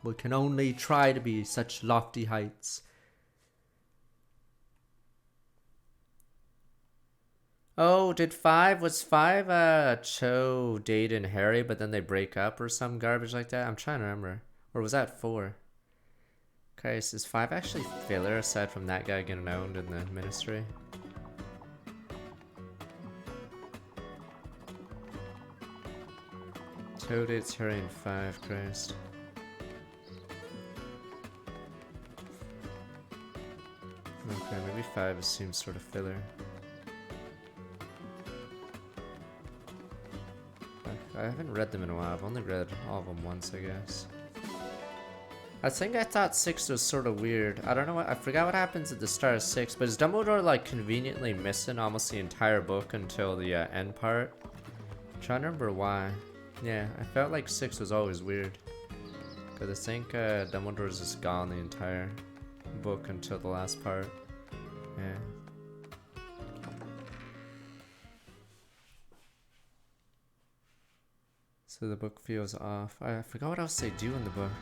We can only try to be such lofty heights. Oh, was 5 Cho date and Harry, but then they break up or some garbage like that? I'm trying to remember. Or was that 4? Christ, is 5 actually filler aside from that guy getting owned in the ministry? Cho dates Harry in 5, Christ. Okay, maybe 5 seems sort of filler. I haven't read them in a while. I've only read all of them once, I guess. I think I thought 6 was sort of weird. I don't know what, I forgot what happens at the start of 6, but is Dumbledore like conveniently missing almost the entire book until the end part? I'm trying to remember why. Yeah, I felt like 6 was always weird. Because I think Dumbledore's just gone the entire book until the last part. Yeah. So the book feels off. I forgot what else they do in the book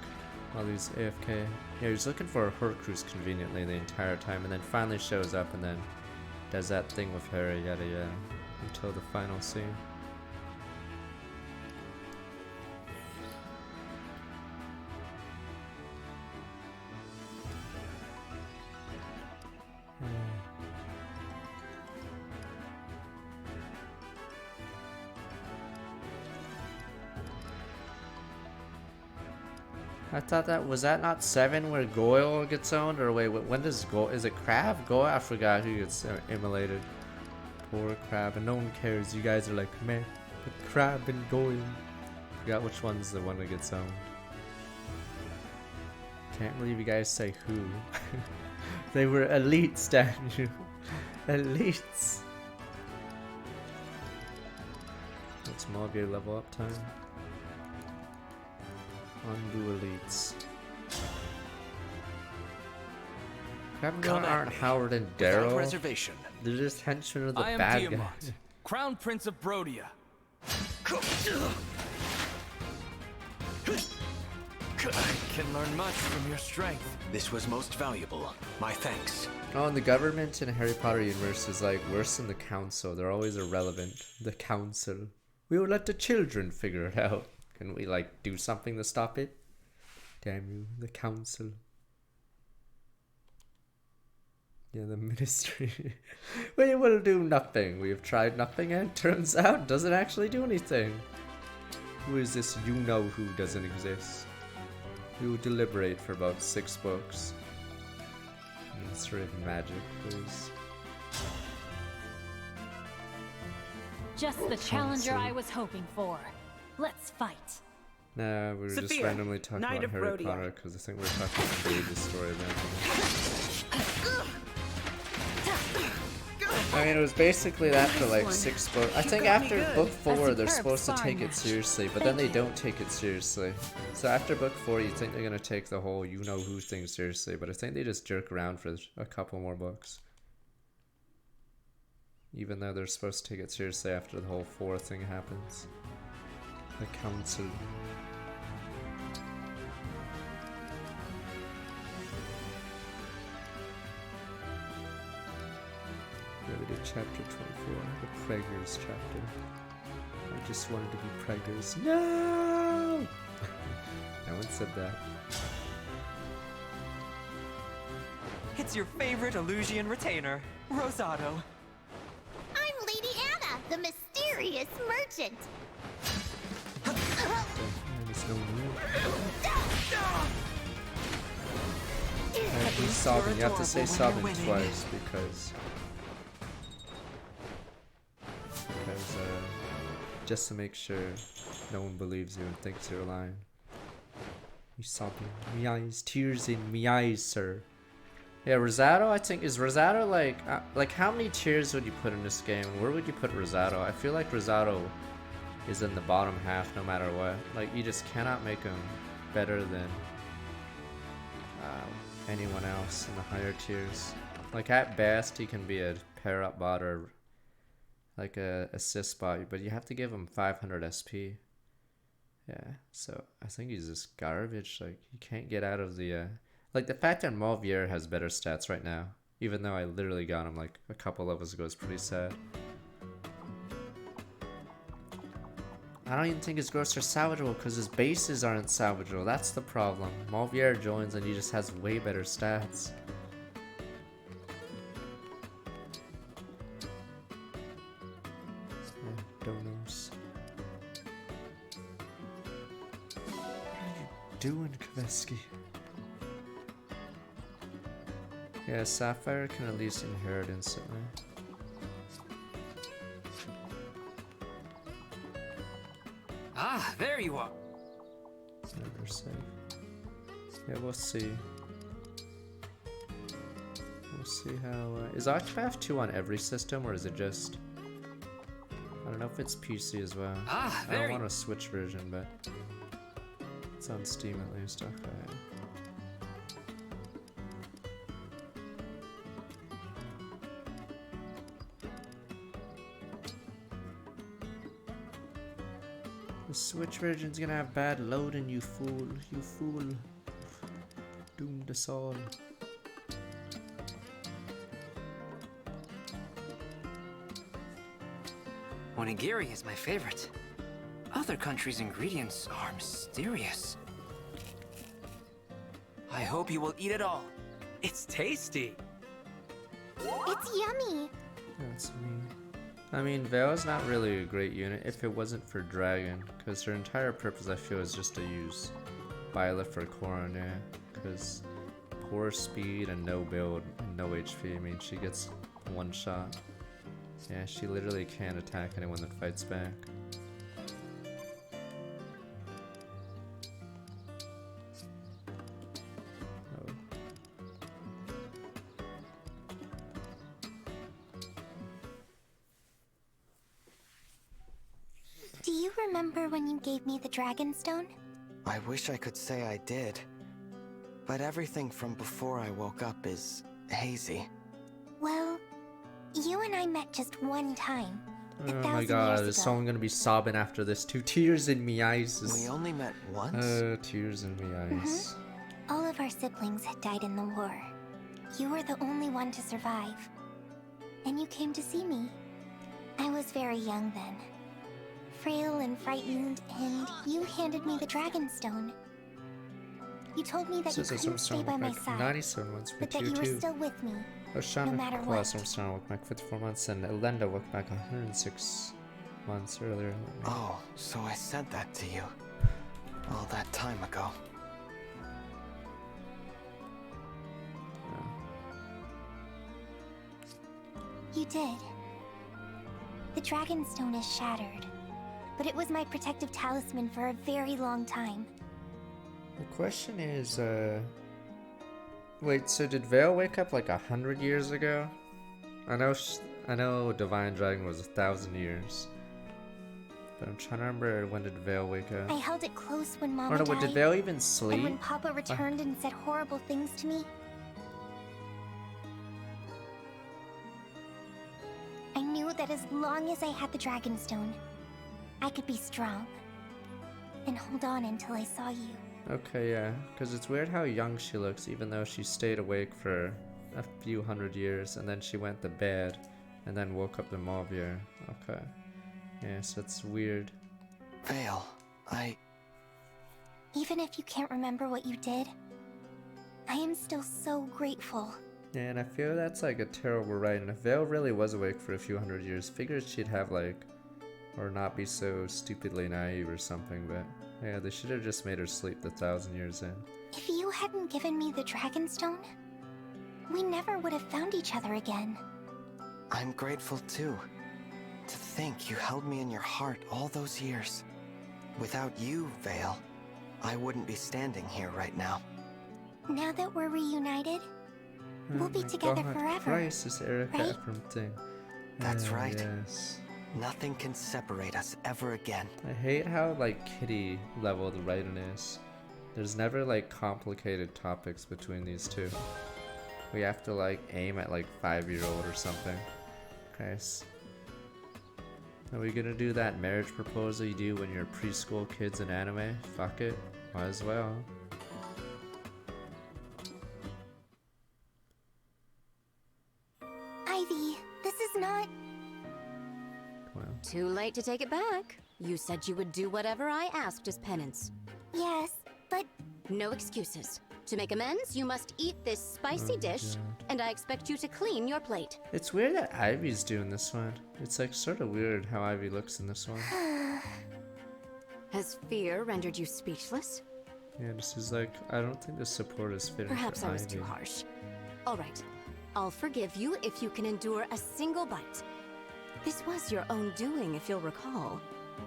while he's AFK. Yeah, he's looking for a Horcrux conveniently the entire time, and then finally shows up and then does that thing with Harry, yada yada, until the final scene. I thought was that not 7 where Goyle gets owned? Or wait, when does Goyle, is it Crab? Goyle? I forgot who gets immolated. Poor Crab, and no one cares. You guys are like, man, but Crab and Goyle. Forgot which one's the one that gets owned. Can't believe you guys say who. They were elites, Daniel. Elites. What's Mulgay level up time? Undo elites. Crab aren't Howard and Daryl. Reservation. They're just henchmen of the I am bad Tiamat, guy. Crown Prince of Brodia. I can learn much from your strength. This was most valuable. My thanks. Oh, and the government in Harry Potter universe is like worse than the council. They're always irrelevant. The council. We will let the children figure it out. Can we like do something to stop it? Damn you, the council. Yeah, the ministry. We will do nothing. We have tried nothing and it turns out it doesn't actually do anything. Who is this you-know who doesn't exist? We will deliberate for about 6 books. Ministry of Magic, please. Just the challenger I was hoping for. Let's fight. Nah, we were just randomly talking about Harry Potter because I think we were talking about the baby story then. I mean, it was basically that for like 6 books. I think after book 4 they're supposed to take it seriously, but then they don't take it seriously. So after book 4 you think they're gonna take the whole you-know-who thing seriously, but I think they just jerk around for a couple more books. Even though they're supposed to take it seriously after the whole 4 thing happens. The council. Yeah, we did chapter 24, the Preggers chapter. I just wanted to be Preggers. No! No one said that. It's your favorite Illusian retainer, Rosato. I'm Lady Anna, the mysterious merchant. And he's sobbing. You have to say sobbing twice because just to make sure no one believes you and thinks you're lying. You sobbing. Me eyes, tears in me eyes, sir. Yeah, Rosato, I think, is Rosato like how many tiers would you put in this game? Where would you put Rosato? I feel like Rosato is in the bottom half no matter what. Like, you just cannot make him better than anyone else in the higher tiers. Like, at best, he can be a pair-up bot or like a assist bot, but you have to give him 500 SP. Yeah, so I think he's just garbage. Like, you can't get out of the, like, the fact that Mauvier has better stats right now, even though I literally got him, like, a couple levels ago, is pretty sad. I don't even think his growths are salvageable because his bases aren't salvageable. That's the problem. Mauvier joins and he just has way better stats. Donos. What are you doing, Kveski? Yeah, Sapphire can at least inherit instantly. Ah, there you are. It's never safe. Yeah, we'll see. We'll see how... is Octopath 2 on every system, or is it just... I don't know if it's PC as well. Ah, I don't want a Switch version, but... it's on Steam at least. Okay. The Switch version's gonna have bad loading, you fool. You fool. Doomed us all. Onigiri is my favorite. Other countries' ingredients are mysterious. I hope you will eat it all. It's tasty. It's yummy. That's me. I mean, Veil's not really a great unit if it wasn't for Dragon, because her entire purpose, I feel, is just to use Violet for Coronet, because poor speed and no build and no HP. I mean, she gets one shot. Yeah, she literally can't attack anyone that fights back. Oh. Do you remember when you gave me the Dragonstone? I wish I could say I did. But everything from before I woke up is hazy. Well, you and I met just one time. Oh my god, is someone gonna be sobbing after this too? Tears in me eyes. We only met once? Tears in me eyes. All of our siblings had died in the war. You were the only one to survive. And you came to see me. I was very young then. Frail and frightened, and you handed me the Dragonstone. You told me that you couldn't stay by my side, 97 months but that you were still with me. Oshana matter Claus what. from woke back 54 months, and Elenda woke back 106 months earlier. Oh, so I said that to you. All that time ago. You did. The Dragonstone is shattered, but it was my protective talisman for a very long time. The question is, wait, so did Veil wake up like 100 years ago? I know Divine Dragon was 1,000 years. But I'm trying to remember, when did Veil wake up? I held it close when Mama Or no, died, did Veil even sleep? and when Papa returned and said horrible things to me. I knew that as long as I had the Dragonstone, I could be strong. And hold on until I saw you. Okay, yeah, because it's weird how young she looks, even though she stayed awake for a few hundred years, and then she went to bed, and then woke up to Mauvier. Okay. Yeah, so it's weird. Veil, Even if you can't remember what you did, I am still so grateful. Yeah, and I feel that's like a terrible right, and if Veil really was awake for a few hundred years, figured she'd have like, or not be so stupidly naive or something, but yeah, they should have just made her sleep the 1,000 years in. If you hadn't given me the Dragonstone, we never would have found each other again. I'm grateful too. To think you held me in your heart all those years. Without you, Veil, I wouldn't be standing here right now. Now that we're reunited, we'll be my together God, forever. Christ, this Erica right? Ephraim thing. That's right. Yes. Nothing can separate us ever again. I hate how like kitty level the writing is. There's never like complicated topics between these two. We have to like aim at like 5-year-old or something. Okay. Are we gonna do that marriage proposal you do when you're preschool kids in anime? Fuck it. Might as well. Ivy, this is not... Well, Too late to take it back. You said you would do whatever I asked as penance. Yes, but No excuses. To make amends, you must eat this spicy dish, and I expect you to clean your plate. it's weird that Ivy's doing this one. It's like sort of weird how Ivy looks in this one. Has fear rendered you speechless? Yeah, this is like, I don't think the support is fitting Perhaps for I was Ivy. too harsh. All right. I'll forgive you if you can endure a single bite. This was your own doing, if you'll recall.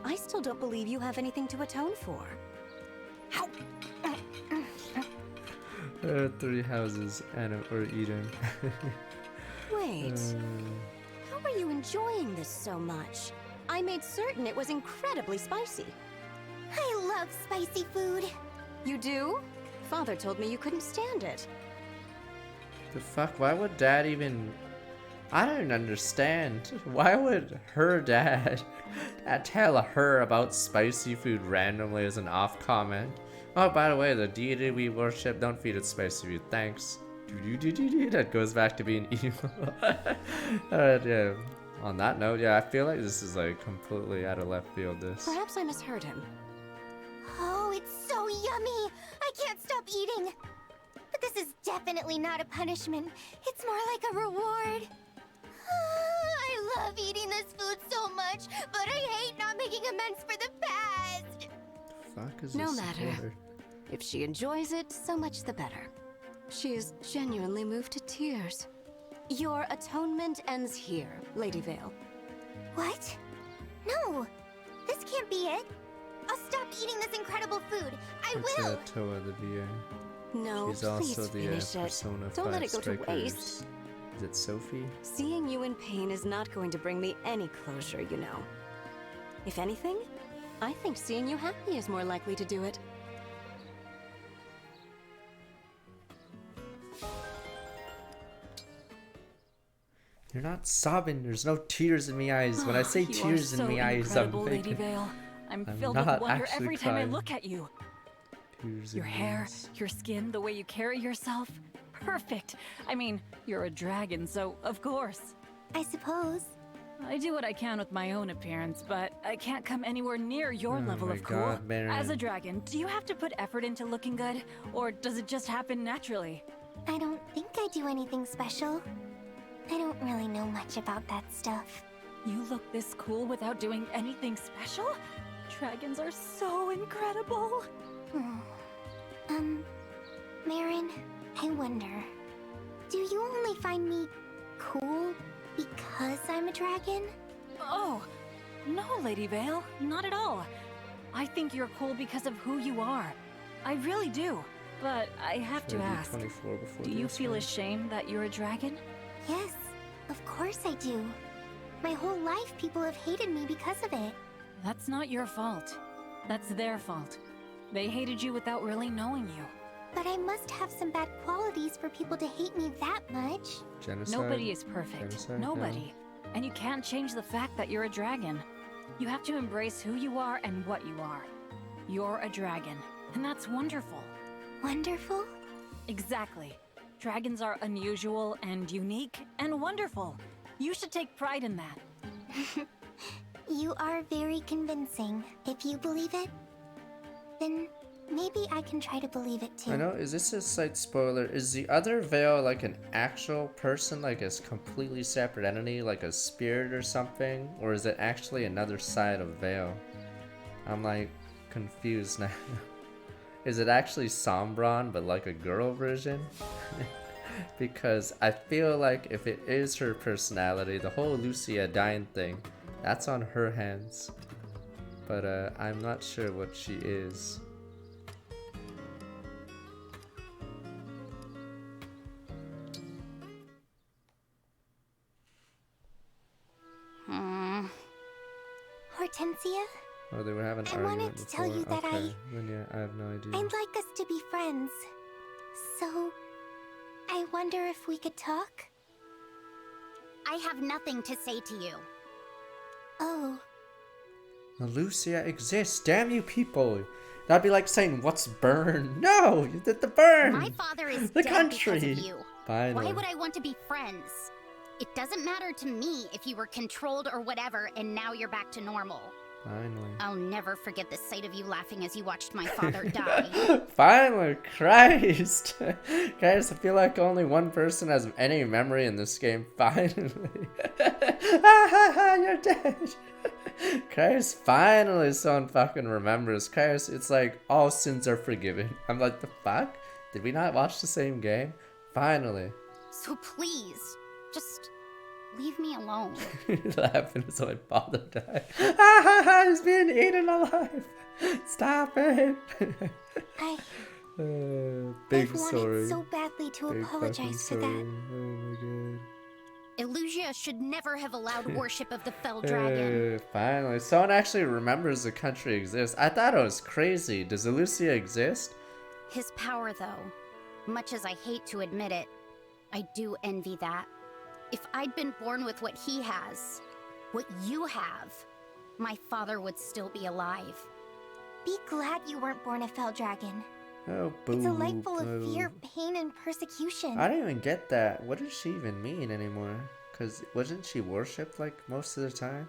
I still don't believe you have anything to atone for. How? Three houses or Eden. Wait. How are you enjoying this so much? I made certain it was incredibly spicy. I love spicy food. You do? Father told me you couldn't stand it. The fuck? Why would Dad even... I don't understand. Why would her dad tell her about spicy food randomly as an off comment? Oh, by the way, the deity we worship, don't feed it spicy food. Thanks. That goes back to being evil. Alright, yeah. On that note, yeah, I feel like this is like completely out of left field, this. Perhaps I misheard him. Oh, it's so yummy! I can't stop eating! But this is definitely not a punishment. It's more like a reward. I love eating this food so much, but I hate not making amends for the past. Fuck is No this matter. for? If she enjoys it, so much the better. She is genuinely moved to tears. Your atonement ends here, Lady Vale. What? No! This can't be it. I'll stop eating this incredible food. I It's will! Toa the VA. No, She's please also the finish it. Persona Don't 5 let it go to Strikers. waste. Is it Sophie? Seeing you in pain is not going to bring me any closure, you know. If anything, I think seeing you happy is more likely to do it. You're not sobbing. There's no tears in my eyes. When I say You tears are so in my eyes, I'm incredible, Lady thinking Vale. I'm I'm filled with not wonder actually every time I crying. look at you. tears Your in my hair, eyes. your skin, the way you carry yourself. Perfect. I mean, you're a dragon, so of course. I suppose. I do what I can with my own appearance, but I can't come anywhere near your Oh level my of cool. God, As a Baron. dragon, do you have to put effort into looking good, or does it just happen naturally? I don't think I do anything special. I don't really know much about that stuff. You look this cool without doing anything special? Dragons are so incredible. Marin, I wonder, do you only find me cool because I'm a dragon? Oh, no, Lady Vale, not at all. I think you're cool because of who you are. I really do. But I have to Should I do ask, 24 before do you this feel one? ashamed that you're a dragon? Yes, of course I do. My whole life people have hated me because of it. That's not your fault. That's their fault. They hated you without really knowing you. But I must have some bad qualities for people to hate me that much. Genocide? Nobody is perfect. Genocide? Nobody. And you can't change the fact that you're a dragon. You have to embrace who you are and what you are. You're a dragon, and that's wonderful. Wonderful? Exactly. Dragons are unusual and unique and wonderful. You should take pride in that. You are very convincing. If you believe it, then maybe I can try to believe it too. I know, is this a slight spoiler? Is the other Veil like an actual person, like a completely separate entity, like a spirit or something? Or is it actually another side of Veil? I'm like confused now. Is it actually Sombron, but like a girl version? Because I feel like if it is her personality, the whole Lucia dying thing, that's on her hands. But I'm not sure what she is. Hortensia, Oh, they were having an I argument wanted to before? tell you that okay. Then yeah, I have no idea. I'd like us to be friends. So, I wonder if we could talk? I have nothing to say to you. Oh, Lucia exists. Damn you people. That'd be like saying, what's burn? No, you did the burn. My father is the dead country. because of you. Finally. Why would I want to be friends? It doesn't matter to me if you were controlled or whatever, and now you're back to normal. Finally. I'll never forget the sight of you laughing as you watched my father die. Finally, Christ. Guys, I feel like only one person has any memory in this game. Finally. You're dead. Christ, finally someone fucking remembers. Christ, it's like all sins are forgiven. I'm like, the fuck? Did we not watch the same game? Finally. So please, just leave me alone. Laughing as my father died. He's being eaten alive. Stop it. Big I've sorry. wanted so badly to Big apologize fucking for sorry. that. Oh my god. Illusia should never have allowed worship of the Fell Dragon. Finally, someone actually remembers the country exists. I thought it was crazy. Does Lucia exist? His power, though, much as I hate to admit it, I do envy that. If I'd been born with what he has, what you have, my father would still be alive. Be glad you weren't born a Fell Dragon. Oh, boo. It's a life full of boo. fear, pain, and persecution. I don't even get that. What does she even mean anymore? Because wasn't she worshipped like most of the time?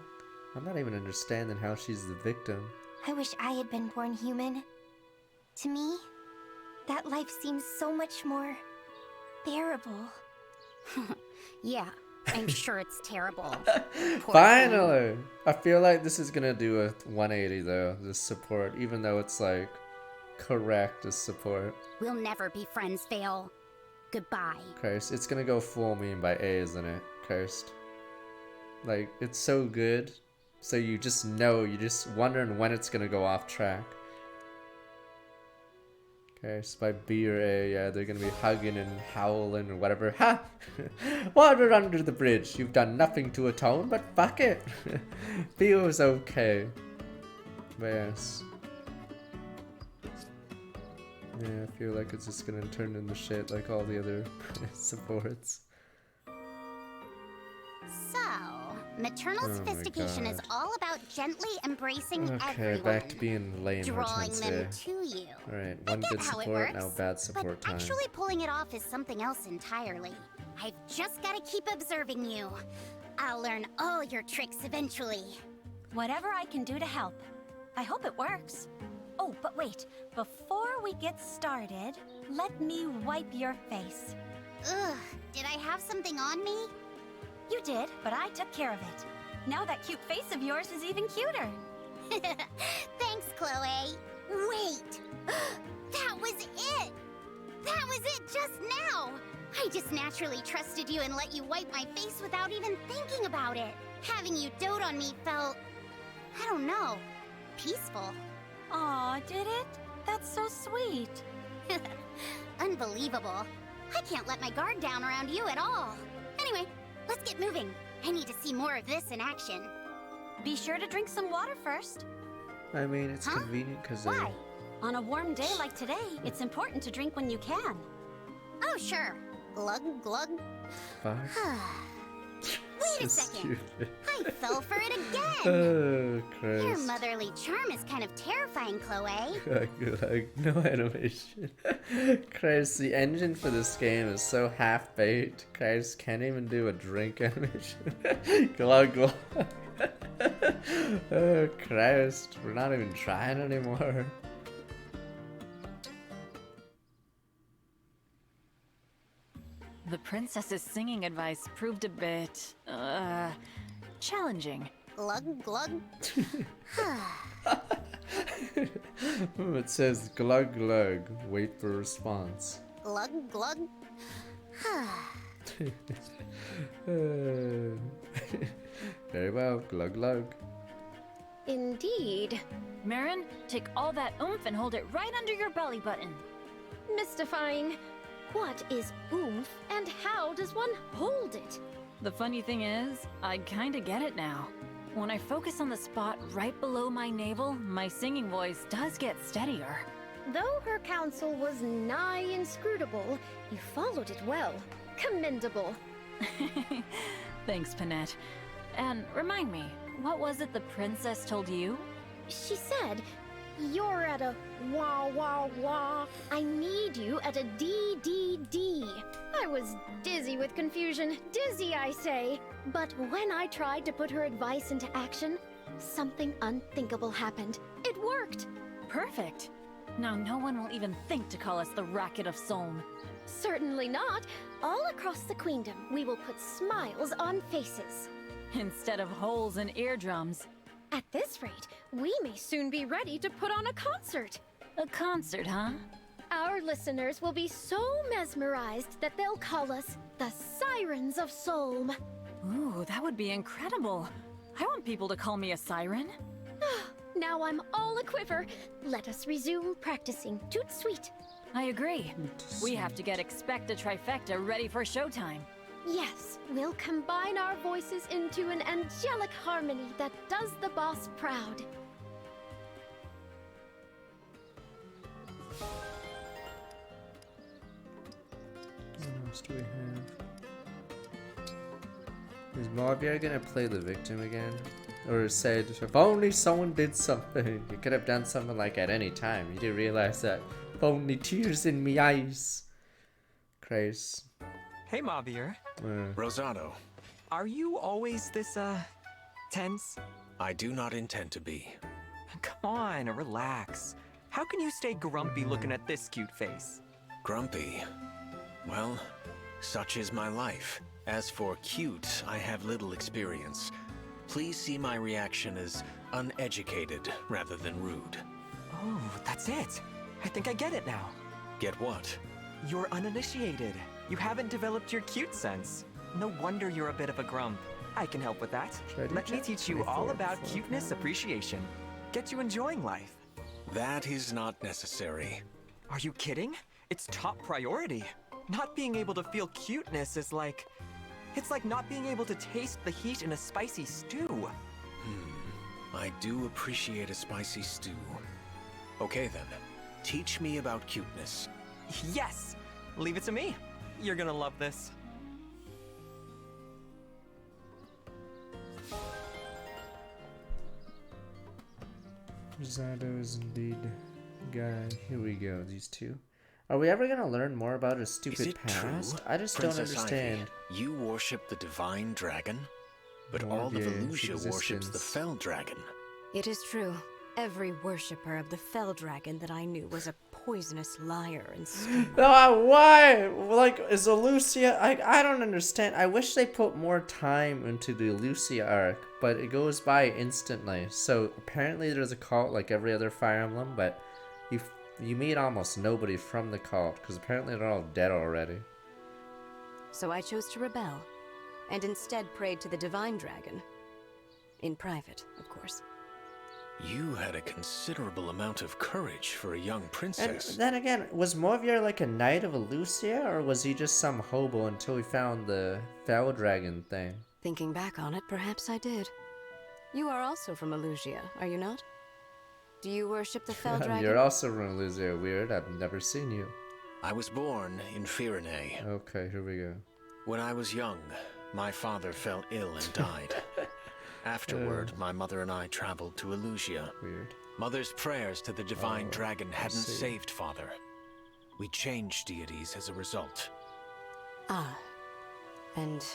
I'm not even understanding how she's the victim. I wish I had been born human. To me, that life seems so much more bearable. Yeah, I'm sure it's terrible. Poor Finally! I feel like this is gonna do a 180 though, this support, even though it's like correct as support. We'll never be friends, Vale. Goodbye. Cursed. It's gonna go full meme by A, isn't it? Cursed. Like, it's so good. So you just know, you're just wondering when it's gonna go off track. Cursed by B or A, yeah, they're gonna be hugging and howling or whatever. Ha! Water under the bridge. You've done nothing to atone, but fuck it. B was okay. But yes. Yeah, I feel like it's just gonna turn into shit like all the other supports. So, maternal Oh my sophistication is God. all about gently embracing Okay, everyone, back to being lame drawing them Hortensia. to you. Alright, I one get good how it support, now works, bad support but time. actually pulling it off is something else entirely. I've just got to keep observing you. I'll learn all your tricks eventually. Whatever I can do to help. I hope it works. Oh, but wait. Before we get started, let me wipe your face. Ugh, did I have something on me? You did, but I took care of it. Now that cute face of yours is even cuter. Thanks, Chloe. Wait! That was it! That was it just now! I just naturally trusted you and let you wipe my face without even thinking about it. Having you dote on me felt, I don't know, peaceful. Aw, did it? That's so sweet. Unbelievable. I can't let my guard down around you at all. Anyway, let's get moving. I need to see more of this in action. Be sure to drink some water first. I mean, it's Huh? convenient because Why? On a warm day like today, it's important to drink when you can. Oh, sure. Glug, glug. fuck. Wait a So second. stupid. I fell for it again. Oh, Your Christ. motherly charm is kind of terrifying, Chloe. Like, no animation. Christ, the engine for this game is so half-baked. Christ, can't even do a drink animation. Glug glug. Oh, Christ. We're not even trying anymore. The princess's singing advice proved a bit, challenging. Glug, glug. It says glug glug. Wait for response. Glug, glug. Very well, glug glug. Indeed. Marin, take all that oomph and hold it right under your belly button. Mystifying. What is oomph and how does one hold it? The funny thing is, I kinda get it now. When I focus on the spot right below my navel, my singing voice does get steadier. Though her counsel was nigh inscrutable, you followed it well. Commendable. Thanks, Panette. And remind me, what was it the princess told you? She said, "You're at a wah wah wah. I need you at a D. I was dizzy with confusion. Dizzy, I say. But when I tried to put her advice into action, something unthinkable happened. It worked. Perfect. Now no one will even think to call us the Racket of Solm. Certainly not. All across the queendom, we will put smiles on faces. Instead of holes in eardrums. At this rate, we may soon be ready to put on a concert. A concert, huh? Our listeners will be so mesmerized that they'll call us the Sirens of Solm. Ooh, that would be incredible. I want people to call me a siren. Now I'm all a quiver. Let us resume practicing. Toot sweet. I agree. We have to get Expect a Trifecta ready for showtime. Yes, we'll combine our voices into an angelic harmony that does the boss proud. What else do we have? Is Mavier gonna play the victim again? Or said, if only someone did something. You could have done something like at any time. You didn't realize that. If only tears in me eyes. Christ. Hey, Mavier. Rosado, Are you always this, tense? I do not intend to be. Come on, relax. How can you stay grumpy looking at this cute face? Grumpy? Well, such is my life. As for cute, I have little experience. Please see my reaction as uneducated rather than rude. Oh, that's it. I think I get it now. Get what? You're uninitiated. You haven't developed your cute sense. No wonder you're a bit of a grump. I can help with that. Let me teach you all about cuteness appreciation. Get you enjoying life. That is not necessary. Are you kidding? It's top priority. Not being able to feel cuteness is like... It's like not being able to taste the heat in a spicy stew. I do appreciate a spicy stew. Okay then, teach me about cuteness. Yes! Leave it to me. You're gonna love this. Rosado is indeed guy. Here we go, these two. Are we ever gonna learn more about his Is stupid it past? true, I just Princess don't understand. Ivy, you worship the divine dragon? But More all of of Elusia worships the existence. fell dragon. It is true. Every worshipper of the Fell Dragon that I knew was a poisonous liar and scum. Why? Like, is Elusia... I don't understand. I wish they put more time into the Elusia arc, but it goes by instantly. So, apparently there's a cult like every other Fire Emblem, but you meet almost nobody from the cult, because apparently they're all dead already. So I chose to rebel, and instead prayed to the Divine Dragon. In private, of course. You had a considerable amount of courage for a young And princess. then again, was Movier like a knight of Elusia, or was he just some hobo until he found the Fell Dragon thing? Thinking back on it, perhaps I did. You are also from Elusia, are you not? Do you worship the Fell Dragon? You're also from Elusia, weird. I've never seen you. I was born in Firene. Okay, here we go. When I was young, my father fell ill and died. Afterward, my mother and I traveled to Elusia. Weird. Mother's prayers to the divine dragon hadn't see. saved father. We changed deities as a result. Ah. And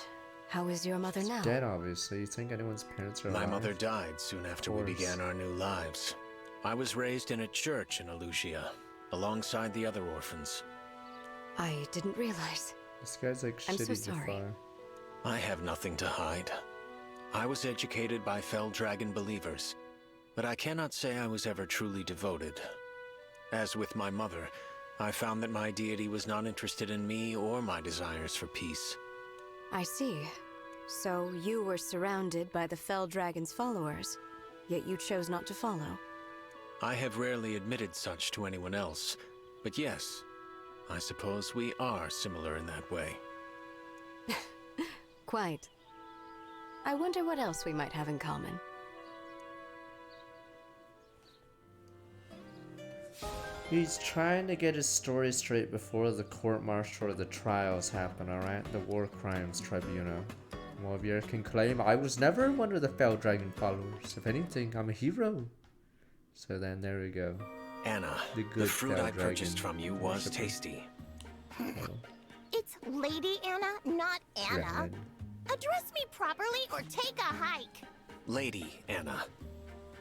how is your mother now? Dead, obviously. You think anyone's parents are My alive? mother died soon after we course. began our new lives. I was raised in a church in Elusia, alongside the other orphans. I didn't realize. This guy's like I'm so shitty sorry. Jafar. I have nothing to hide. I was educated by Fell Dragon believers, but I cannot say I was ever truly devoted. As with my mother, I found that my deity was not interested in me or my desires for peace. I see. So you were surrounded by the Fell Dragon's followers, yet you chose not to follow. I have rarely admitted such to anyone else, but yes, I suppose we are similar in that way. Quite. I wonder what else we might have in common. He's trying to get his story straight before the court-martial or the trials happen, alright? The War Crimes Tribunal. Movier can claim, I was never one of the Fell Dragon followers. If anything, I'm a hero. So then there we go. Anna, the fruit I purchased from you was tasty. It's Lady Anna, not Anna. Address me properly or take a hike. Lady Anna,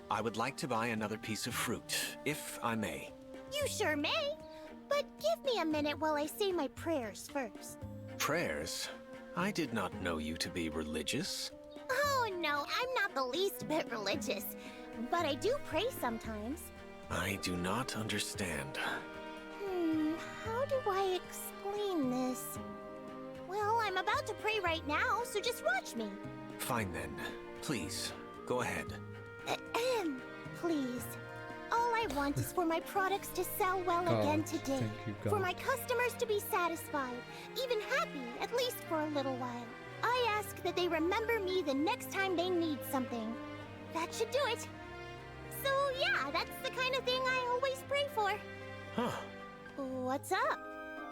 I would like to buy another piece of fruit, if I may. You sure may, but give me a minute while I say my prayers first. Prayers? I did not know you to be religious. Oh no, I'm not the least bit religious, but I do pray sometimes. I do not understand. How do I explain this? Well, I'm about to pray right now, so just watch me. Fine then. Please, go ahead. Please. All I want is for my products to sell well again today. Thank you, God. For my customers to be satisfied, even happy, at least for a little while. I ask that they remember me the next time they need something. That should do it. So yeah, that's the kind of thing I always pray for. Huh. What's up?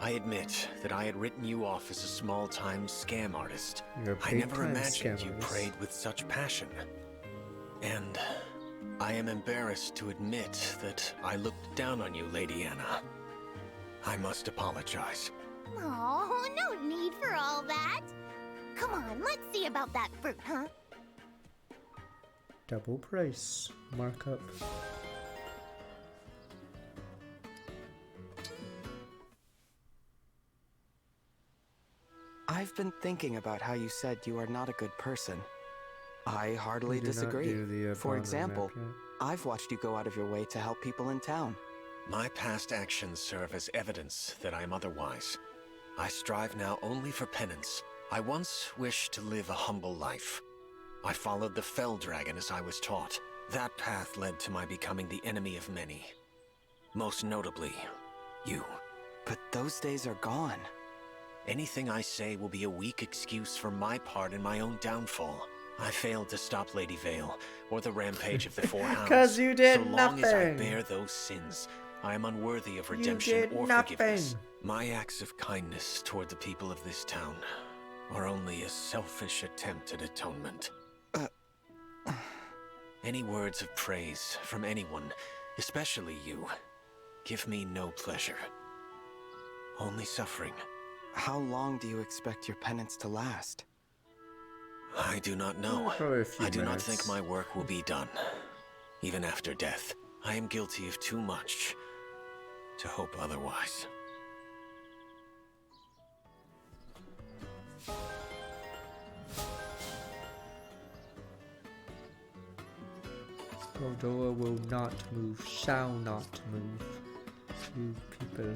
I admit that I had written you off as a small-time scam artist. You're a I never big-time imagined you scam prayed with such passion. And I am embarrassed to admit that I looked down on you, Lady Anna. I must apologize. Oh, no need for all that. Come on, let's see about that fruit, huh? Double price markup. I've been thinking about how you said you are not a good person. I heartily You do not disagree. do the, For bond example, map yet. I've watched you go out of your way to help people in town. My past actions serve as evidence that I am otherwise. I strive now only for penance. I once wished to live a humble life. I followed the Fell Dragon as I was taught. That path led to my becoming the enemy of many. Most notably, you. But those days are gone. Anything I say will be a weak excuse for my part in my own downfall. I failed to stop Lady Vale, or the rampage of the Four Hounds. 'Cause you did so long as I nothing. bear those sins, I am unworthy of redemption did or nothing. forgiveness. My acts of kindness toward the people of this town are only a selfish attempt at atonement. Any words of praise from anyone, especially you, give me no pleasure. Only suffering. How long do you expect your penance to last? I do not know. Probably a few I do not minutes. think my work will be done. Even after death, I am guilty of too much to hope otherwise. Godoa will not move, shall not move. You people.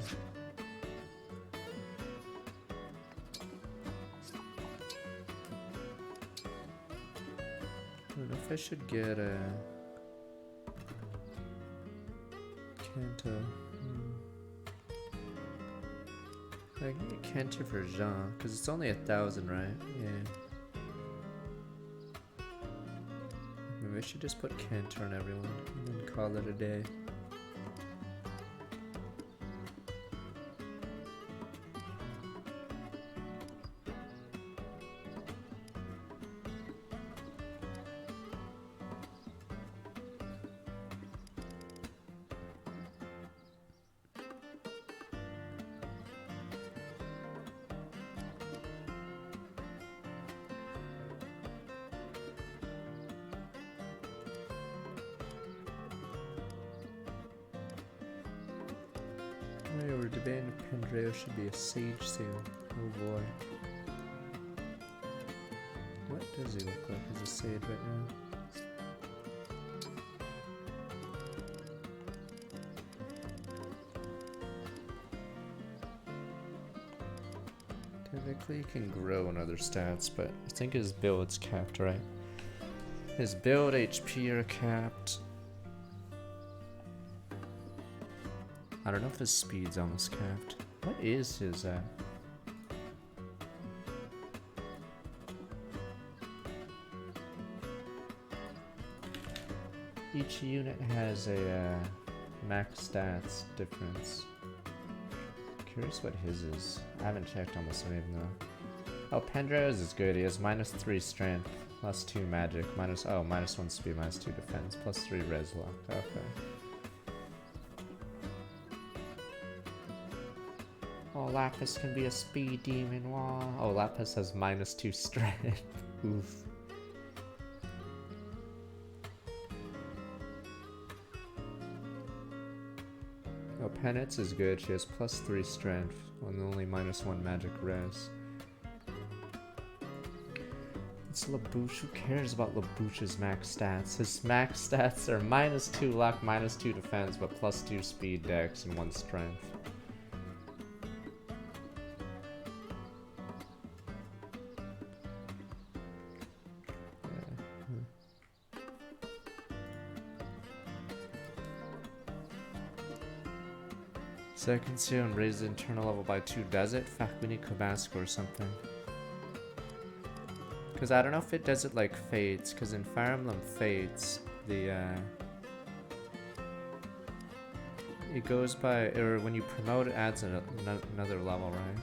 I don't know if I should get a Kenta. I can get Kenta for Jean, because it's only 1,000, right? Yeah. Maybe I should just put Kenta on everyone and then call it a day. We were debating if Pendreo should be a sage soon. Oh boy. What does he look like as a sage right now? Technically he can grow in other stats, but I think his build's capped, right? His build HP are capped. I don't know if his speed's almost capped. What is his Each unit has a max stats difference. Curious what his is. I haven't checked almost any of them though. Oh, Pendreo's is good. He has -3 strength, +2 magic, -1 speed, -2 defense, +3 res lock. Okay. Lapis can be a speed demon. Wow. Oh, Lapis has -2 strength. Oof. Oh, Penance is good. She has +3 strength and only -1 magic res. It's Labouche. Who cares about Labouche's max stats? His max stats are -2 luck, -2 defense, but +2 speed, dex, and 1 strength. Second seal and raise the internal level by 2. Does it? Fuck, we need Tabasco or something. Because I don't know if it does it like Fates, because in Fire Emblem Fates, the, it goes by, or when you promote, it adds another level, right?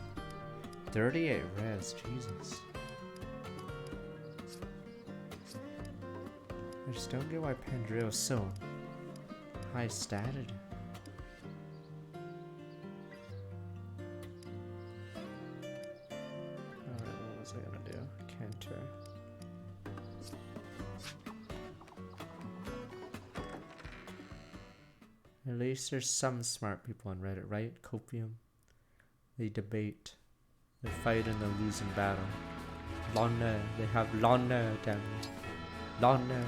38 res, Jesus. I just don't get why Pandreo is so high statted. At least there's some smart people on Reddit, right? Copium. They debate. They fight in the losing battle. Lana. They have Lana down there. Lana.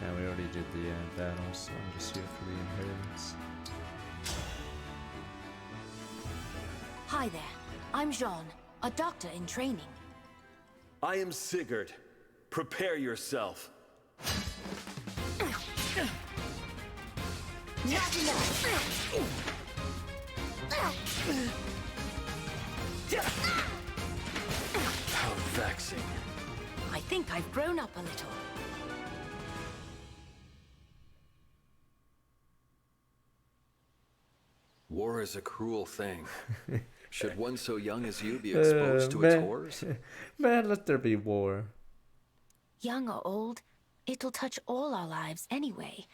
Yeah, we already did the battle, so I'm just here for the inheritance. Hi there. I'm Jean, a doctor in training. I am Sigurd. Prepare yourself. Not enough. How vexing. I think I've grown up a little. War is a cruel thing. Should one so young as you be exposed to its horrors? Man, let there be war. Young or old, it'll touch all our lives anyway.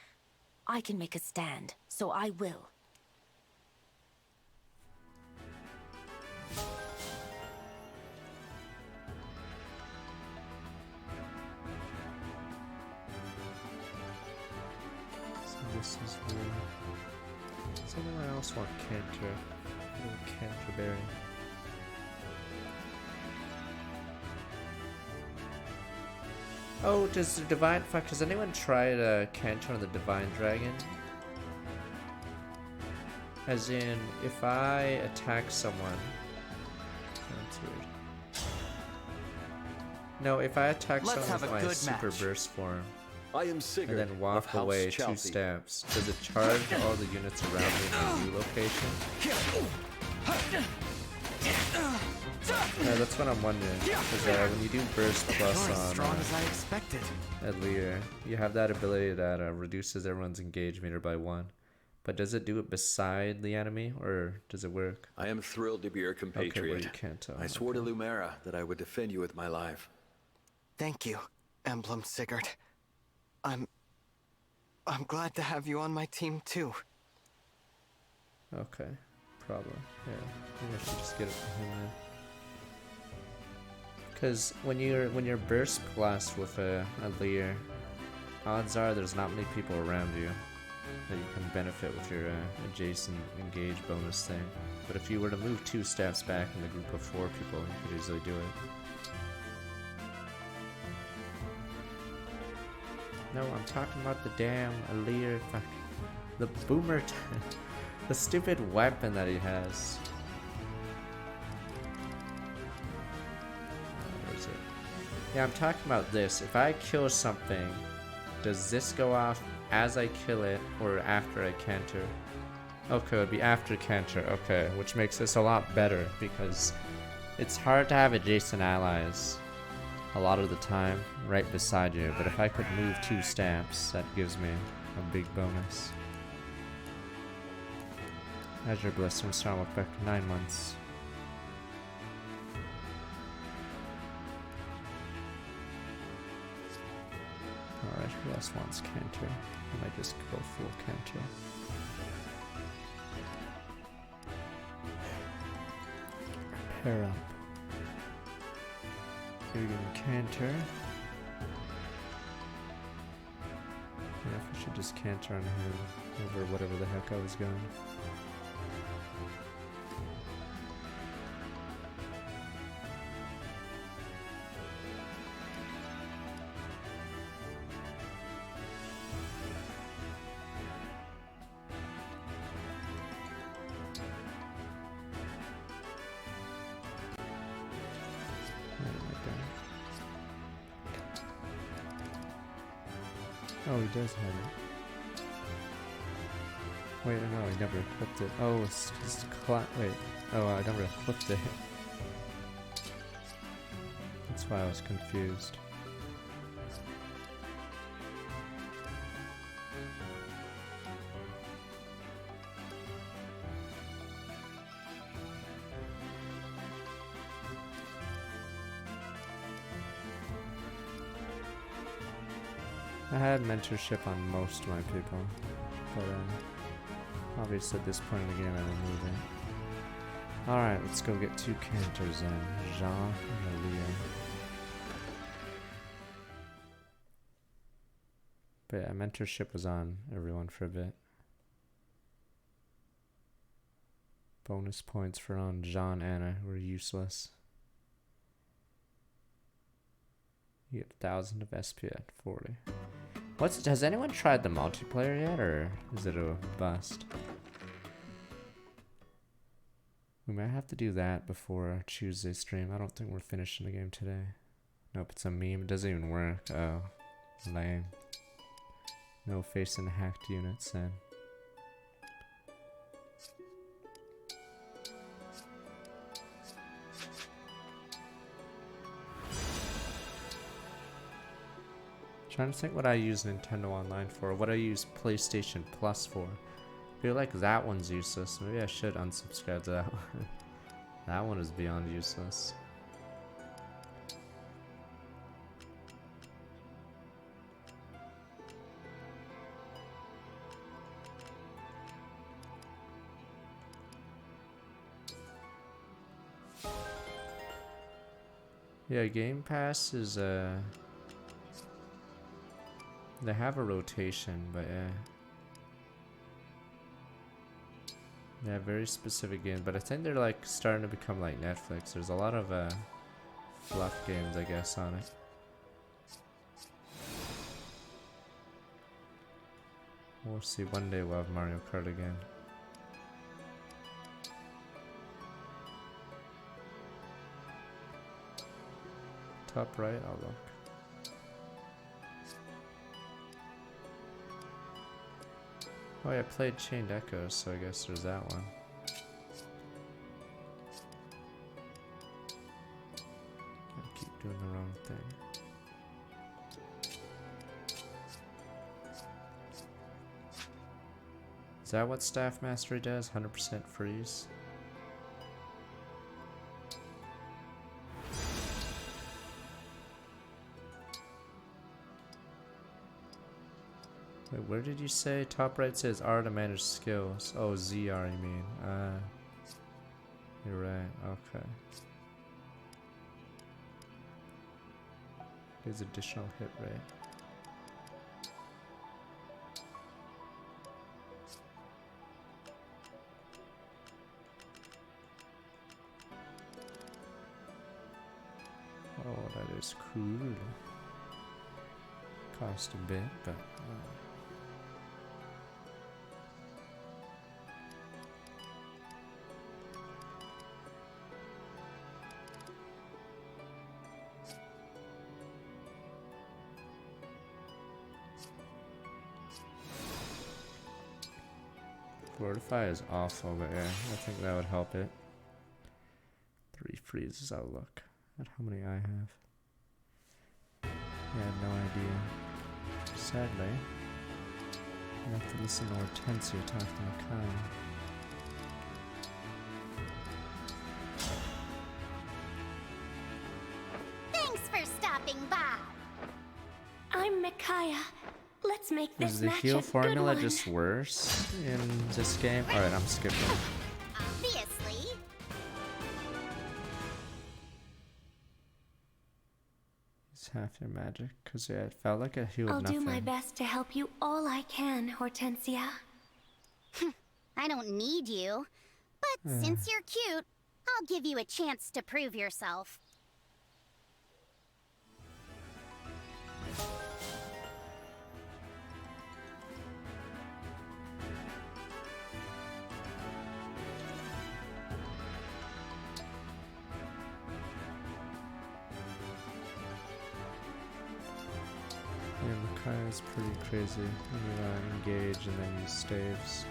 I can make a stand, so I will. So this is weird. Does anyone else want Canter? Little Canterbury. Oh, does the Divine... Fuck, has anyone tried Canter on the Divine Dragon? As in, if I attack someone... That's weird. No, if I attack someone with my Super Burst form, I am Sigurd, and then walk away 2 steps, does it charge all the units around me in the new location? Yeah, that's what I'm wondering. Because when you do Burst Plus on Lear, you have that ability that reduces everyone's engage meter by 1. But does it do it beside the enemy, or does it work? I am thrilled to be your compatriot. Okay, well, you can't tell. I swore to Lumera that I would defend you with my life. Thank you, Emblem Sigurd. I'm glad to have you on my team too. Okay, probably. Yeah, maybe I should just get it from him then. Because when you're burst plus with a Lear, odds are there's not many people around you that you can benefit with your adjacent engage bonus thing. But if you were to move 2 steps back in the group of 4 people, you could easily do it. No, I'm talking about the damn Lear, fuck, the boomer, the stupid weapon that he has. Where is it? Yeah, I'm talking about this. If I kill something, does this go off as I kill it or after I canter? Okay, it would be after canter. Okay, which makes this a lot better because it's hard to have adjacent allies a lot of the time right beside you, but if I could move 2 steps, that gives me a big bonus. Azure Bliss from Star Walk back 9 months. Alright, Who else wants Canter? I might just go full Canter. Pair up. Here we go, Canter. Yeah, if I should just Canter on him over whatever the heck I was going. Oh, he does have it. Wait, no, I never equipped it. Oh, it's just wait. Oh, I never equipped it. That's why I was confused. I had mentorship on most of my people, but obviously at this point in the game I remove it. Alright, let's go get 2 canters in. Jean and Leah. But yeah, mentorship was on everyone for a bit. Bonus points for on Jean and Anna were useless. You get 1,000 of SP at 40. Has anyone tried the multiplayer yet, or is it a bust? We might have to do that before Tuesday stream. I don't think we're finishing the game today. Nope, it's a meme. It doesn't even work. Oh, lame. No facing hacked units then. Trying to think what I use Nintendo Online for, what I use PlayStation Plus for. I feel like that one's useless. Maybe I should unsubscribe to that one. That one is beyond useless. Yeah, Game Pass is they have a rotation, but yeah. They have very specific games, but I think they're like starting to become like Netflix. There's a lot of fluff games, I guess, on it. We'll see. One day we'll have Mario Kart again. Top right, I'll look. Oh yeah, I played Chained Echoes, so I guess there's that one. I keep doing the wrong thing. Is that what Staff Mastery does? 100% freeze? Wait, where did you say? Top right says R to manage skills. Oh, ZR you mean. You're right, okay. Gives additional hit rate. Oh, that is cool. Cost a bit, but... Fortify is awful, but yeah, I think that would help it. 3 freezes, I'll look at how many I have. Yeah, I have no idea. Sadly, I have to listen to Hortensia talk to Makai. Thanks for stopping by. I'm Micaiah. Let's make this Is the match heal a formula good one. just worse in this game? Alright, I'm skipping. Obviously. It's half your magic, because yeah, it felt like it healed I'll nothing. do my best to help you all I can, Hortensia. I don't need you. But since you're cute, I'll give you a chance to prove yourself. Yeah, Makai is pretty crazy when you engage and then use staves.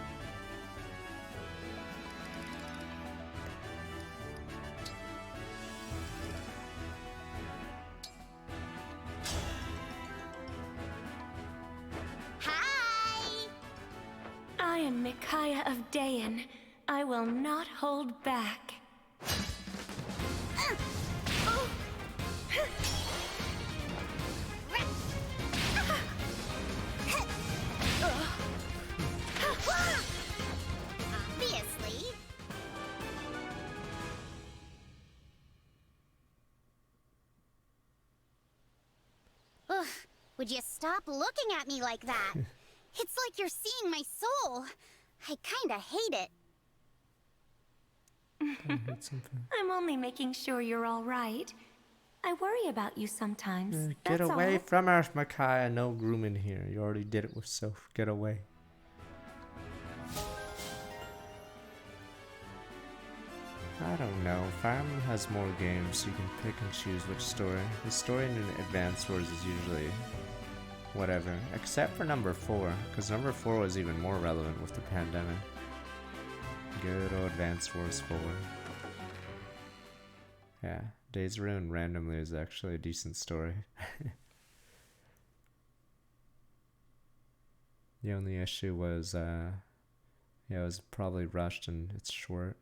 Hi! I am Micaiah of Dayan. I will not hold back. Obviously. Ugh, would you stop looking at me like that? It's like you're seeing my soul. I kinda hate it. I'm only making sure you're all right. I worry about you sometimes. Get That's away all. from her, Makai. No grooming here. You already did it with Soph. Get away. I don't know. Fire Emblem has more games, so you can pick and choose which story. The story in Advance Wars is usually whatever, except for number 4, because number 4 was even more relevant with the pandemic. Good old Advance Wars 4. Yeah, Days Ruined randomly is actually a decent story. The only issue was, yeah, it was probably rushed and it's short.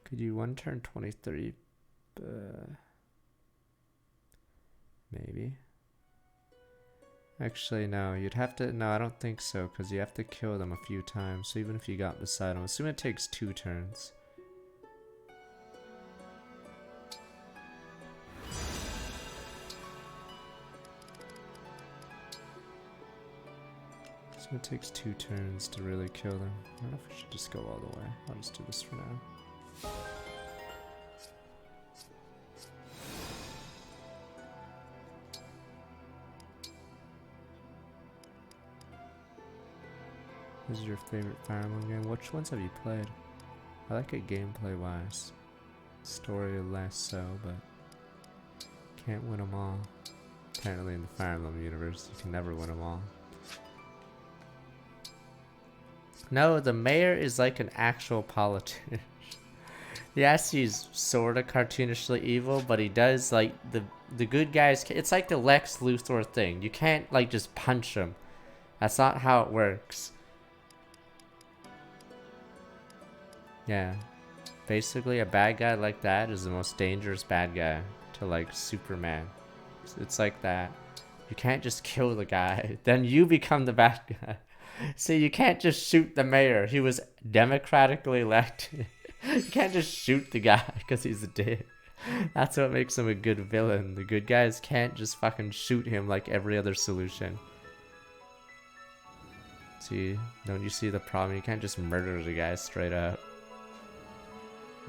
Could you one turn 23? Maybe. Actually, no, you'd have to. No, I don't think so, because you have to kill them a few times. So even if you got beside them, assume it takes 2 turns. So it takes 2 turns to really kill them. I don't know if we should just go all the way. I'll just do this for now. What is your favorite Fire Emblem game? Which ones have you played? I like it gameplay wise. Story less so, but can't win them all. Apparently in the Fire Emblem universe, you can never win them all. No, the mayor is like an actual politician. Yes, he's sorta cartoonishly evil, but he does like the good guys. It's like the Lex Luthor thing. You can't like just punch him. That's not how it works. Yeah, basically a bad guy like that is the most dangerous bad guy to like Superman. It's like that. You can't just kill the guy, then you become the bad guy. See, you can't just shoot the mayor. He was democratically elected. You can't just shoot the guy because he's a dick. That's what makes him a good villain. The good guys can't just fucking shoot him like every other solution. See, don't you see the problem? You can't just murder the guy straight up.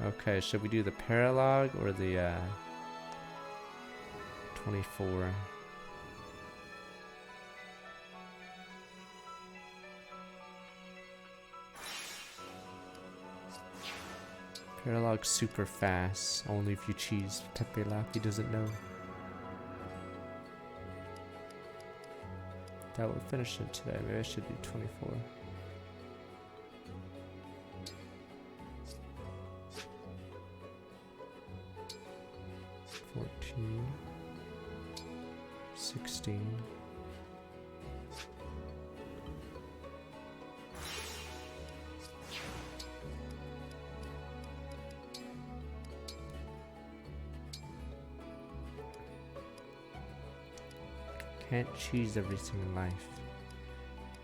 Okay, should we do the paralog or the 24? Paralog super fast, only if you cheese. Pepe Lappy doesn't know. That would finish it today. Maybe I should do 24. $14, $16. Can't choose everything in life.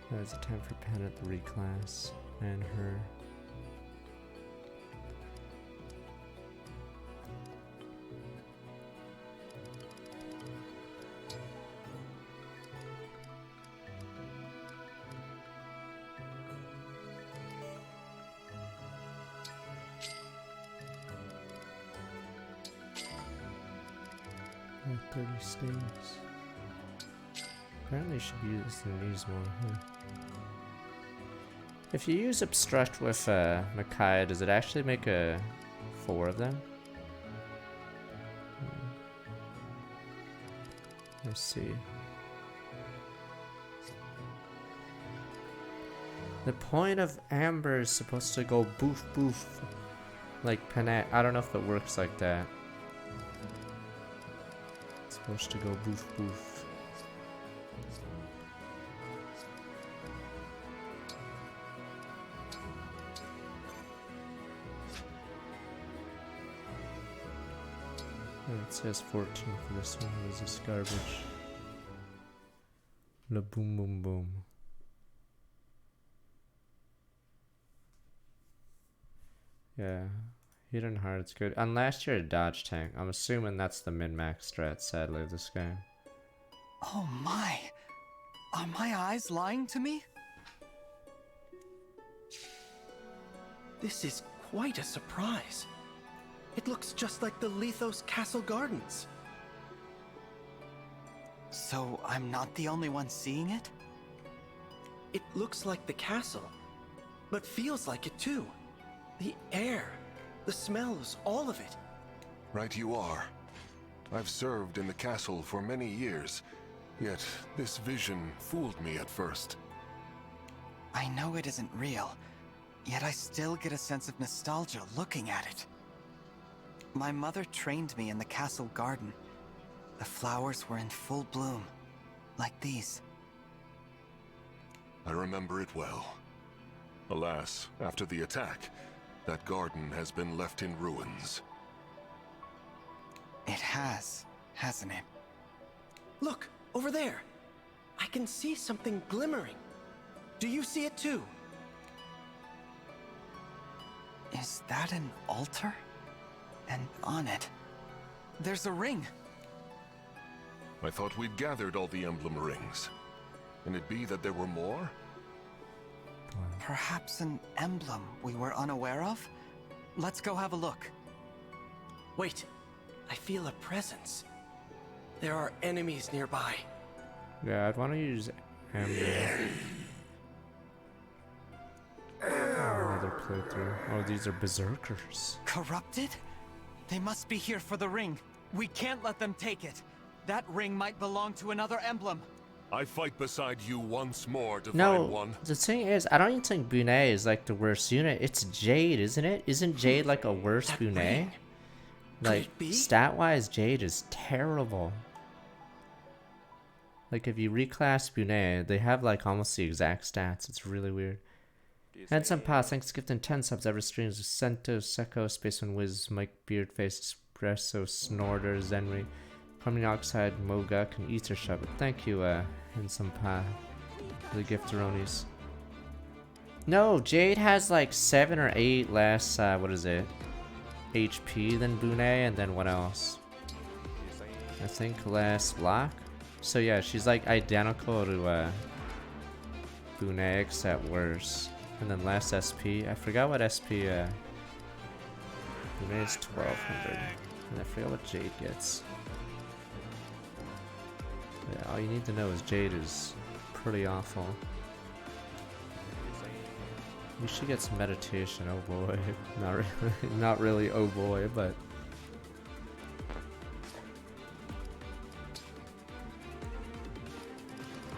Now is the time for Pennant to reclass. And her. Oh, 30 staves. Apparently you should use these more, huh? If you use Obstruct with Micaiah, does it actually make 4 of them? Let's see. The point of Amber is supposed to go boof boof like Panat. I don't know if it works like that. It's supposed to go boof boof. It says 14 for this one. What is this garbage? La boom boom boom. Yeah, hidden heart's good. Unless you're a dodge tank. I'm assuming that's the min-max strat, sadly, of this game. Oh my! Are my eyes lying to me? This is quite a surprise. It looks just like the Lethos Castle Gardens. So I'm not the only one seeing it? It looks like the castle, but feels like it too. The air, the smells, all of it. Right you are. I've served in the castle for many years, yet this vision fooled me at first. I know it isn't real, yet I still get a sense of nostalgia looking at it. My mother trained me in the castle garden. The flowers were in full bloom, like these. I remember it well. Alas, after the attack, that garden has been left in ruins. It has, hasn't it? Look, over there. I can see something glimmering. Do you see it too? Is that an altar? And on it, there's a ring. I thought we'd gathered all the emblem rings. Can it be that there were more? Perhaps an emblem we were unaware of? Let's go have a look. Wait, I feel a presence. There are enemies nearby. Yeah, I'd want to use Emblem. Another playthrough. Oh, these are berserkers. Corrupted? They must be here for the ring. We can't let them take it. That ring might belong to another emblem. I fight beside you once more to No, find one. the thing is, I don't even think Bunei is like the worst unit. It's Jade, isn't it? Isn't Jade like a worse Bunei? Like, stat-wise, Jade is terrible. Like, if you reclass Bunei, they have like almost the exact stats. It's really weird. Handsome Pass, thanks gifting 10 subs every streams. Sento, Seko, Spaceman Wiz, Mike Beardface, Espresso, Snorter, Zenry, Carbon Oxide, Moguk, and Ether Shove. Thank you, Handsome Pa, for the gifteronies. No, Jade has like 7 or 8 less, what is it? HP than Bunei, and then what else? I think less block. So yeah, she's like identical to Bunei, except worse. And then last SP, I forgot what SP, Bunei is 1200. And I forgot what Jade gets. Yeah, all you need to know is Jade is pretty awful. She gets meditation, oh boy. Not really, not really oh boy, but...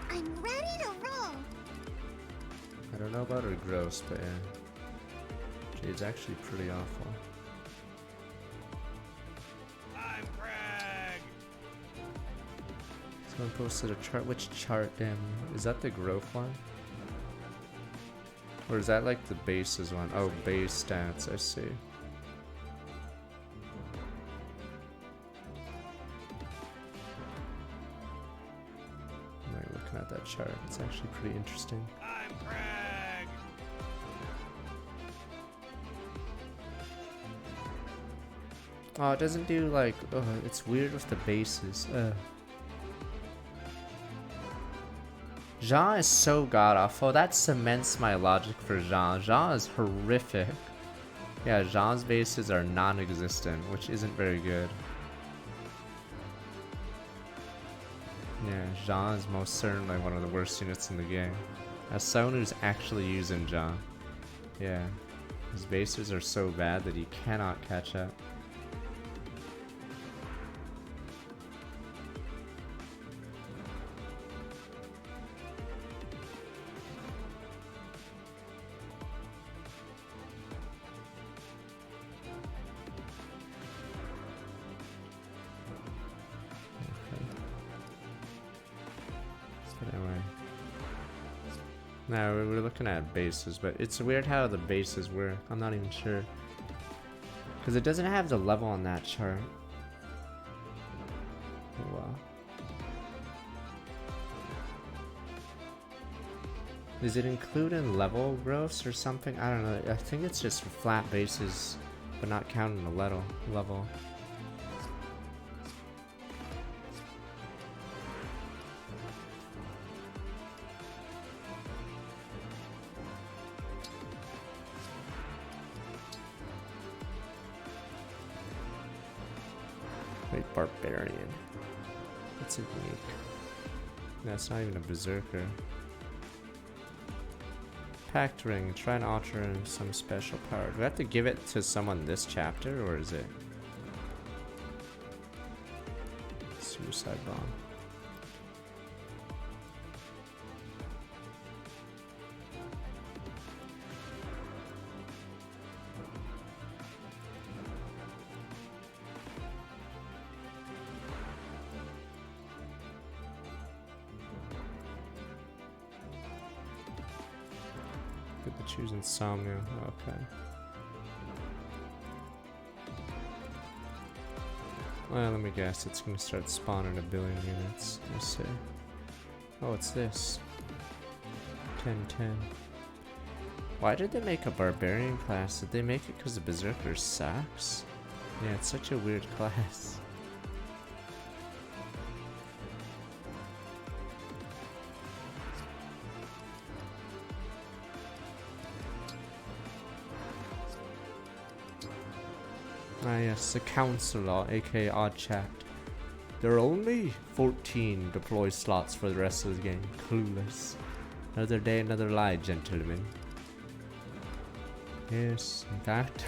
I'm ready to roll. I don't know about her gross, but yeah. Jade's actually pretty awful. I'm Craig. Someone posted a chart. Which chart, damn? Is that the growth one? Or is that like the bases one? Oh, base stats, I see. looking at that chart. It's actually pretty interesting. I'm Craig. Oh, it doesn't do like, oh, it's weird with the bases. Jean is so god-awful. That cements my logic for Jean. Jean is horrific. Yeah, Jean's bases are non-existent, which isn't very good. Yeah, Jean is most certainly one of the worst units in the game. As someone who's actually using Jean. Yeah, his bases are so bad that he cannot catch up. No, we're looking at bases, but it's weird how the bases work. I'm not even sure. Because it doesn't have the level on that chart. Oh, wow. Does it include in level growths or something? I don't know. I think it's just flat bases, but not counting the level. Wait, barbarian. That's a unique. That's not even a berserker. Pact ring. Try and alter some special power. Do we have to give it to someone this chapter, or is it suicide bomb? Choose insomnia. Okay. Well, let me guess. It's gonna start spawning a billion units. Let's see. Oh, it's this. 10-10. Why did they make a barbarian class? Did they make it because the berserker sucks? Yeah, it's such a weird class. Ah yes, the Counselor, aka Odd Chat. There are only 14 deploy slots for the rest of the game. Clueless. Another day, another lie, gentlemen. Yes, in fact,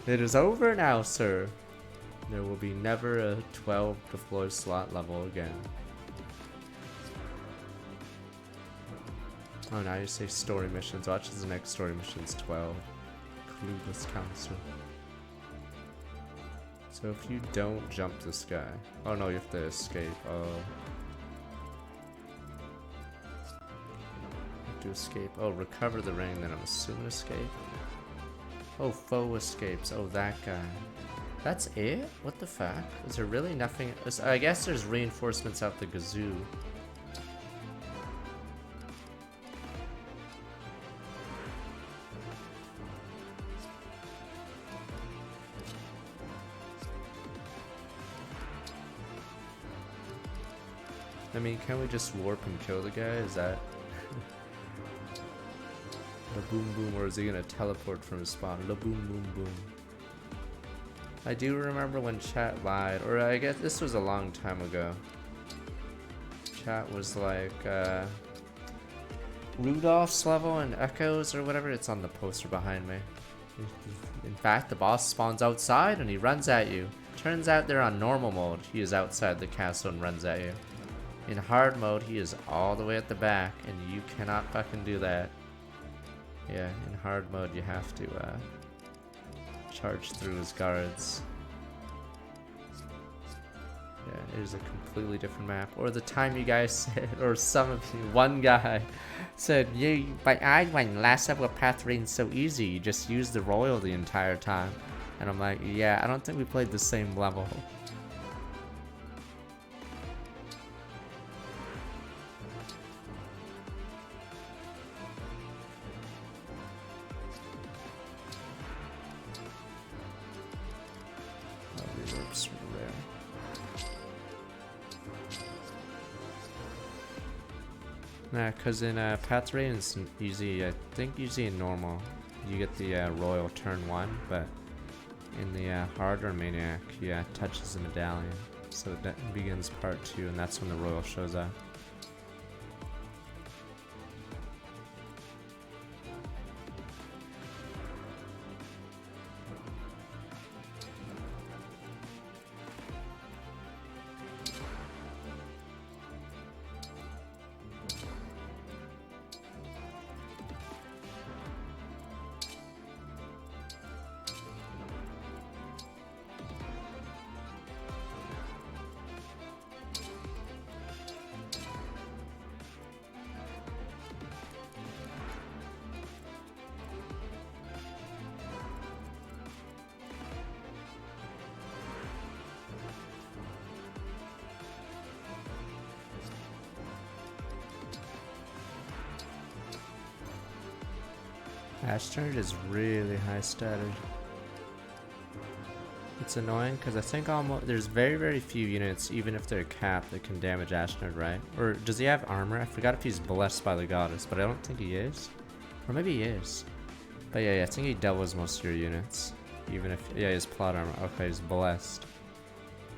it is over now, sir. There will be never a 12 deploy slot level again. Oh, now you say story missions. Watch as the next story mission's 12. Clueless Counselor. So if you don't jump this guy, oh no, you have to escape. Oh, you have to escape. Oh, recover the ring. Then I'm assuming escape. Oh, foe escapes. Oh, that guy. That's it? What the fuck? Is there really nothing? I guess there's reinforcements out the gazoo. I mean, can we just warp and kill the guy? Is that the boom boom, or is he gonna teleport from his spawn? The boom boom boom. I do remember when chat lied, or I guess this was a long time ago. Chat was like Rudolph's level and Echoes or whatever. It's on the poster behind me. In fact, the boss spawns outside and he runs at you. Turns out they're on normal mode. He is outside the castle and runs at you. In hard mode, he is all the way at the back, and you cannot fucking do that. Yeah, in hard mode, you have to charge through his guards. Yeah, it is a completely different map. Or the time you guys said, or some of you, one guy said, yeah, but I went last episode with Path Rain so easy, you just use the royal the entire time. And I'm like, yeah, I don't think we played the same level. Oops, rare. Nah, cause in Path to Radiance, usually, I think usually in normal, you get the Royal turn 1, but in the harder Maniac, yeah, touches the medallion. So that begins part 2, and that's when the Royal shows up. Ashtard is really high statted. It's annoying because I think almost there's very few units, even if they're capped, that can damage Ashtard, right? Or does he have armor? I forgot if he's blessed by the goddess, but I don't think he is. Or maybe he is. But yeah, I think he doubles most of your units. Even if, yeah, he has plot armor. Okay, he's blessed.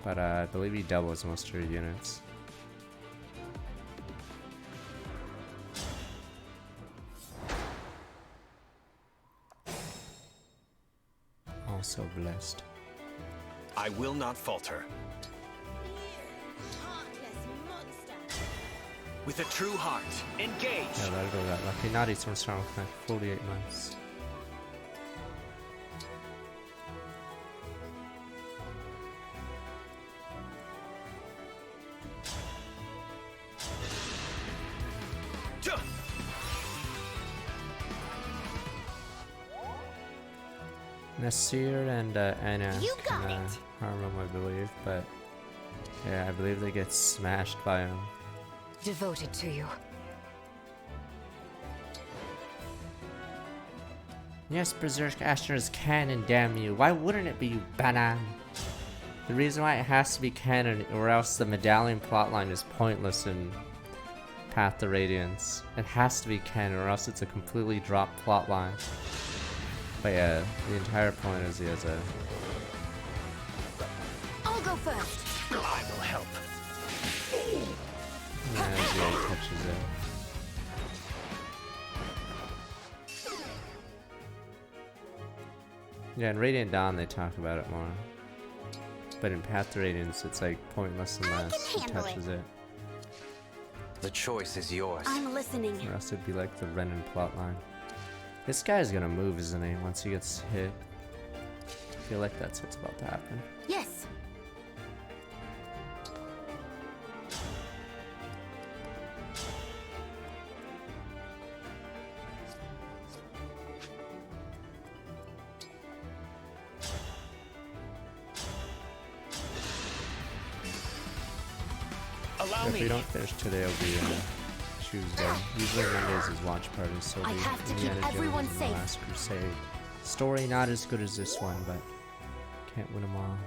But I believe he doubles most of your units. Also blessed. I will not falter. With a true heart, engage! Yeah, that'll go that. Lucky Naughty's from strong like 48 months. Nasir and Anna can harm him, I believe, but yeah, I believe they get smashed by him. Devoted to you. Yes, Berserk Asher is canon, damn you. Why wouldn't it be, you banan? The reason why it has to be canon, or else the medallion plotline is pointless in Path to Radiance. It has to be canon, or else it's a completely dropped plotline. But yeah, the entire point is he has a... I'll go first. I will help. Yeah, he touches it. Yeah, in Radiant Dawn they talk about it more. But in Path to Radiance it's like pointless unless he touches it. The choice is yours. I'm listening. Or else it'd be like the Renan plotline. This guy's gonna move, isn't he, once he gets hit? I feel like that's what's about to happen. Yes. If we don't finish today, it'll be Tuesday. Usually Mondays is watch party, so I have to Indiana keep everyone Jones and safe. The Last Crusade. Story not as good as this one, but can't win them all.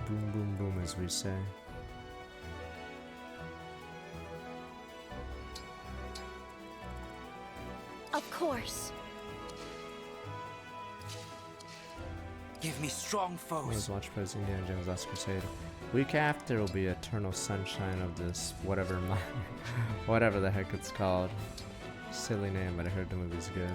Boom, boom, boom, as we say. Of course. Give me strong foes. Let's watch parties Indiana Jones Last Crusade. Week after will be Eternal Sunshine of this whatever whatever the heck it's called. Silly name, but I heard the movie's good.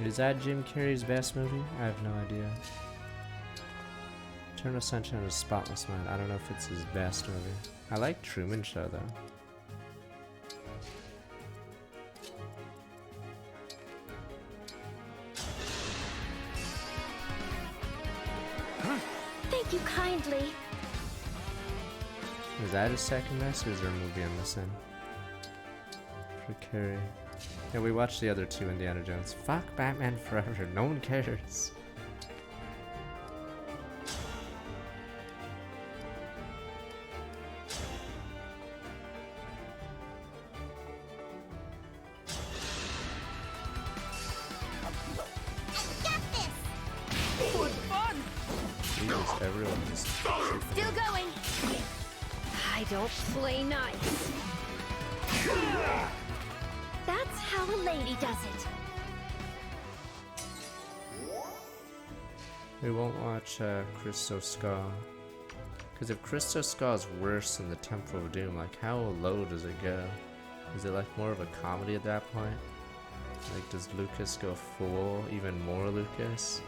Is that Jim Carrey's best movie? I have no idea. Eternal Sunshine of Spotless Mind. I don't know if it's his best movie. I like Truman Show though. Thank you kindly. Is that his second best, or is there a movie I'm missing? For Carrey. Yeah, we watched the other two Indiana Jones. Fuck Batman Forever. No one cares. Jesus, everyone just... Still going. I don't play nice. That's how a lady does it. We won't watch Christo Ska. Because if Christo Ska is worse than the Temple of Doom, like how low does it go? Is it like more of a comedy at that point? Like does Lucas go full, even more Lucas?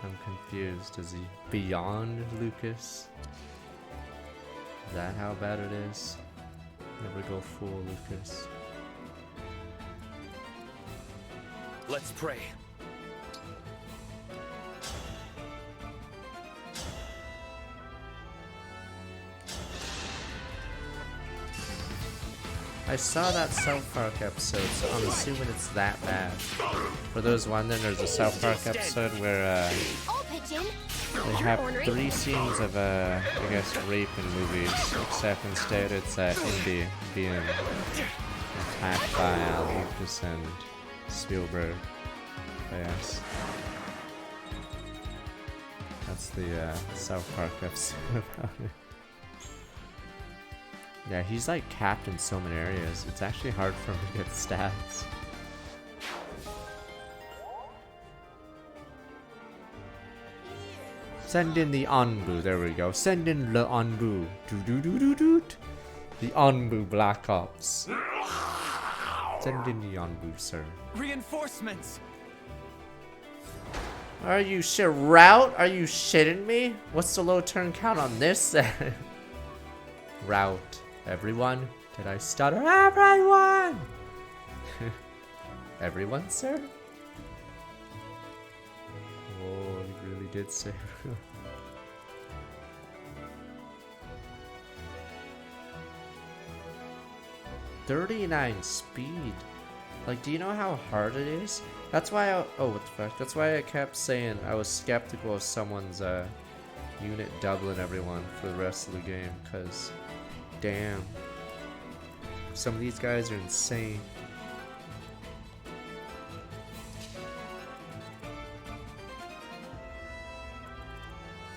I'm confused. Is he beyond Lucas? Is that how bad it is? Never go full Lucas. Let's pray. I saw that South Park episode, so I'm assuming it's that bad. For those wondering, there's a South Park episode where they have 3 scenes of, I guess, rape in movies, except instead it's Indy being attacked by Lucas and Spielberg. Yes. That's the South Park episode about it. Yeah, he's like capped in so many areas. It's actually hard for him to get stats. Send in the Anbu. There we go. Send in the Anbu. The Anbu Black Ops. Send in the Anbu, sir. Reinforcements. Are you shit route? Are you shitting me? What's the low turn count on this? Route. Everyone? Did I stutter? Everyone! Everyone, sir? Oh, you really did say. 39 speed. Like, do you know how hard it is? That's why I, oh, what the fuck? That's why I kept saying I was skeptical of someone's unit doubling everyone for the rest of the game, because damn, some of these guys are insane.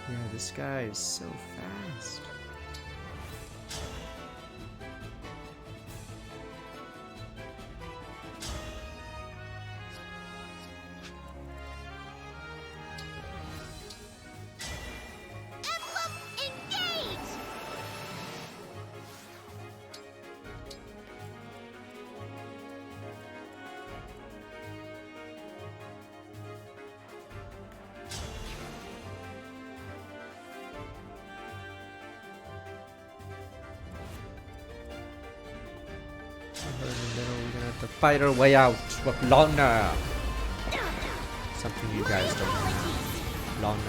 Yeah, this guy is so fast. Fight our way out with Lona. Something you guys don't know. Lona.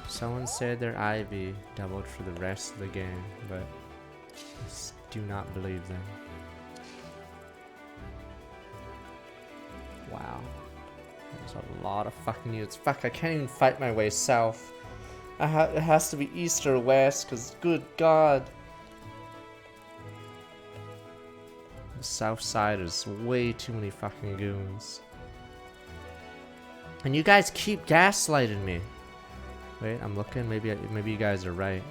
Someone said their Ivy doubled for the rest of the game, but I just do not believe them. Wow. There's a lot of fucking units. Fuck, I can't even fight my way south. It has to be east or west, because good god. The south side is way too many fucking goons. And you guys keep gaslighting me. Wait, I'm looking. Maybe you guys are right.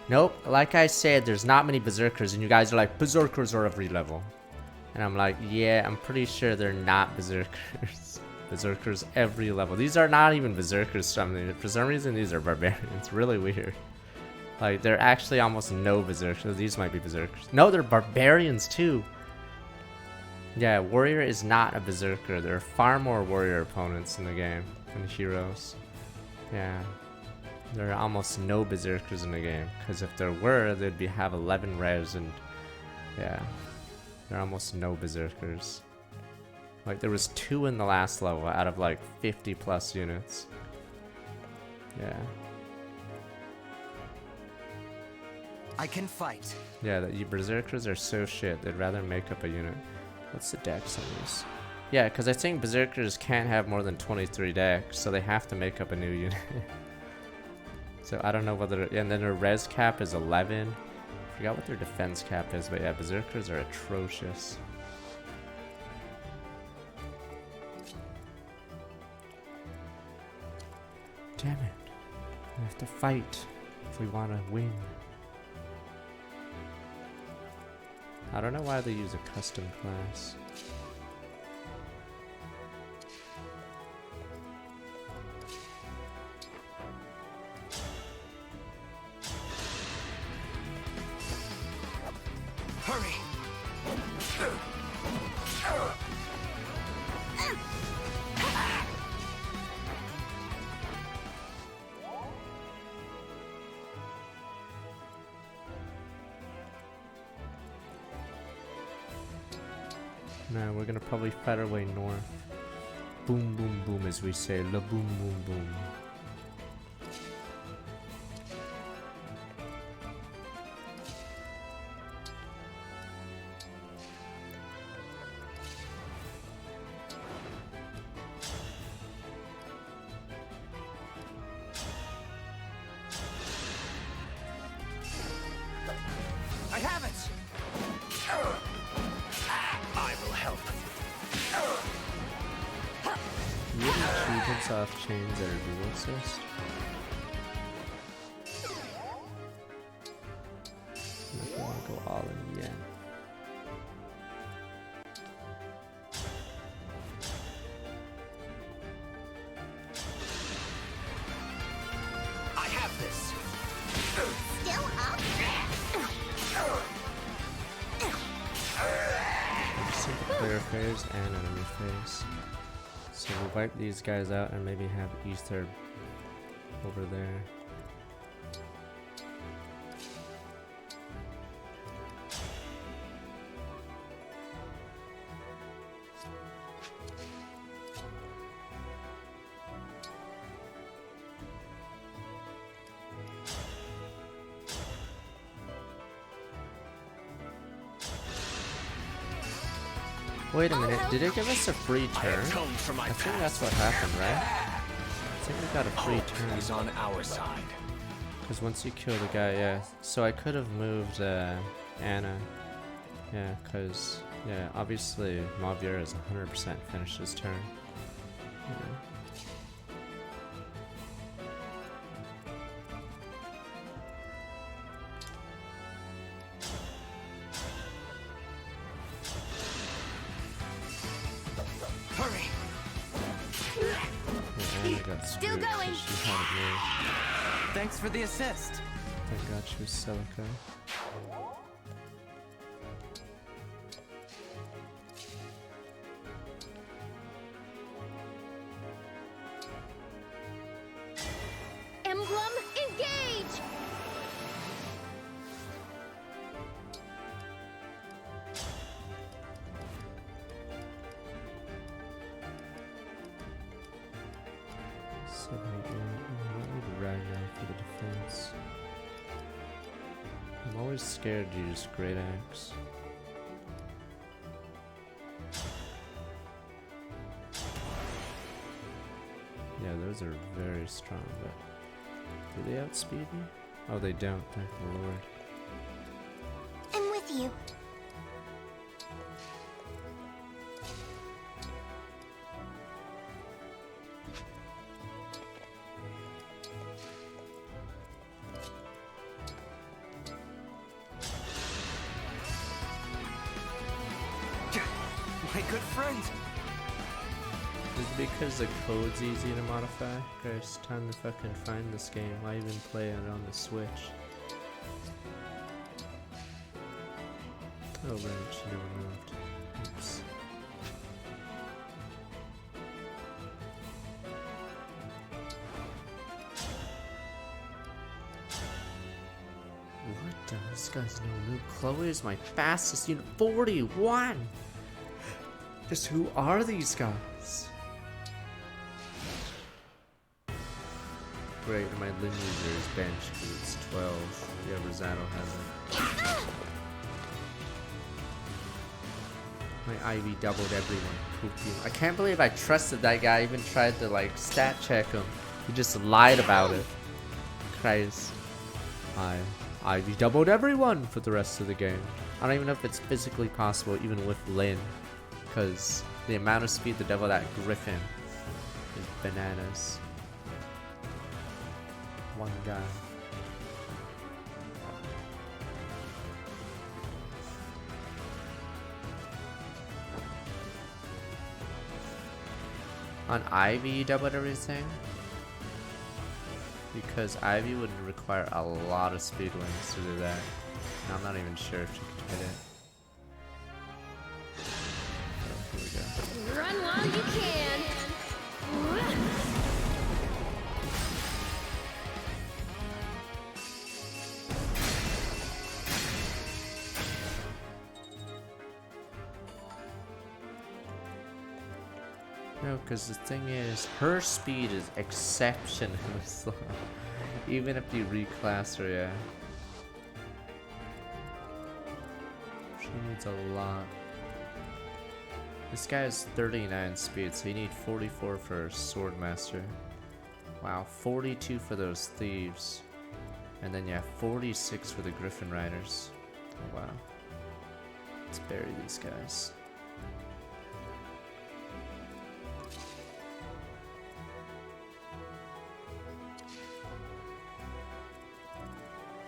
Nope. Like I said, there's not many berserkers, and you guys are like, berserkers are every level. And I'm like, yeah, I'm pretty sure they're not berserkers. Berserkers every level. These are not even berserkers. For some reason, these are barbarians. It's really weird. Like, they're actually almost no berserkers. These might be berserkers. No, they're barbarians too. Yeah, warrior is not a berserker. There are far more warrior opponents in the game than heroes. Yeah, there are almost no berserkers in the game. Because if there were, they'd have 11 res, and yeah, there are almost no berserkers. Like, there was 2 in the last level out of like 50 plus units. Yeah. I can fight. Yeah, the berserkers are so shit. They'd rather make up a unit. What's the dex on these? Yeah, because I think berserkers can't have more than 23 dex, so they have to make up a new unit. So I don't know whether... And then their res cap is 11. I forgot what their defense cap is, but yeah, berserkers are atrocious. Damn it. We have to fight if we want to win. I don't know why they use a custom class. Hurry! No, we're gonna probably fight our way north. Boom, boom, boom, as we say. La boom, boom, boom. I have it! I will help. You have achievements off chains that are dual assist. I'm not gonna go all in yet. I have this. Still up? Single player phase and enemy phase. So we'll wipe these guys out and maybe have Ether over there. Wait a minute, did it give us a free turn? I think that's what happened, right? I think we got a free turn. He's on our side. Because once you kill the guy, yeah. So I could have moved Anna. Yeah, because, yeah, obviously Mavier is 100% finished his turn. Yeah. Hurry! Still going. Thanks for the assist. Thank God she was Celica. Emblem, engage! Right now for the defense. I'm always scared to use Great Axe. Yeah, those are very strong, but do they outspeed me? Oh, they don't, thank the Lord. I'm with you. My good friend! Is it because the code's easy to modify? Guys, time to fucking find this game. Why even play it on the Switch? Oh, right, it should be removed. Oops. What the? This guy's no noob. Chloe is my fastest unit. 41! Just who are these guys? Great, and my Lin user is benched because it's 12. Yeah, Rosado has it. My Ivy doubled everyone. Poop you. I can't believe I trusted that guy. I even tried to like stat check him. He just lied about it. Christ. Ivy doubled everyone for the rest of the game. I don't even know if it's physically possible even with Lin. Because the amount of speed to double that Griffin is bananas. one guy. On Ivy, you doubled everything? Because Ivy would require a lot of speed wings to do that. And I'm not even sure if you could hit it. Oh, here we go. Run while you can. No, because the thing is, her speed is exceptionally slow. Even if you reclass her, yeah. She needs a lot. This guy has 39 speed, so you need 44 for Swordmaster. Wow, 42 for those thieves. And then, yeah, 46 for the Griffin Riders. Oh, wow. Let's bury these guys.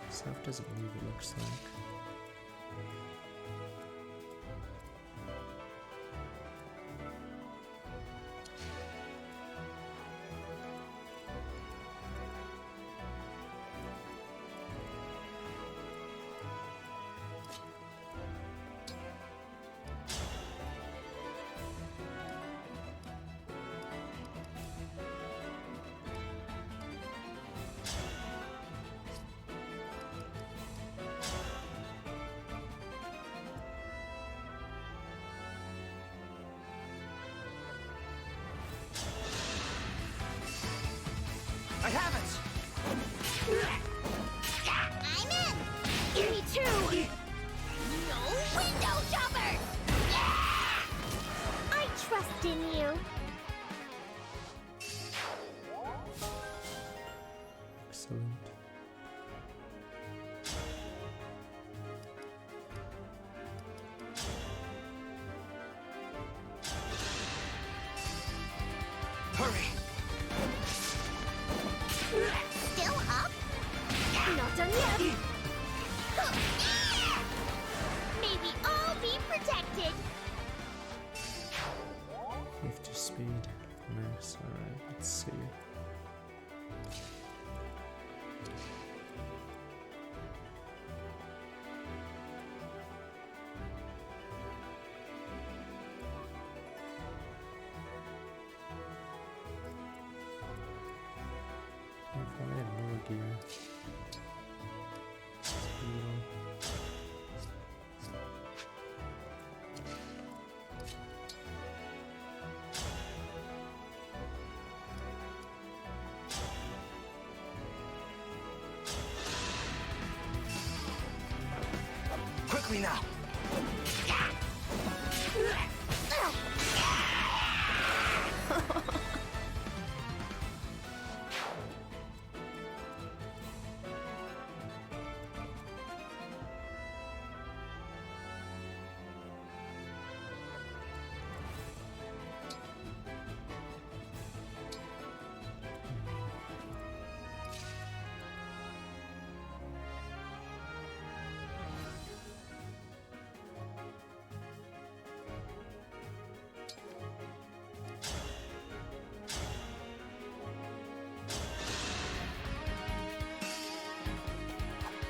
Stuff doesn't move, it looks like. I have it! I'm in! Me too! No window jumpers! I trust in you. Excellent. Hurry! Still up? Not done yet. May we all be protected! 50 speed. Max, alright, let's see. If I had more gear. Quickly now!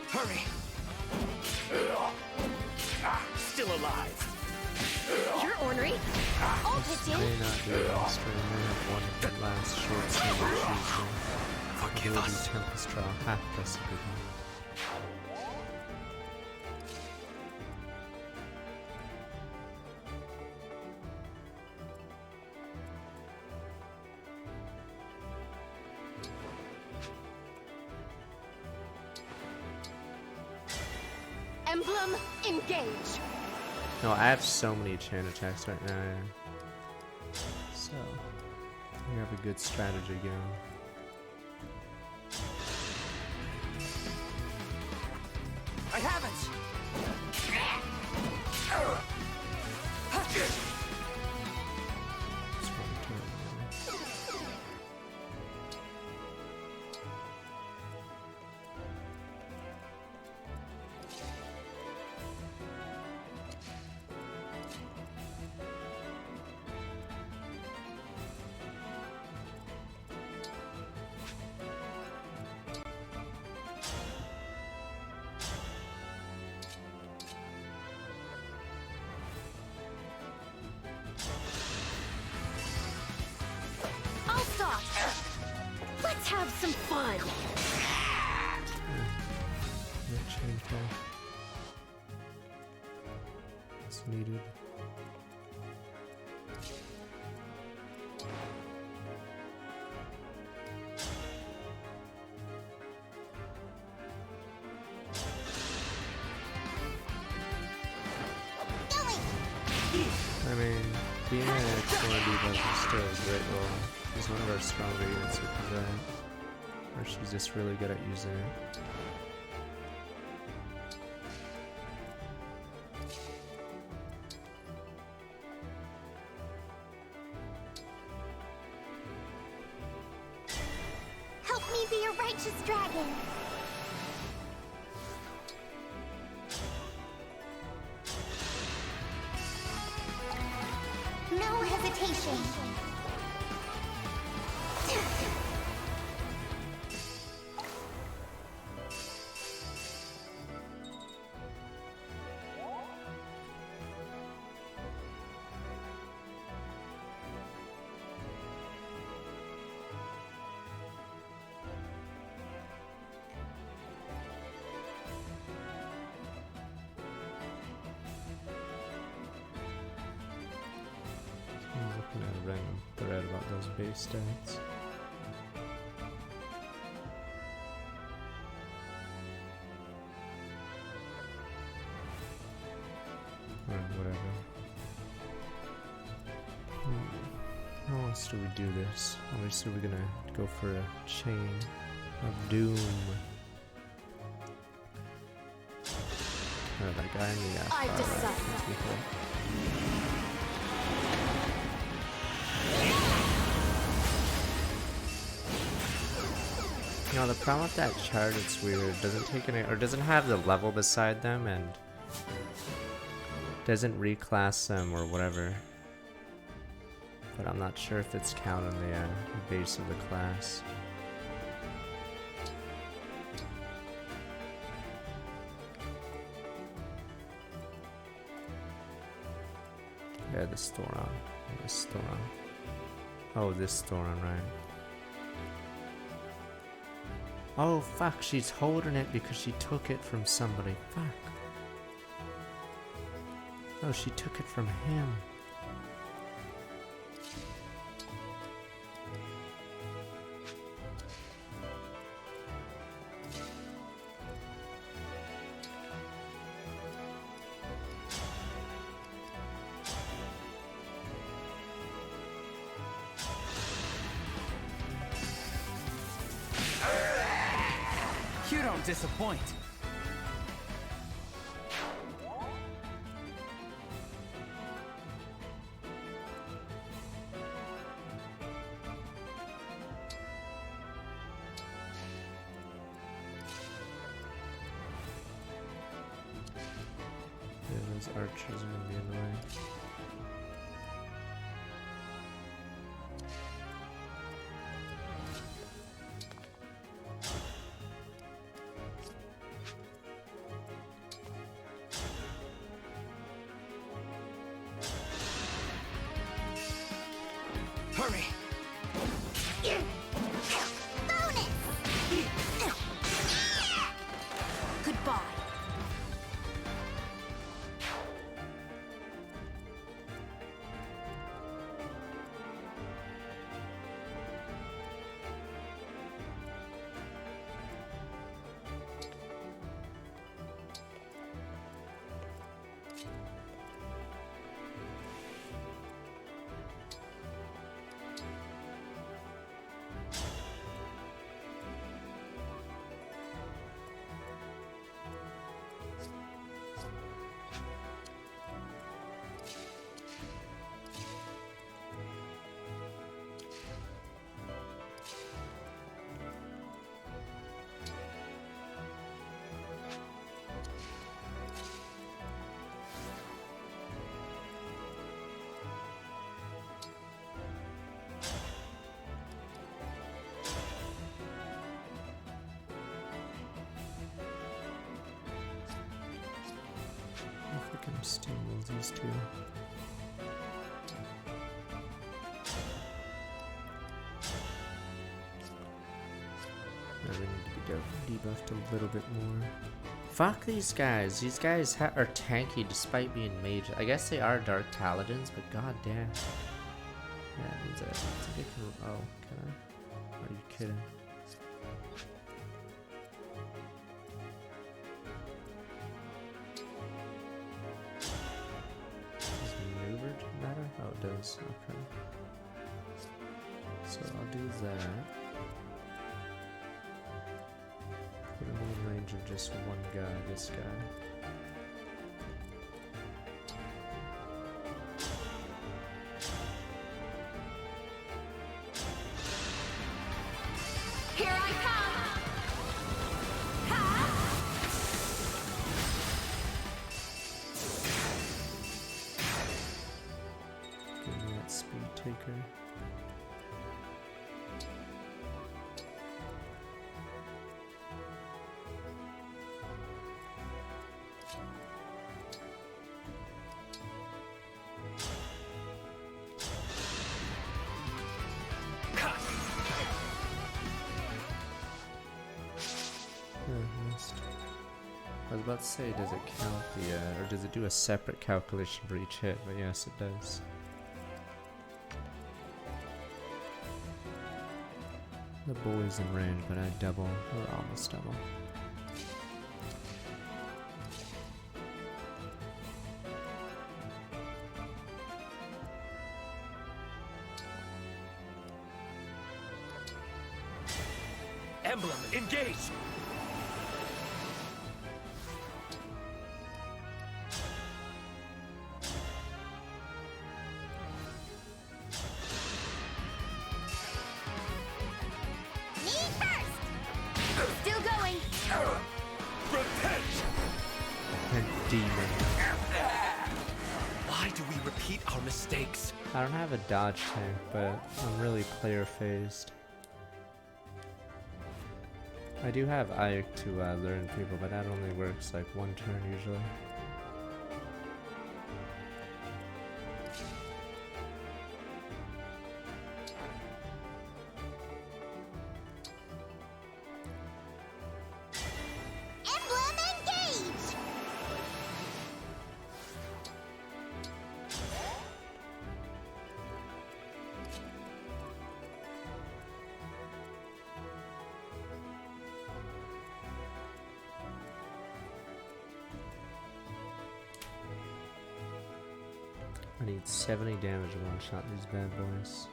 Hurry! Still alive! You're ornery. I'll pitch in. May not be lost, or may have one last short swing Forgive us. Tempest Trial, half that's a good one. Emblem, engage! No, I have so many chain attacks right now, yeah. So, we have a good strategy going. I have it! It's one turn. Let's have some fun. That change there. It's needed. I mean, being an excellent diva is still a great role. She's one of our stronger units with that, or she's just really good at using it. Help me be a righteous dragon. No hesitation. I'm looking at a random thread about those base stats. Whatever. How else do we do this? Obviously we're gonna go for a chain of doom. That guy in the I decide. You know, the problem with that chart, it's weird. It doesn't take any, or doesn't have the level beside them, and doesn't reclass them or whatever. But I'm not sure if it's counting the base of the class. Yeah, this Thoron. This Thoron. Oh, this Thoron, right. Oh, fuck, she's holding it because she took it from somebody. Fuck. Oh, she took it from him. You don't disappoint. Yeah, those archers are gonna be in the way. Hurry! Goodbye. I think I'm steaming these two. they need to be debuffed a little bit more. Fuck these guys. These guys are tanky despite being mages. I guess they are dark paladins, but goddamn. Yeah, it means I get to. Oh, can I? Are you kidding? Does maneuver matter? Oh, it does. Okay. So I'll do that. Put him in range of just one guy, this guy. Here I come! Ha! Give me that speed taker. I was about to say, does it count the, or does it do a separate calculation for each hit? But yes, it does. The boy's in range, but I double, or almost double. Emblem, engage! Me first! Still going! Repent! And demon. Why do we repeat our mistakes? I don't have a dodge tank, but I'm really player phased. I do have Ike to learn people, but that only works like one turn usually. Emblem, engage! I need 70 damage to one-shot these bad boys.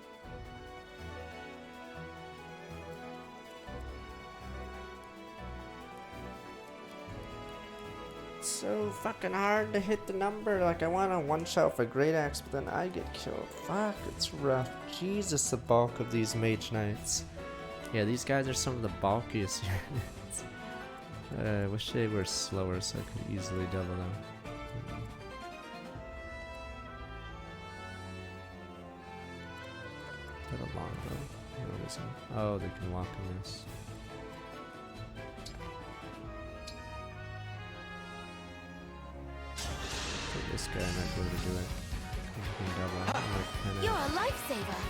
It's so fucking hard to hit the number. Like, I want to one-shot for Great Axe, but then I get killed. Fuck, it's rough. Jesus, the bulk of these Mage Knights. Yeah, these guys are some of the bulkiest units. I wish they were slower so I could easily double them. Got a longbow. What is it? Oh, they can walk in this. So this guy might be able to do it. He can double. Like You're a lifesaver.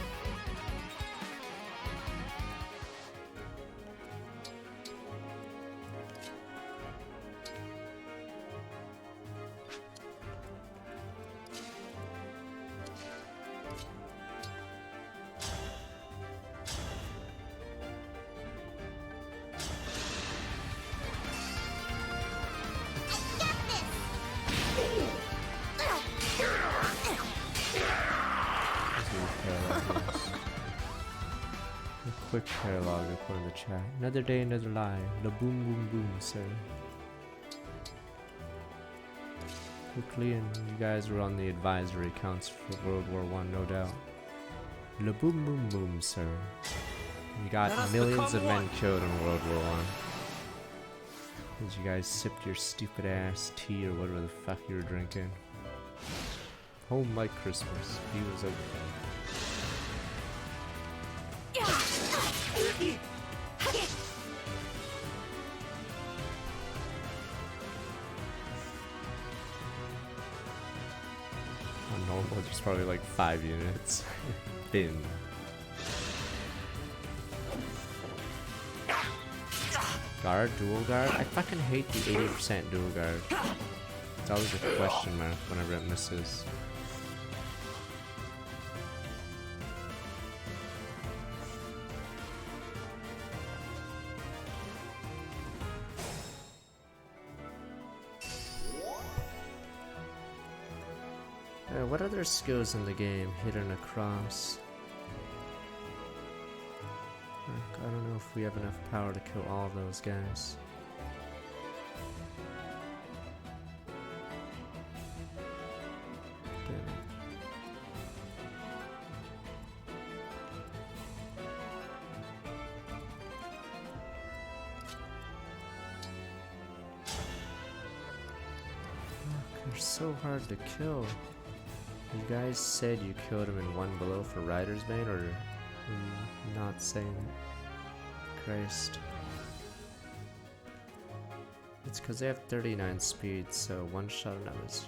Quick paralog according to the chat. Another day, another lie. The boom boom boom, sir. Quickly, and you guys were on the advisory counts for World War I, no doubt. The boom boom boom, sir. You got millions of men killed in World War I. As you guys sipped your stupid ass tea or whatever the fuck you were drinking. Home like Christmas. He was okay. On normal, there's probably like 5 units. Bin. Guard? Dual guard? I fucking hate the 80% dual guard. It's always a question mark whenever it misses. What other skills in the game hidden across? I don't know if we have enough power to kill all of those guys. They're so hard to kill. You guys said you killed him in 1 below for Rider's Bane, or not saying it? Christ. It's because they have 39 speed, so one shot of them is...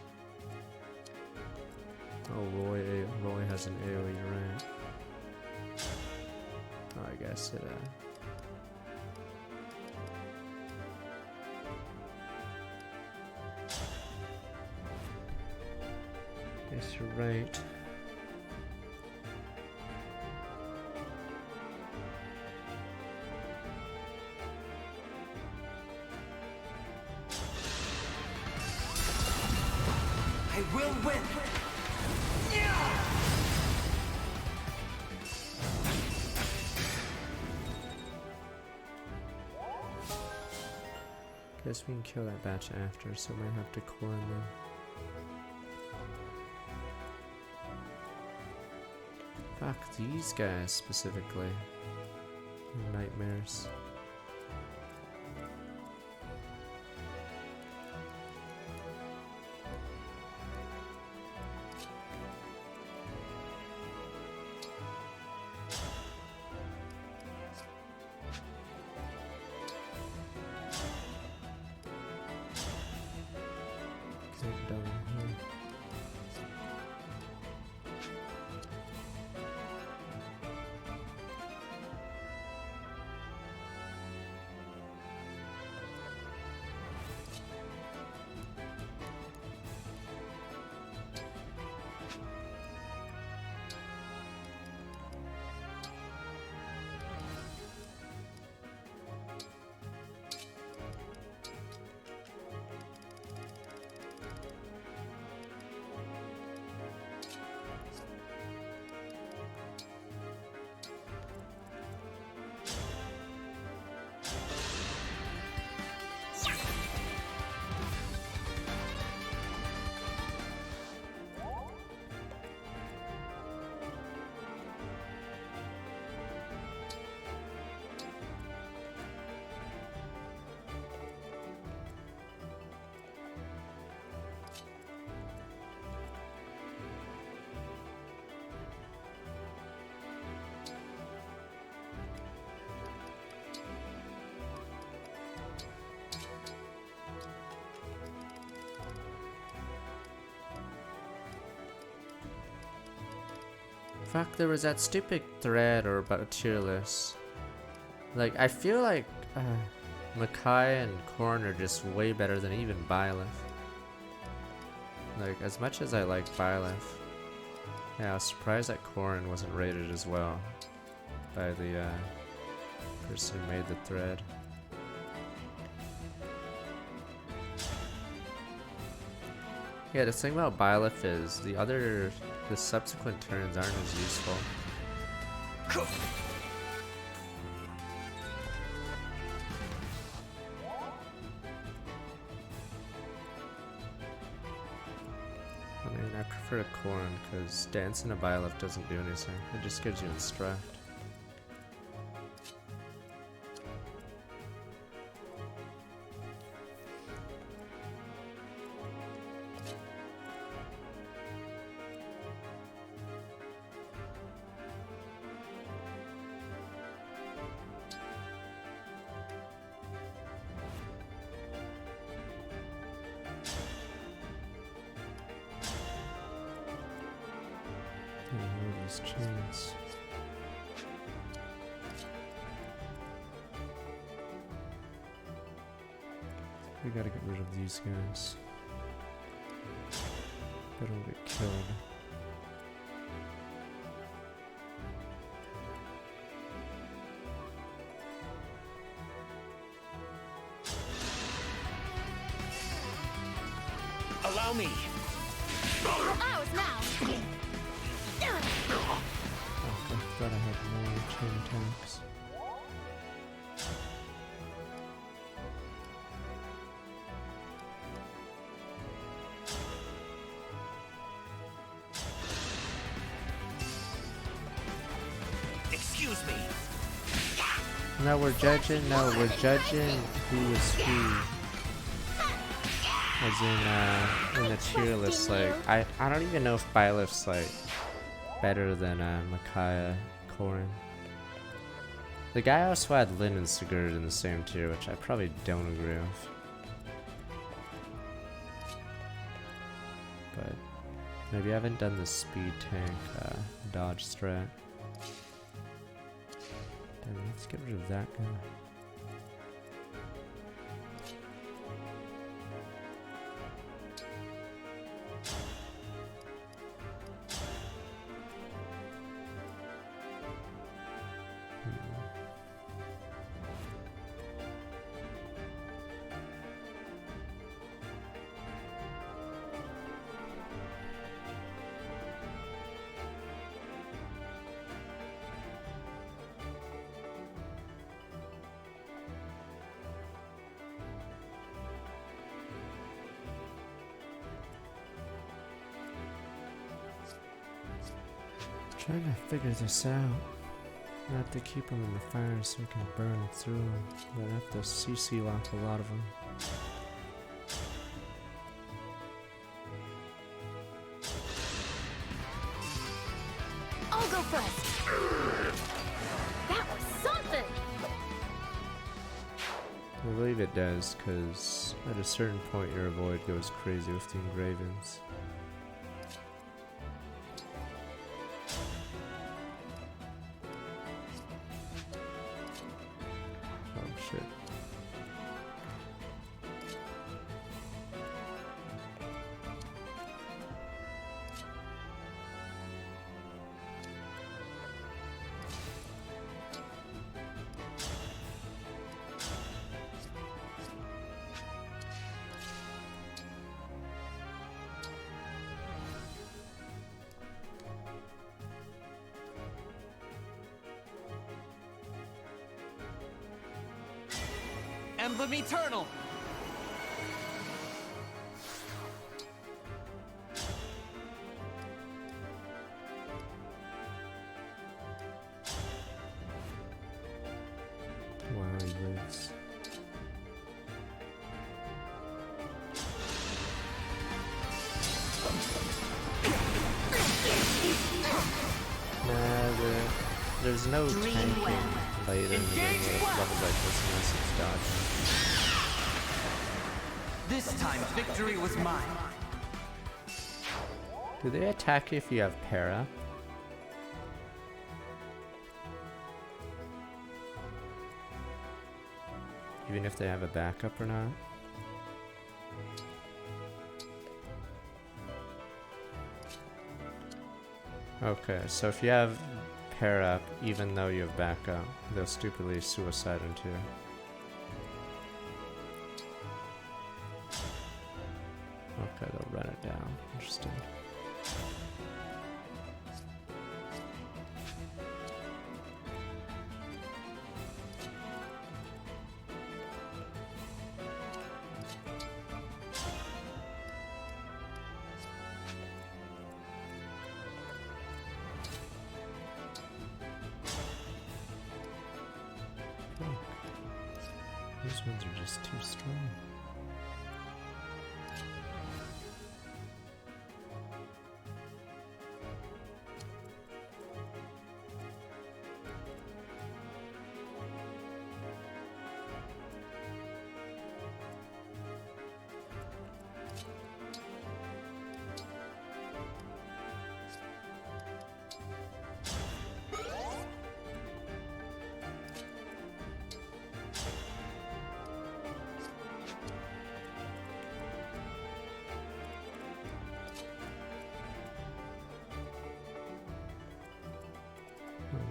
Oh, Roy has an AoE, right? Oh, I guess it, Guess you're right. I will win! Guess we can kill that batch after, so we might have to call in them. Fuck these guys specifically. Nightmares. Fuck, there was that stupid thread or about tier list. Like, I feel like Makai and Korn are just way better than even Byleth. Like, as much as I like Byleth, yeah, I was surprised that Korn wasn't rated as well by the person who made the thread. Yeah, the thing about Byleth is the subsequent turns aren't as useful. I mean, I prefer Korn because dancing a Byleth doesn't do anything. It just gives you instruct. Chains. We gotta get rid of these guys. They don't get killed. Allow me. Ours now. Oh, I thought I had more chain attacks. Excuse me. Now we're judging. No, we're judging who is who. As in the tier list, like I don't even know if Byleth's like better than Micaiah Corin. The guy also had Lyn and Sigurd in the same tier, which I probably don't agree with. But maybe I haven't done the speed tank dodge strat. Damn, let's get rid of that guy. Trying to figure this out. I have to keep them in the fire so we can burn through them. But I have to CC lock a lot of them. I'll go first. That was something. I believe it does, because at a certain point your avoid goes crazy with the engravings. Emblem Eternal! Wow, he lives. There's no tanking later in the game with levels like this unless it's dodging. This time, victory was mine. Do they attack you if you have para? Even if they have a backup or not? Okay, so if you have pair up, even though you have backup, they'll stupidly suicide into you. Okay, they'll run it down. Interesting. These ones are just too strong.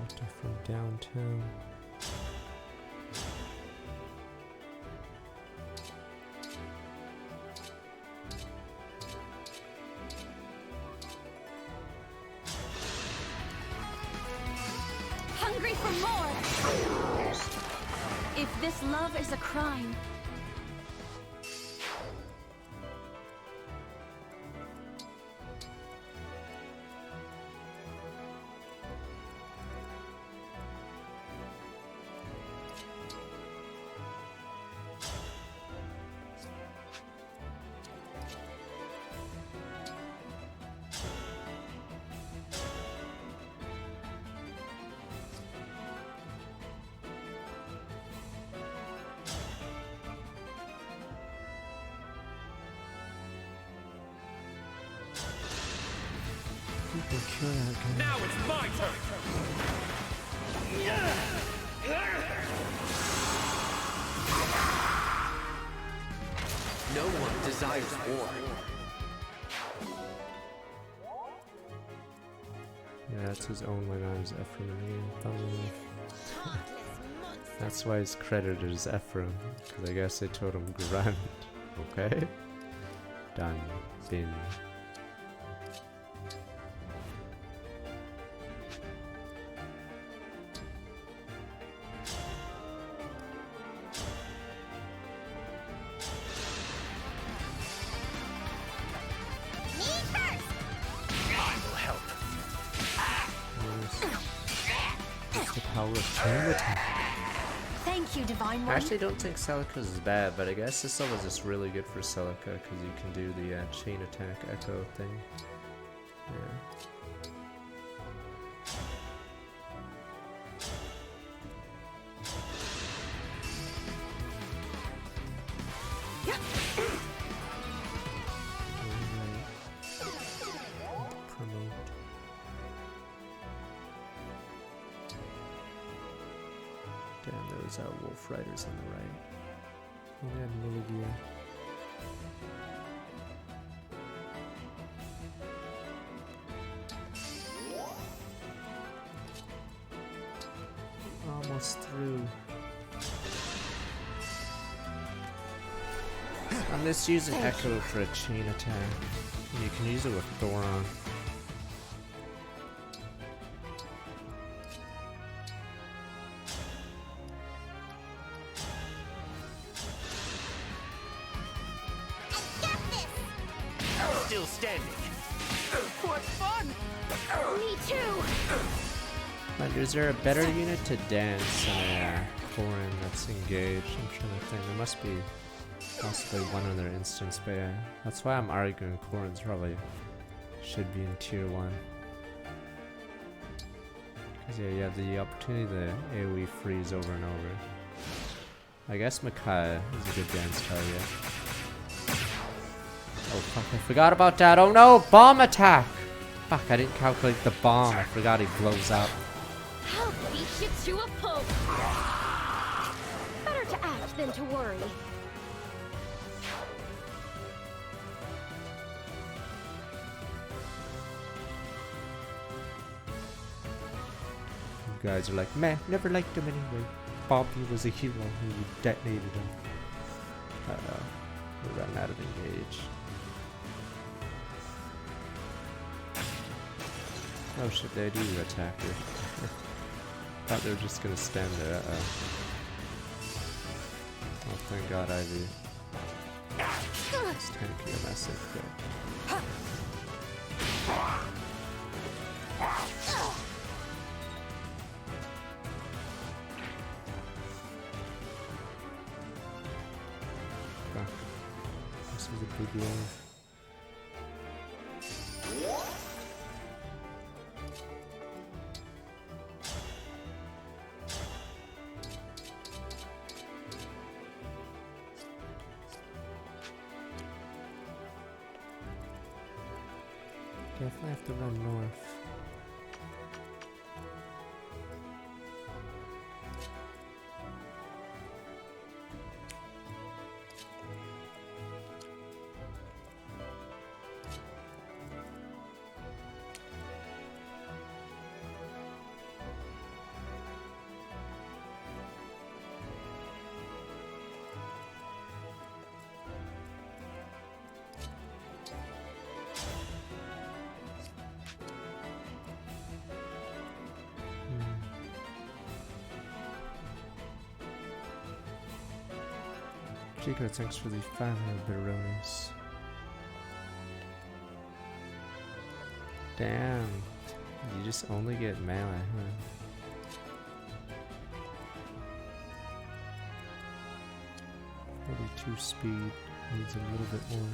Character from downtown. Hungry for more! If this love is a crime, Now it's my turn! No one desires war. Yeah, that's his own when I was Ephraim again. That's why he's credited as Ephraim, because I guess they told him Grand. Okay? Done. Bin. thank you, Divine I One. actually don't think Celica's is bad, but I guess this level is just really good for Celica because you can do the chain attack echo thing. Yeah. Promote. Damn, those wolf riders on the right. Oh, they had Milligear. Almost through. I'm just using Echo for a chain attack. You can use it with Thoron. Still standing. What fun! Me too! But is there a better unit to dance than Thorin that's engaged? I'm trying to think. There must be possibly one other instance, but yeah. That's why I'm arguing Thorin's probably should be in tier 1. Because yeah, you have the opportunity to AoE freeze over and over. I guess Micaiah is a good dance target. Oh fuck, I forgot about that. Oh no, bomb attack! Fuck, I didn't calculate the bomb. I forgot he blows up. I'll beat you to a pulp. Better to act than to worry. You guys are like, meh, never liked him anyway. Bobby was a hero who detonated him. We're running out of engage. Oh shit, they do attack her. Thought they were just gonna stand there. Oh, thank God, Ivy. This tank can be a massive threat. Fuck. This is a big wave. Definitely have to run north. Particular thanks for the 500 bitteronis. Damn. You just only get melee, huh? .42 speed needs a little bit more.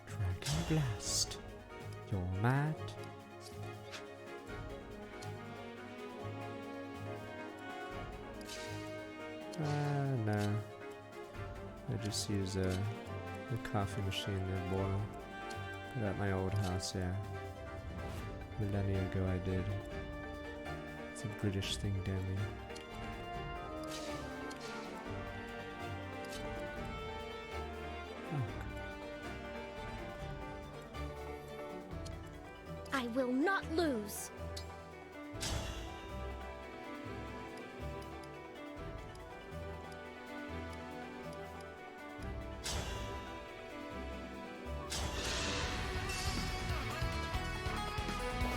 Dragon Blast. You're mad. No. I just use the coffee machine to boil. But at my old house, yeah. Millennia ago I did. It's a British thing, damn me. I will not lose.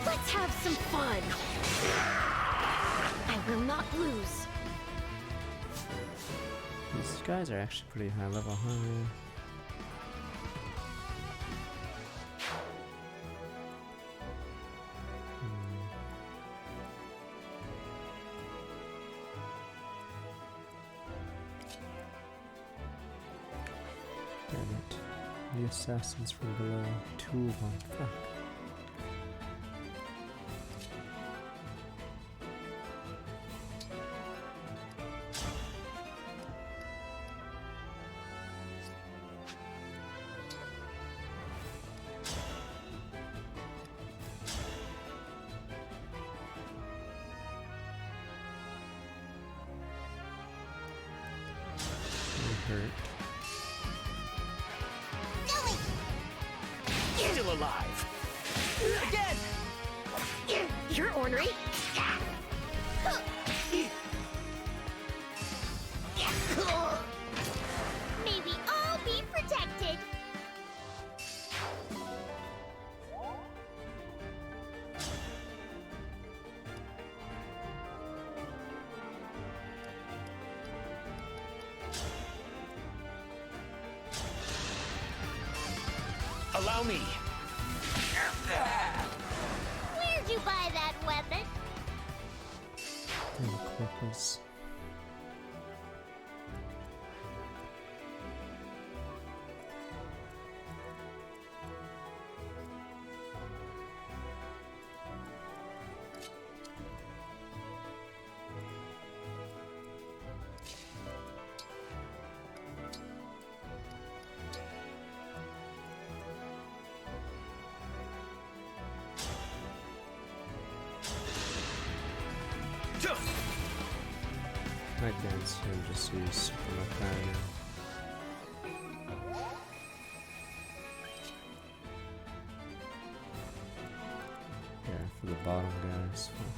Let's have some fun. I will not lose. These guys are actually pretty high level, huh? Damn it. The assassins from below. 2 of them. Fuck. Still alive. Again! You're ornery. Maybe I'll be protected. Allow me. Where'd you buy that weapon? Damn clippers. Might dance and just use super McLaren. Yeah, for the bottom guys. Fuck.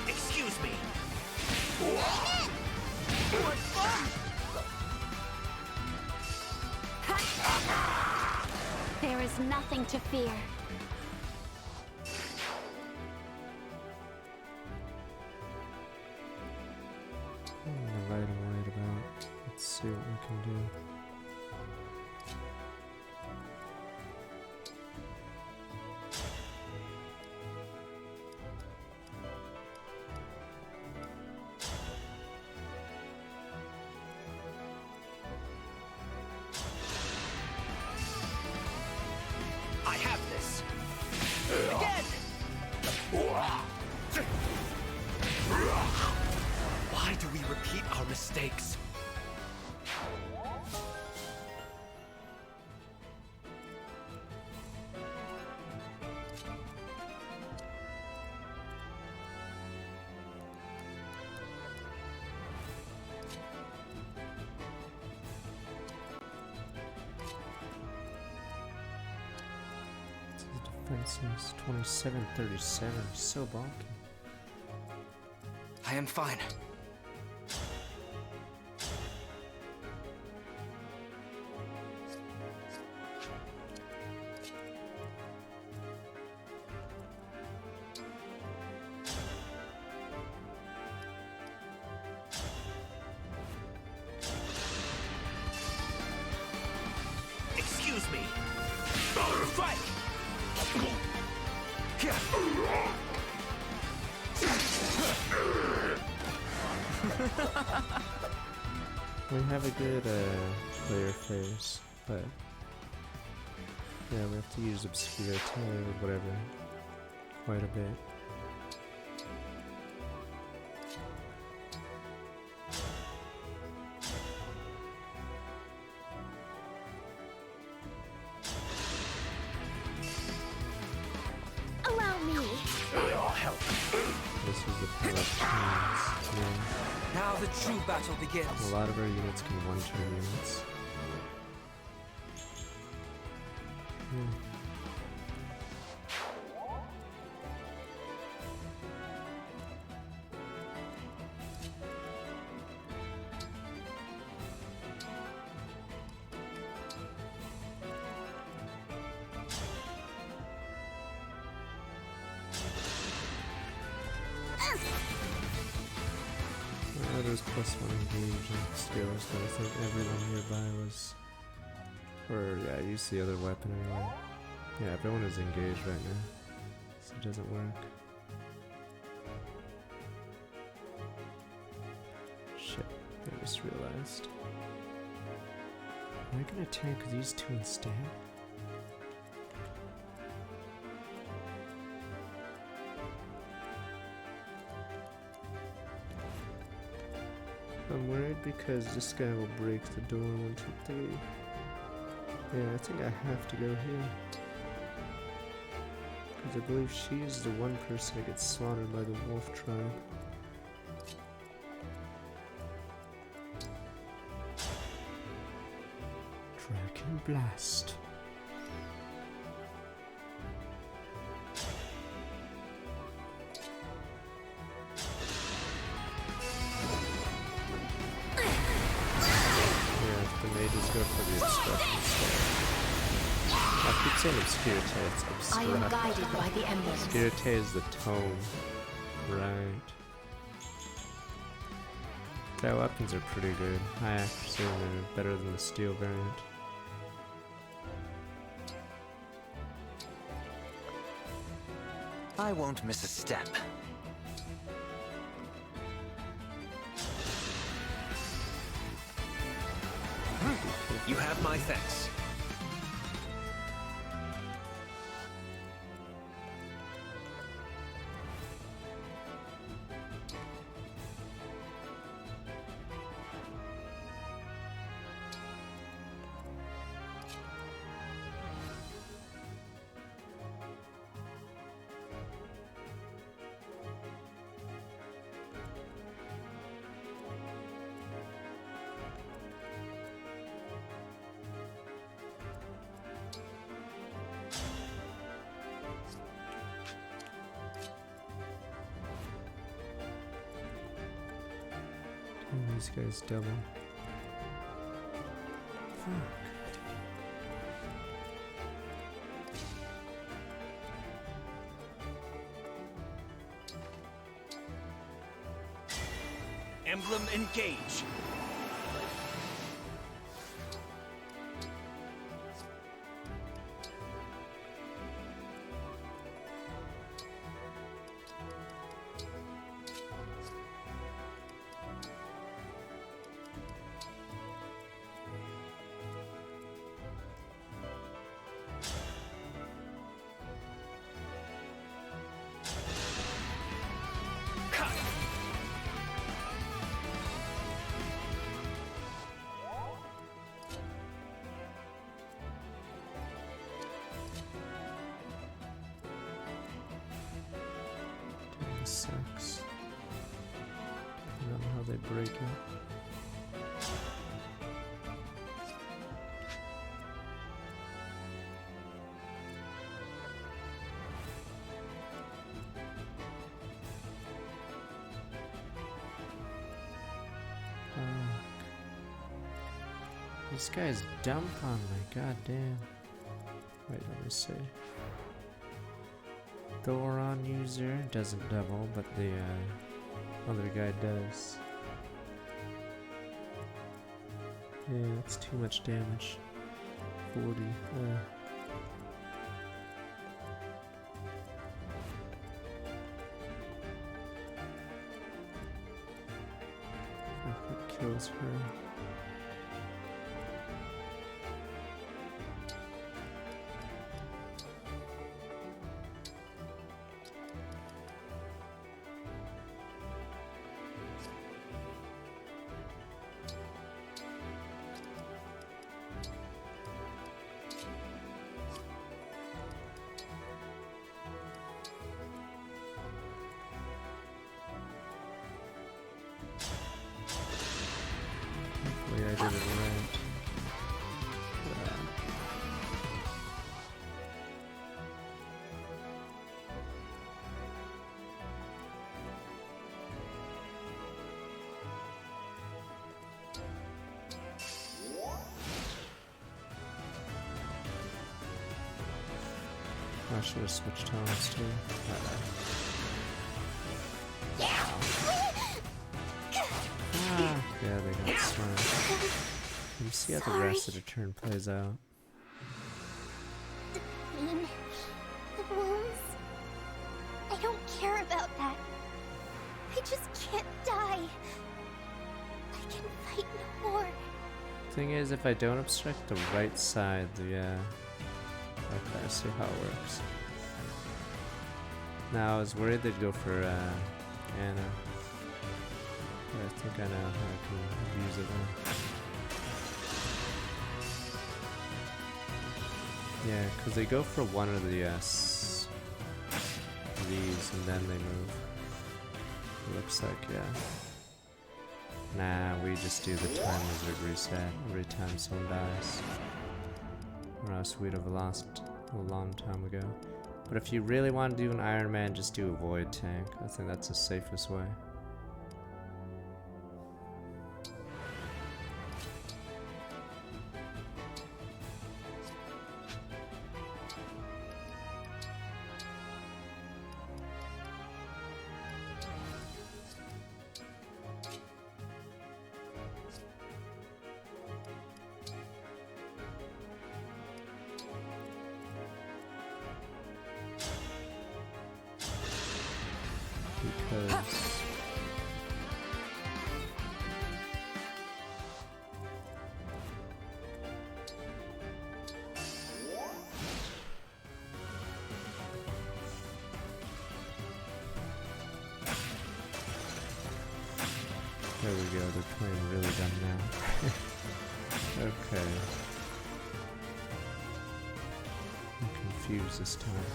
Excuse me. What fun! There is nothing to fear. I'm gonna write and worried about. Let's see what we can do. I have this. Again! Why do we expenses. 27.37. So bulky. I am fine. Excuse me. Fight! We have a good player phase, but yeah, we have to use obscurity or whatever quite a bit. Allow me. I'll help. This is the power of turns. Yeah. Now the true battle begins. A lot of our units can one-turn units. There's +1 engage and skills, but I think everyone nearby was... Or, yeah, I used the other weapon anyway. Yeah, everyone is engaged right now, so it doesn't work. Shit, I just realized. Am I gonna tank these two instead? I'm worried because this guy will break the door. 1, 2, 3. Yeah, I think I have to go here. Because I believe she's the one person that gets slaughtered by the wolf tribe. Dragon Blast. Go for the obstruction stuff. I keep saying obscurity, it's obstruct. I am guided by the Emblem. Obscurity is the tome. Right. Their weapons are pretty good. High accuracy and they're better than the steel variant. I won't miss a step. You have my thanks. These guys double. Fuck. Emblem engage. This sucks. Depending on how they break it. This guy's dump on me, goddamn. Wait, let me see. Thoron user doesn't double, but the other guy does. Yeah, it's too much damage. 40. If it kills her. Hopefully I did it right. I should have switched tones too. Yeah, they got smart. Let me see how the rest of the turn plays out. The pain, the wounds. I don't care about that. I just can't die. I can fight no more. Thing is, if I don't obstruct the right side, yeah. Okay, I see how it works. Now I was worried they'd go for Anna. But I think I know how I can use it now. Yeah, because they go for one of the these and then they move. Looks like, yeah. Nah, we just do the time wizard reset every time someone dies. Or else we'd have lost a long time ago. But if you really want to do an Iron Man, just do a void tank. I think that's the safest way. Because there we go, they're playing really dumb now. Okay. I'm confused this time.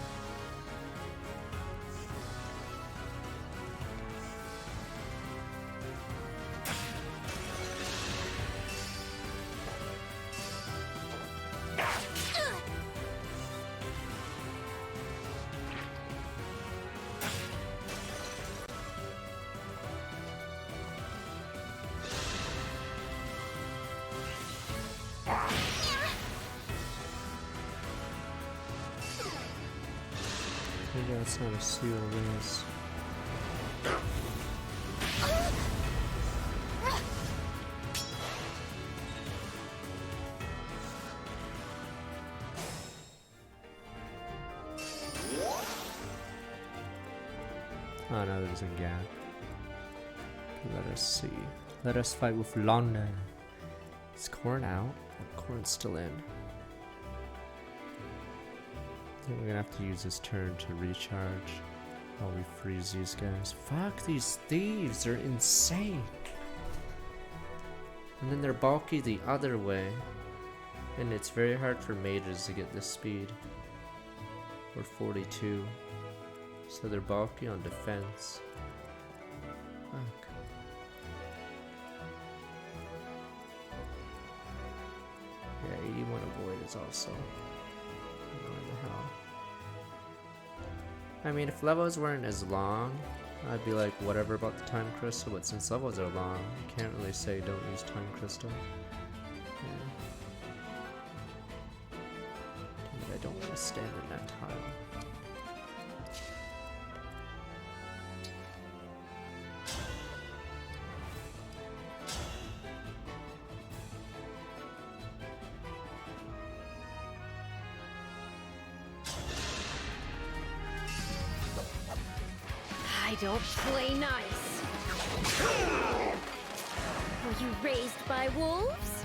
Maybe that's not a seal, it is. Oh no, there's a gap. Let us see. Let us fight with London. Is Corn out? Oh, Corn's still in. I think we're gonna have to use this turn to recharge while we freeze these guys. Fuck these thieves, they're insane. And then they're bulky the other way. And it's very hard for mages to get this speed. We're 42. So they're bulky on defense. Fuck. Yeah, 81 avoid is also annoying the hell. I mean, if levels weren't as long, I'd be like, whatever about the time crystal, but since levels are long, you can't really say don't use time crystal. Yeah. stand in that tile. I don't play nice. Were you raised by wolves?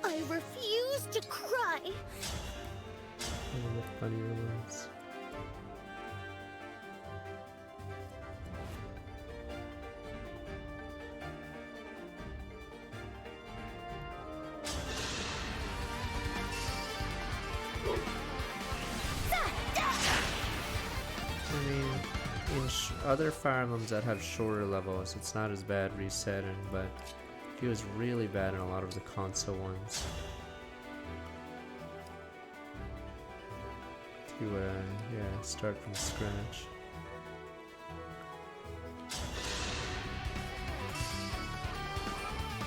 I refuse to cry. Funny ones. I mean, in other Fire Emblems that have shorter levels, it's not as bad resetting, but he was really bad in a lot of the console ones. To yeah, start from scratch.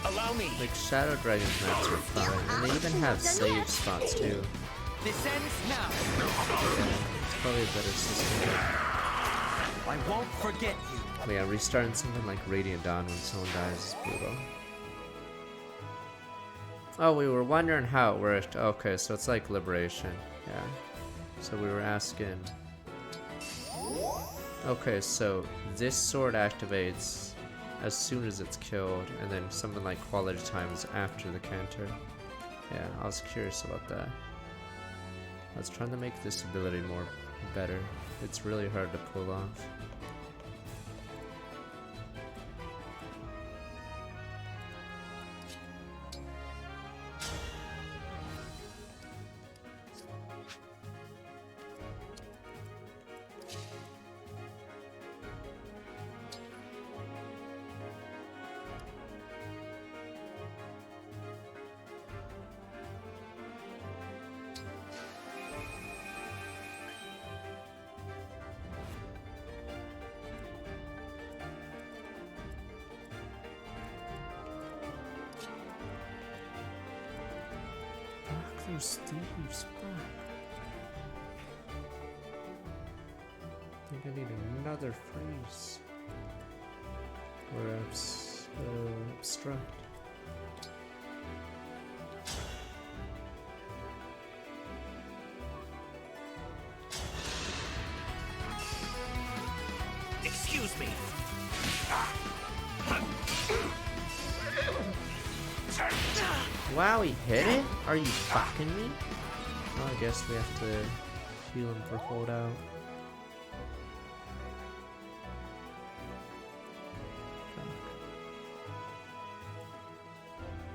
Allow me. Like Shadow Dragon's maps are fine, and they even have save spots too. This ends now. Yeah, it's probably a better system. I won't forget you. But yeah, restarting something like Radiant Dawn when someone dies is brutal. Oh, we were wondering how it worked. Okay, so it's like Liberation. Yeah. So we were asking. Okay, so this sword activates as soon as it's killed, and then something like Quality Time is after the canter. Yeah, I was curious about that. I was trying to make this ability more better. It's really hard to pull off. Those thieves back. I think I need another freeze. Or obstruct. Excuse me. Wow, he hit it? Are you fucking me? Well, I guess we have to heal him for holdout.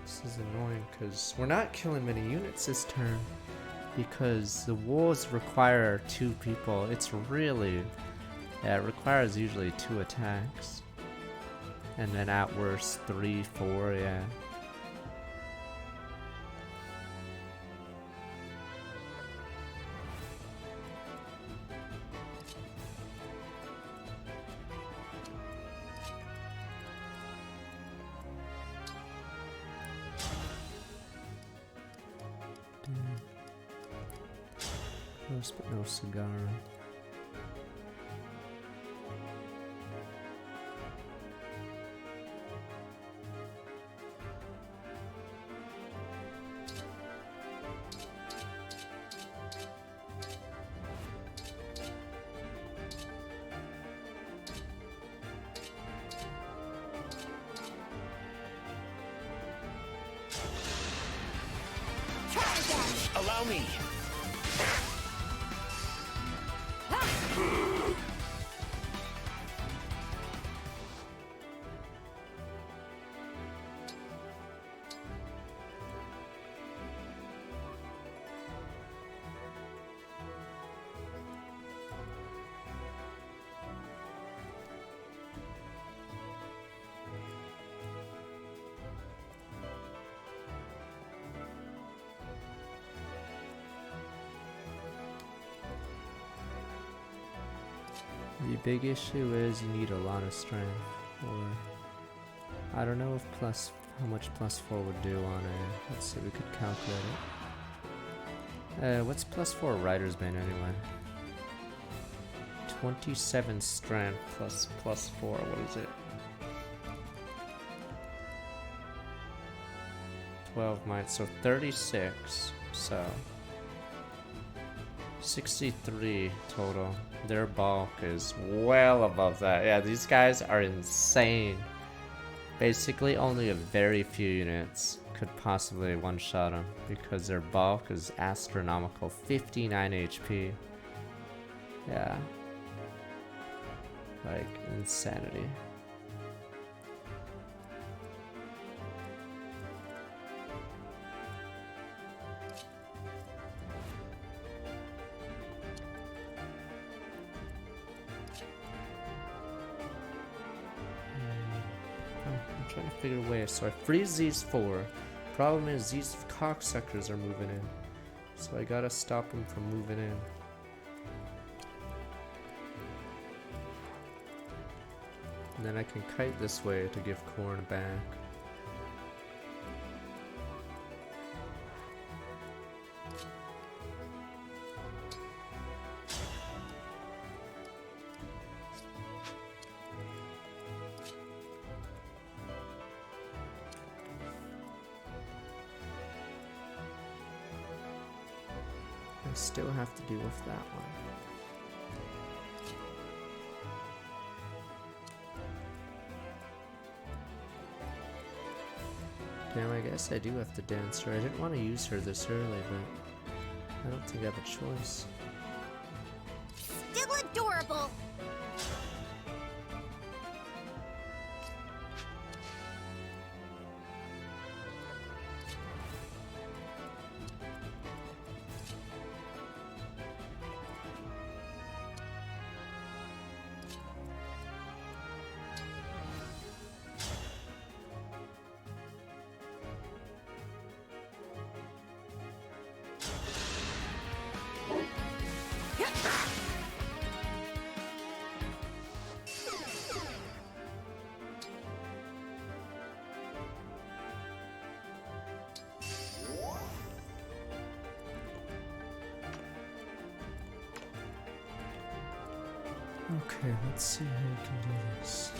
This is annoying because we're not killing many units this turn because the wolves require 2 people. It's really, yeah, it requires usually 2 attacks. And then at worst 3, 4, yeah. Close but no cigar. Allow me. The big issue is you need a lot of strength, or I don't know if plus how much +4 would do on a... Let's see, we could calculate it. What's +4 Rider's Bane anyway? 27 strength plus +4, what is it? 12 might, so 36, so 63 total. Their bulk is well above that. Yeah, these guys are insane. Basically, only a very few units could possibly one-shot them because their bulk is astronomical. 59 HP. Yeah. Like, insanity. I'm trying to figure a way. So I freeze these 4. Problem is these cocksuckers are moving in. So I gotta stop them from moving in. And then I can kite this way to give corn back. I still have to deal with that one. Damn, I guess I do have to dance her. I didn't want to use her this early, but I don't think I have a choice. Still adorable. Okay, let's see how we can do this.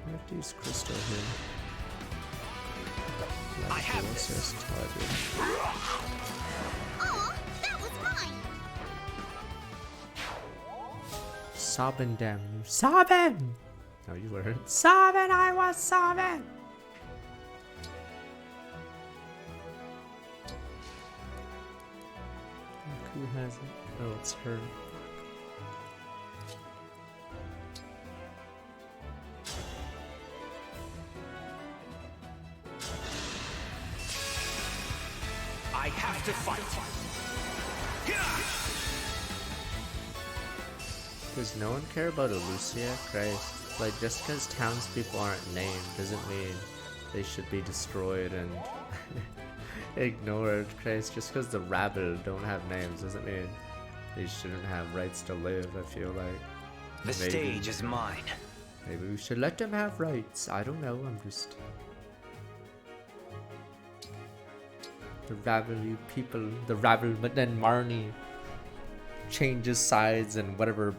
I have to use crystal here. I have this. Aw, that was mine. Sobbing, damn you. Sobbing! No, you weren't. Sobbing, I was sobbing! Who has it? Oh, it's her. I have to fight. Does no one care about Lucia? Christ. Like, just because townspeople aren't named doesn't mean they should be destroyed and ignored. Christ, just because the rabble don't have names doesn't mean they shouldn't have rights to live, I feel like. The stage is mine. Maybe we should let them have rights. I don't know, I'm just... The rabble, you people, the rabble, but then Marnie changes sides and whatever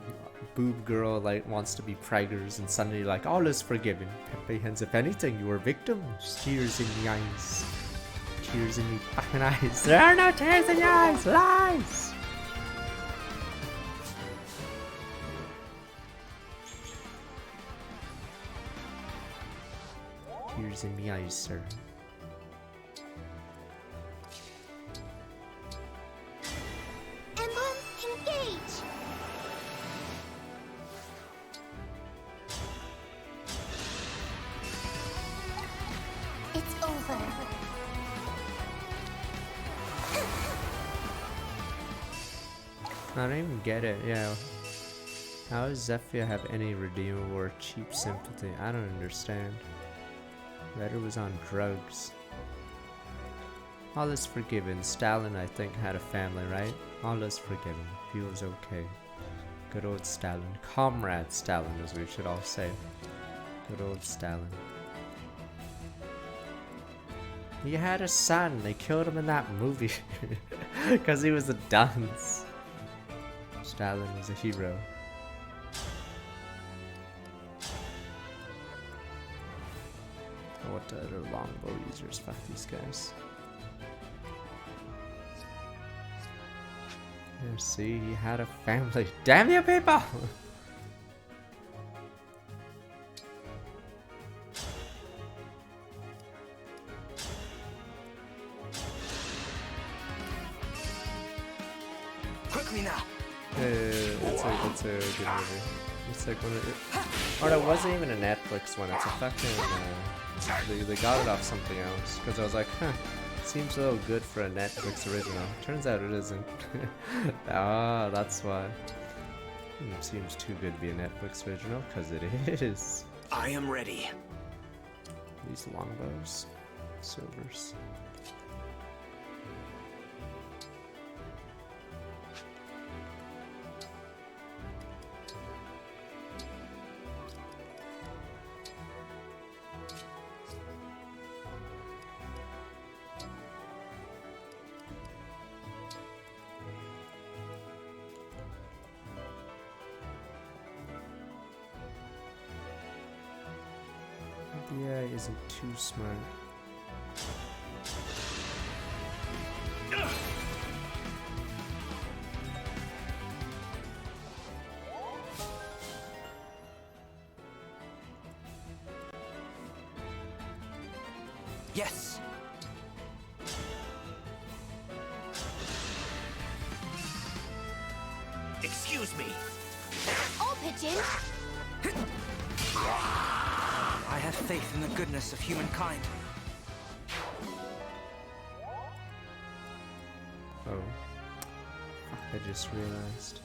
boob girl like wants to be preggers and suddenly like all is forgiven. Pepe hands, if anything, you were victims. Tears in the eyes. Tears in the fucking eyes. There are no tears in your eyes. Lies. Tears in the eyes, sir. Emblem, engage. It's over. I don't even get it, yeah. How does Zephyr have any redeemable or cheap sympathy? I don't understand. Redder was on drugs. All is forgiven. Stalin, I think, had a family, right? All is forgiven. Feels okay. Good old Stalin. Comrade Stalin, as we should all say. Good old Stalin. He had a son. They killed him in that movie. Because he was a dunce. Stalin was a hero. What other longbow users? Fuck these guys. Here, see, he had a family. Damn you people! Quickly now. It's a good movie. It's like one of it. Or no, it wasn't even a Netflix one. It's a fucking. They got it off something else. Because I was like, huh. Seems a little good for a Netflix original. Turns out it isn't. Ah, that's why. Seems too good to be a Netflix original, because it is. I am ready. These longbows. Silvers. The AI isn't too smart. Yes. Excuse me. I'll pitch in. I have faith in the goodness of humankind. Oh. I just realized.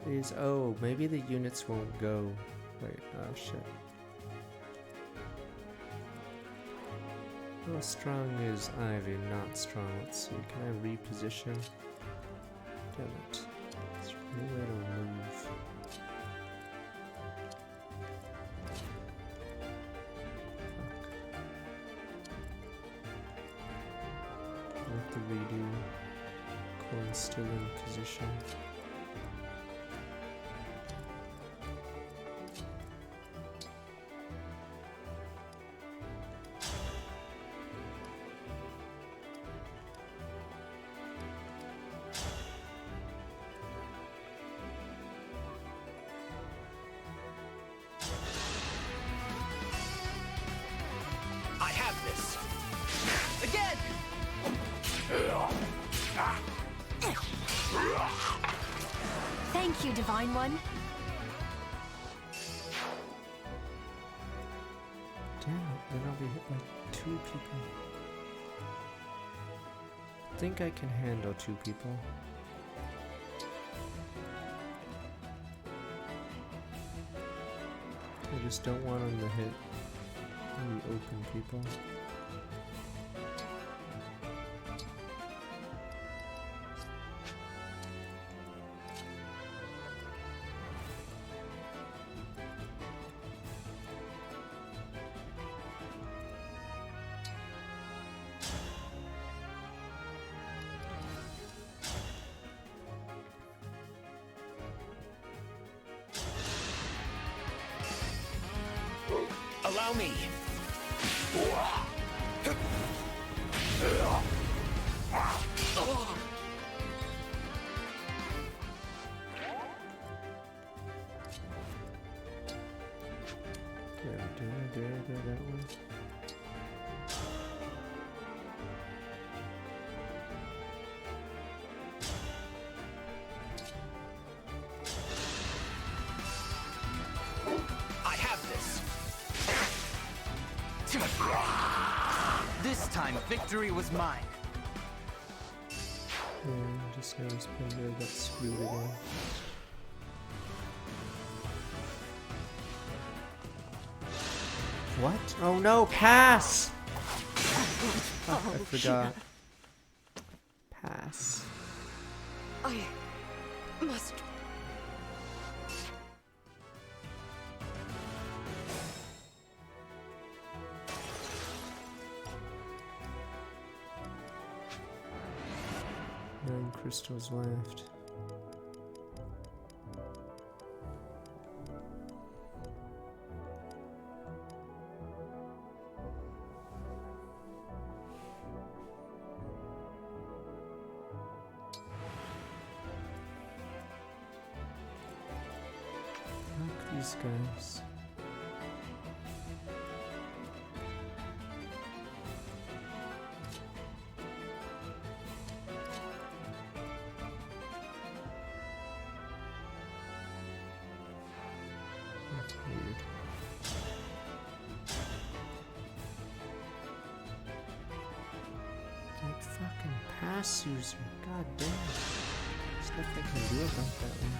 It is. Oh, maybe the units won't go. Wait, oh shit. How strong is Ivy? Not strong. Let's see. Can I reposition? Damn it. Is there any way to move? I have to redo. Colin's still in position. I have this. Again. Thank you, Divine One. Damn it, then I'll be hit by 2 people. I think I can handle 2 people. I just don't want them to hit the open people. Allow me. Did I go that way? I have this. This time, victory was mine. Yeah, just noticed Pender got screwed again. What? Oh no, pass! Oh, I forgot. Pass. I must. Nine crystals left. These guys. That's weird. That fucking pass user. God damn. There's nothing I can do about that one.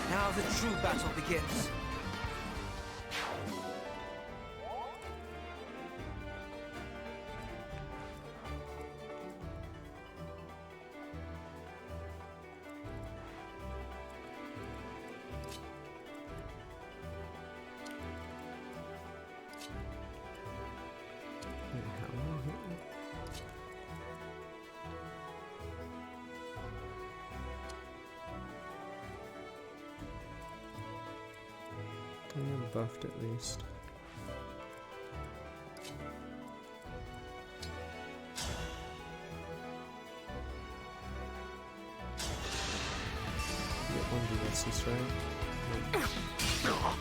Now the true battle begins. I am buffed at least. Get one to this, right? Go on.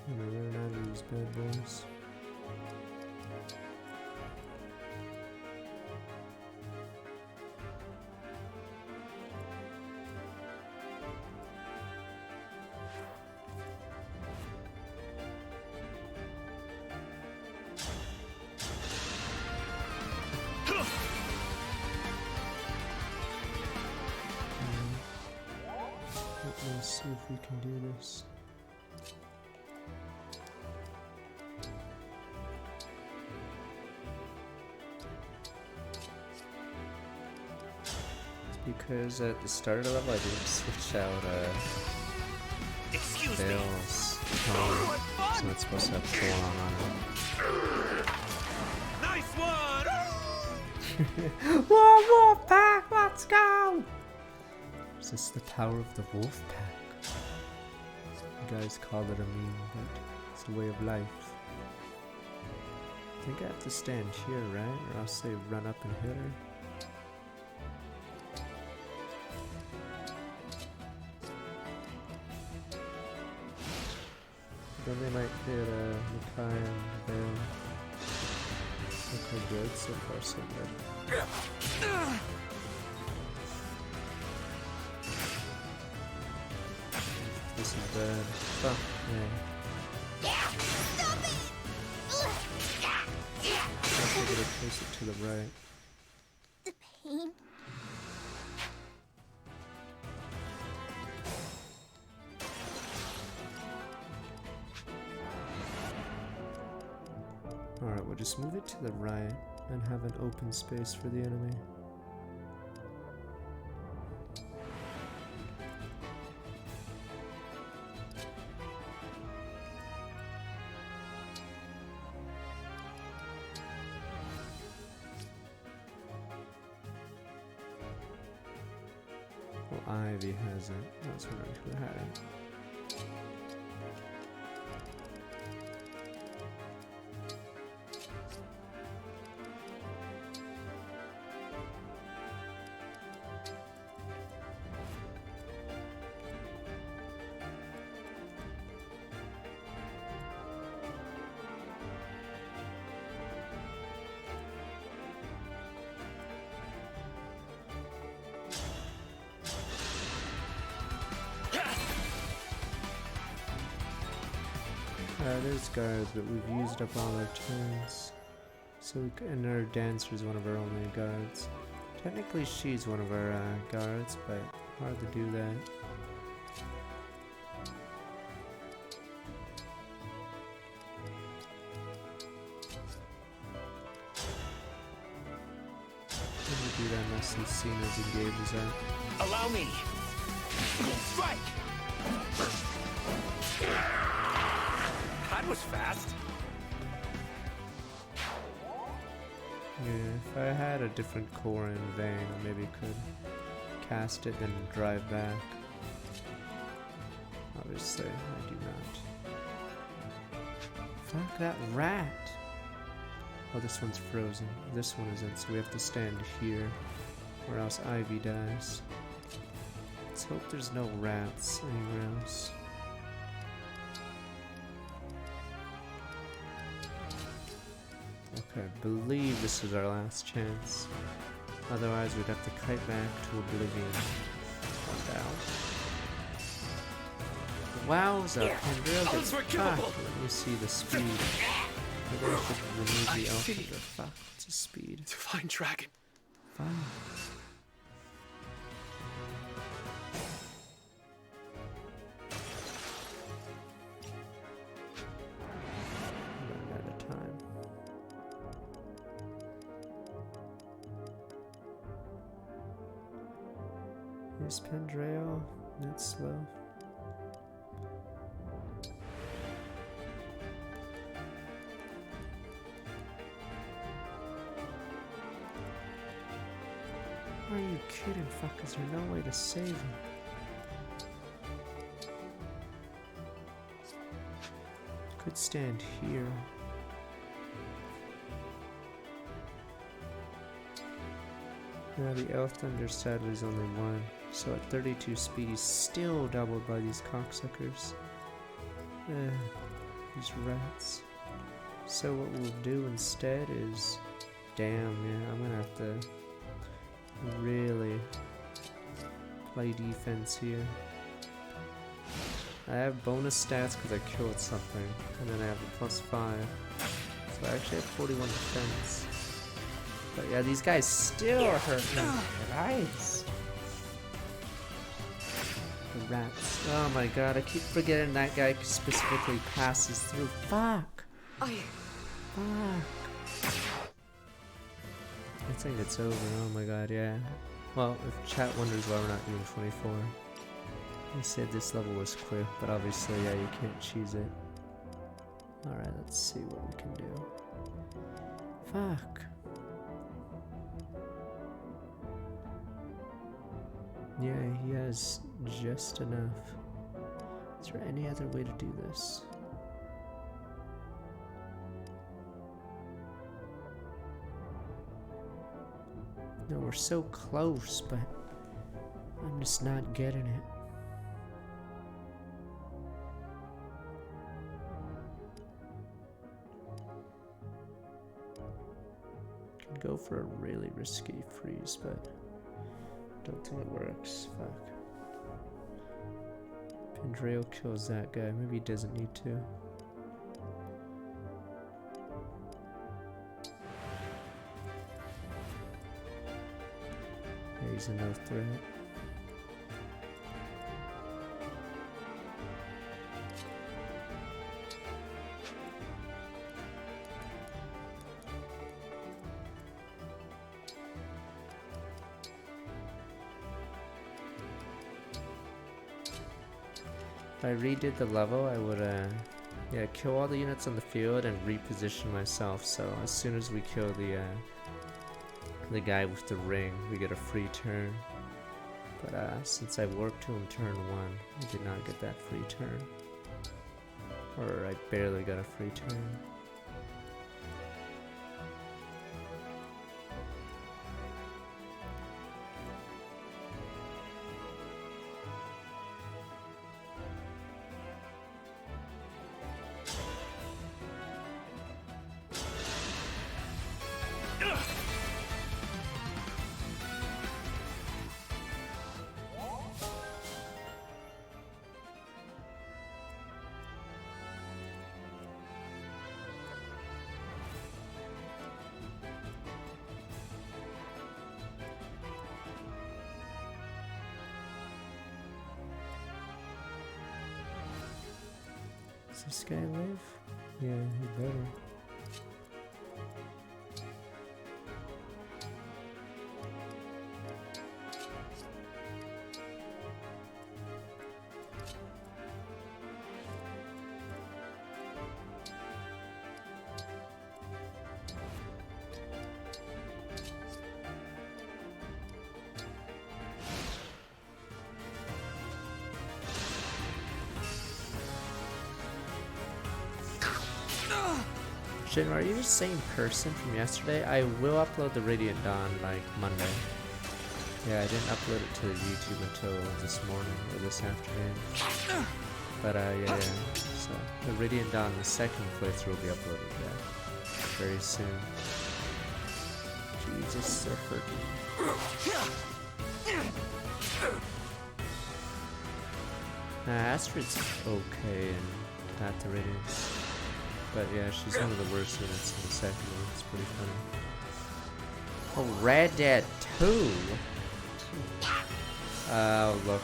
I'm gonna run out of these bad boys. Let's see if we can do this. Because at the start of the level I didn't switch out Vale's tone, so it's supposed to have full on it. Nice one! Whoa, wolf pack, let's go! Is this the power of the wolf pack? You guys call it a meme, but it's a way of life. I think I have to stand here, right? Or else they run up and hit her. Then they might hit Makai and Vale. Okay, good. So far, so good. This is bad. Fuck, yeah. I'm gonna place it to the right. The pain. Alright, we'll just move it to the right and have an open space for the enemy. Ivy has it. I was wondering who had it. There's guards, but we've used up all our turns. So and our dancer is one of our only guards. Technically she's one of our guards, but hard to do that. Do that unless he's seen as engages that. Allow me. Strike. That was fast. Yeah, if I had a different core in vein, I maybe could cast it then drive back. Obviously, I do not. Fuck that rat! Oh, this one's frozen. This one isn't, so we have to stand here, or else Ivy dies. Let's hope there's no rats anywhere else. Okay, I believe this is our last chance. Otherwise, we'd have to kite back to oblivion. Wowza! Andrea gets fucked when you see the speed. Maybe I should remove the elf from the fuck. What's his speed? Divine Dragon. Fine. Run out of time. Here's Pendrail. That's slow. Are you kidding? Fuck, is there no way to save him? Could stand here. Now the Elf Thunder sadly is only one, so at 32 speed he's still doubled by these cocksuckers. These rats. So what we'll do instead is... Damn, yeah, I'm gonna have to really play defense here. I have bonus stats because I killed something, and then I have a +5. So I actually have 41 defense. But yeah, these guys still hurt me. Christ. The rats. Oh my god, I keep forgetting that guy specifically passes through. Fuck. Fuck. I think it's over. Oh my god, yeah. Well, if chat wonders why we're not doing 24. They said this level was quick, but obviously, yeah, you can't choose it. Alright, let's see what we can do. Fuck. Yeah, he has just enough. Is there any other way to do this? No, we're so close, but I'm just not getting it. Can go for a really risky freeze, but don't think it works. Fuck. Pendrail kills that guy. Maybe he doesn't need to. Yeah, he's a no threat. If I redid the level, I would, yeah, kill all the units on the field and reposition myself. So as soon as we kill the guy with the ring, we get a free turn. But since I warped to him turn 1, I did not get that free turn. Or I barely got a free turn. Does this guy live? Yeah, he better. Jin, are you the same person from yesterday? I will upload the Radiant Dawn like Monday. Yeah, I didn't upload it to YouTube until this morning or this afternoon. But yeah. So the Radiant Dawn, the second playthrough will be uploaded very soon. Jesus, so freaking. Astrid's okay and at the Radiance. But yeah, she's one of the worst units in the second one. It's pretty funny. Oh, Red Dead 2? Oh, look.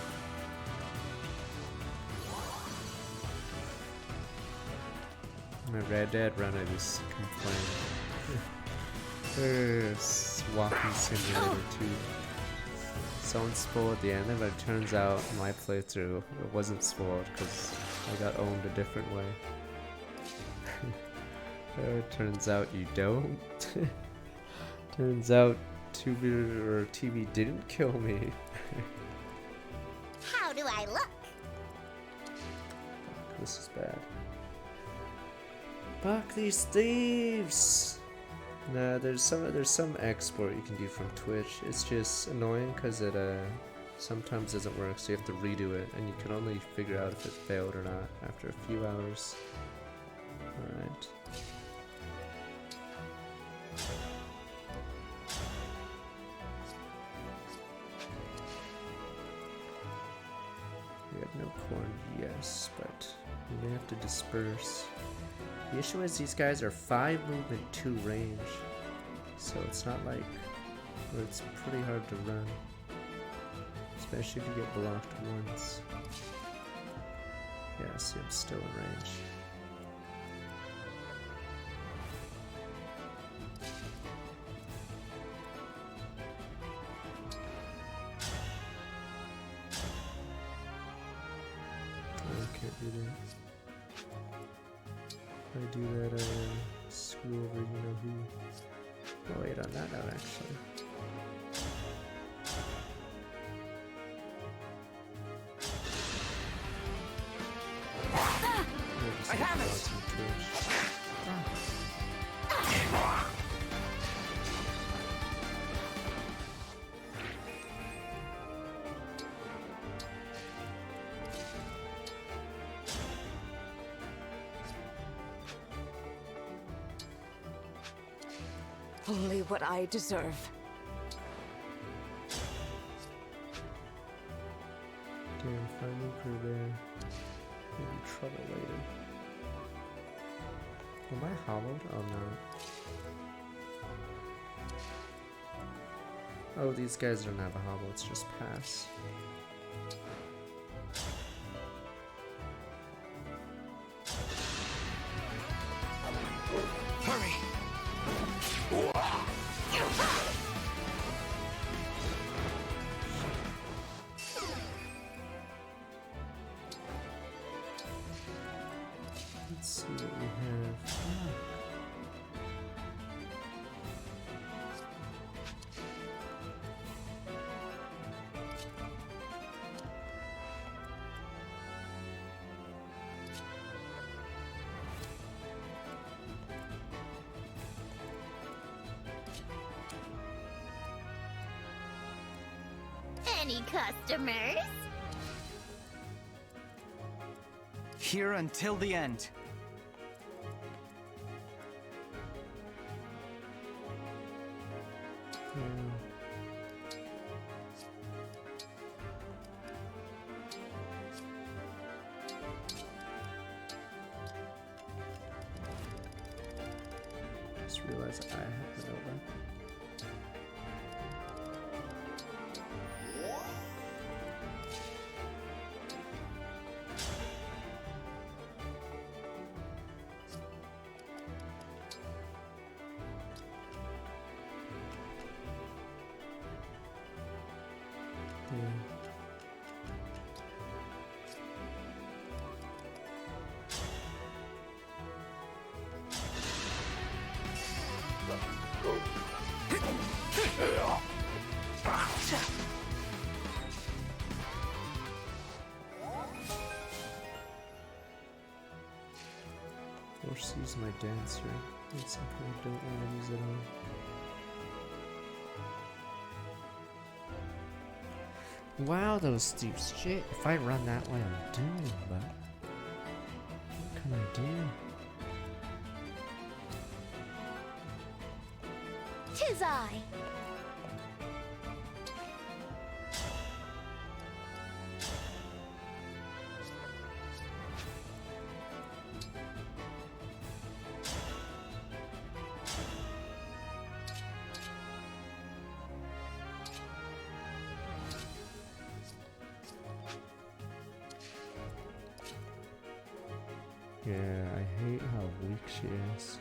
My Red Dead run, I just complain. Walking Simulator 2. Someone spoiled the end of it. It turns out my playthrough, it wasn't spoiled because I got owned a different way. Turns out you don't. Turns out TV didn't kill me. How do I look? This is bad. Fuck these thieves! Nah, there's some export you can do from Twitch. It's just annoying because it sometimes doesn't work, so you have to redo it, and you can only figure out if it failed or not after a few hours. Alright. We have no corn, yes, but we may have to disperse. The issue is these guys are 5 movement, 2 range, so it's not like, well, it's pretty hard to run, especially if you get blocked once. Yeah, see, I'm still in range. If I do that, I screw over you know who. Oh wait, on that note actually. I have it! Only what I deserve. Damn, if I move her there, there'll be trouble later. Am I hollowed? Oh no. Oh, these guys don't have a hobble, it's just pass. Hurry! Let's see what we have. any customers? Here until the end. Just realized I have it over. Force use my dancer. That's something I don't want to use it on. Wow, those steep shit. If I run that way, I'm doomed, but what can I do? 'Tis I. Yeah, I hate how weak she is.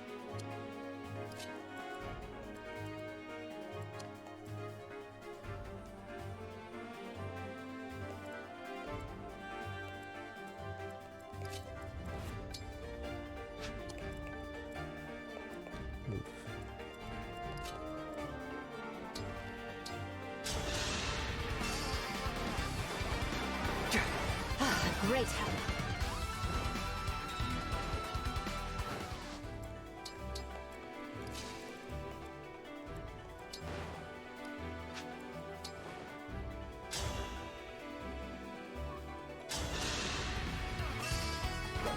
Great help.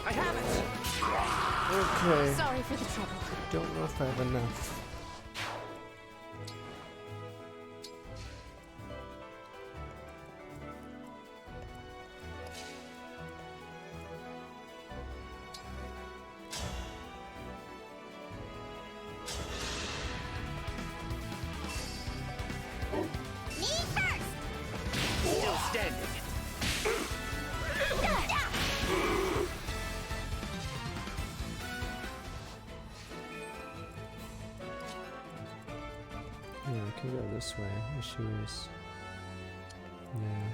I have it! Okay. Sorry for the trouble. Don't know if I have enough. Still standing. Yeah, I can go this way. Issue is, yeah.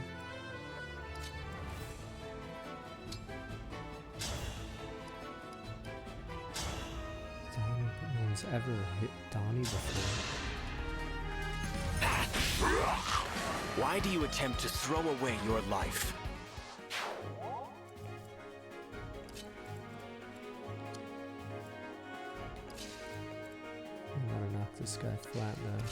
Donnie, no one's ever hit Donnie before. Why do you attempt to throw away your life? I'm gonna knock this guy flat now.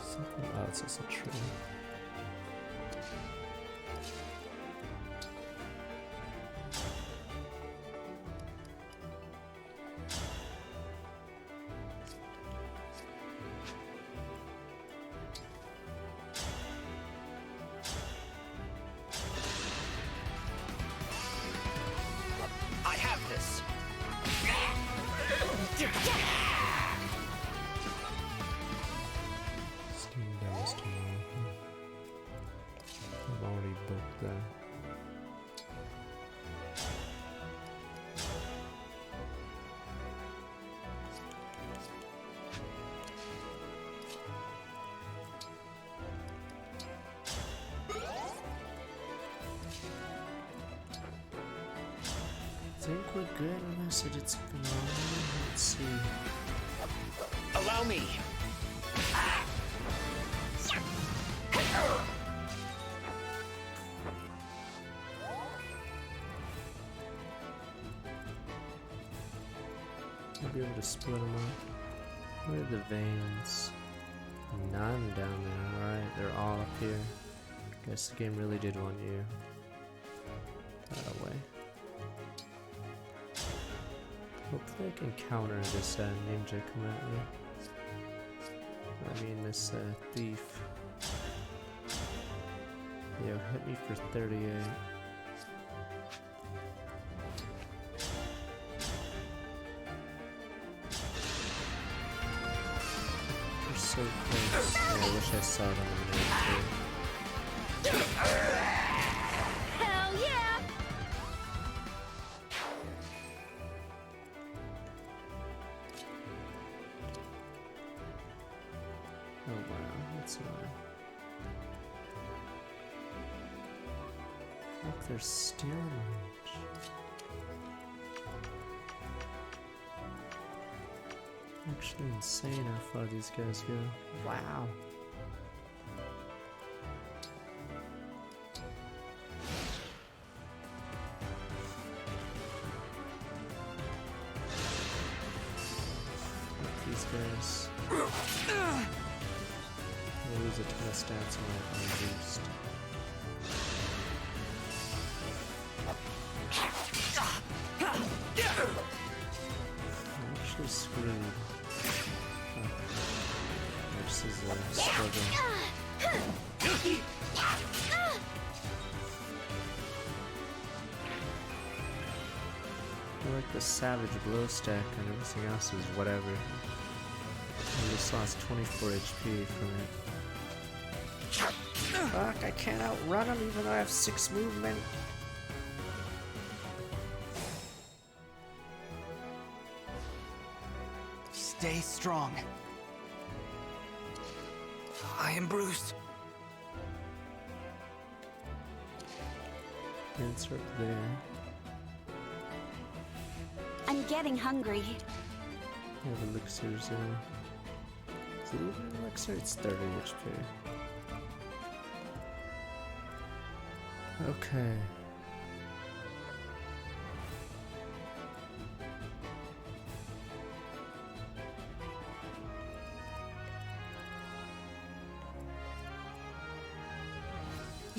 Something else is a tree. I have this. Steam demos tomorrow. I've already booked that. I think we're good unless I did something wrong. Let's see. Allow me. I'll be able to split them up. Where are the veins? None down there. Alright, they're all up here. Guess the game really did want you that away. Hopefully I can counter this ninja come at me. I mean this thief. Yo, hit me for 38. We're so close. Yeah, I wish I saw them in there too. Hell yeah! Oh wow, that's annoying. Look, they're still in range. Actually insane how far these guys go. Wow. Look, these guys. They lose a ton of stats on that boost. I'm actually screwed. Oh. This is a struggle. I like the savage blow stack and everything else is whatever. I just lost 24 HP from it. Fuck, I can't outrun him even though I have 6 movement. Stay strong. I am bruised. Insert there. I'm getting hungry. I have elixirs there. Is it even an elixir? It's 30 HP. Okay.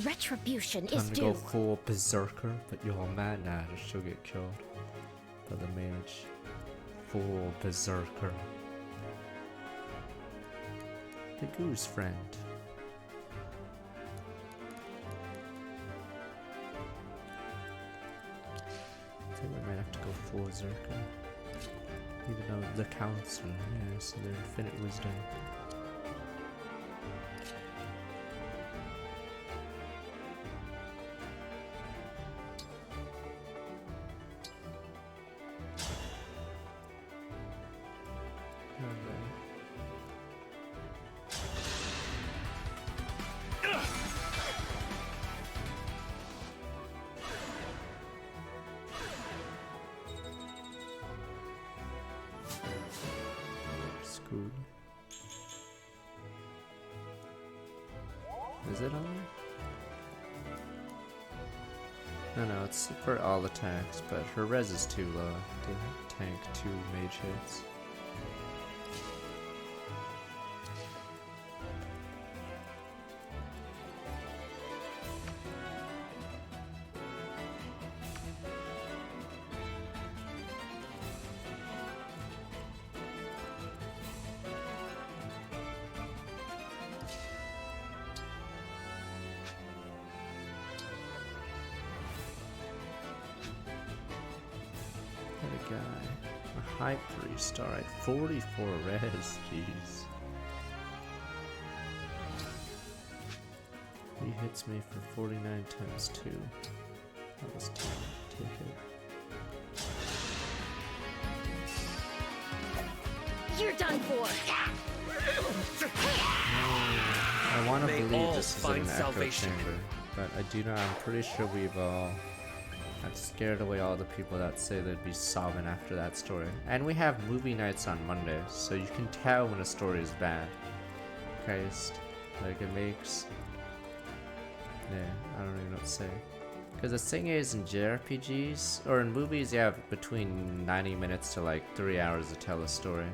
Retribution Time is to due. go full berserker, but you're mad now to still get killed by the mage. Full berserker. The goose friend. I think we might have to go full berserker. Even though the council, yeah, so they're infinite wisdom. School. Is it on there? No, it's for all attacks, but her res is too low to tank 2 mage hits. Guy. A high priest, alright. 44 res, jeez. He hits me for 49 times 2. That was 2. Take it. You're done for. I want to May believe all this is find an echo salvation. chamber, but I do not. I'm pretty sure we've all. I've scared away all the people that say they'd be sobbing after that story. And we have movie nights on Mondays, so you can tell when a story is bad. Christ. Like, it makes... Yeah, I don't even know what to say. Because the thing is, in JRPGs, or in movies, you have between 90 minutes to like 3 hours to tell a story.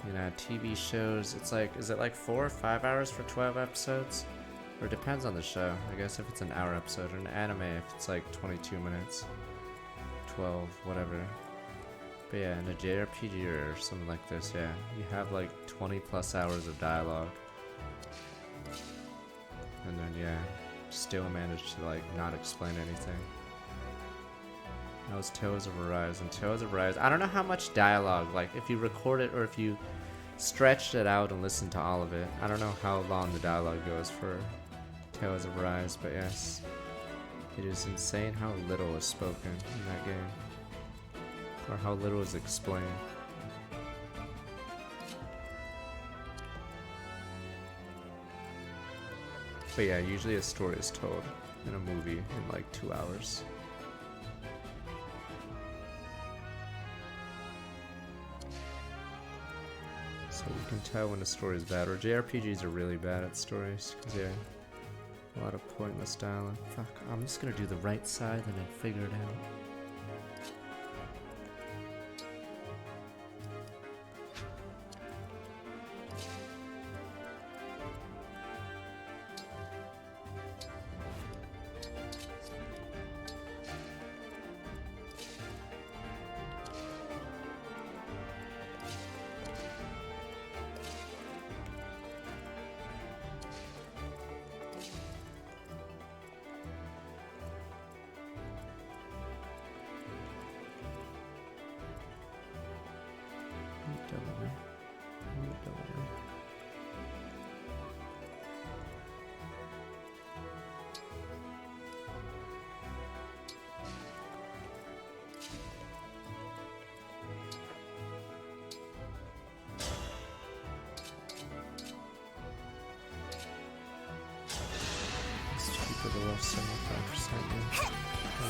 You know, TV shows, it's like, is it like 4 or 5 hours for 12 episodes? Or it depends on the show. I guess if it's an hour episode, or an anime, if it's like 22 minutes, 12, whatever. But yeah, in a JRPG or something like this, yeah, you have like 20 plus hours of dialogue. And then, yeah, still managed to like not explain anything. That was Tales of Arise. And Tales of Arise, I don't know how much dialogue, like if you record it or if you stretched it out and listened to all of it. I don't know how long the dialogue goes for Tales of Arise, but yes, it is insane how little is spoken in that game. Or how little is explained. But yeah, usually a story is told in a movie in like 2 hours. So you can tell when a story is bad, or JRPGs are really bad at stories, because yeah, a lot of pointless dialogue. Fuck, I'm just gonna do the right side and then figure it out.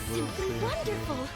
Simply wonderful!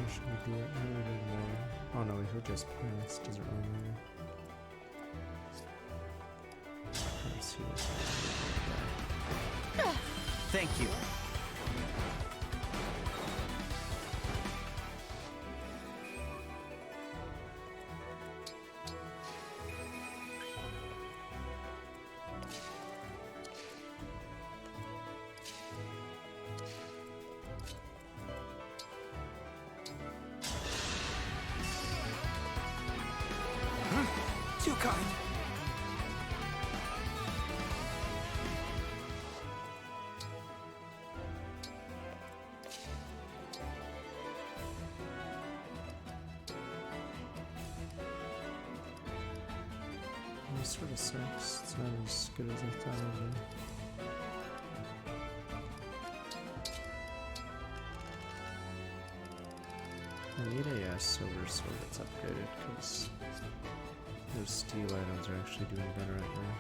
Should we do it? No, we need more. Oh no, he'll just pass. Doesn't really matter. Let's see what's happening. Thank you. Too kind. It sort of sucks. It's not as good as I thought it would be. I need a silver sword that's upgraded, because those steel items are actually doing better right now.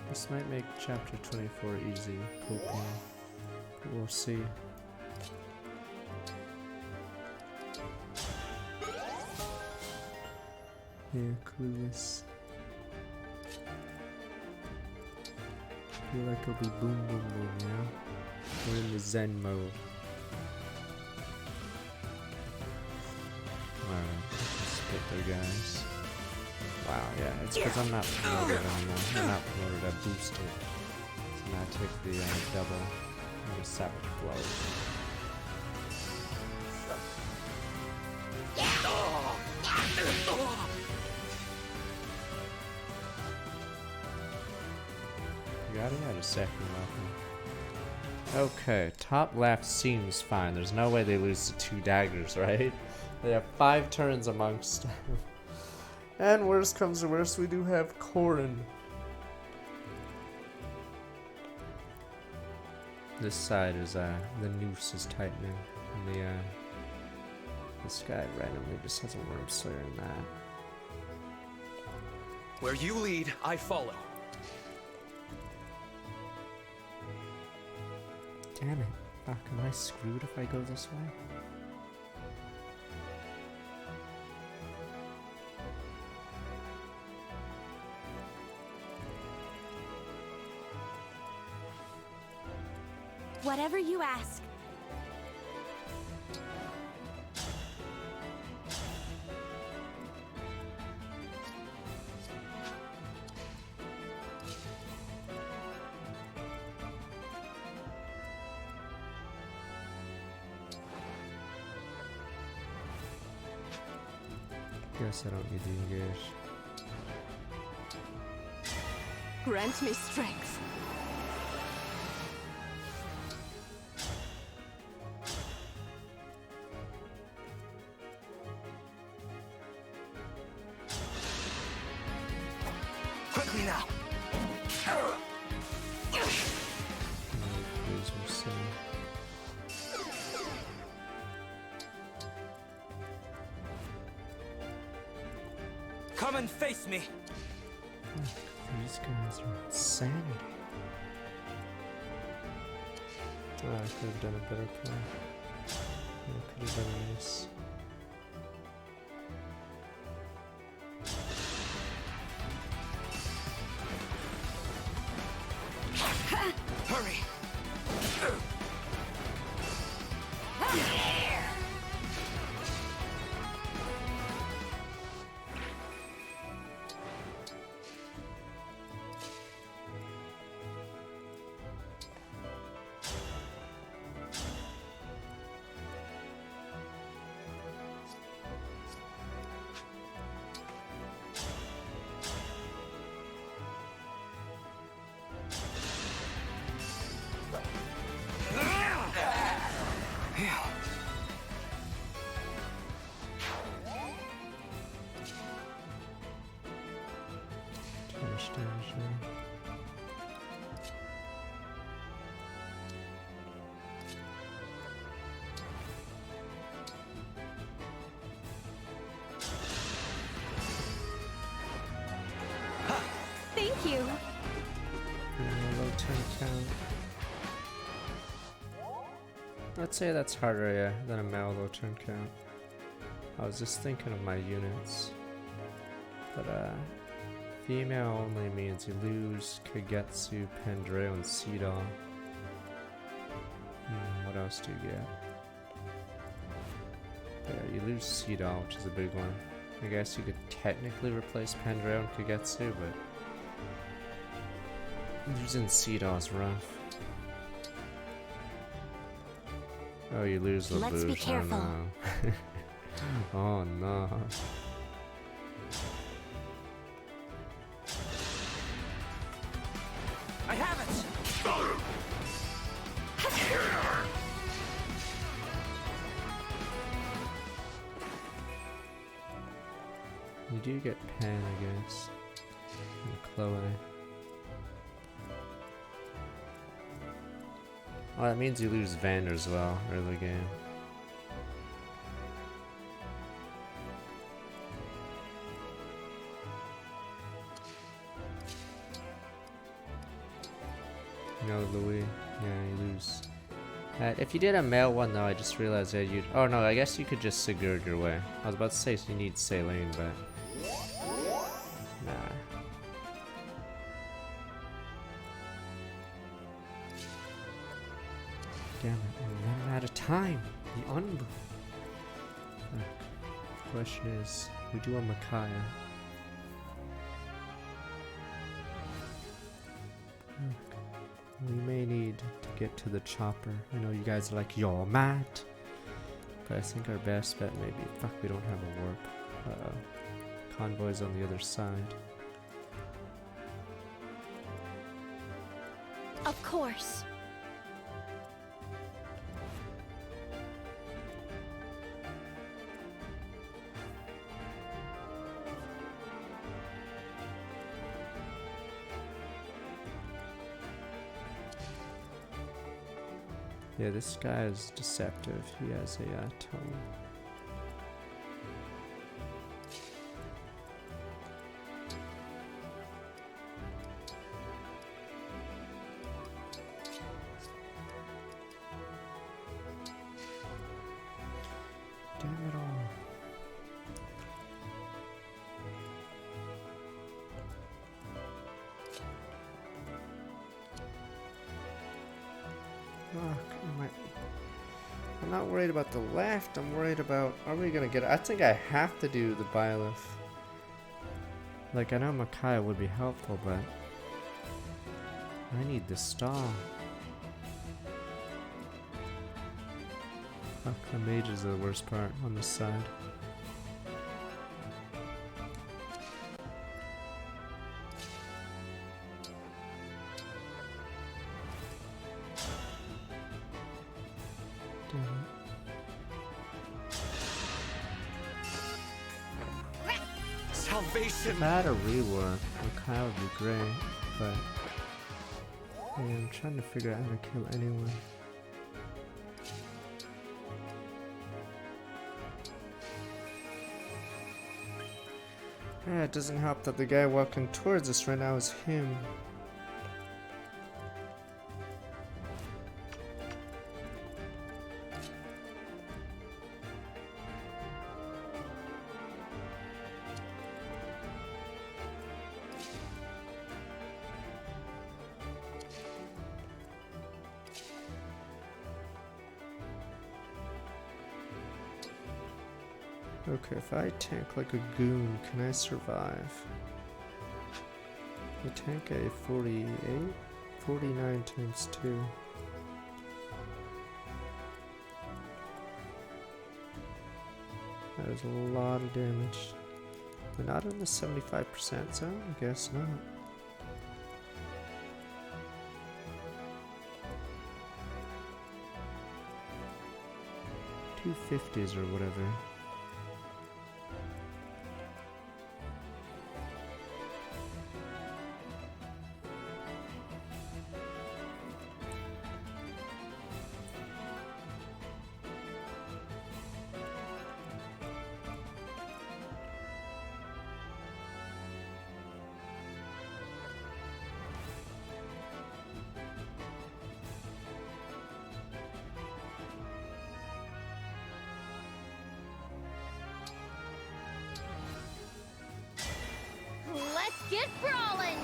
This might make chapter 24 easy, hoping, but we'll see. Yeah, clueless. feel like it'll be boom boom boom, you know? We're in the Zen mode. Alright, let's get there, guys. Wow, yeah, it's because I'm not promoted anymore. I'm not promoted, I boosted. So now I take the double and a savage blow. You got it? Yeah, just second weapon. Okay, top left seems fine. There's no way they lose to 2 daggers, right? They have 5 turns amongst them. And worst comes to worst, we do have Corrin. This side is, the noose is tightening. And this guy randomly just has a worm slayer in that. Where you lead, I follow. Damn it. Fuck, am I screwed if I go this way? Whatever you ask. Guess I don't need to engage. Grant me strength. Quickly now. Come and face me. These guys are insanity. Oh, I could have done a better play. I could have done this. Hurry. Thank you. Low turn count. I'd say that's harder, yeah, than a male low turn count. I was just thinking of my units. But, female only means you lose Kagetsu, Pendreo, and Seedall. What else do you get? Yeah, you lose Seedall, which is a big one. I guess you could technically replace Pendreo and Kagetsu, but losing Seedall is rough. Oh, you lose the Let's be careful. Oh no. Oh no. I have it. You do get Pan, I guess. And Chloe. Oh, that means you lose Vander as well, early game. No, Louis. Yeah, you lose. If you did a male one, though, I just realized that you'd... Oh, no, I guess you could just Sigurd your way. I was about to say you need Saline, but... Nah. Damn it, we're running out of time. The unbook. Question is, we do a Micaiah. We may need to get to the chopper. I know you guys are like, you're mad. But I think our best bet may be, fuck, we don't have a warp. Convoy's on the other side. Of course. Yeah, this guy is deceptive. He has a tone. Damn it all. I'm not worried about the left, I'm worried about, are we gonna get it? I think I have to do the Byleth. Like, I know Micaiah would be helpful, but I need the star. Fuck, the mage is the worst part on this side. Salvation. If I had a rework, Micaiah would be great, but yeah, I'm trying to figure out how to kill anyone. Yeah, it doesn't help that the guy walking towards us right now is him. Okay, if I tank like a goon, can I survive? I tank a 48? 49 times 2. That is a lot of damage. We're not in the 75% zone? I guess not. $250s or whatever. Let's get brawling!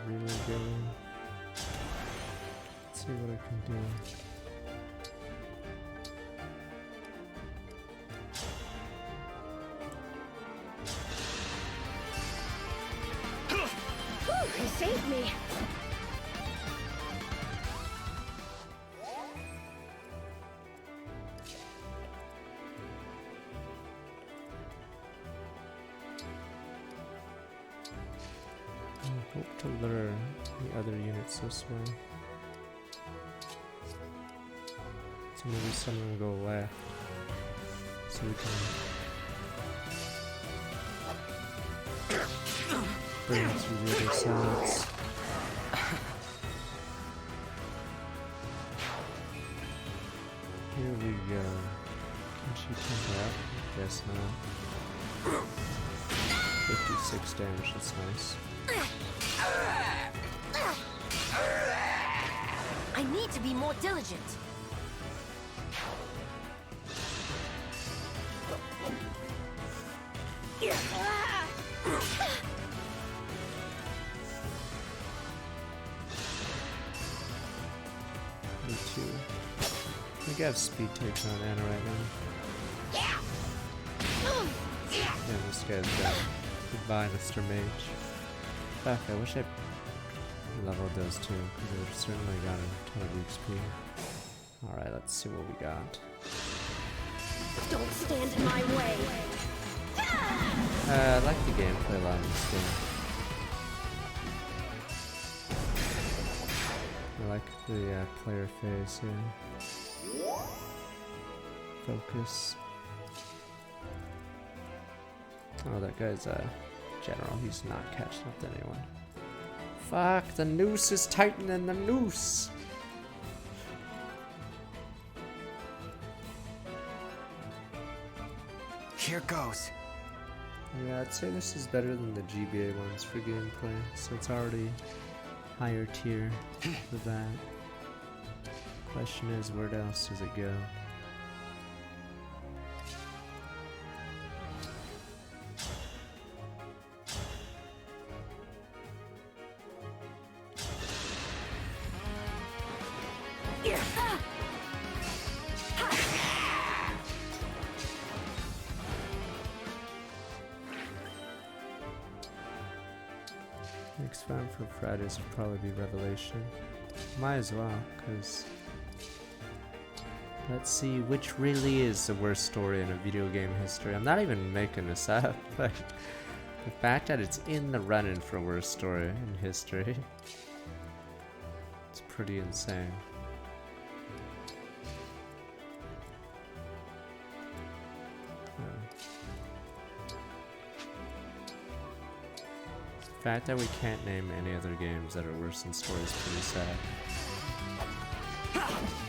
Really go in. Let's see what I can do. He saved me. I hope to lure the other units this way. So maybe someone will go left. So we can bring it through the other sides. Here we go. Can she come back? Guess not. 56 damage, that's nice. I need to be more diligent. Me too. I think I have speed takes on Anna right now. Yeah, this guy's dead. Goodbye, Mr. Mage. Fuck, I wish I leveled those two, because they've certainly got a ton of XP. Alright, let's see what we got. Don't stand in my way. I like the gameplay a lot in this game. I like the player phase here. Focus. Oh, that guy's general. He's not catching up to anyone. Fuck, the noose is tightening the noose. Here goes. Yeah, I'd say this is better than the GBA ones for gameplay, so it's already higher tier for that. Question is, where else does it go? Next round for Fridays would probably be Revelation. Might as well, because let's see which really is the worst story in a video game history. I'm not even making this up. Like, the fact that it's in the running for worst story in history, it's pretty insane. The fact that we can't name any other games that are worse than story is pretty sad.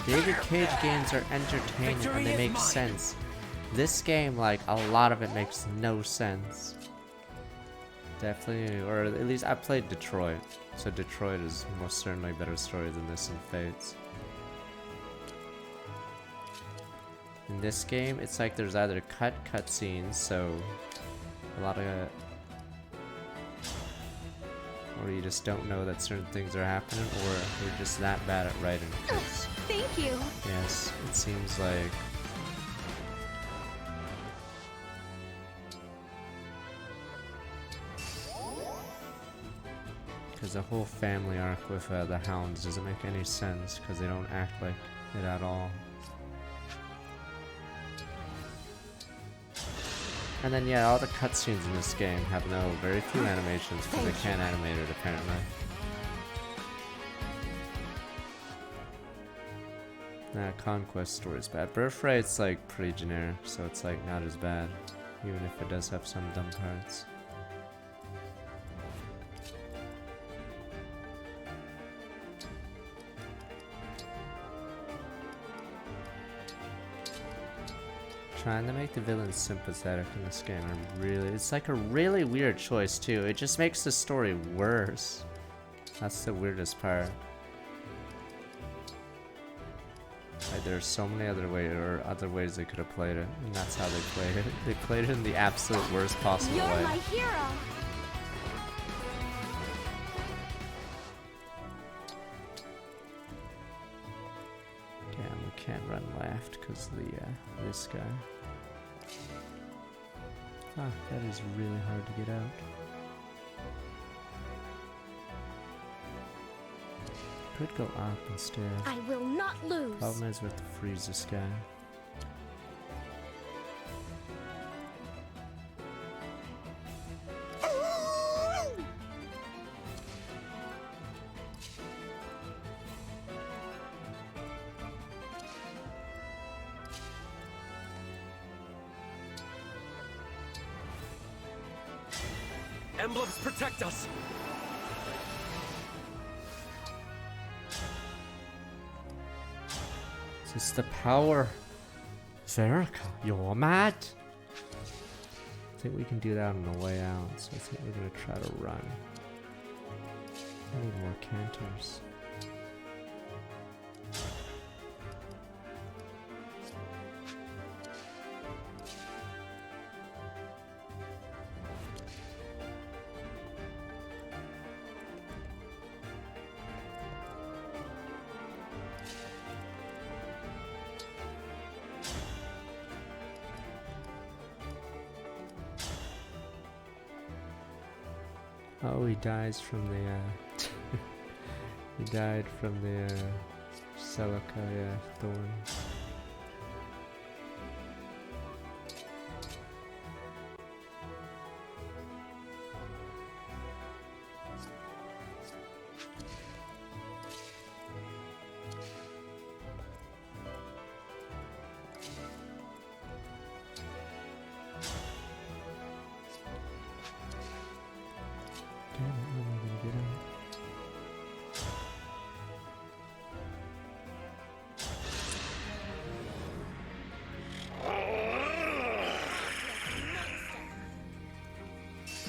David Cage games are entertaining and they make sense. This game, like, a lot of it makes no sense. Definitely, or at least I played Detroit, so Detroit is most certainly a better story than this in Fates. In this game, it's like there's either cutscenes, so a lot of or you just don't know that certain things are happening, or you're just that bad at writing. Thank you. Yes, it seems like because the whole family arc with the Hounds doesn't make any sense because they don't act like it at all. And then yeah, all the cutscenes in this game have very few animations because they can't animate it apparently. Nah, Conquest story's bad. Birthright's like pretty generic, so it's like not as bad, even if it does have some dumb parts. Trying to make the villains sympathetic in this game, it's like a really weird choice too. It just makes the story worse. That's the weirdest part. Like, there's so many other ways they could have played it, and that's how they played it. They played it in the absolute worst possible way. You're my hero. Damn, we can't run left because this guy. Ah, that is really hard to get out. Could go up instead. I will not lose. Problem is we have to freeze this guy. Emblems protect us! Is this the power? Verica, you're mad? I think we can do that on the way out, so I think we're gonna try to run. I need more canters. Oh, he dies from the, he died from the, Celica, thorn.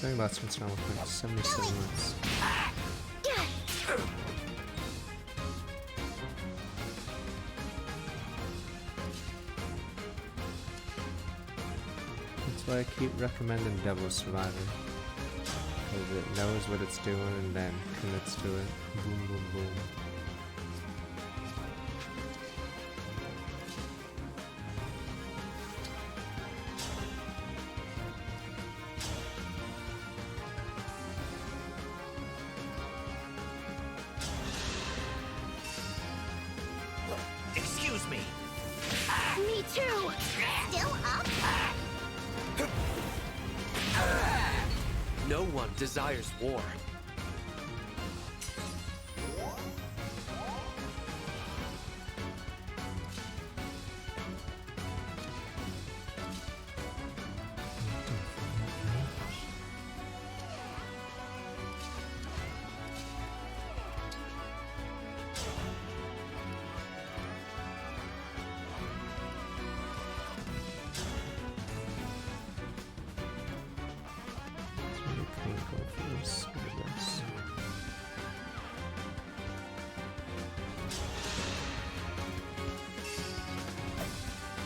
Talking about what's wrong with my 77 months. That's why I keep recommending Devil Survivor. Because it knows what it's doing and then commits to it. Boom, boom, boom. Excuse me. Me too. Still up? No one desires war.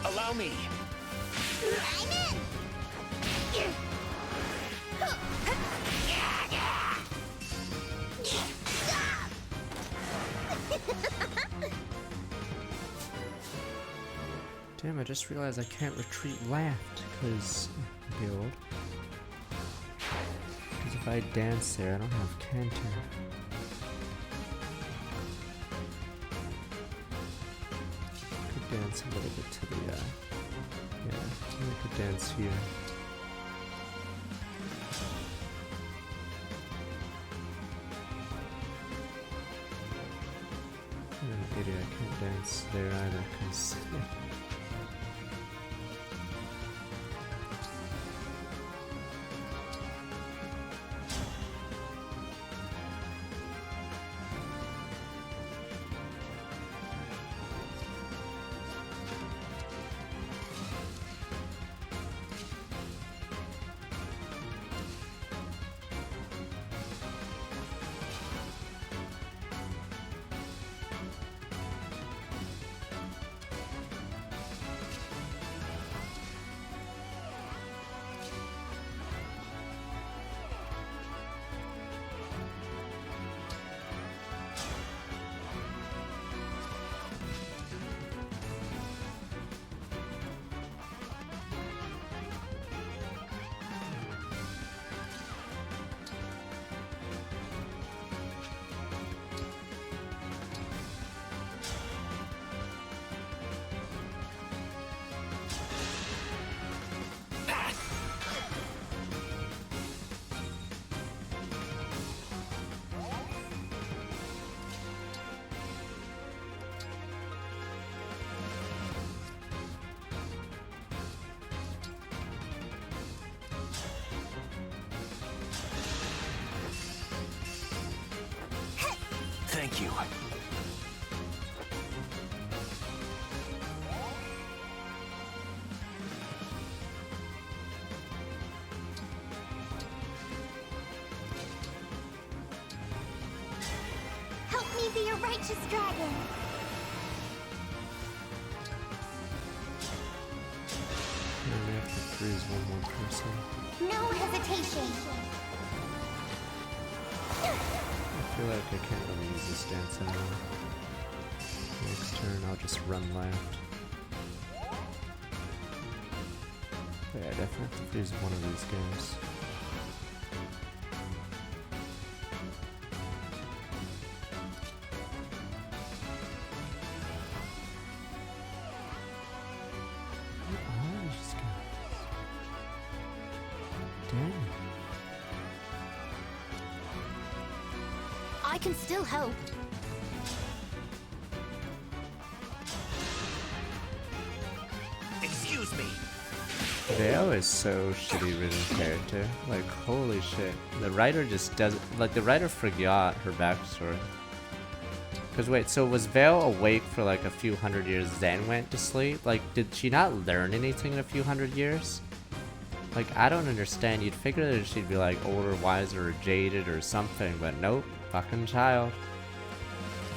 Allow me. I'm in. Damn, I just realized I can't retreat left because build. Because if I dance there, I don't have canter. Could dance a little bit to the yeah, I could dance here. I'm an idiot, I can't dance there either because Thank you. Help me be a righteous dragon. I have to freeze one more person. No hesitation. I feel like I can't really use this dance anymore. Next turn I'll just run left. But yeah, I definitely have to freeze one of these guys. Dang. I can still help. Excuse me. Vale is so shitty written character. Like, holy shit. The writer just doesn't... Like, the writer forgot her backstory. Because wait, so was Vale awake for like a few hundred years, then went to sleep? Like, did she not learn anything in a few hundred years? Like, I don't understand. You'd figure that she'd be like older, wiser, or jaded or something, but nope. Fucking child.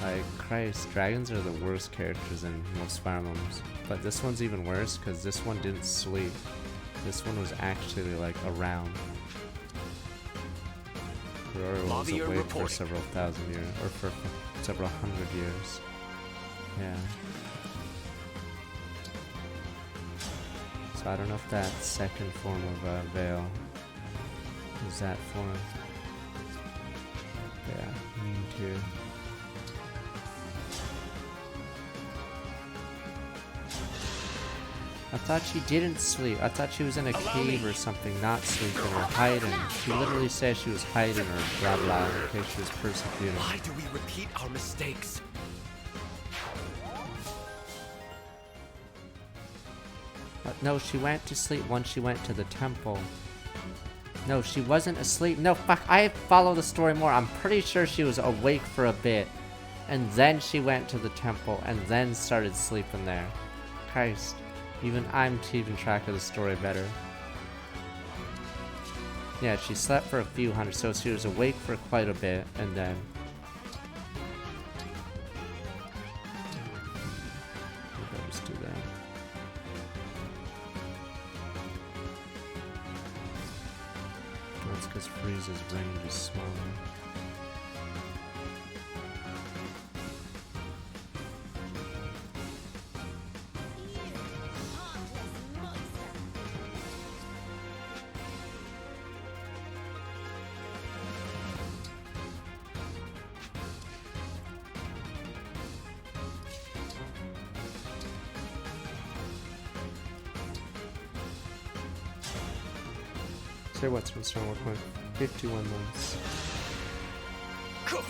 Like, Christ, dragons are the worst characters in most Fire Emblems. But this one's even worse because this one didn't sleep. This one was actually like around. Aurora was awake for several thousand years, or for several hundred years. Yeah. So I don't know if that second form of Veil is that form. Yeah, me too. I thought she didn't sleep. I thought she was in a cave or something, not sleeping or hiding. She literally said she was hiding or blah blah in case she was persecuted. Why do we repeat our mistakes? No, she went to sleep once she went to the temple. No, she wasn't asleep. No, fuck, I follow the story more. I'm pretty sure she was awake for a bit. And then she went to the temple and then started sleeping there. Christ. Even I'm keeping track of the story better. Yeah, she slept for a few hundred, so she was awake for quite a bit, and then... I'll just do that. That's because Frieza's range is smaller. Say what's been strong work 51 months. Cool.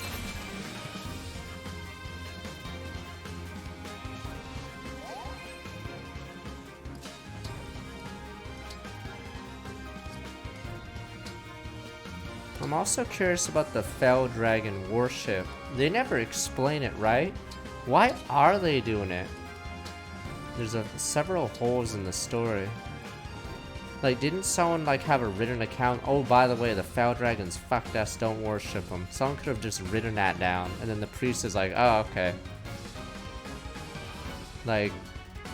I'm also curious about the Fell Dragon warship. They never explain it, right? Why are they doing it? There's several holes in the story. Like, didn't someone, like, have a written account? Oh, by the way, the Fell Dragons fucked us, don't worship them. Someone could have just written that down, and then the priest is like, oh, okay. Like,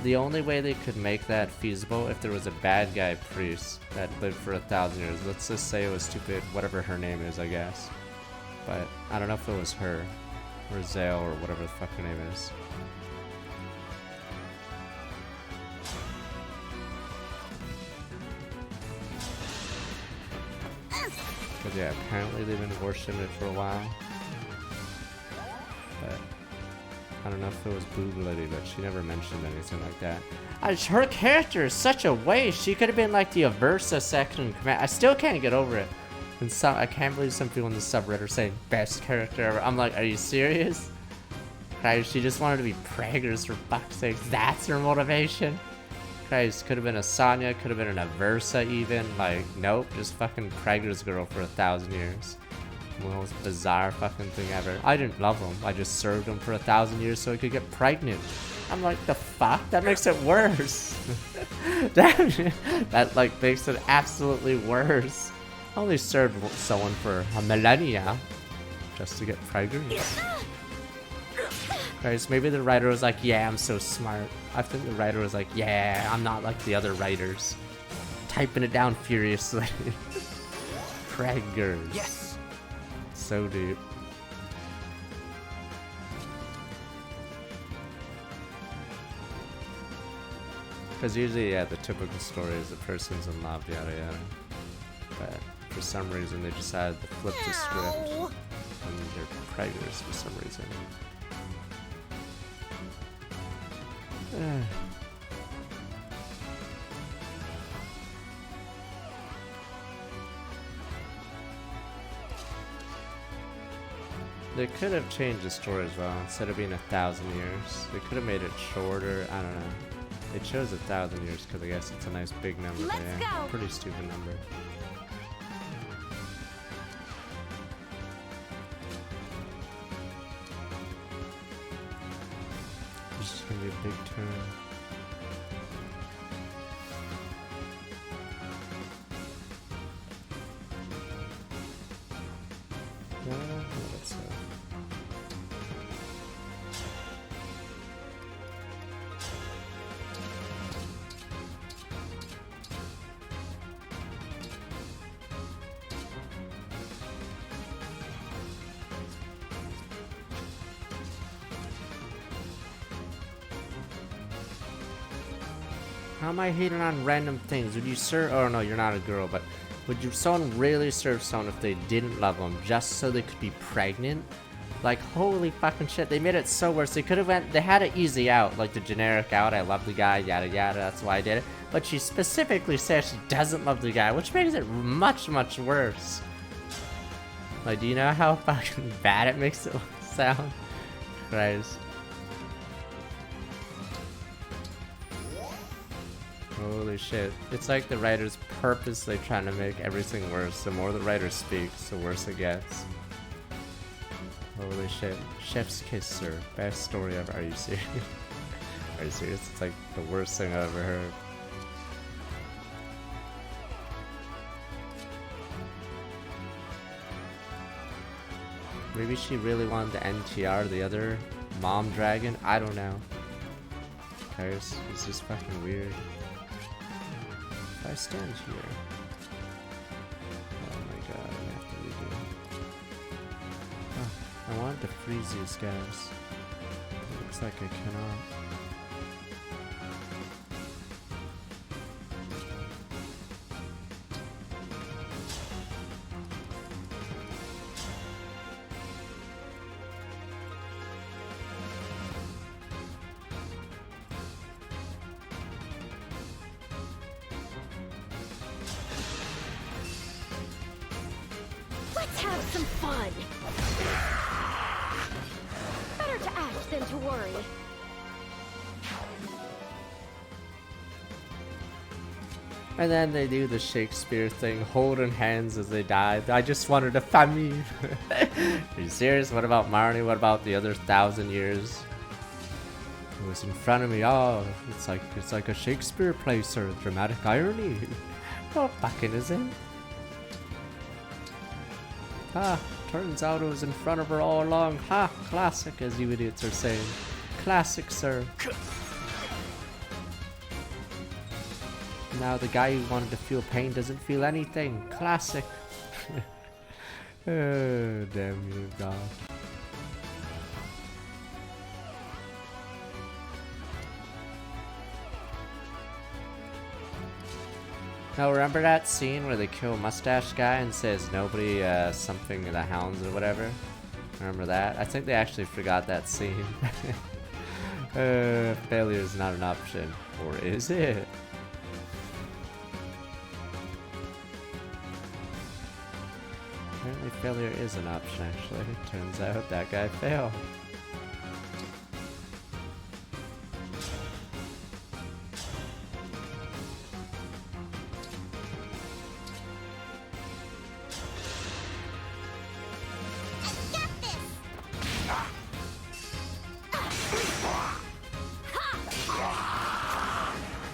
the only way they could make that feasible if there was a bad guy priest that lived for 1,000 years. Let's just say it was stupid, whatever her name is, I guess. But I don't know if it was her, or Zale, or whatever the fuck her name is. But yeah, apparently they've been worshipping it for a while. But I don't know if it was Boob Lady, but she never mentioned anything like that. Her character is such a waste. She could have been like the Aversa second in command. I still can't get over it. And I can't believe some people in the subreddit are saying best character ever. I'm like, are you serious? Christ, she just wanted to be preggers for fuck's sake. That's her motivation? Christ, could have been a Sonya, could have been an Aversa even. Like, nope, just fucking preggers girl for 1,000 years. The most bizarre fucking thing ever. I didn't love him. I just served him for 1,000 years so he could get pregnant. I'm like, the fuck? That makes it worse. that like makes it absolutely worse. I only served someone for a millennia just to get pregnant. Guys, maybe the writer was like, yeah, I'm so smart. I think the writer was like, yeah, I'm not like the other writers. Typing it down furiously. Preggers. Yes. So deep. Because usually, yeah, the typical story is the person's in love, yada yada. But for some reason, they decided to flip the script. And they're preggers for some reason. They could have changed the story as well. Instead of being 1,000 years, they could have made it shorter. I don't know. They chose 1,000 years because I guess it's a nice big number. Let's yeah, go. pretty stupid number. This is gonna be a big turn. Let's go. How am I hating on random things? Would you serve? Oh no, you're not a girl, but would you someone really serve someone if they didn't love them just so they could be pregnant? Like holy fucking shit, they made it so worse. They could have went. They had it easy out, like the generic out. I love the guy, yada yada. That's why I did it. But she specifically says she doesn't love the guy, which makes it much worse. Like, do you know how fucking bad it makes it sound? Christ. Holy shit. It's like the writers purposely trying to make everything worse. The more the writer speaks, the worse it gets. Holy shit. Chef's kiss, sir. Best story ever. Are you serious? Are you serious? It's like the worst thing I've ever heard. Maybe she really wanted the NTR, the other mom dragon? I don't know. Guys, it's just fucking weird. If I stand here. Oh my god, I have to redo it. Oh, I wanted to freeze these guys. It looks like I cannot. Let's have some fun. Better to act than to worry. And then they do the Shakespeare thing, holding hands as they die. I just wanted a family. Are you serious? What about Marnie? What about the other 1,000 years? It was in front of me. Oh, it's like a Shakespeare play, sir. Dramatic irony. Oh, fucking is it? Ah, turns out it was in front of her all along. Ha, classic, as you idiots are saying. Classic, sir. Now the guy who wanted to feel pain doesn't feel anything. Classic. Oh, damn you, God. Now remember that scene where they kill Mustache Guy and says nobody, something the hounds or whatever? Remember that? I think they actually forgot that scene. Failure is not an option. Or is it? Apparently failure is an option, actually. Turns out that guy failed.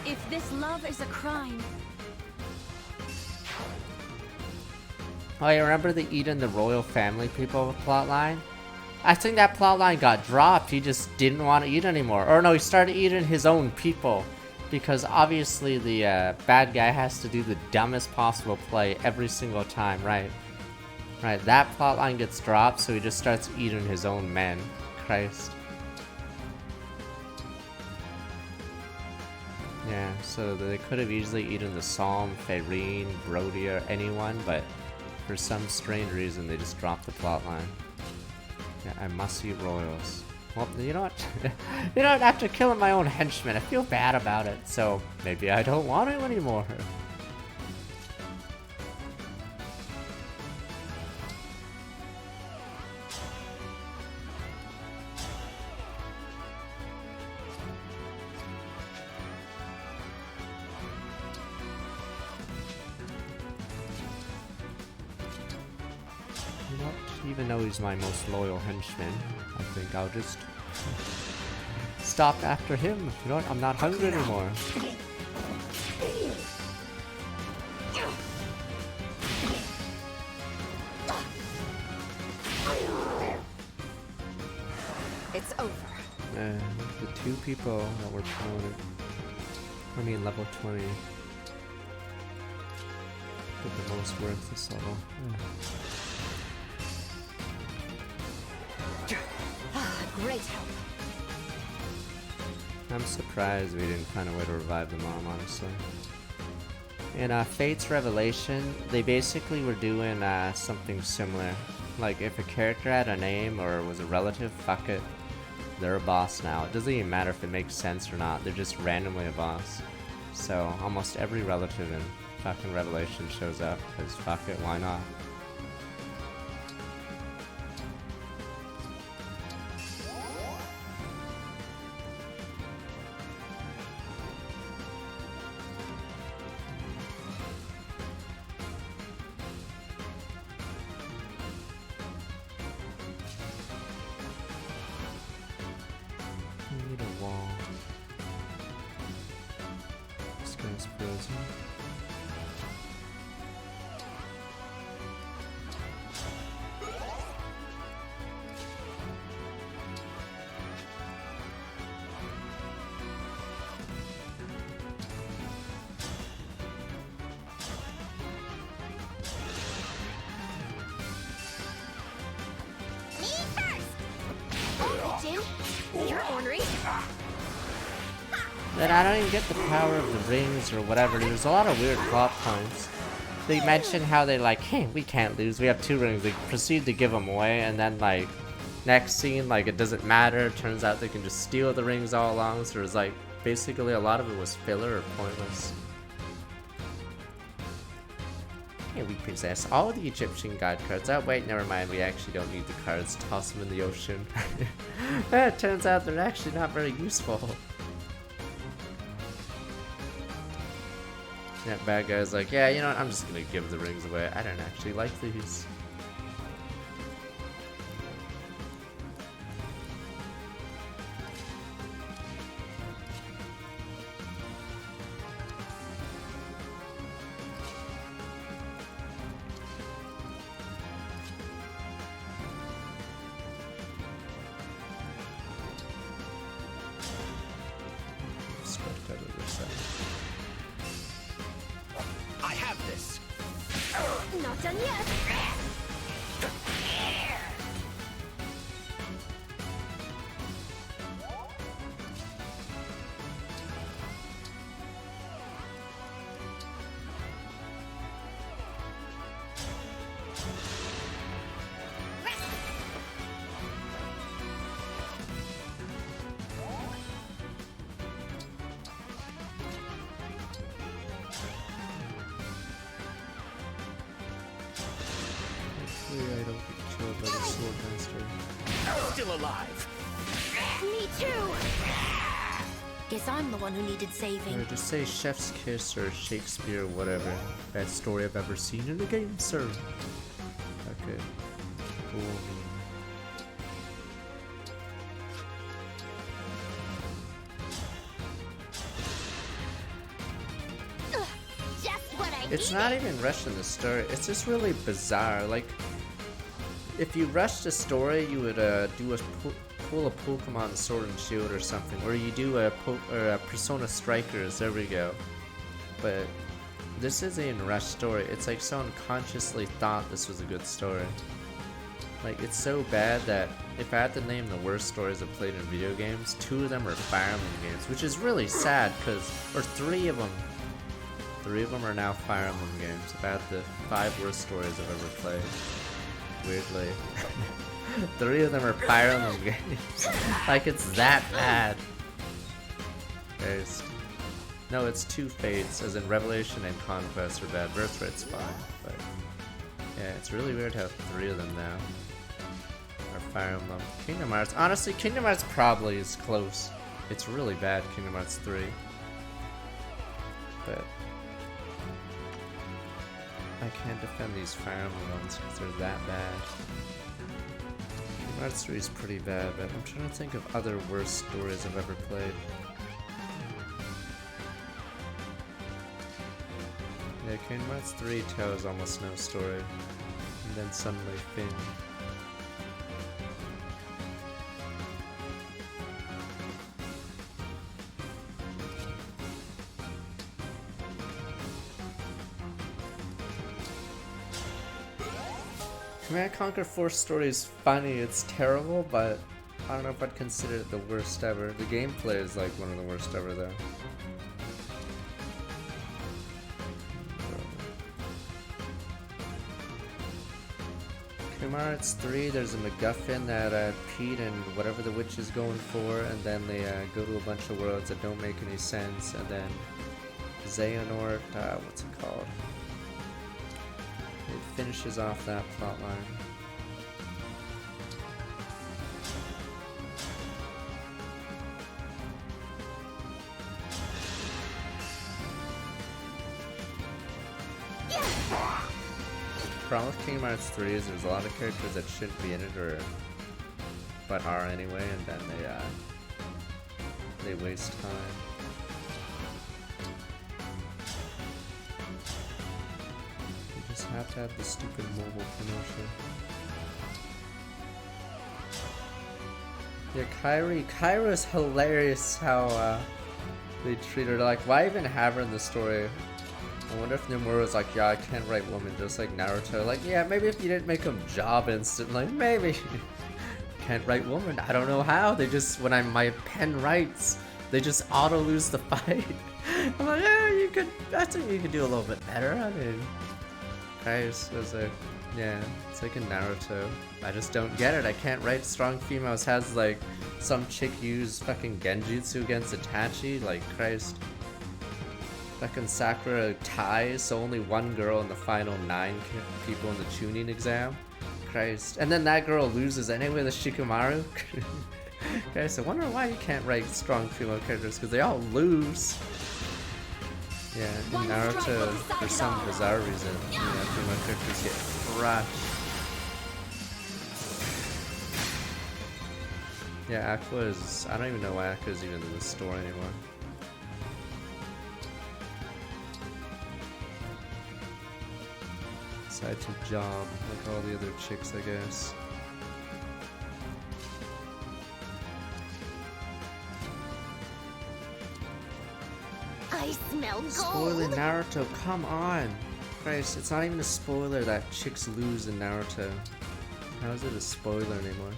If this love is a crime. Oh, you remember the Eden, the royal family people plotline? I think that plotline got dropped. He just didn't want to eat anymore. Or no, he started eating his own people. Because obviously the bad guy has to do the dumbest possible play every single time, right? Right, that plotline gets dropped, so he just starts eating his own men. Christ. Yeah, so they could have easily eaten the Psalm, Faerine, Brody, or anyone, but for some strange reason they just dropped the plotline. Yeah, I must eat royals. Well, you know what? You know what? After killing my own henchmen, I feel bad about it, so maybe I don't want to anymore. what? Even though he's my most loyal henchman, I think I'll just stop after him. You know what? I'm not hungry anymore. It's over. The two people that were promoted, I mean level 20, did the most work this level. Great help. I'm surprised we didn't find a way to revive the mom, honestly. In Fate's Revelation, they basically were doing something similar. Like, if a character had a name or was a relative, fuck it. They're a boss now. It doesn't even matter if it makes sense or not, they're just randomly a boss. So, almost every relative in fucking Revelation shows up, because fuck it, why not? Then I don't even get the power of the rings or whatever. There's a lot of weird plot points. They mention how they like, hey, we can't lose, we have 2 rings. They proceed to give them away, and then like, next scene, like it doesn't matter. Turns out they can just steal the rings all along. So there's like, basically a lot of it was filler or pointless. Yeah, we possess all the Egyptian god cards. Oh wait, never mind, we actually don't need the cards. Toss them in the ocean. It turns out they're actually not very useful. That bad guy's like, yeah, you know what, I'm just gonna give the rings away. I don't actually like these. I have this. Not done yet. Still alive. Me too. Guess I'm the one who needed saving. Or just say Chef's Kiss or Shakespeare or whatever. Best story I've ever seen in a game, sir. Okay. Cool. It's not even rushing the story, it's just really bizarre. Like, if you rushed a story, you would pull a Pokemon Sword and Shield or something, or you do a Persona Strikers, there we go. But this isn't even a rushed story, it's like someone consciously thought this was a good story. Like, it's so bad that if I had to name the worst stories I've played in video games, 2 of them are Fire Emblem games, which is really sad, or 3 of them. 3 of them are now Fire Emblem games, about the 5 worst stories I've ever played. Weirdly. 3 of them are Fire Emblem games. Like, it's that bad. There's... No, it's 2 Fates, as in Revelation and Conquest are bad. Birthright's fine, but... Yeah, it's really weird how 3 of them now are Fire Emblem. Kingdom Hearts, honestly, Kingdom Hearts probably is close. It's really bad, Kingdom Hearts 3. But... I can't defend these farm ones because they're that bad. Kingdom Hearts 3 is pretty bad, but I'm trying to think of other worse stories I've ever played. Yeah, Kingdom Hearts 3 tells almost no story, and then suddenly Finn. Command & Conquer 4 story is funny, it's terrible, but I don't know if I'd consider it the worst ever. The gameplay is like one of the worst ever though. Kingdom Hearts 3, there's a MacGuffin that Pete and whatever the witch is going for, and then they go to a bunch of worlds that don't make any sense, and then Xehanort, what's it called? It finishes off that plotline. The problem with Kingdom Hearts 3 is there's a lot of characters that shouldn't be in it, but are anyway, and then they waste time. You just have to have the stupid mobile promotion. Yeah, Kyra's hilarious how they treat her. Like, why even have her in the story? I wonder if Nomura was like, yeah, I can't write women just like Naruto. Like, yeah, maybe if you didn't make them job instant, like, maybe. Can't write woman. I don't know how. They just, when my pen writes, they just auto lose the fight. I'm like, yeah, you could, I think you could do a little bit better. I mean, guys, was like, yeah, it's like in Naruto. I just don't get it. I can't write strong females. Has like some chick use fucking genjutsu against Itachi. Like, Christ. Fucking Sakura ties, so only one girl in the final 9 people in the tuning exam. Christ. And then that girl loses anyway, the Shikamaru. Guys, I wonder why you can't write strong female characters, because they all lose. Yeah, in Naruto, for some bizarre reason, female characters get crushed. Yeah, Aqua is, I don't even know why Aqua is even in the store anymore. Decided to job like all the other chicks, I guess. I smell gold. Spoiler Naruto, come on! Christ, it's not even a spoiler that chicks lose in Naruto. How is it a spoiler anymore?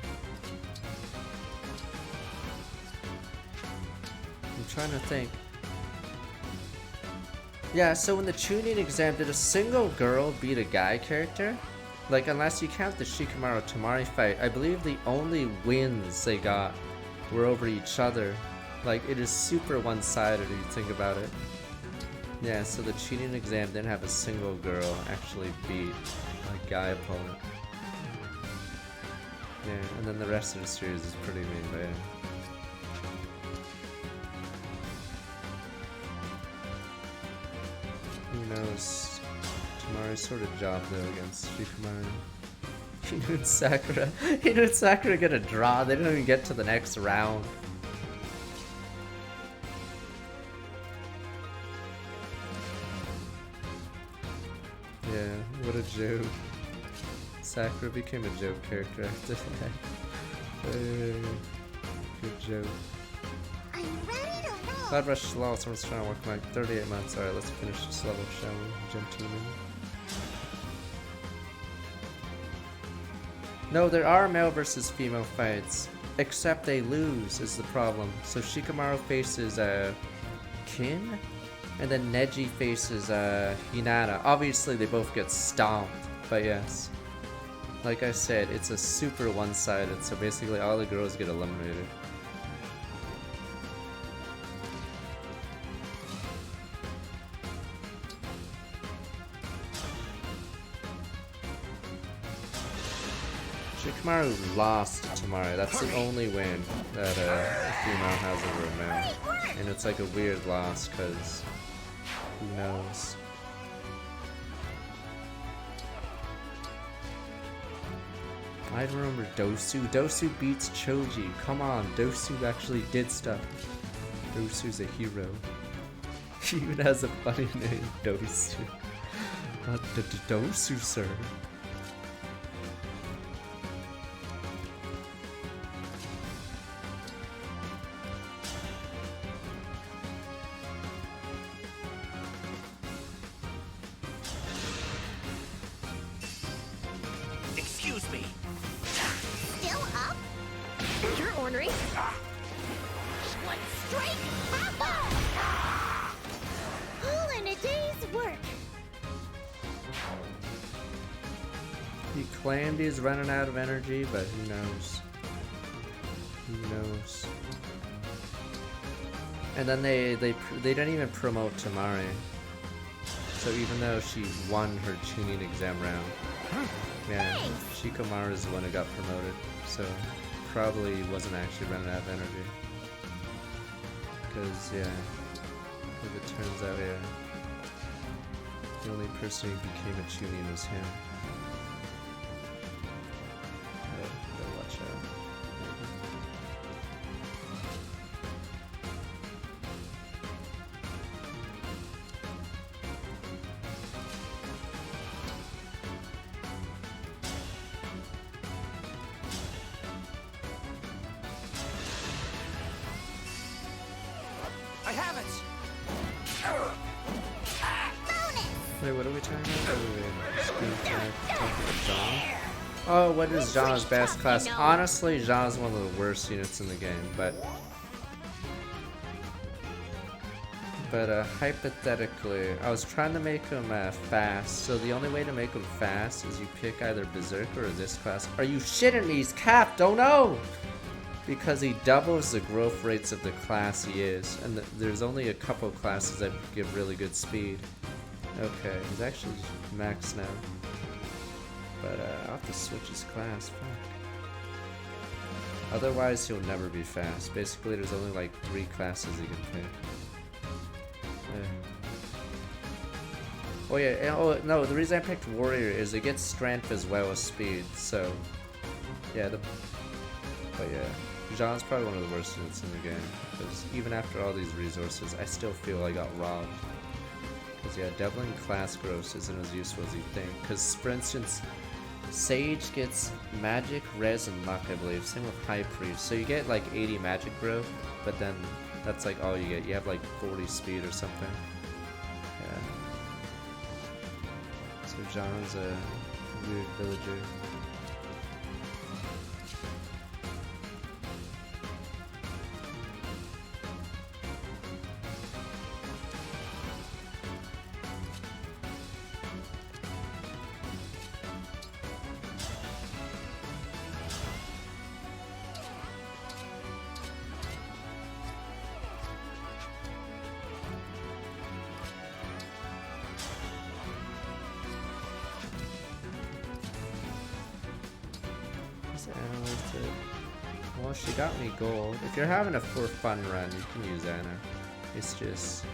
I'm trying to think. Yeah, so in the tuning exam, did a single girl beat a guy character? Like, unless you count the Shikamaru Tamari fight, I believe the only wins they got were over each other. Like, it is super one-sided if you think about it. Yeah, so the cheating exam didn't have a single girl actually beat a guy opponent. Yeah, and then the rest of the series is pretty mean, but yeah. Who knows? Tamari's sort of job though against Shikamaru. Hino and Sakura. Hino and Sakura get a draw. They don't even get to the next round. Yeah, what a joke. Sakura became a joke character after that. Good joke. I'm ready to roll. Cloud Rush Law, someone's trying to work like 38 months. Alright, let's finish this level, shall we, gentlemen? No, there are male versus female fights. Except they lose is the problem. So Shikamaru faces Kin, and then Neji faces Hinata. Obviously they both get stomped, but yes. Like I said, it's a super one-sided, so basically all the girls get eliminated. Shikamaru lost to Tamari. That's the only win that a female has over a male. And it's like a weird loss, because who knows? I remember Dosu. Dosu beats Choji. Come on, Dosu actually did stuff. Dosu's a hero. He even has a funny name, Dosu. Dosu, sir. Excuse me. Still up? You're ornery. One straight combo! All in a day's work. He claimed he's running out of energy, but who knows? Who knows? And then they didn't even promote Tamari. So even though she won her tuning exam round, yeah, Shikamaru is the one who got promoted. So probably wasn't actually running out of energy. Because yeah, as it turns out, yeah, the only person who became a tuning was him. Gotta watch out. I have it. Wait, what are we talking about? Oh, what is Zhang's best class? Honestly, Zhang's one of the worst units in the game, but hypothetically, I was trying to make him fast, so the only way to make him fast is you pick either Berserker or this class. Are you shitting me? He's capped! Oh no! Because he doubles the growth rates of the class he is, and there's only a couple classes that give really good speed. Okay, he's actually max now. But I'll have to switch his class, fuck. Otherwise he'll never be fast. Basically there's only like 3 classes he can pick. Oh yeah, oh no, the reason I picked Warrior is it gets strength as well as speed, so yeah, but yeah, Zhang's probably one of the worst units in the game, because even after all these resources, I still feel I got robbed. Because yeah, doubling class growth isn't as useful as you think, because for instance, Sage gets magic, res, and luck, I believe, same with High Priest, so you get like 80 magic growth, but then that's like all you get, you have like 40 speed or something. Yeah. So Zhang's a weird villager. Well, she got me gold. If you're having a for fun run, you can use Anna. It's just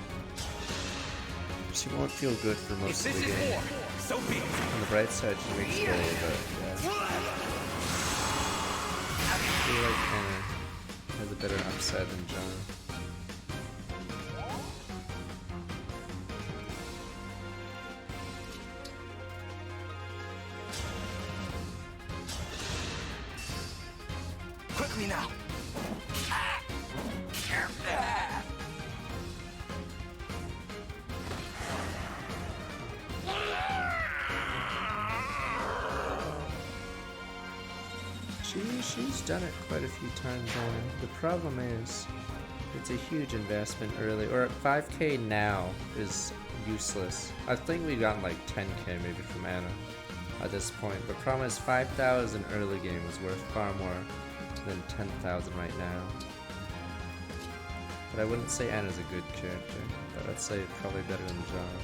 she won't feel good for most of the game. War, so be it. On the bright side, she makes gold, but yeah. I feel like Anna has a better upside than John. Quickly now. She's done it quite a few times already. The problem is, it's a huge investment early, or at 5k now is useless. I think we've gotten like 10k maybe from Anna at this point, but problem is 5,000 early game was worth far more than 10,000 right now. But I wouldn't say Anna's a good character, but I'd say probably better than John.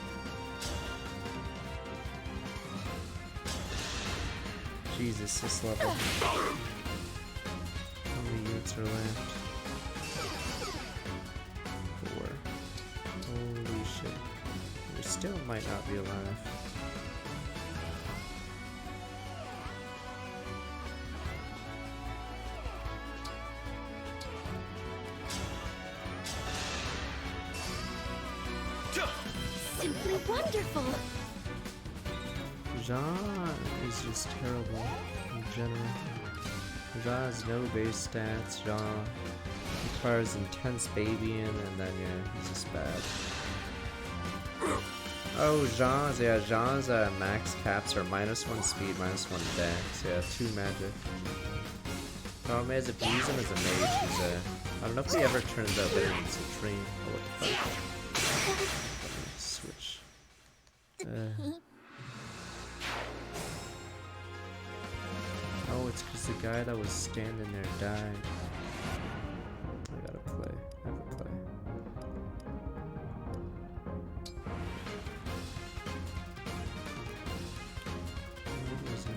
Jesus, this level. How many units are left? 4. Holy shit. We still might not be alive. wonderful! Jean is just terrible in general. Jean has no base stats. Jean requires intense babying, and then yeah, he's just bad. Oh, Jean's max caps are -1 speed, -1 dex. Yeah, 2 magic. Problem is, if you use him as a mage, he's I don't know if he ever turns out better than Citrine. Oh, what the fuck? Let me switch. Oh, it's because the guy that was standing there died. I gotta play. I have to play. Where is it?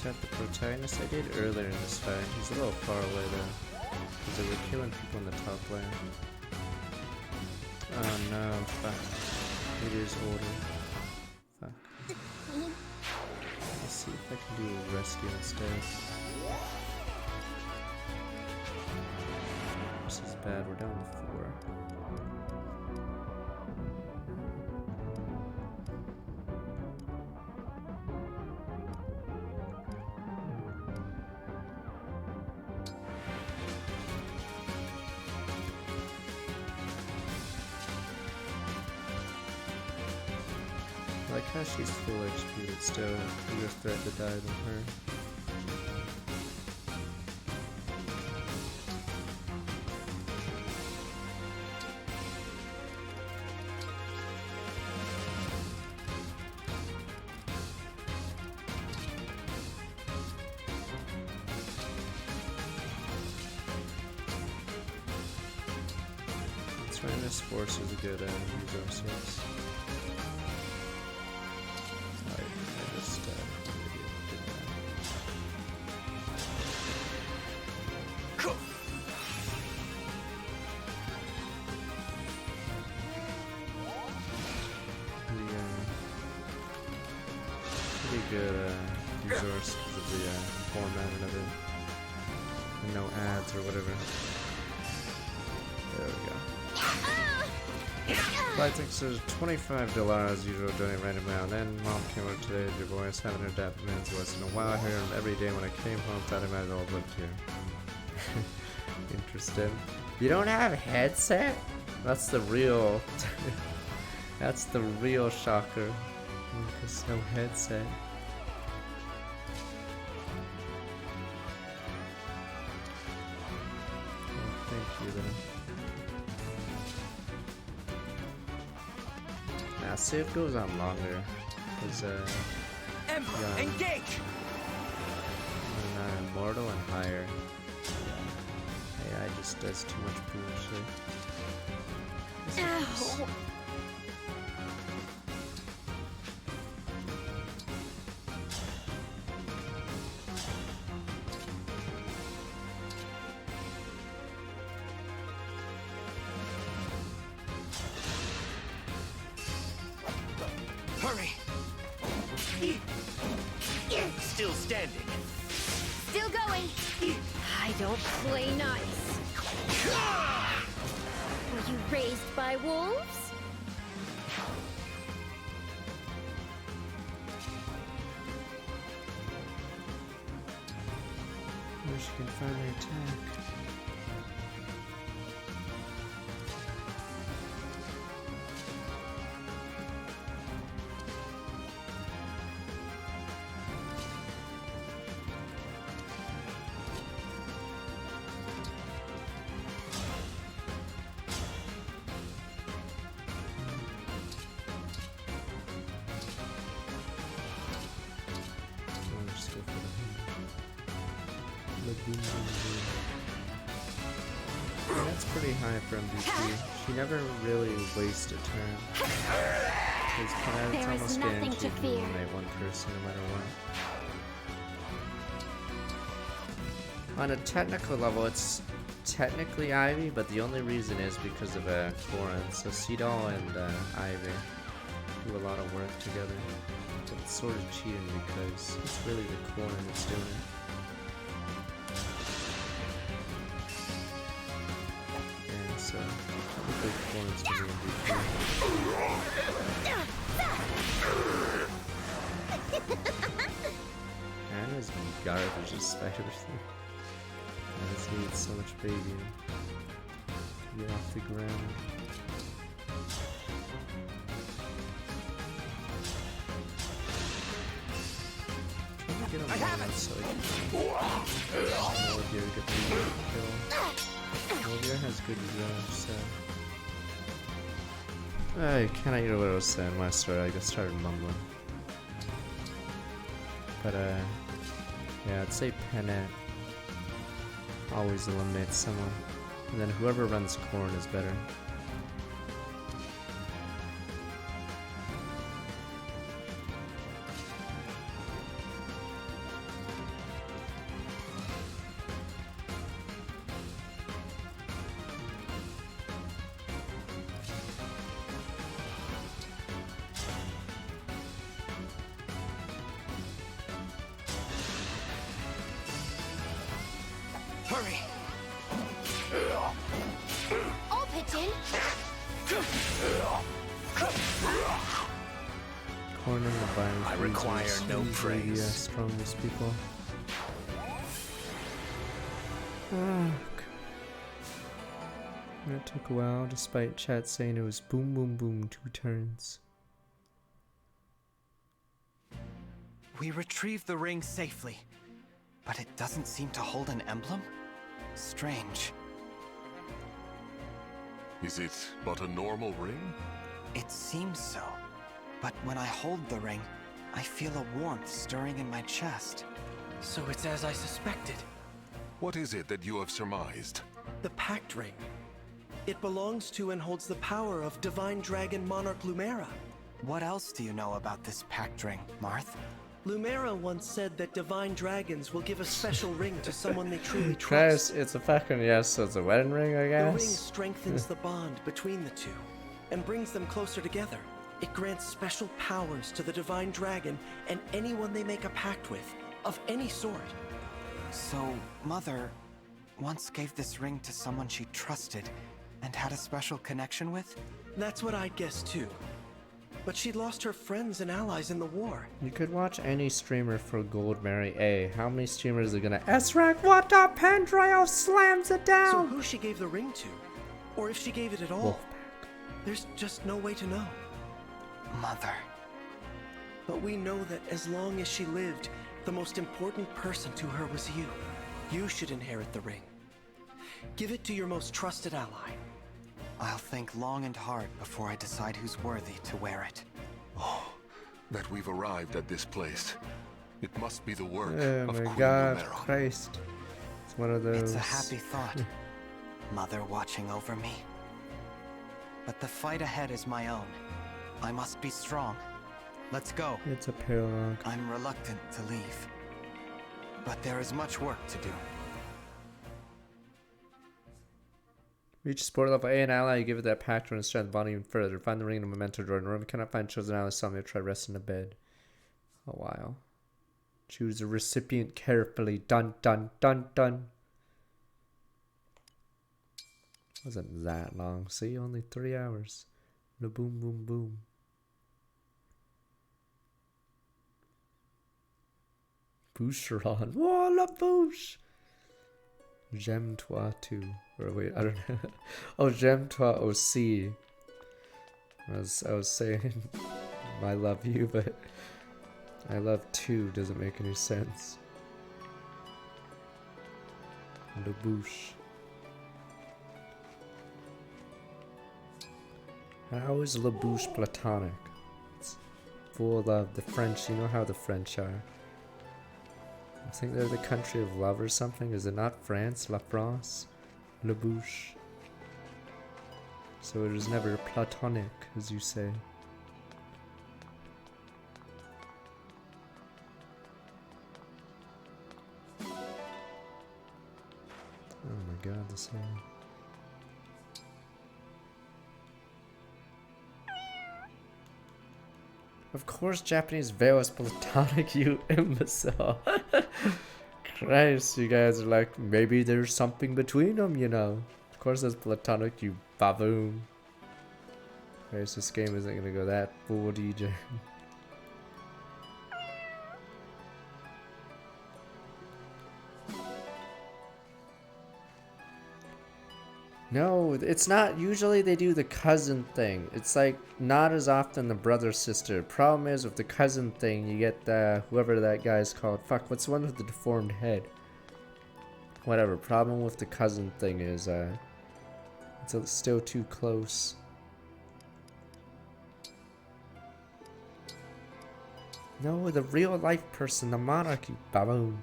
Attack the protagonist I did earlier in this fight. He's a little far away though, because they were killing people in the top lane. Oh no, fuck. It is order. Fuck. Let's see if I can do a rescue instead. This is bad, we're down to 4. I like how she's full HP, but still bigger threat to die than her. Tyrannus Force is a good resource, yes. I just did that. Cool. Pretty good resource because of the format of it. And no ads or whatever. There we go. Flight says $25 as usual, donate randomly now and then. Mom came over today with your voice, haven't heard that man's voice in a while. I hear him every day when I came home, thought I might as well have lived here. Interesting. You don't have a headset? That's the real that's the real shocker. There's no headset. Oh, thank you then. Now see if it goes on longer, because Emblem, engage! And immortal and higher. AI just does too much bullshit. Ow! Hurry! Still standing. Still going. I don't play nice. Were you raised by wolves? Where she can finally attack. That's pretty high for MVP. She never really wastes a turn. It's almost guaranteed to eliminate one person no matter what. On a technical level, it's technically Ivy, but the only reason is because of Corin. So Cedal and Ivy do a lot of work together. But it's sort of cheating because it's really the Corin that's doing it. And so, probably Corin's for the MVP. Anna's garbage as spiders. I just need so much baby to get off the ground. Get him on so he can Moldier get the kill. Moldier has good rush, so I kinda know what I was saying when I started mumbling. But yeah, I'd say Pennant always eliminates someone. And then whoever runs Corn is better. Hurry! I'll pitch in. Corn in the biome. I require no praise. The strongest people. It took a while, despite chat saying it was boom boom boom 2 turns. We retrieved the ring safely, but it doesn't seem to hold an emblem? Strange. Is it but a normal ring? It seems so. But when I hold the ring, I feel a warmth stirring in my chest. So it's as I suspected. What is it that you have surmised? The Pact Ring. It belongs to and holds the power of Divine Dragon Monarch Lumera. What else do you know about this Pact Ring, Marth? Lumera once said that divine dragons will give a special ring to someone they truly trust. Guys, it's a fucking yes, so it's a wedding ring, I guess. The ring strengthens the bond between the two and brings them closer together. It grants special powers to the divine dragon and anyone they make a pact with, of any sort. So, Mother once gave this ring to someone she trusted and had a special connection with? That's what I'd guess too. But she'd lost her friends and allies in the war. You could watch any streamer for Gold Mary A. How many streamers are gonna S-Rank? What up? Pendrail slams it down! So who she gave the ring to? Or if she gave it at all? Wolfpack. There's just no way to know. Mother. But we know that as long as she lived, the most important person to her was you. You should inherit the ring. Give it to your most trusted ally. I'll think long and hard before I decide who's worthy to wear it. Oh, that we've arrived at this place. It must be the work Oh of my Queen god, Lumera. Christ. It's one of those. It's a happy thought. Mother watching over me. But the fight ahead is my own. I must be strong. Let's go. It's a paralog. I'm reluctant to leave. But there is much work to do. Reach support level A and ally, give it that pact and strength bond even further. Find the ring in a memento drawer in the room. Cannot find chosen ally, so I'm gonna try resting in bed. A while. Choose a recipient carefully. Dun dun dun dun. Wasn't that long. See, only 3 hours. No boom boom boom. Boucheron. Whoa, la bouche! J'aime toi too. Or wait, I don't know. Oh, j'aime toi aussi. I was saying I love you, but I love two doesn't make any sense. Le bouche. How is La Bouche platonic? It's full of the French. You know how the French are. I think they're the country of love or something. Is it not France? La France? La Bouche. So it was never platonic, as you say. Oh my god, this hair. Of course Japanese veil is platonic, you imbecile. Christ, you guys are like, maybe there's something between them, you know. Of course it's platonic, you baboon. Christ, this game isn't gonna go that full DJ. No, it's not. Usually they do the cousin thing. It's like not as often the brother sister. Problem is with the cousin thing, you get whoever that guy's called. Fuck, what's the one with the deformed head? Whatever. Problem with the cousin thing is it's still too close. No, the real life person, the monarchy, baboon.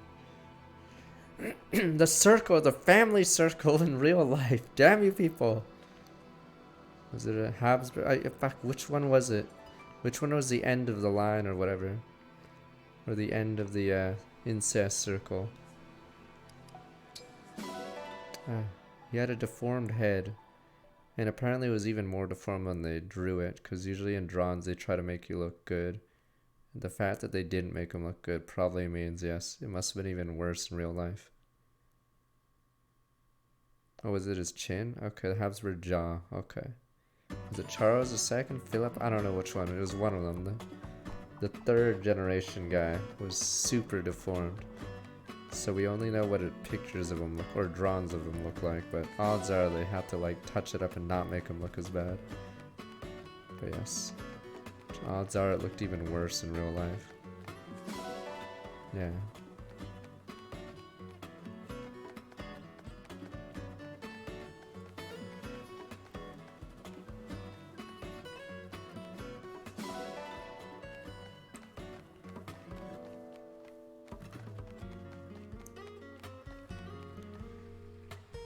The circle, the family circle in real life. Damn you people. Was it a Habsburg? Fuck, which one was it? Which one was the end of the line or whatever? Or the end of the incest circle? He had a deformed head. And apparently it was even more deformed when they drew it. Because usually in drawings they try to make you look good. The fact that they didn't make him look good probably means, yes, it must have been even worse in real life. Oh, was it his chin? Okay, the Habsburg jaw. Okay. Was it Charles II? Philip? I don't know which one. It was one of them. The third generation guy was super deformed. So we only know what pictures of him look, or drawings of him look like, but odds are they have to like touch it up and not make him look as bad. But yes. Odds are it looked even worse in real life. Yeah.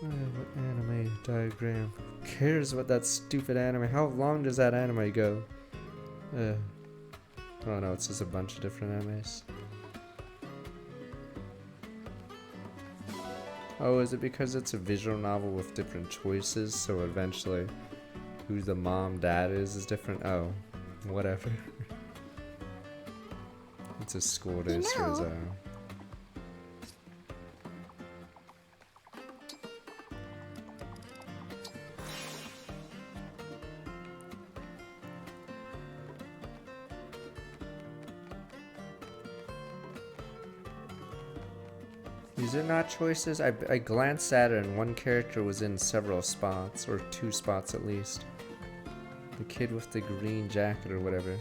What anime diagram? Who cares about that stupid anime? How long does that anime go? Oh no, it's just a bunch of different animes. Oh, is it because it's a visual novel with different choices, so eventually who the mom dad is different? Oh, whatever. It's a school day, turns out. These are not choices. I glanced at it and one character was in several spots, or 2 spots at least. The kid with the green jacket or whatever.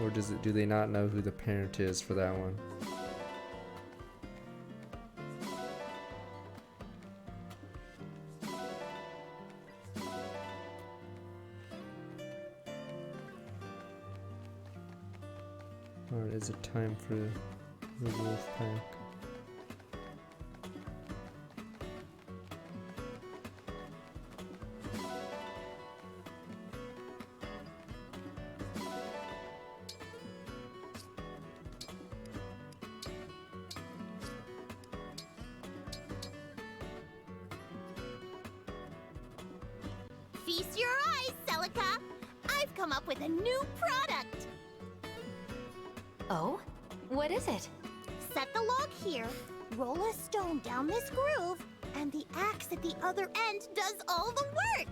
Or do they not know who the parent is for that one? Or is it time for the wolf pack? Feast your eyes, Celica! I've come up with a new product! Oh? What is it? Set the log here, roll a stone down this groove, and the axe at the other end does all the work!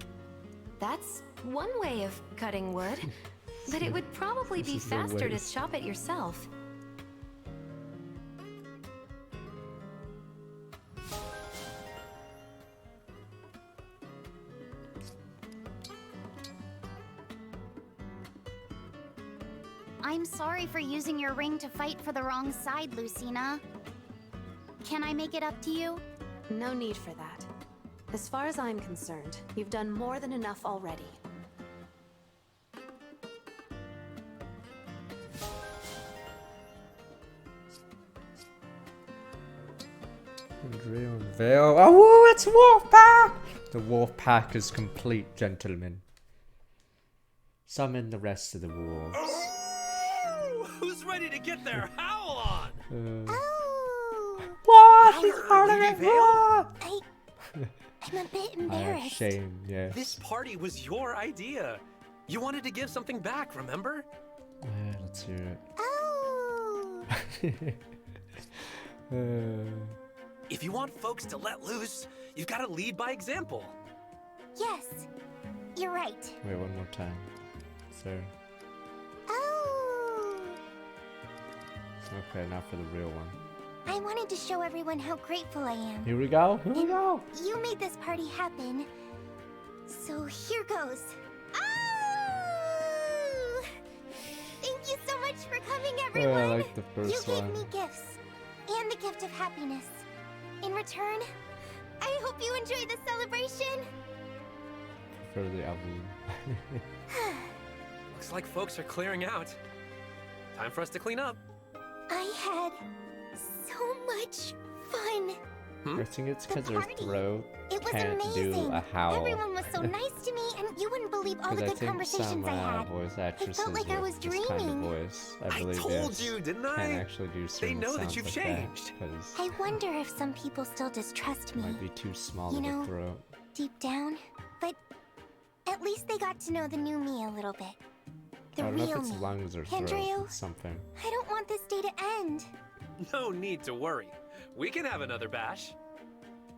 That's one way of cutting wood. But it would probably be faster to chop it yourself. I'm sorry for using your ring to fight for the wrong side, Lucina. Can I make it up to you? No need for that. As far as I'm concerned, you've done more than enough already. Andrea and Vale. Oh, it's Wolfpack! The Wolfpack is complete, gentlemen. Summon the rest of the wolves. Oh, who's ready to get their howl on? What? She's part of it. I'm a bit embarrassed. Shame, yeah. This party was your idea. You wanted to give something back, remember? Yeah, let's hear it. If you want folks to let loose, you've got to lead by example. Yes, you're right. Wait, one more time. Sir. Oh. Okay, now for the real one. I wanted to show everyone how grateful I am. Here we go. Here we go. You made this party happen. So here goes. Oh! Thank you so much for coming, everyone. I like the first you one. gave me gifts and the gift of happiness. In return, I hope you enjoy the celebration. For the album. Looks like folks are clearing out. Time for us to clean up. I had so much fun. I think it's because her throat It was can't amazing. do a howl. Everyone was so nice to me, and you wouldn't believe all the I good think conversations some I had. voice actresses felt like I was with this kind of dreaming. voice, I believe, told you, didn't I? Can't actually do certain know that sounds you've like changed. Because I wonder if some people still distrust me. might be too small You of know, a throat. deep down. But at least they got to know the new me a little bit. The I don't know real if it's me. lungs or throat. Andrew, It's something. I don't want this day to end. No need to worry. We can have another bash.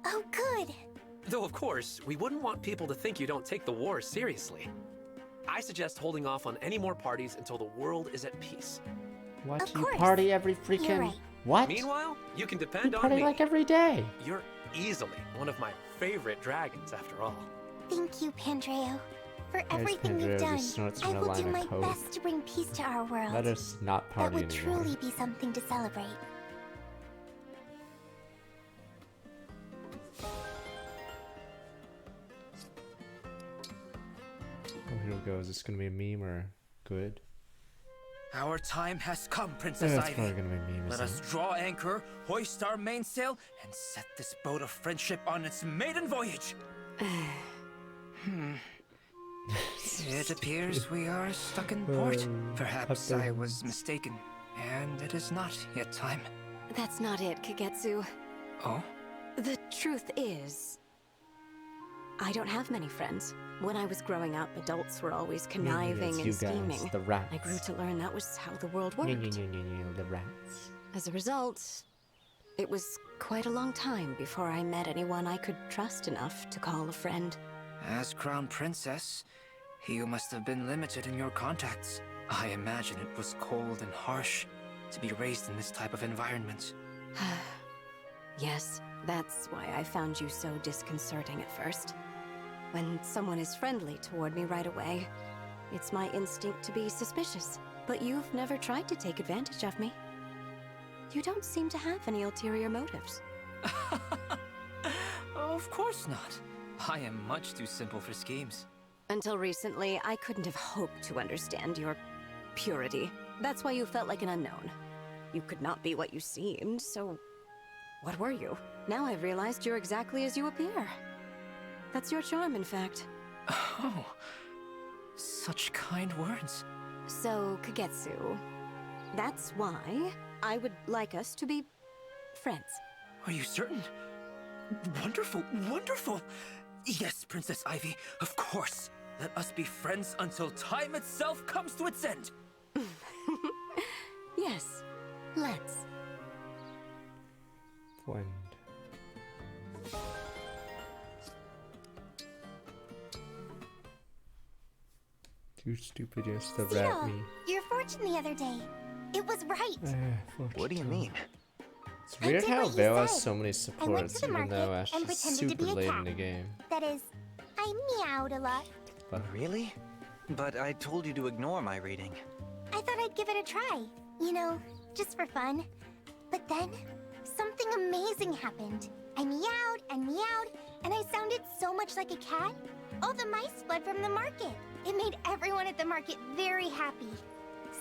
Oh, good. Though, of course, we wouldn't want people to think you don't take the war seriously. I suggest holding off on any more parties until the world is at peace. What? Of You course. party every freaking... You're right. What? Meanwhile, you can You depend on party me. like every day. You're easily one of my favorite dragons, after all. Thank you, Pandreo. For Yes, everything you've Pandreo done, just snorts I from a will do line my of coke. best to bring peace to our world. Let us not That party would anymore. truly be something to celebrate. Oh, here we go. Is this gonna be a meme or good? Our time has come, Princess Yeah, it's Ivy. probably gonna be a meme, Let isn't us draw anchor, hoist our mainsail, and set this boat of friendship on its maiden voyage. It appears we are stuck in port. Perhaps I was mistaken, and it is not yet time. That's not it, Kagetsu. Oh? The truth is, I don't have many friends. When I was growing up, adults were always conniving you and scheming. guys, the rats. I grew to learn that was how the world worked. The rats. As a result, it was quite a long time before I met anyone I could trust enough to call a friend. As Crown Princess, you must have been limited in your contacts. I imagine it was cold and harsh to be raised in this type of environment. Yes, that's why I found you so disconcerting at first. When someone is friendly toward me right away, it's my instinct to be suspicious. But you've never tried to take advantage of me. You don't seem to have any ulterior motives. Of course not. I am much too simple for schemes. Until recently, I couldn't have hoped to understand your purity. That's why you felt like an unknown. You could not be what you seemed, so what were you? Now I've realized you're exactly as you appear. That's your charm, in fact. Oh, such kind words. So, Kagetsu, that's why I would like us to be friends. Are you certain? Wonderful, wonderful! Yes, Princess Ivy, of course. Let us be friends until time itself comes to its end. Yes, let's. Friend. Too stupid just to rat Cyril, me. your fortune the other day. It was right. What do you mean? It's weird did how what you Vale has said. so many I went supports, to the even though market Ash and is pretended to super be a late cat. in the game. That is, I meowed a lot. But Really? But I told you to ignore my reading. I thought I'd give it a try. You know, just for fun. But then, something amazing happened. I meowed and meowed, and I sounded so much like a cat. All the mice fled from the market. It made everyone at the market very happy.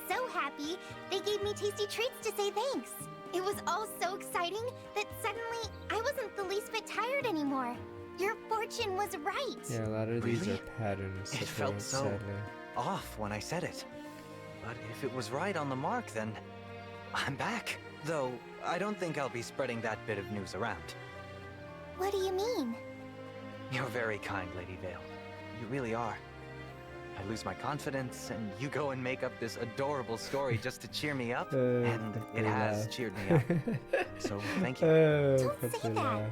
So happy, they gave me tasty treats to say thanks. It was all so exciting that suddenly I wasn't the least bit tired anymore. Your fortune was right. Yeah, a lot of these Really? are patterns. It that felt are so sadly. off when I said it. But if it was right on the mark, then I'm back. Though, I don't think I'll be spreading that bit of news around. What do you mean? You're very kind, Lady Vale. You really are. I lose my confidence, and you go and make up this adorable story just to cheer me up, and it has cheered me up. So, thank you. Don't say that.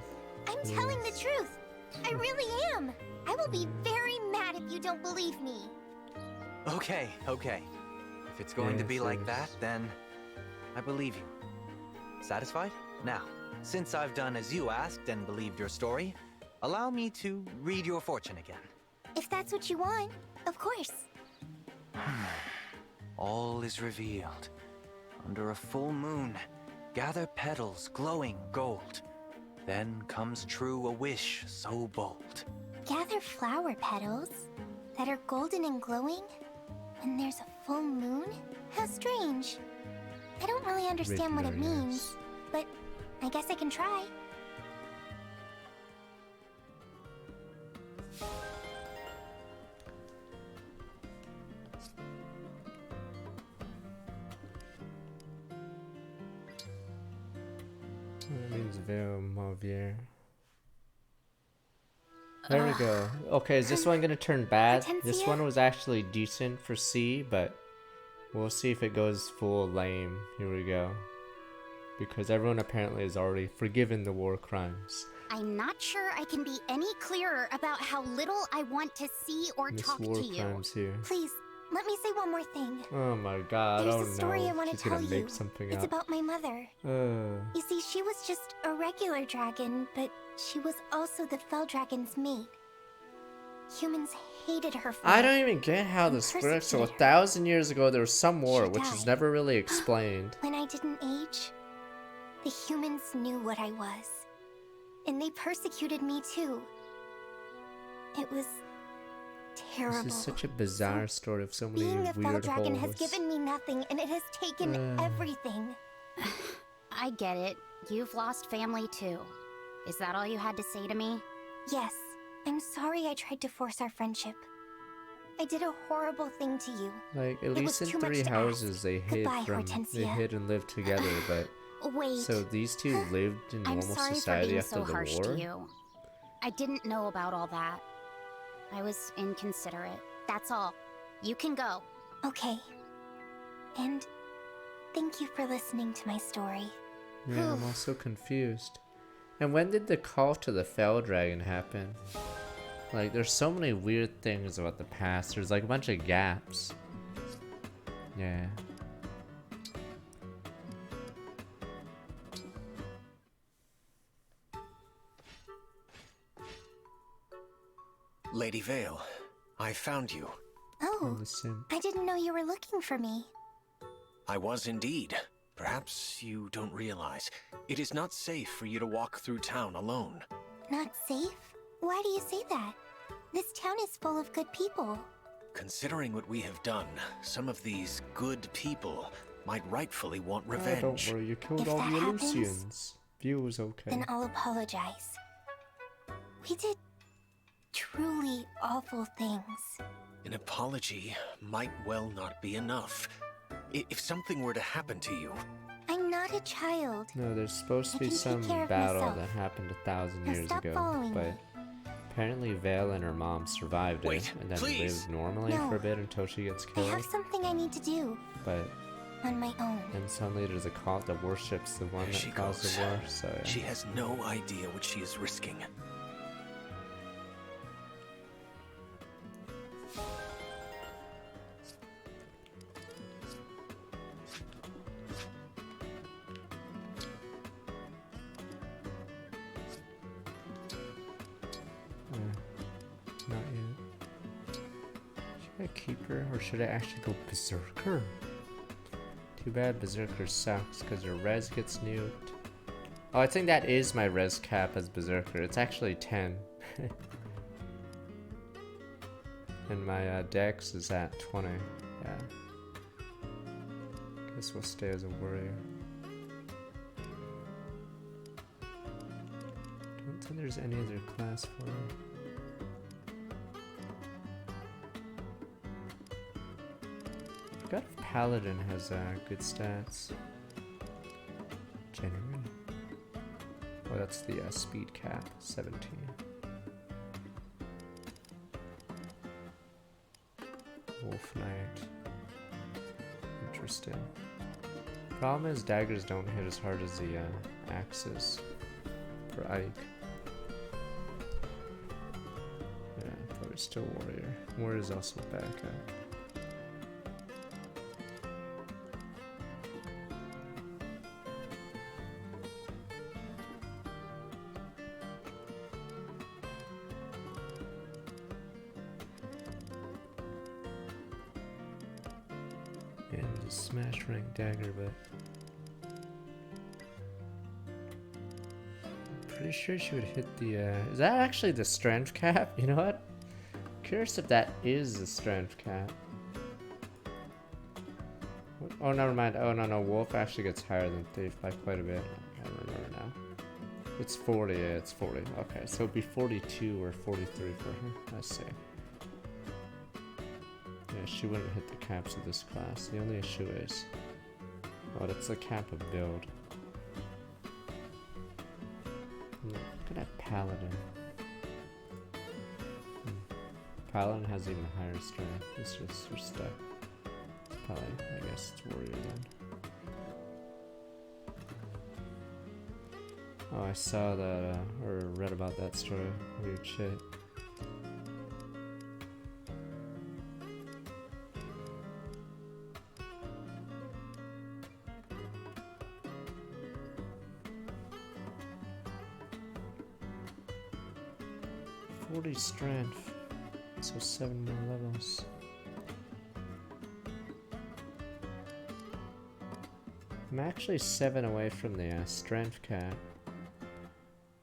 I'm telling the truth. I really am. I will be very mad if you don't believe me. Okay. If it's going to be like that, then I believe you. Satisfied? Now, since I've done as you asked and believed your story, allow me to read your fortune again. If that's what you want, of course. All is revealed. Under a full moon, gather petals glowing gold. Then comes true a wish so bold. Gather flower petals that are golden and glowing when there's a full moon? How strange. I don't really understand what it means, but I guess I can try. That means Vale Mauvier. There we go. Okay, is this one gonna turn bad? This one was actually decent for C, but we'll see if it goes full lame. Here we go. Because everyone apparently has already forgiven the war crimes. I'm not sure I can be any clearer about how little I want to see or Miss talk War to you. Crimes here. Please, let me say one more thing. Oh my god, There's oh a story no. I want to She's tell gonna you. make something It's up. about my mother. You see, she was just a regular dragon, but she was also the Fell Dragon's mate. Humans hated her for I it don't even get how and this works. So persecuted 1,000 years ago there was some war, She which is died. never really explained. When I didn't age, the humans knew what I was. And they persecuted me too. It was terrible. This is such a bizarre story of so many Being a Fell weird Dragon has holes. given me nothing, and it has taken everything. I get it. You've lost family too. Is that all you had to say to me? Yes, I'm sorry I tried to force our friendship. I did a horrible thing to you. Like, at It least was in too much 3 to houses ask. they hid Goodbye, from Hortensia. they hid and lived together, but Wait. so these two lived in I'm normal sorry for society being after so the harsh war. to you. I didn't know about all that. I was inconsiderate. That's all. You can go. Okay. And thank you for listening to my story. Yeah, I'm also confused. And when did the call to the Fell Dragon happen? Like, there's so many weird things about the past. There's like a bunch of gaps. Yeah. Lady Vale, I found you. Oh, I didn't know you were looking for me. I was indeed. Perhaps you don't realize. It is not safe for you to walk through town alone. Not safe? Why do you say that? This town is full of good people. Considering what we have done, some of these good people might rightfully want revenge. Don't worry, you killed If all that the happens, Elysians. View was okay. Then I'll apologize. We did truly awful things. An apology might well not be enough. If something were to happen to you, I'm not a child. No, there's supposed to be can take some care of battle myself. that happened 1,000 Now years stop ago, following but me. apparently Vale and her mom survived Wait, it and then please. lived normally No. for a bit until she gets I killed. have something I need to do But on my own. then suddenly there's a cult that worships the one there she that caused goes. the war. So yeah. She has no idea what she is risking. Not yet. Should I keep her or should I actually go Berserker? Too bad Berserker sucks because her res gets nuked. Oh, I think that is my res cap as Berserker. It's actually 10. And my dex is at 20. Yeah. Guess we'll stay as a warrior. don't think there's any other class for her. I forgot if Paladin has good stats. Generally. Oh, that's the speed cap, 17. Wolf Knight. Interesting. Problem is daggers don't hit as hard as the axes for Ike. Yeah, probably still Warrior. Warrior's also backup. And the smash rank dagger, but I'm pretty sure she would hit the is that actually the strength cap? You know what? Curious if that is the strength cap. Oh, never mind. Oh, no, Wolf actually gets higher than Thief by quite a bit. I don't remember now. It's 40, yeah, it's 40. Okay, so it'd be 42 or 43 for her. Let's see. Yeah, she wouldn't hit the caps of this class. The only issue is... oh, that's the cap of build. Look at that Paladin. Paladin has even higher strength. It's just you're stuck. It's probably, I guess it's Warrior then. Oh, I saw that, or read about that story. Weird shit. Strength, so 7 more levels. I'm actually 7 away from the strength cap.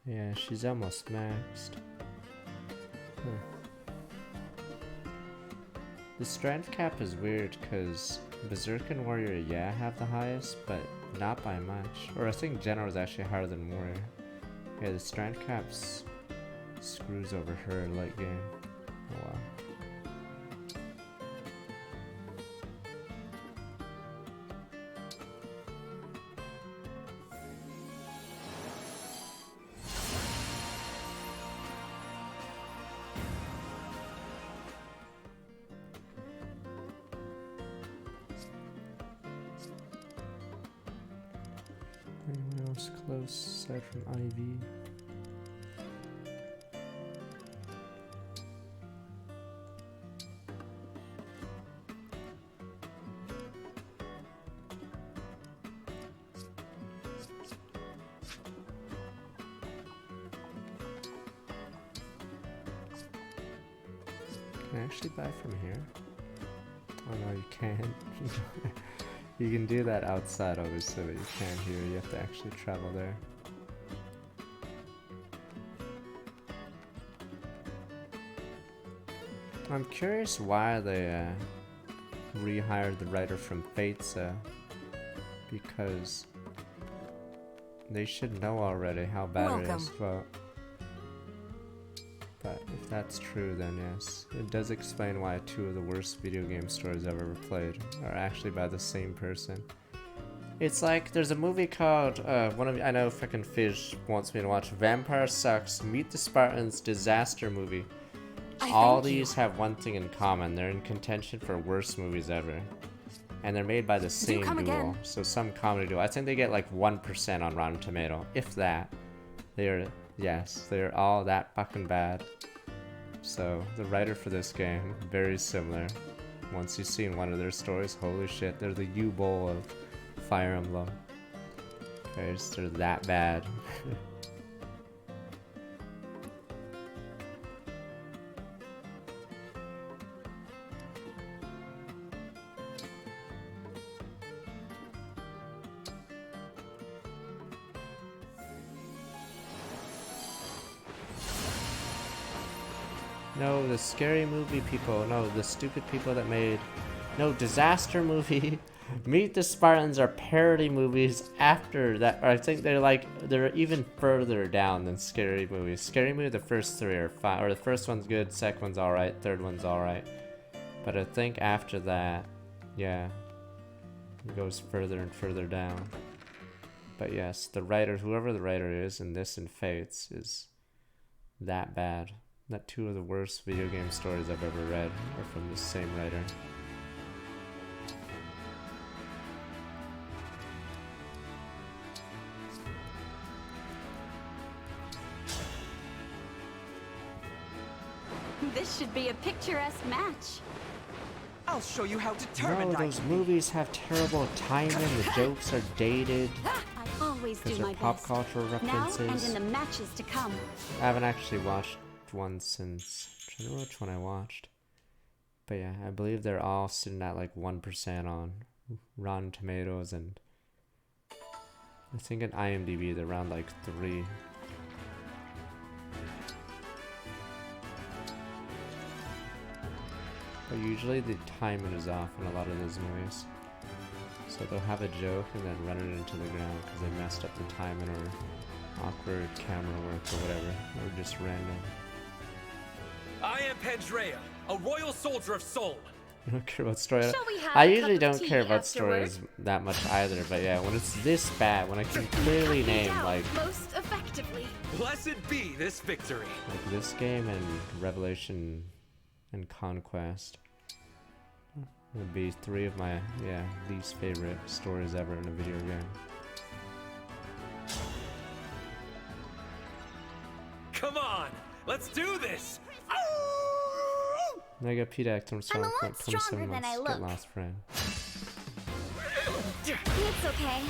Yeah, she's almost maxed. The strength cap is weird because Berserk and Warrior, yeah, have the highest, but not by much. Or I think General is actually higher than Warrior. Yeah, the strength cap's screws over her late game. Oh wow. Anyone else close aside from Ivy? Can I actually buy from here? Oh no, you can't. You can do that outside obviously, but you can't here. You have to actually travel there. I'm curious why they rehired the writer from Fate's, because they should know already how bad it is. Well, but if that's true, then yes, it does explain why 2 of the worst video game stories I've ever played are actually by the same person. It's like there's a movie called I know fucking Fish wants me to watch Vampire Sucks, Meet the Spartans, Disaster Movie. All these have one thing in common: they're in contention for worst movies ever, and they're made by the same duo. So some comedy duo. I think they get like 1% on Rotten Tomato, if that. They're all that fucking bad. So the writer for this game, very similar. Once you've seen one of their stories, holy shit, they're the U-Bowl of Fire Emblem. Okay, they're that bad. No, the scary movie people. No, the stupid people that made... No, disaster movie. Meet the Spartans are parody movies after that. Or I think they're even further down than Scary movies. Scary Movie, the first three are fine, or the first one's good, second one's alright, third one's alright. But I think after that, yeah, it goes further and further down. But yes, the writer, whoever the writer is in this and Fates, is that bad. That two of the worst video game stories I've ever read are from the same writer. This should be a picturesque match. I'll show you how determined No, those movies have terrible timing. The jokes are dated. I always do Because my they're pop best. cultural references. Now and in the matches to come. I haven't actually watched one since. I'm trying to remember which one I watched. But yeah, I believe they're all sitting at like 1% on Rotten Tomatoes, and I think in IMDb they're around like 3. But usually the timing is off in a lot of those movies. So they'll have a joke and then run it into the ground because they messed up the timing or awkward camera work or whatever. Or just random. I am Pandrea, a royal soldier of Sol. I don't care about story. Shall we have I a usually cup of don't tea care about afterward? stories that much either, but yeah, when it's this bad, when I can clearly name like most effectively. Blessed be this victory. this game and Revelation and Conquest would be 3 of my least favorite stories ever in a video game. Come on, let's do this. I got PDAC from I'm a lot stronger than I Get look. lost friend. It's okay.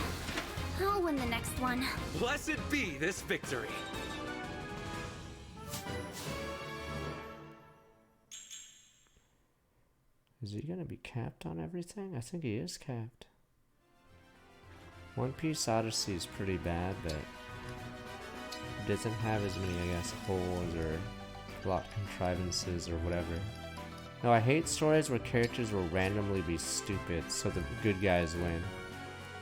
I'll win the next one. Blessed be this victory. Is he gonna be capped on everything? I think he is capped. One Piece Odyssey is pretty bad, but it doesn't have as many, I guess, holes or plot contrivances or whatever. No, I hate stories where characters will randomly be stupid so the good guys win.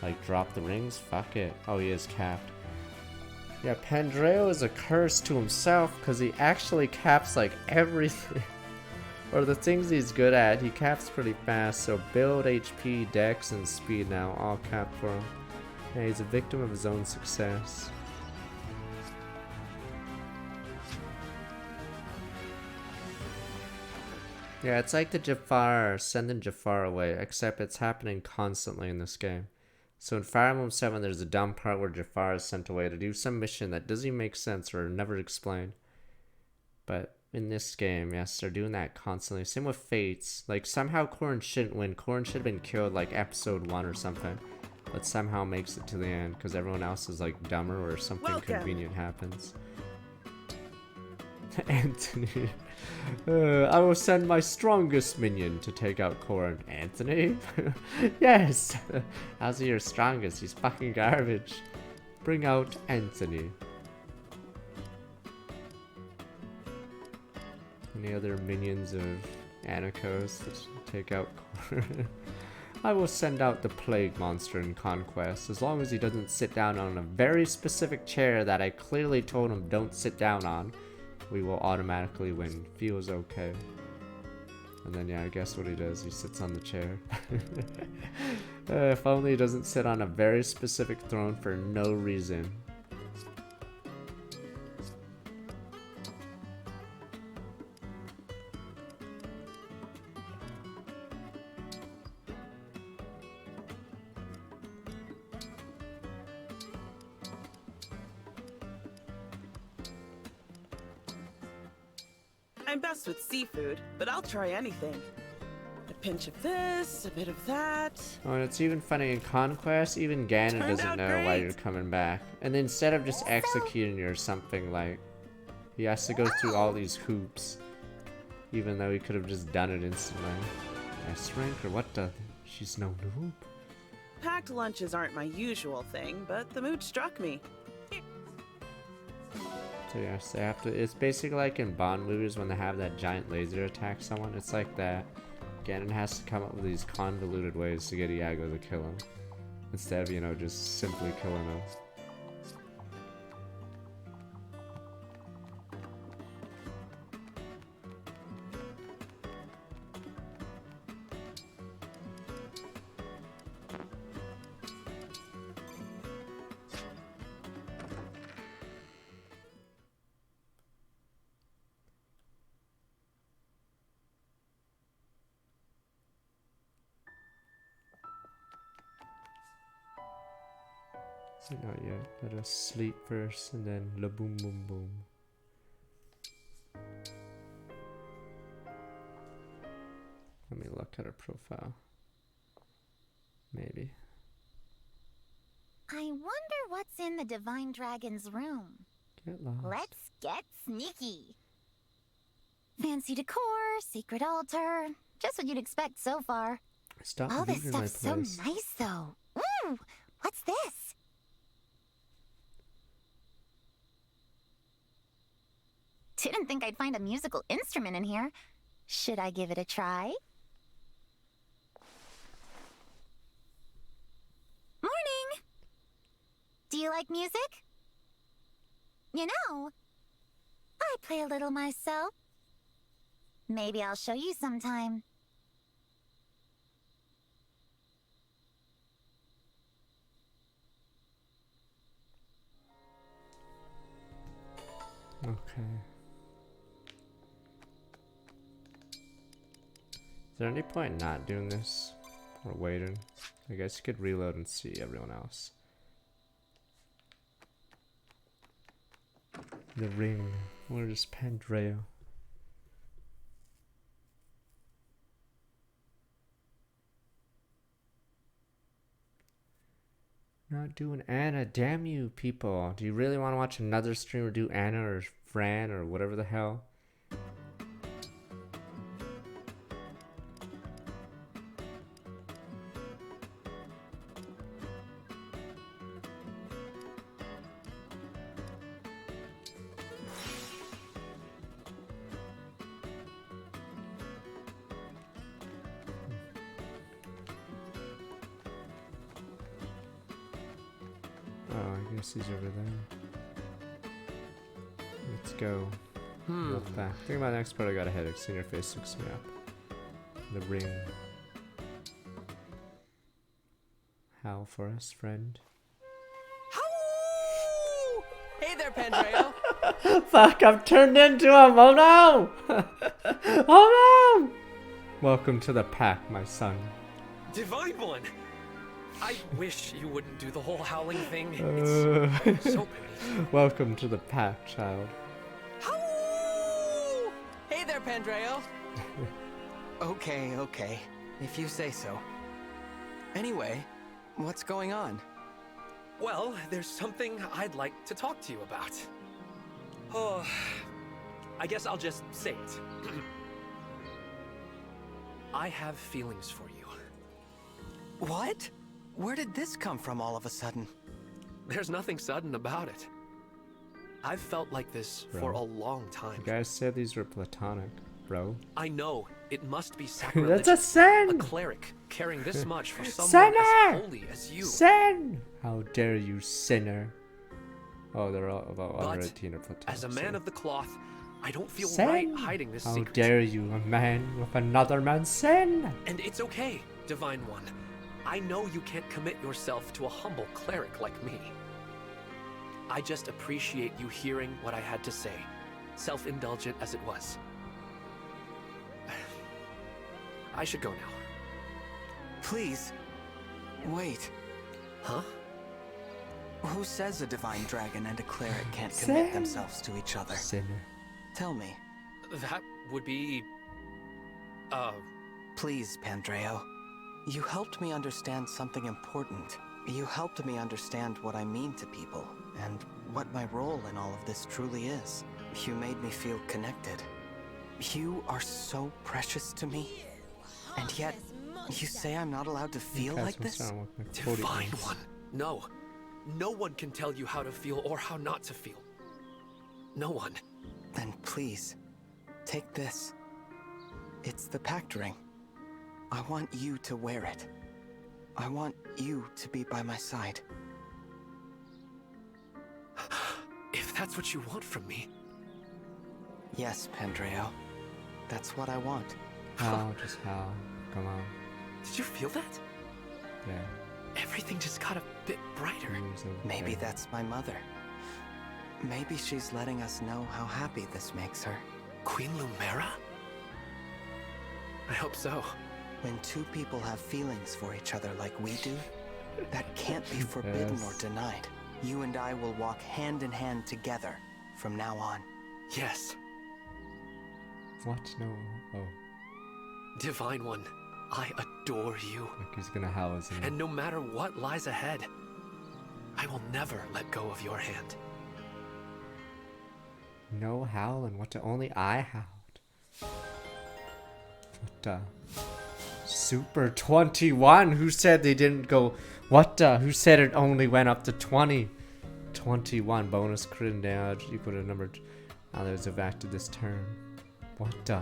Like, drop the rings? Fuck it. Oh, he is capped. Yeah, Pandreo is a curse to himself because he actually caps, like, everything. Or the things he's good at, he caps pretty fast, so build, HP, dex, and speed now, all capped for him. Yeah, he's a victim of his own success. Yeah, it's like the Jafar, sending Jafar away, except it's happening constantly in this game. So in Fire Emblem 7, there's a dumb part where Jafar is sent away to do some mission that doesn't even make sense or never explained. But in this game, yes, they're doing that constantly. Same with Fates. Like, somehow Corrin shouldn't win. Corrin should have been killed, like, episode 1 or something. But somehow makes it to the end, because everyone else is, like, dumber or something convenient happens. Anthony. I will send my strongest minion to take out Corrin. Anthony? Yes! How's he your strongest? He's fucking garbage. Bring out Anthony. Any other minions of Anakos to take out Corrin? I will send out the plague monster in Conquest, as long as he doesn't sit down on a very specific chair that I clearly told him don't sit down on. We will automatically win. Feels okay. And then yeah, I guess what he does, he sits on the chair. If only he doesn't sit on a very specific throne for no reason. I'm best with seafood, but I'll try anything. A pinch of this, a bit of that. Oh, and it's even funny in Conquest, even Ganon Turned doesn't out know why great. you're coming back. And then instead of just executing you or something, like, he has to go through all these hoops. Even though he could have just done it instantly. S-rank or what the? She's no noob. Packed lunches aren't my usual thing, but the mood struck me. So yes, they have to. It's basically like in Bond movies when they have that giant laser attack someone. It's like that. Ganon has to come up with these convoluted ways to get Iago to kill him. Instead of, you know, just simply killing him. Not yet. Let us sleep first and then la boom boom boom. Let me look at her profile. Maybe. I wonder what's in the Divine Dragon's room. Get lost. Let's get sneaky. Fancy decor, secret altar. Just what you'd expect so far. Stop All this looting my stuff's so place. nice, though. Ooh, what's this? Didn't think I'd find a musical instrument in here. Should I give it a try? Morning! Do you like music? You know, I play a little myself. Maybe I'll show you sometime. Okay. Is there any point not doing this? Or waiting? I guess you could reload and see everyone else. The ring. Where is Pandreo? Not doing Anna. Damn you people. Do you really want to watch another streamer do Anna or Fran or whatever the hell? He's over there. Let's go. Real fast. I think my next part I got a headache. Seeing your face looks me up. The ring. Howl for us, friend. Howl! Hey there, Pandreo. Fuck, I'm turned into him. Oh no! Oh no! Welcome to the pack, my son. Divine One! I wish you wouldn't do the whole howling thing. It's so pretty. Welcome to the pack, child. Howl! Hey there, Pandreo. Okay. If you say so. Anyway, what's going on? Well, there's something I'd like to talk to you about. Oh, I guess I'll just say it. I have feelings for you. What? Where did this come from all of a sudden? There's nothing sudden about it. I've felt like this for a long time. You guys said these were platonic, bro. I know, it must be sacrilege. That's a sin! A cleric caring this much for someone as holy as you. Sin! How dare you, sinner. Oh, they're all about under 18 or platonic. As a man of the cloth, I don't feel sin. right hiding this secret. How dare you, a man with another man's sin! And it's okay, Divine One. I know you can't commit yourself to a humble cleric like me. I just appreciate you hearing what I had to say, self-indulgent as it was. I should go now. Please, wait. Huh? Who says a divine dragon and a cleric can't commit themselves to each other? Sinner. Tell me. That would be... Please, Pandreo. You helped me understand something important. You helped me understand what I mean to people, and what my role in all of this truly is. You made me feel connected. You are so precious to me, and yet you say I'm not allowed to feel like this? Divine One. No. No one can tell you how to feel or how not to feel. No one. Then please, take this. It's the pact ring. I want you to wear it. I want you to be by my side. If that's what you want from me. Yes, Pandreo. That's what I want. How? Just how? Come on. Did you feel that? Yeah. Everything just got a bit brighter. Maybe that's my mother. Maybe she's letting us know how happy this makes her. Queen Lumera? I hope so. When two people have feelings for each other like we do, that can't be forbidden or denied. You and I will walk hand in hand together from now on. Yes. What? No. Oh. Divine One, I adore you. Like he's gonna howl, isn't he? And no matter what lies ahead, I will never let go of your hand. No howling. What? Only I howled. What the? Super 21. Who said they didn't go? What the? Who said it only went up to 20? 21 bonus crit and damage equal to number. Others have acted this turn. What the?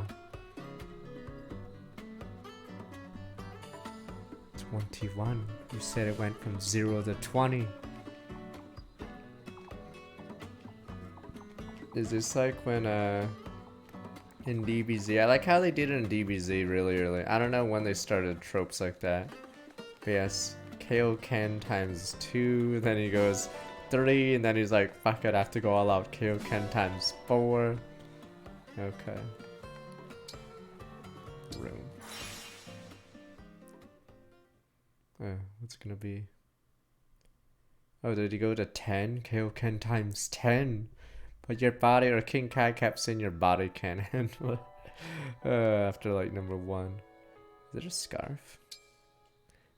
21. Who said it went from 0 to 20? Is this like when in DBZ? I like how they did it in DBZ really early. I don't know when they started tropes like that. But yes, KO Ken times 2, then he goes 3, and then he's like, fuck it, I have to go all out. KO Ken times 4. Okay. Room. What's gonna be? Oh, did he go to 10? KO Ken times 10. But your body, or King Kai kept saying your body can't handle it. After like number 1. Is it a scarf?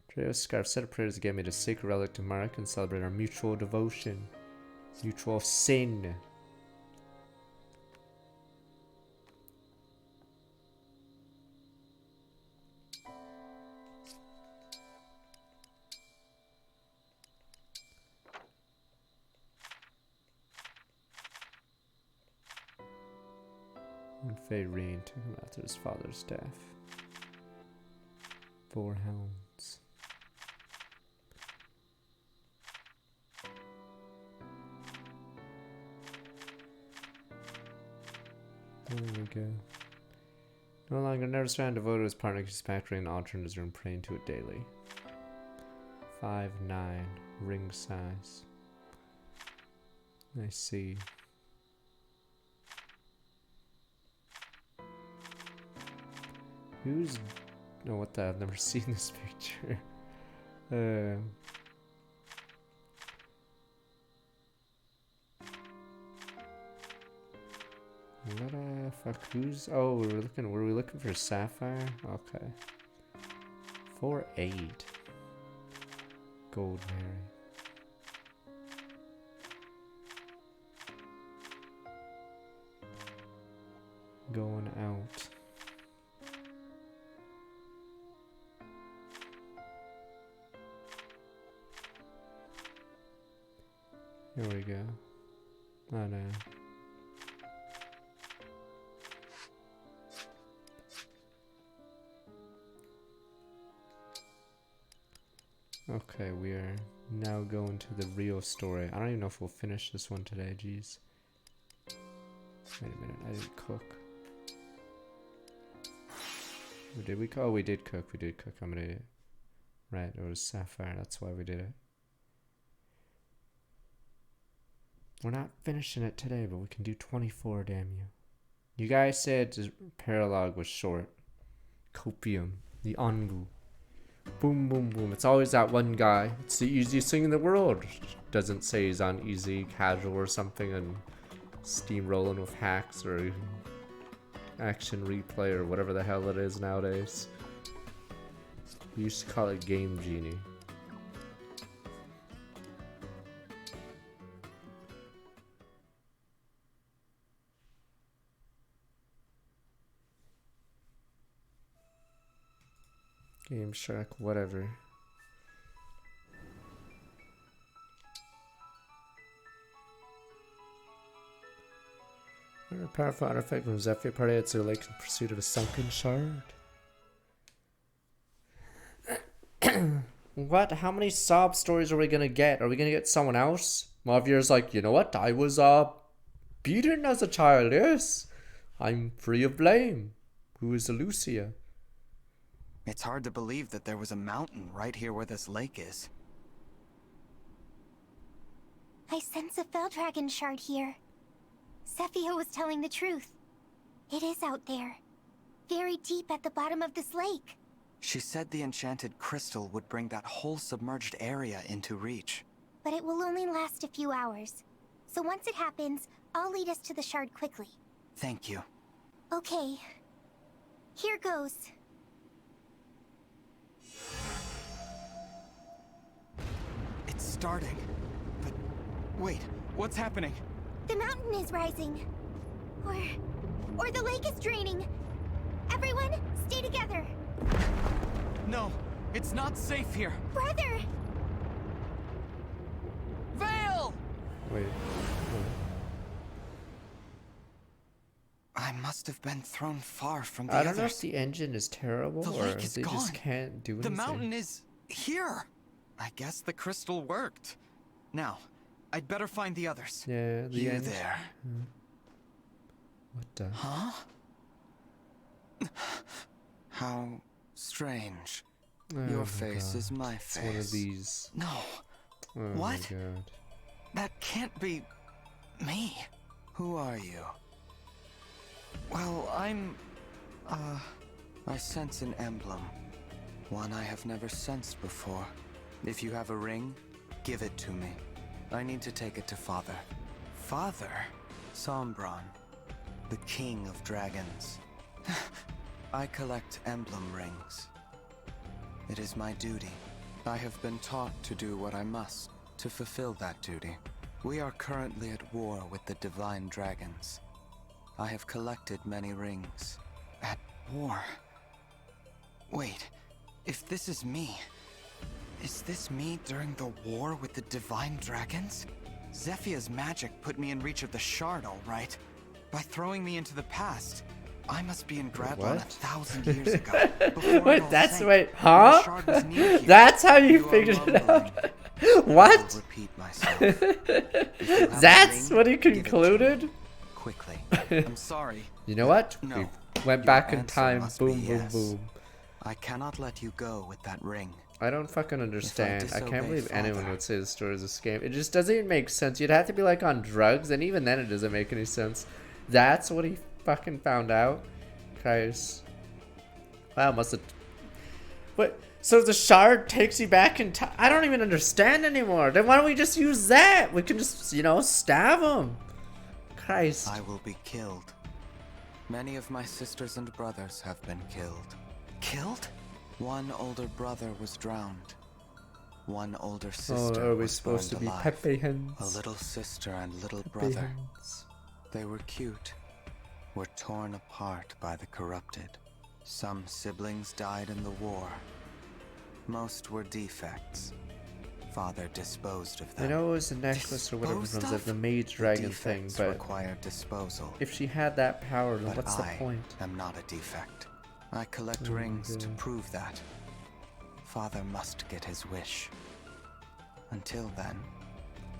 Treo's scarf. Set of prayers to get me the sacred relic to mark and celebrate our mutual devotion. Mutual sin. And Fey Rain took him after his father's death. 4 hounds. There we go. No longer nervous trying to devote to his partner, he's factoring an altar in his room, praying to it daily. 5'9", ring size. I see. Who's... Oh, what the... I've never seen this picture. What the fuck? Who's... Oh, were we looking for Sapphire? Okay. 4'8". Gold Mary. Going out. Here we go. Oh no. Okay, we are now going to the real story. I don't even know if we'll finish this one today, jeez. Wait a minute, I didn't cook. Or did we cook? Oh, we did cook, I'm an idiot. Right, it was Sapphire, that's why we did it. We're not finishing it today, but we can do 24, damn you. You guys said the paralogue was short. Copium. The Angu. Boom, boom, boom. It's always that one guy. It's the easiest thing in the world. Doesn't say he's on easy, casual or something and steamrolling with hacks or action replay or whatever the hell it is nowadays. We used to call it Game Genie. Game Shark, whatever. A powerful artifact from Zephyr party at the lake in pursuit of a sunken shard. What? How many sob stories are we gonna get? Are we gonna get someone else? Mavier's like, you know what? I was beaten as a child. Yes, I'm free of blame. Who is Lucia? It's hard to believe that there was a mountain right here where this lake is. I sense a fell dragon shard here. Zephyr was telling the truth. It is out there, very deep at the bottom of this lake. She said the enchanted crystal would bring that whole submerged area into reach. But it will only last a few hours. So once it happens, I'll lead us to the shard quickly. Thank you. Okay. Here goes. It's starting. But wait, what's happening? The mountain is rising. Or the lake is draining. Everyone, stay together. No, it's not safe here. Brother! Vale! Wait. I must have been thrown far from the I others. don't know if the engine is terrible The or lake if is they gone. just can't do The anything. mountain is here. I guess the crystal worked. Now, I'd better find the others. Yeah, the you end. there. What the? Huh? How strange. Oh Your my face God. is my It's face. one of these. No. Oh What? my God. That can't be me. Who are you? Well, I sense an emblem. One I have never sensed before. If you have a ring, give it to me. I need to take it to Father. Father? Sombron, the king of dragons. I collect emblem rings. It is my duty. I have been taught to do what I must to fulfill that duty. We are currently at war with the divine dragons. I have collected many rings. At war? Wait, if this is me, is this me during the war with the divine dragons? Zephyr's magic put me in reach of the shard, all right. By throwing me into the past, I must be in Gradlon 1,000 years ago. Wait, that's wait, huh? That's how you figured it out. What? Repeat myself. That's what he concluded? Quickly. I'm sorry. You know what? No. We went back in answer time. must Boom, be boom, yes. boom. I cannot let you go with that ring. I don't fucking understand. I can't disobey believe anyone Father- would say the story is a scam. It just doesn't even make sense. You'd have to be like on drugs, and even then it doesn't make any sense. That's what he fucking found out. Christ. Wow, must have. What? So the shard takes you back in time? I don't even understand anymore. Then why don't we just use that? We can just, you know, stab him. Christ. I will be killed. Many of my sisters and brothers have been killed. Killed? One older brother was drowned. One older sister are we was supposed to burned be alive. Pepe Hens? A little sister and little Pepe brother. Hens. They were cute. Were torn apart by the corrupted. Some siblings died in the war. Most were defects. Father disposed of them. I know it was a necklace or whatever Disposed from of? the mage dragon Defects thing, but require disposal. if she had that power, then But what's the I point? am not a defect. I collect Oh my rings to God. prove that. Father must get his wish. Until then,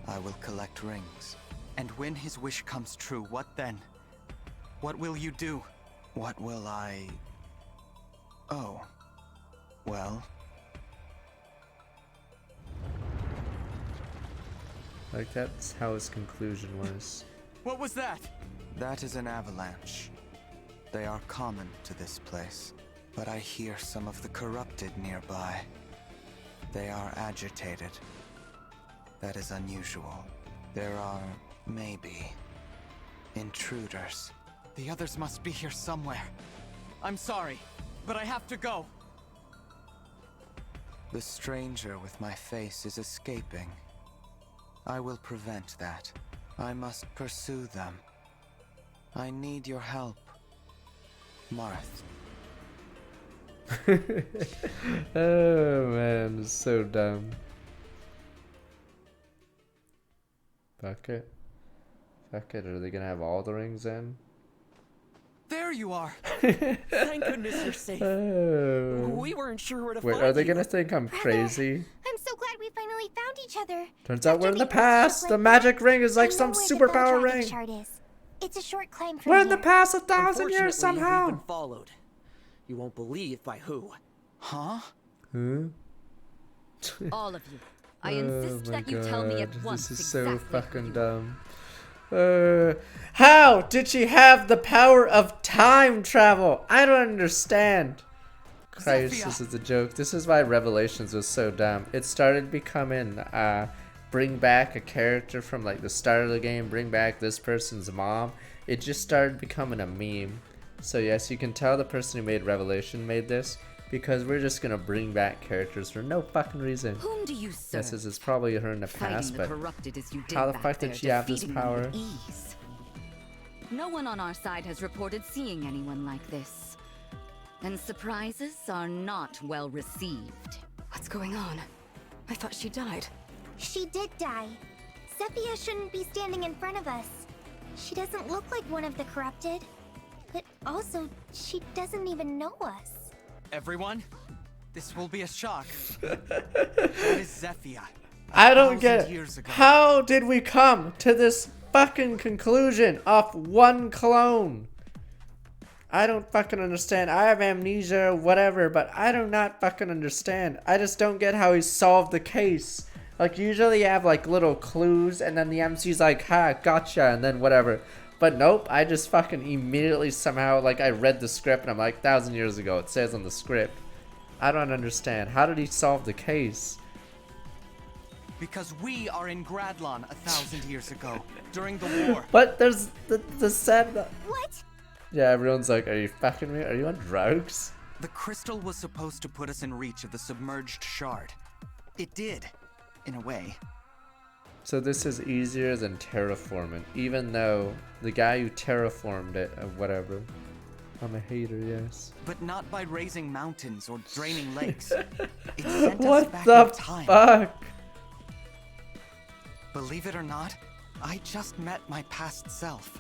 I will collect rings. And when his wish comes true, what then? What will you do? What will I... Oh. Well... Like, that's how his conclusion was. What was that? That is an avalanche. They are common to this place, but I hear some of the corrupted nearby. They are agitated. That is unusual. There are, maybe, intruders. The others must be here somewhere. I'm sorry, but I have to go. The stranger with my face is escaping. I will prevent that. I must pursue them. I need your help. Marth. Oh man, it's so dumb. Fuck it. Fuck it. Are they gonna have all the rings in? There you are. Thank goodness you're safe. We weren't sure where to Wait, find are they you. gonna think I'm crazy? I'm so glad we finally found each other. Turns out we're in the After being past. shook The like magic that, ring is like I know some where the superpower Bell-Dragon ring. shard is. It's a short climb from We're in here. the past 1,000 years Unfortunately, we've somehow. been followed. You won't believe by who. Huh? All of you. I insist that you tell me at once This is exactly so fucking dumb. How did she have the power of time travel? I don't understand. Christ, Zephyr. this is a joke. This is why Revelations was so dumb. It started becoming bring back a character from like the start of the game, bring back this person's mom. It just started becoming a meme. So yes, you can tell the person who made Revelation made this because we're just gonna bring back characters for no fucking reason. Whom do you serve? Yes, this is probably her in the Fighting past, the but corrupted as you did how the back fuck there, did she have this defeating them power? with ease. No one on our side has reported seeing anyone like this. And surprises are not well received. What's going on? I thought she died. She did die. Zephyr shouldn't be standing in front of us. She doesn't look like one of the corrupted. But also, she doesn't even know us. Everyone, this will be a shock. That is Zephyr. I don't get 1,000 years it. ago. How did we come to this fucking conclusion off one clone? I don't fucking understand. I have amnesia or whatever, but I do not fucking understand. I just don't get how he solved the case. Like, usually you have like little clues and then the MC's like, ha, gotcha, and then whatever. But nope, I just fucking immediately somehow, like, I read the script and I'm like, 1,000 years ago, it says on the script. I don't understand. How did he solve the case? Because we are in Gradlon 1,000 years ago, during the war. But there's the set. What? Yeah, everyone's like, are you fucking me? Are you on drugs? The crystal was supposed to put us in reach of the submerged shard. It did, in a way. So this is easier than terraforming, even though the guy who terraformed it, whatever. I'm a hater, yes. But not by raising mountains or draining lakes. It sent us What back the in time. fuck? Believe it or not, I just met my past self.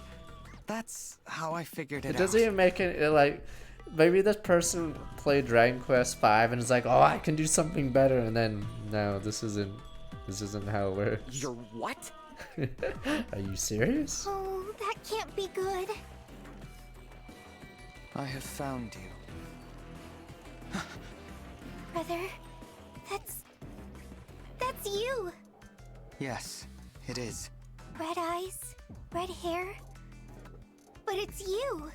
That's how I figured it It out. doesn't even make it, like, maybe this person played Dragon Quest V and is like, oh, I can do something better, and then, no, this isn't how it works. You're what? Are you serious? Oh, that can't be good. I have found you. Brother, that's you. Yes, it is. Red eyes, red hair. But it's you.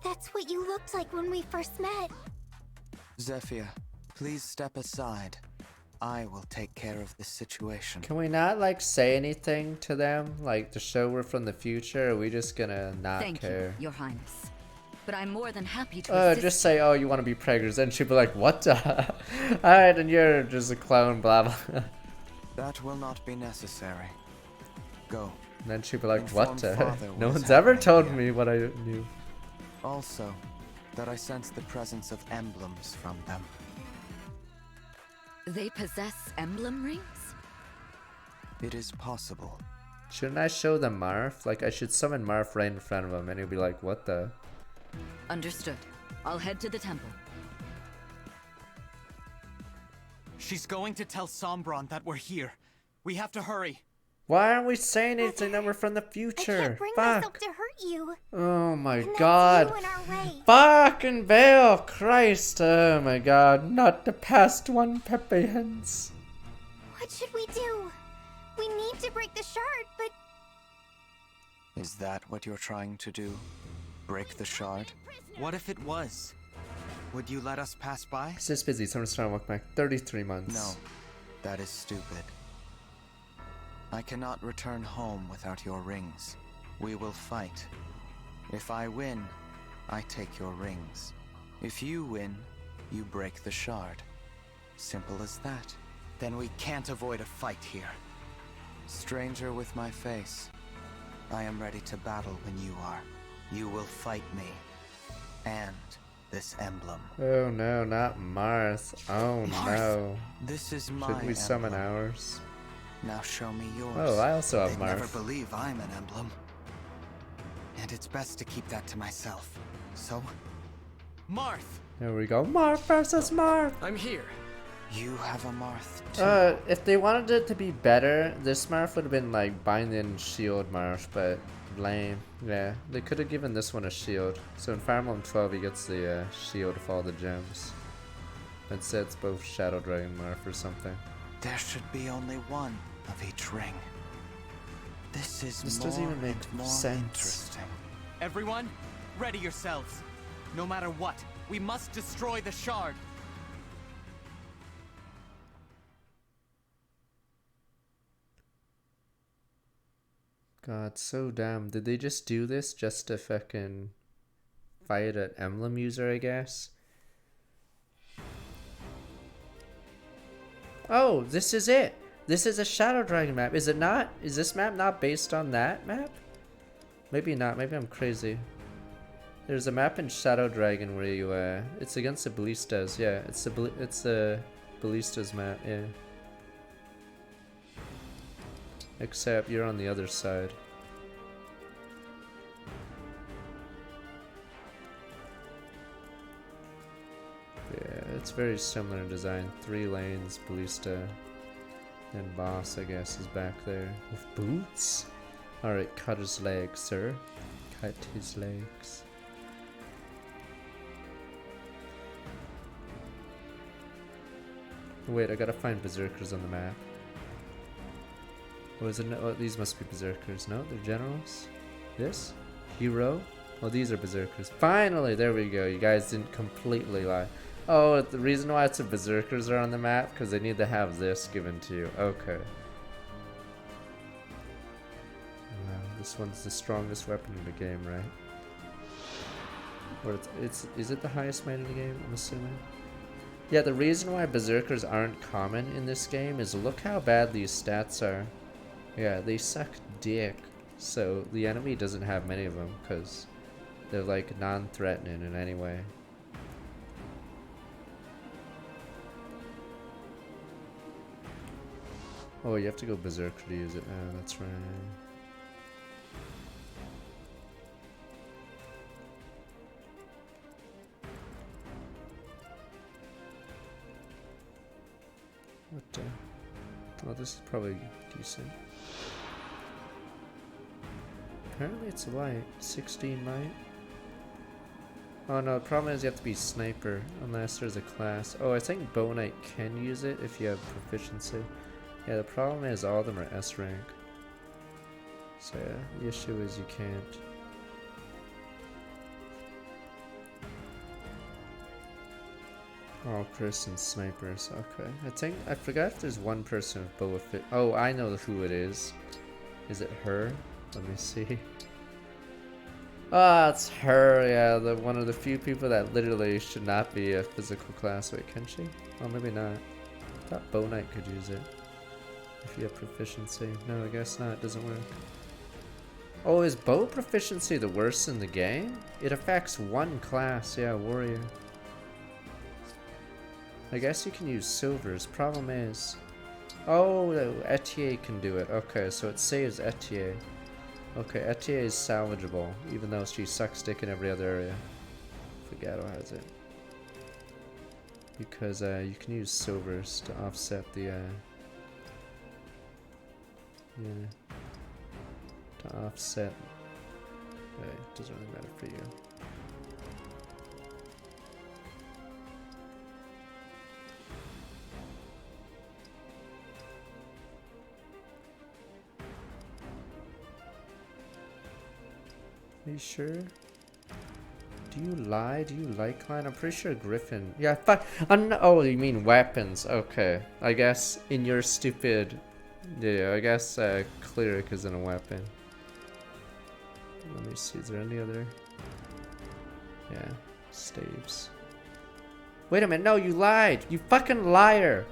That's what you looked like when we first met. Zephyr, please step aside. I will take care of this situation. Can we not, like, say anything to them? Like, to show we're from the future? Or are we just gonna not Thank care? you, Your Highness. But I'm more than happy to assist. Just say, oh, you want to be preggers. Then she'll be like, what? Alright, and you're just a clone, blah, blah. That will not be necessary. Go. And then she'll be like, Inform what? Father No what is one's ever happening told here. me what I knew. Also, that I sense the presence of emblems from them. They possess emblem rings? It is possible. Shouldn't I show them Marth? Like, I should summon Marth right in front of him, and he'll be like, what the? Understood. I'll head to the temple. She's going to tell Sombron that we're here. We have to hurry. Why aren't we saying anything that we're from the future? I can't bring Fuck. myself to hurt you. Oh my And that's god. you in our way. Fucking Vale, Christ. Oh my god. Not the past one, Pepe Hens. What should we do? We need to break the shard, but Is that what you're trying to do? Break the shard? What if it was? Would you let us pass by? He's just busy. Someone's trying to walk back 33 months. No, that is stupid. I cannot return home without your rings. We will fight. If I win, I take your rings. If you win, you break the shard. Simple as that. Then we can't avoid a fight here. Stranger with my face, I am ready to battle when you are. You will fight me. And this emblem. Oh no, not Marth. Oh Marth, no. This is my Should we summon emblem. ours? Now show me yours. Oh, I also have They'd never Marth. believe I'm an emblem. and it's best to keep that to myself. So, Marth! There we go. Marth versus Marth! I'm here. You have a Marth too. If they wanted it to be better, this Marth would have been like Binding Shield Marth, but lame. Yeah, they could have given this one a shield. So in Fire Emblem 12 he gets the shield with all the gems. Instead it's both Shadow Dragon Marth or something. There should be only one of each ring. This doesn't even make sense. Interesting. Everyone, ready yourselves. No matter what, we must destroy the shard. God, so damn. Did they just do this just to fucking fight an Emblem user, I guess? Oh, this is it. This is a Shadow Dragon map. Is it not? Is this map not based on that map? Maybe not. Maybe I'm crazy. There's a map in Shadow Dragon where you, it's against the Ballistas. Yeah, it's the Ballistas map, yeah. Except you're on the other side. Yeah, it's very similar in design. 3 lanes, Ballista, and boss, I guess, is back there with boots. Alright, cut his legs, sir. Cut his legs. Wait, I gotta find berserkers on the map. Oh, is it no? Oh, these must be berserkers. No, they're generals. This? Hero? Oh, these are berserkers. Finally! There we go. You guys didn't completely lie. Oh, the reason why it's a berserkers are on the map? Because they need to have this given to you. Okay. Wow, this one's the strongest weapon in the game, right? Or is it the highest might in the game, I'm assuming? Yeah, the reason why berserkers aren't common in this game is look how bad these stats are. Yeah, they suck dick. So the enemy doesn't have many of them because they're like non-threatening in any way. Oh, you have to go berserker to use it. Oh, that's right. What the? Oh, this is probably decent. Apparently it's light. 16 might. Oh no, the problem is you have to be sniper unless there's a class. Oh, I think Bow Knight can use it if you have proficiency. Yeah, the problem is all of them are S rank. So yeah, the issue is you can't. Oh, Chris and snipers. Okay, I forgot if there's one person with bow fit. Oh, I know who it is. Is it her? Let me see. Ah, it's her. Yeah, the one of the few people that literally should not be a physical class. Wait, can she? Oh, maybe not. I thought Bow Knight could use it if you have proficiency. No, I guess not. It doesn't work. Oh, is bow proficiency the worst in the game? It affects one class. Yeah, warrior. I guess you can use silvers. Problem is... Oh, Etier can do it. Okay, so it saves Etier. Okay, Etier is salvageable, even though she sucks dick in every other area. Fugado has it. Because you can use silvers to offset the... yeah. To offset... it doesn't really matter for you. Are you sure? Do you lie? Do you like lying? I'm pretty sure Griffin... Yeah, fuck. Oh, you mean weapons. Okay. I guess in your stupid... Yeah, I guess Cleric isn't a weapon. Let me see. Is there any other... Yeah. Staves. Wait a minute. No, you lied. You fucking liar.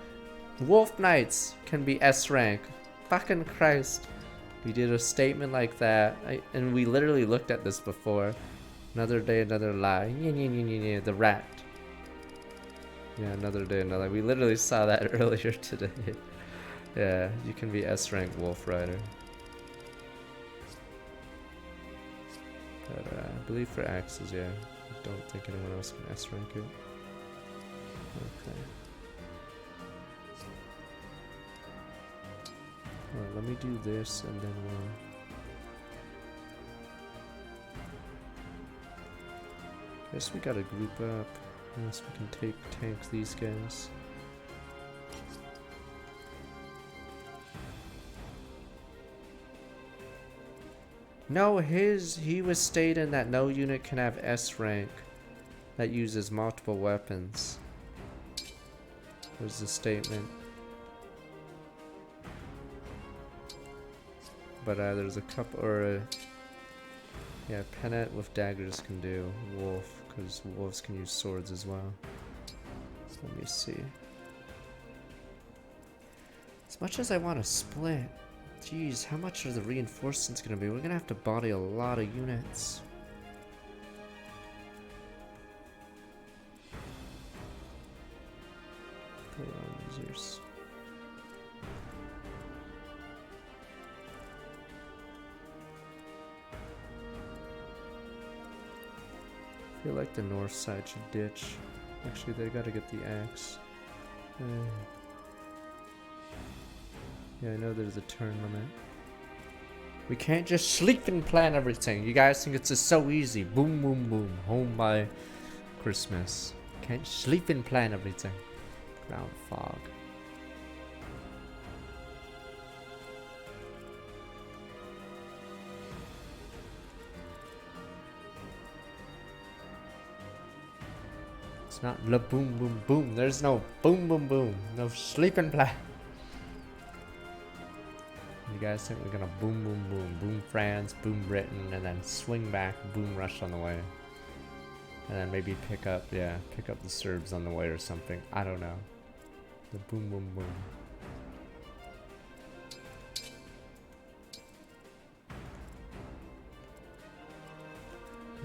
Wolf Knights can be S rank. Fucking Christ. We did a statement like that, and we literally looked at this before. Another day, another lie. The rat. Yeah, another day, another. We literally saw that earlier today. Yeah, you can be S rank Wolf Rider. believe for axes, yeah. I don't think anyone else can S rank it. Okay. Alright, let me do this and then we'll... Guess we gotta group up. Unless we can tank these guys. No, he was stating that no unit can have S rank that uses multiple weapons. Was the statement. But there's a couple, or yeah, Pennet with daggers can do wolf, because wolves can use swords as well. So let me see. As much as I want to split, jeez, how much are the reinforcements going to be? We're going to have to body a lot of units. Put on users. I feel like the north side should ditch. Actually, they gotta get the axe. Yeah, I know there's a turn limit. We can't just sleep and plan everything. You guys think it's just so easy. Boom, boom, boom. Home by Christmas. Can't sleep and plan everything. Ground fog. It's not la boom, boom, boom. There's no boom, boom, boom. No sleep and plan. You guys think we're gonna boom, boom, boom, boom France, boom Britain, and then swing back, boom Russia on the way, and then maybe pick up the Serbs on the way or something. I don't know. The boom, boom, boom.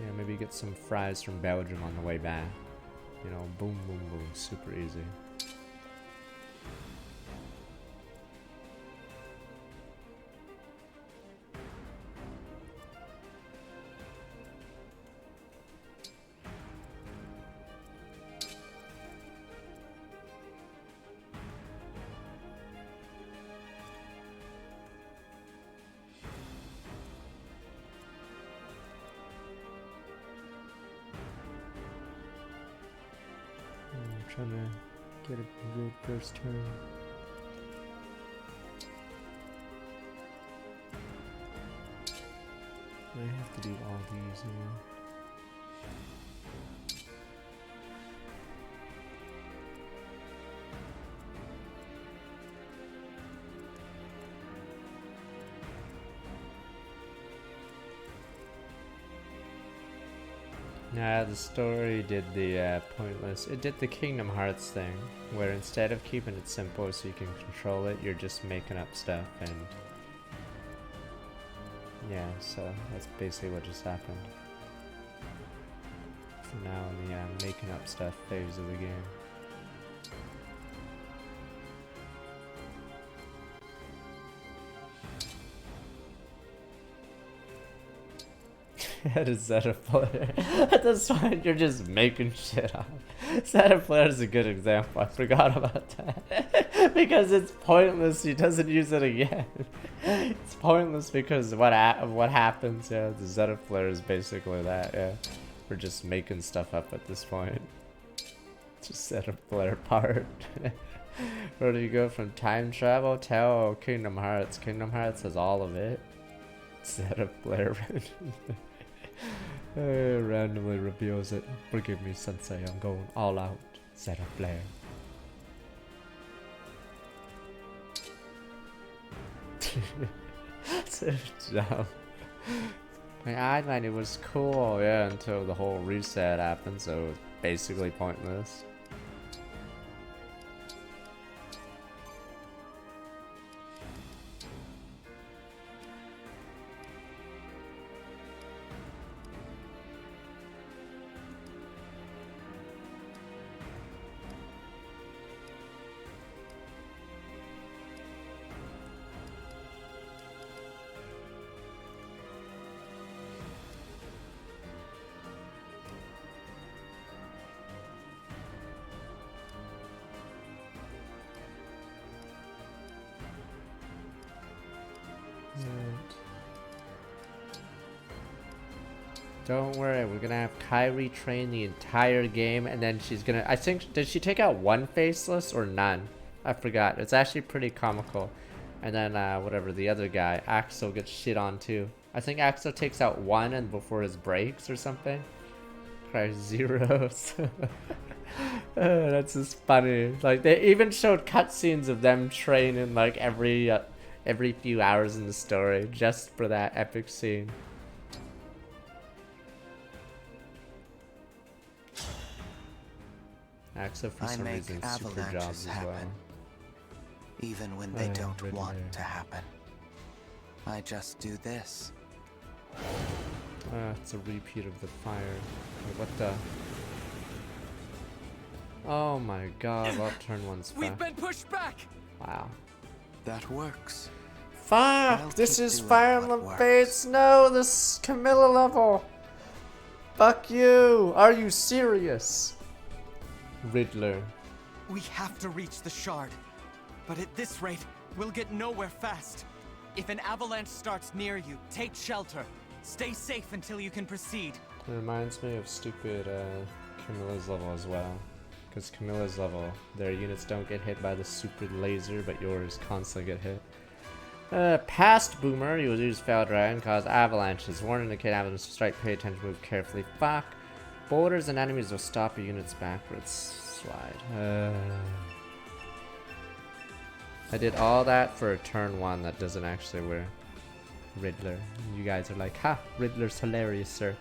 Yeah, maybe get some fries from Belgium on the way back. You know, boom, boom, boom, super easy. Trying to get a good first turn. I have to do all these now. Nah, the story did the pointless. It did the Kingdom Hearts thing, where instead of keeping it simple so you can control it, you're just making up stuff, and yeah, so that's basically what just happened. For now, in the making up stuff phase of the game. That is Zeta player. At this point, you're just making shit up. Zeta player is a good example. I forgot about that. Because it's pointless. He doesn't use it again. It's pointless because what happens. Yeah, the Zeta player is basically that. Yeah, we're just making stuff up at this point. Just Zeta player part. Where do you go from time travel? Tell Kingdom Hearts. Kingdom Hearts has all of it. Zeta player. Randomly reveals it. Forgive me, Sensei, I'm going all out. Zeta player. So dumb. I mean, it was cool, yeah, until the whole reset happened, so it was basically pointless. Don't worry, we're gonna have Kyrie train the entire game, and then she's gonna, I think, did she take out one faceless or none? I forgot. It's actually pretty comical. And then, whatever, the other guy, Axel, gets shit on too. I think Axel takes out one and before his breaks or something. Christ, zeros. That's just funny. Like, they even showed cutscenes of them training like every few hours in the story just for that epic scene. Axel for some reason super jobs as well. Even when they don't want to happen. I just do this. It's a repeat of the fire. Wait, what the? Oh my god, well, turn one's fast. We've been pushed back! Wow. That works. Fuck! This is Fire Emblem Fates! No, this Camilla level! Fuck you! Are you serious? Riddler. We have to reach the shard. But at this rate, we'll get nowhere fast. If an avalanche starts near you, take shelter. Stay safe until you can proceed. It reminds me of stupid Camilla's level as well. Because Camilla's level, their units don't get hit by the super laser, but yours constantly get hit. Past Boomer, you will use Fail Dragon, cause avalanches. Warn indicate avalanche strike, pay attention, move carefully. Fuck. Boulders and enemies will stop your units backwards. Slide. I did all that for a turn 1 that doesn't actually work. Riddler. You guys are like, ha, Riddler's hilarious, sir.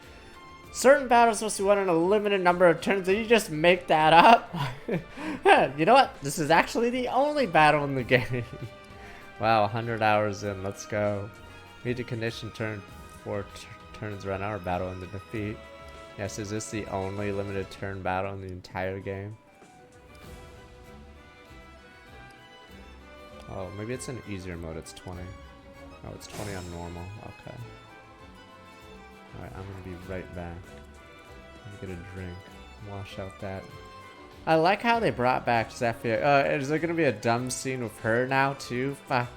Certain battles must be won in a limited number of turns. Did you just make that up? You know what? This is actually the only battle in the game. Wow, 100 hours in. Let's go. We need to condition turn 4 turns run our battle into defeat. Yes, is this the only limited turn battle in the entire game? Oh, maybe it's an easier mode. It's 20. Oh, it's 20 on normal. Okay. Alright, I'm gonna be right back. I'm gonna get a drink. Wash out that. I like how they brought back Zephyr. Is there gonna be a dumb scene with her now, too? Fuck.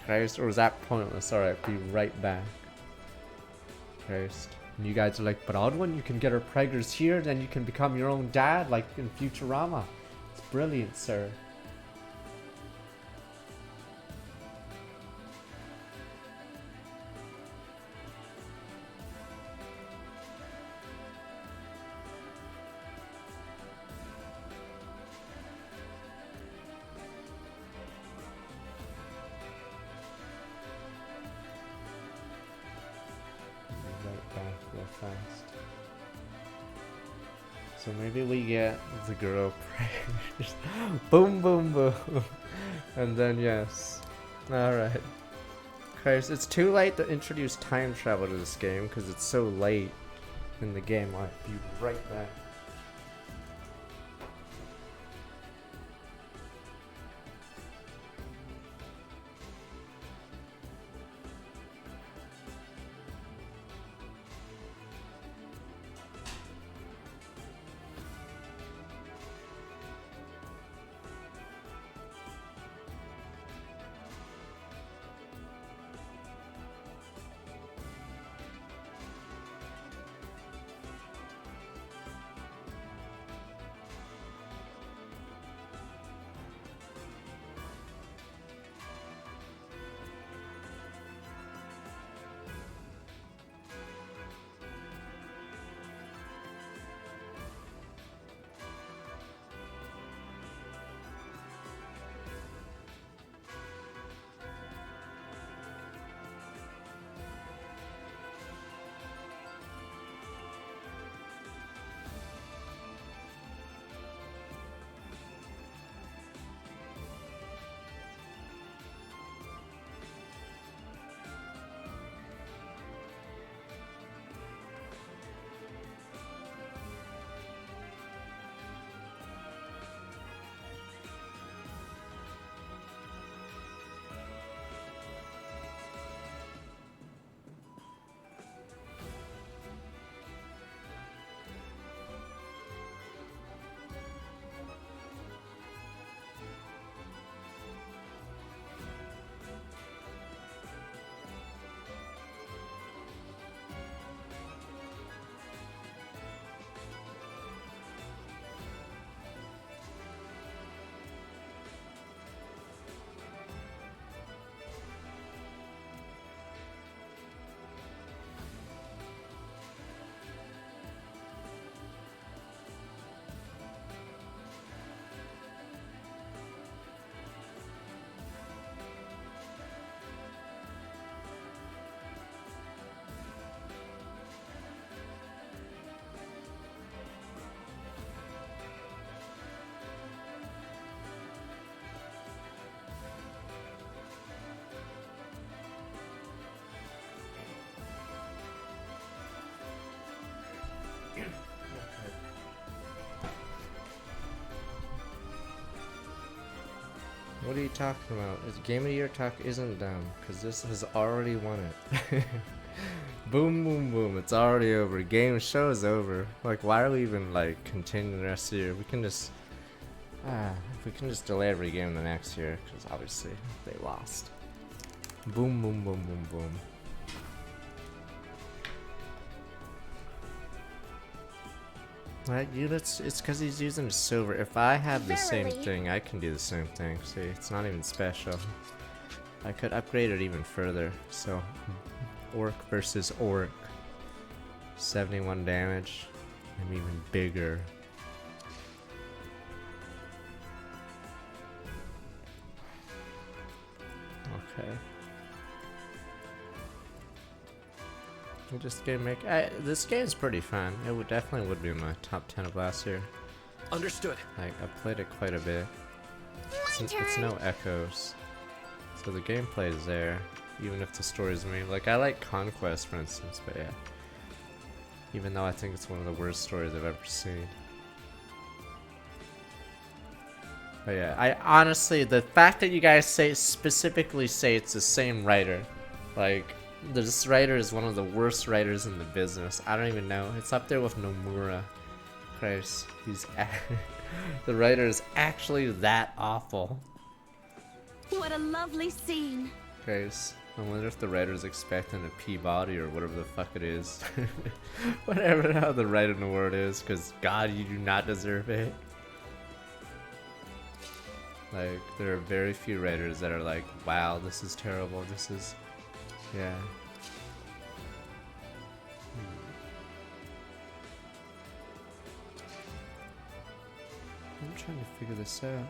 Christ. Or was that pointless? Alright, be right back. Christ. And you guys are like, but Oddwin, you can get her preggers here, then you can become your own dad, like in Futurama. It's brilliant, sir. Fast. So maybe we get the girl prayers. Boom, boom, boom. And then, yes. Alright. Christ, it's too late to introduce time travel to this game because it's so late in the game. I'll be right back. What are you talking about? It's Game of the Year talk isn't dumb, because this has already won it. Boom, boom, boom. It's already over. Game show is over. Like, why are we even, like, continuing the rest of the year? We can just... we can just delay every game the next year, because obviously they lost. Boom, boom, boom, boom, boom. Right, it's because he's using silver. If I have the same thing, I can do the same thing. See, it's not even special. I could upgrade it even further. So, Orc versus Orc. 71 damage. I'm even bigger. Okay. I'm just gonna make. This game's pretty fun. It would definitely be in my top 10 of last year. Understood. Like, I played it quite a bit. It's no echoes, so the gameplay is there, even if the story's mean. Like, I like Conquest, for instance, but yeah. Even though I think it's one of the worst stories I've ever seen. But yeah, I honestly, the fact that you guys specifically say it's the same writer, like. This writer is one of the worst writers in the business. I don't even know. It's up there with Nomura. Christ, the writer is actually that awful. What a lovely scene. Christ, I wonder if the writer's expecting a Peabody or whatever the fuck it is. Whatever how the writer award is, because God, you do not deserve it. Like, there are very few writers that are like, wow, this is terrible. This is. Yeah. I'm trying to figure this out.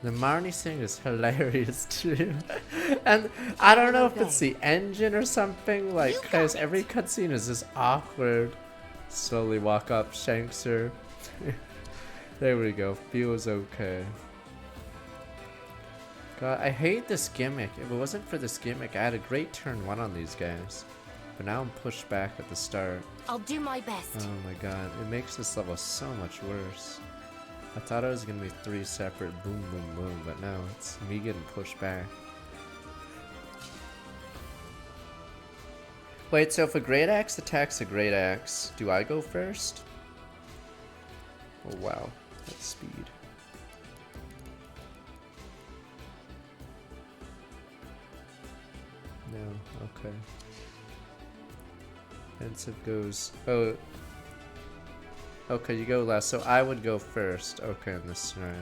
The Marnie thing is hilarious too. And I don't know if it's the engine or something, like, because every cutscene is just awkward. Slowly walk up, shanks her. There we go, feels okay. God, I hate this gimmick. If it wasn't for this gimmick, I had a great turn 1 on these guys. But now I'm pushed back at the start. I'll do my best. Oh my god, it makes this level so much worse. I thought it was gonna be 3 separate boom boom boom, but no, it's me getting pushed back. Wait, so if a great axe attacks a great axe, do I go first? Oh wow. That's speed. No, okay. Pensive goes. Oh. Okay, you go last. So I would go first. Okay, in this scenario.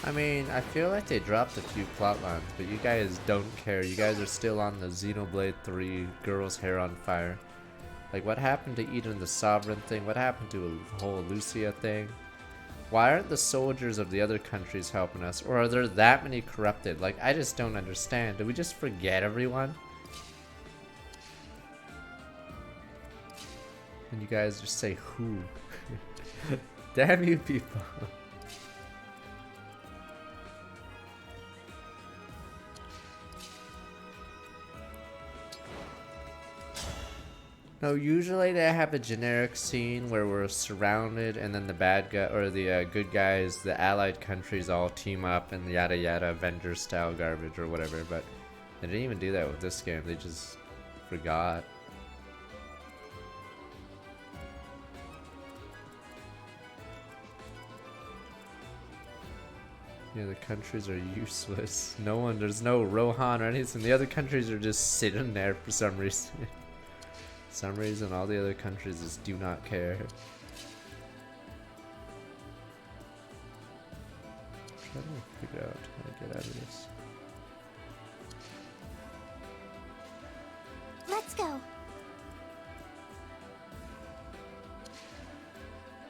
I mean, I feel like they dropped a few plot lines, but you guys don't care. You guys are still on the Xenoblade 3 girl's hair on fire. Like, what happened to Eden the Sovereign thing? What happened to the whole Lucia thing? Why aren't the soldiers of the other countries helping us? Or are there that many corrupted? Like, I just don't understand. Did we just forget everyone? And you guys just say who? Damn you people. No, usually they have a generic scene where we're surrounded and then the bad guy or the good guys, the allied countries all team up and yada yada, Avengers style garbage or whatever, but they didn't even do that with this game. They just forgot. Yeah, the countries are useless. No one, there's no Rohan or anything. The other countries are just sitting there for some reason. Some reason all the other countries just do not care. I'm trying to figure out how to get out of this. Let's go.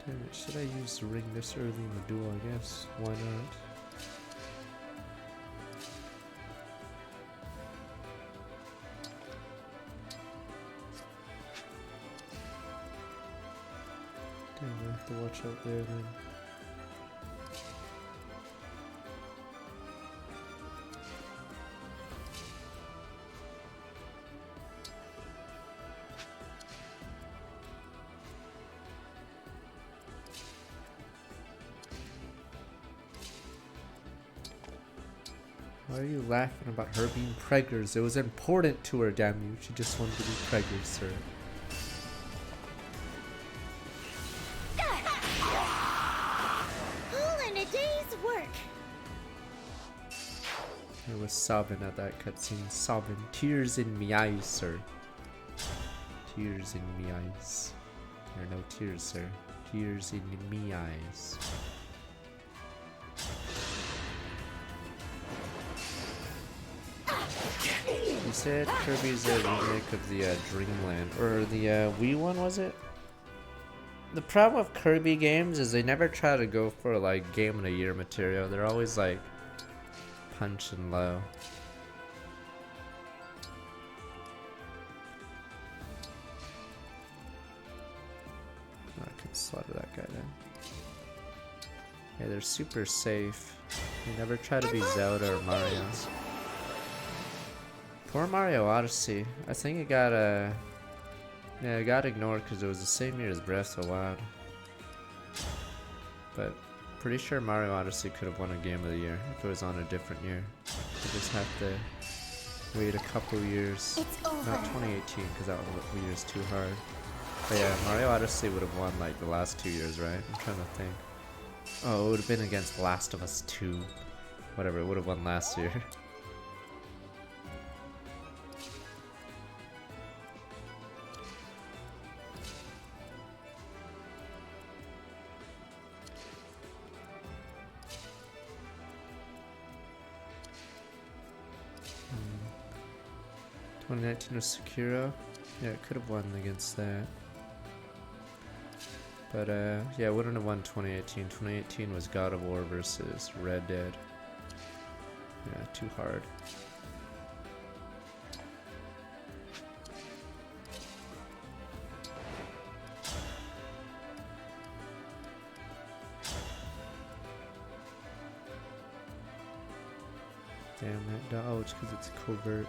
Damn it. Should I use the ring this early in the duel? I guess. Why not? I have to watch out there then. Why are you laughing about her being preggers? It was important to her, damn you. She just wanted to be preggers, sir. All in a day's work. I was sobbing at that cutscene. Sobbing. Tears in me eyes, sir. Tears in me eyes. There are no tears, sir. Tears in me eyes. You said Kirby's a remake of the Dreamland, or the Wii one, was it? The problem with Kirby games is they never try to go for like Game of the Year material. They're always like punching low. I could slaughter that guy then. Yeah, they're super safe. They never try to be Zelda or Mario. Poor Mario Odyssey. I think it got yeah, it got ignored because it was the same year as Breath of the Wild. But pretty sure Mario Odyssey could have won a Game of the Year if it was on a different year. You just have to wait a couple years. Not 2018 because that year is too hard. But yeah, Mario Odyssey would have won like the last 2 years, right? I'm trying to think. Oh, it would have been against Last of Us 2. Whatever, it would have won last year. 2019 was Sekiro. Yeah, it could have won against that. But yeah, it wouldn't have won 2018. 2018 was God of War versus Red Dead. Yeah, too hard. Damn that dodge, because it's covert.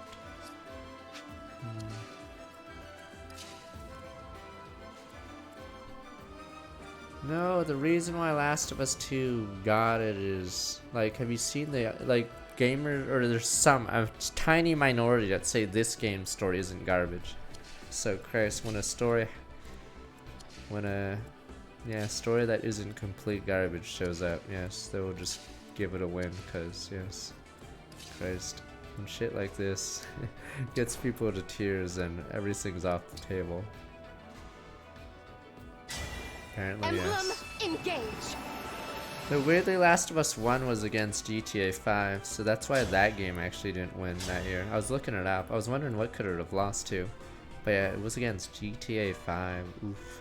No, the reason why Last of Us 2 got it is, like, have you seen the, like, gamers, or there's a tiny minority that say this game's story isn't garbage. So, Christ, when a story that isn't complete garbage shows up, yes, they will just give it a win, because, yes, Christ, when shit like this gets people to tears and everything's off the table. Apparently, Emblem, yes. engage. So weirdly, Last of Us 1 was against GTA 5, so that's why that game actually didn't win that year. I was looking it up. I was wondering what could it have lost to. But yeah, it was against GTA 5. Oof.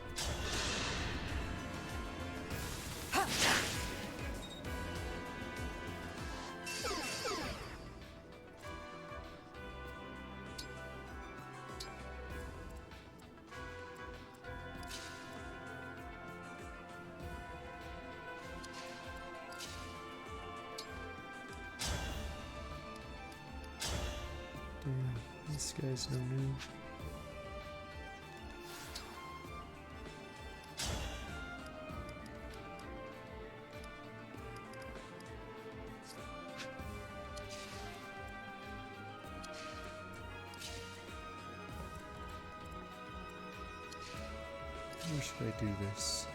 This guy's no noob. Where should I do this?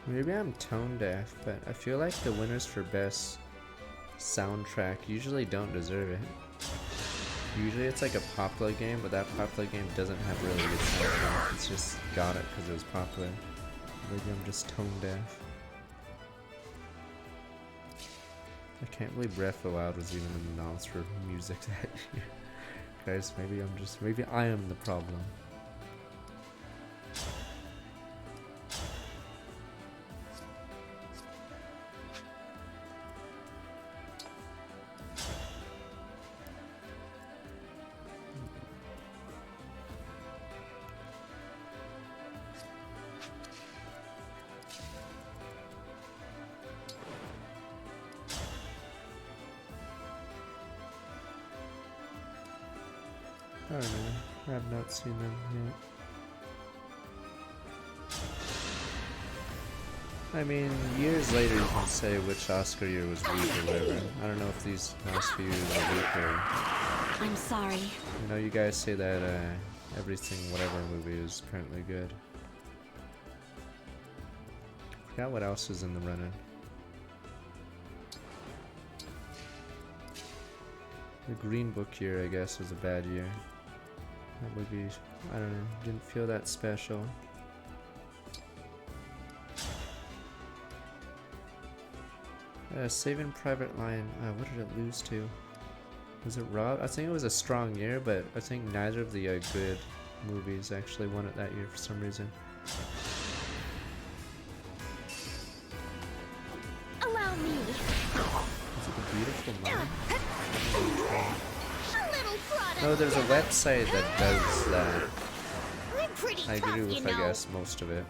Maybe I'm tone deaf, but I feel like the winners for best soundtrack usually don't deserve it. Usually it's like a popular game, but that popular game doesn't have really good soundtrack. It's just got it because it was popular. Maybe I'm just tone deaf. I can't believe Breath of the Wild was even announced for music that year. Guys, maybe I am the problem. I don't know. I have not seen them yet. I mean, years later you can say which Oscar year was weak or whatever. I don't know if these last few years are weak or... I'm sorry. You know, you guys say that everything, whatever movie is apparently good. Forgot what else is in the running. The Green Book year, I guess, was a bad year. That would be, I don't know, didn't feel that special. Saving Private Ryan, what did it lose to? Was it Rob? I think it was a strong year, but I think neither of the good movies actually won it that year for some reason. Allow me. Is it a beautiful mind? A little product. No, there's a website that does that. I'm pretty I agree tough, with, you know. I guess, most of it.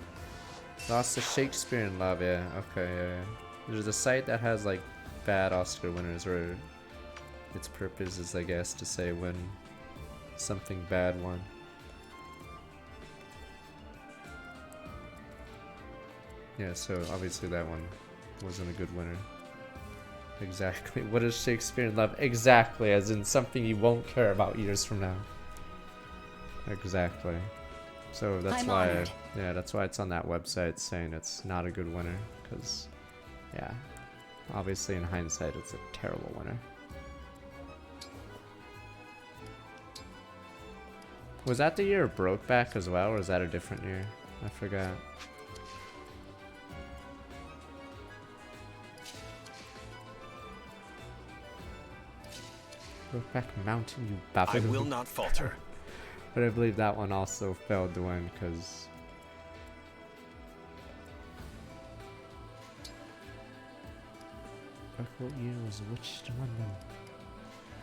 Lost to Shakespeare in Love, yeah. Okay, yeah. There's a site that has like bad Oscar winners, or its purpose is, I guess, to say when something bad won. Yeah, so obviously that one wasn't a good winner. Exactly. What is Shakespeare in Love? Exactly, as in something you won't care about years from now. Exactly. So that's why, yeah, that's why it's on that website saying it's not a good winner, because, yeah, obviously in hindsight it's a terrible winner. Was that the year of Brokeback as well, or is that a different year? I forgot. Brokeback Mountain, you baboon. I will not falter. But I believe that one also failed to win because... What year was which one then?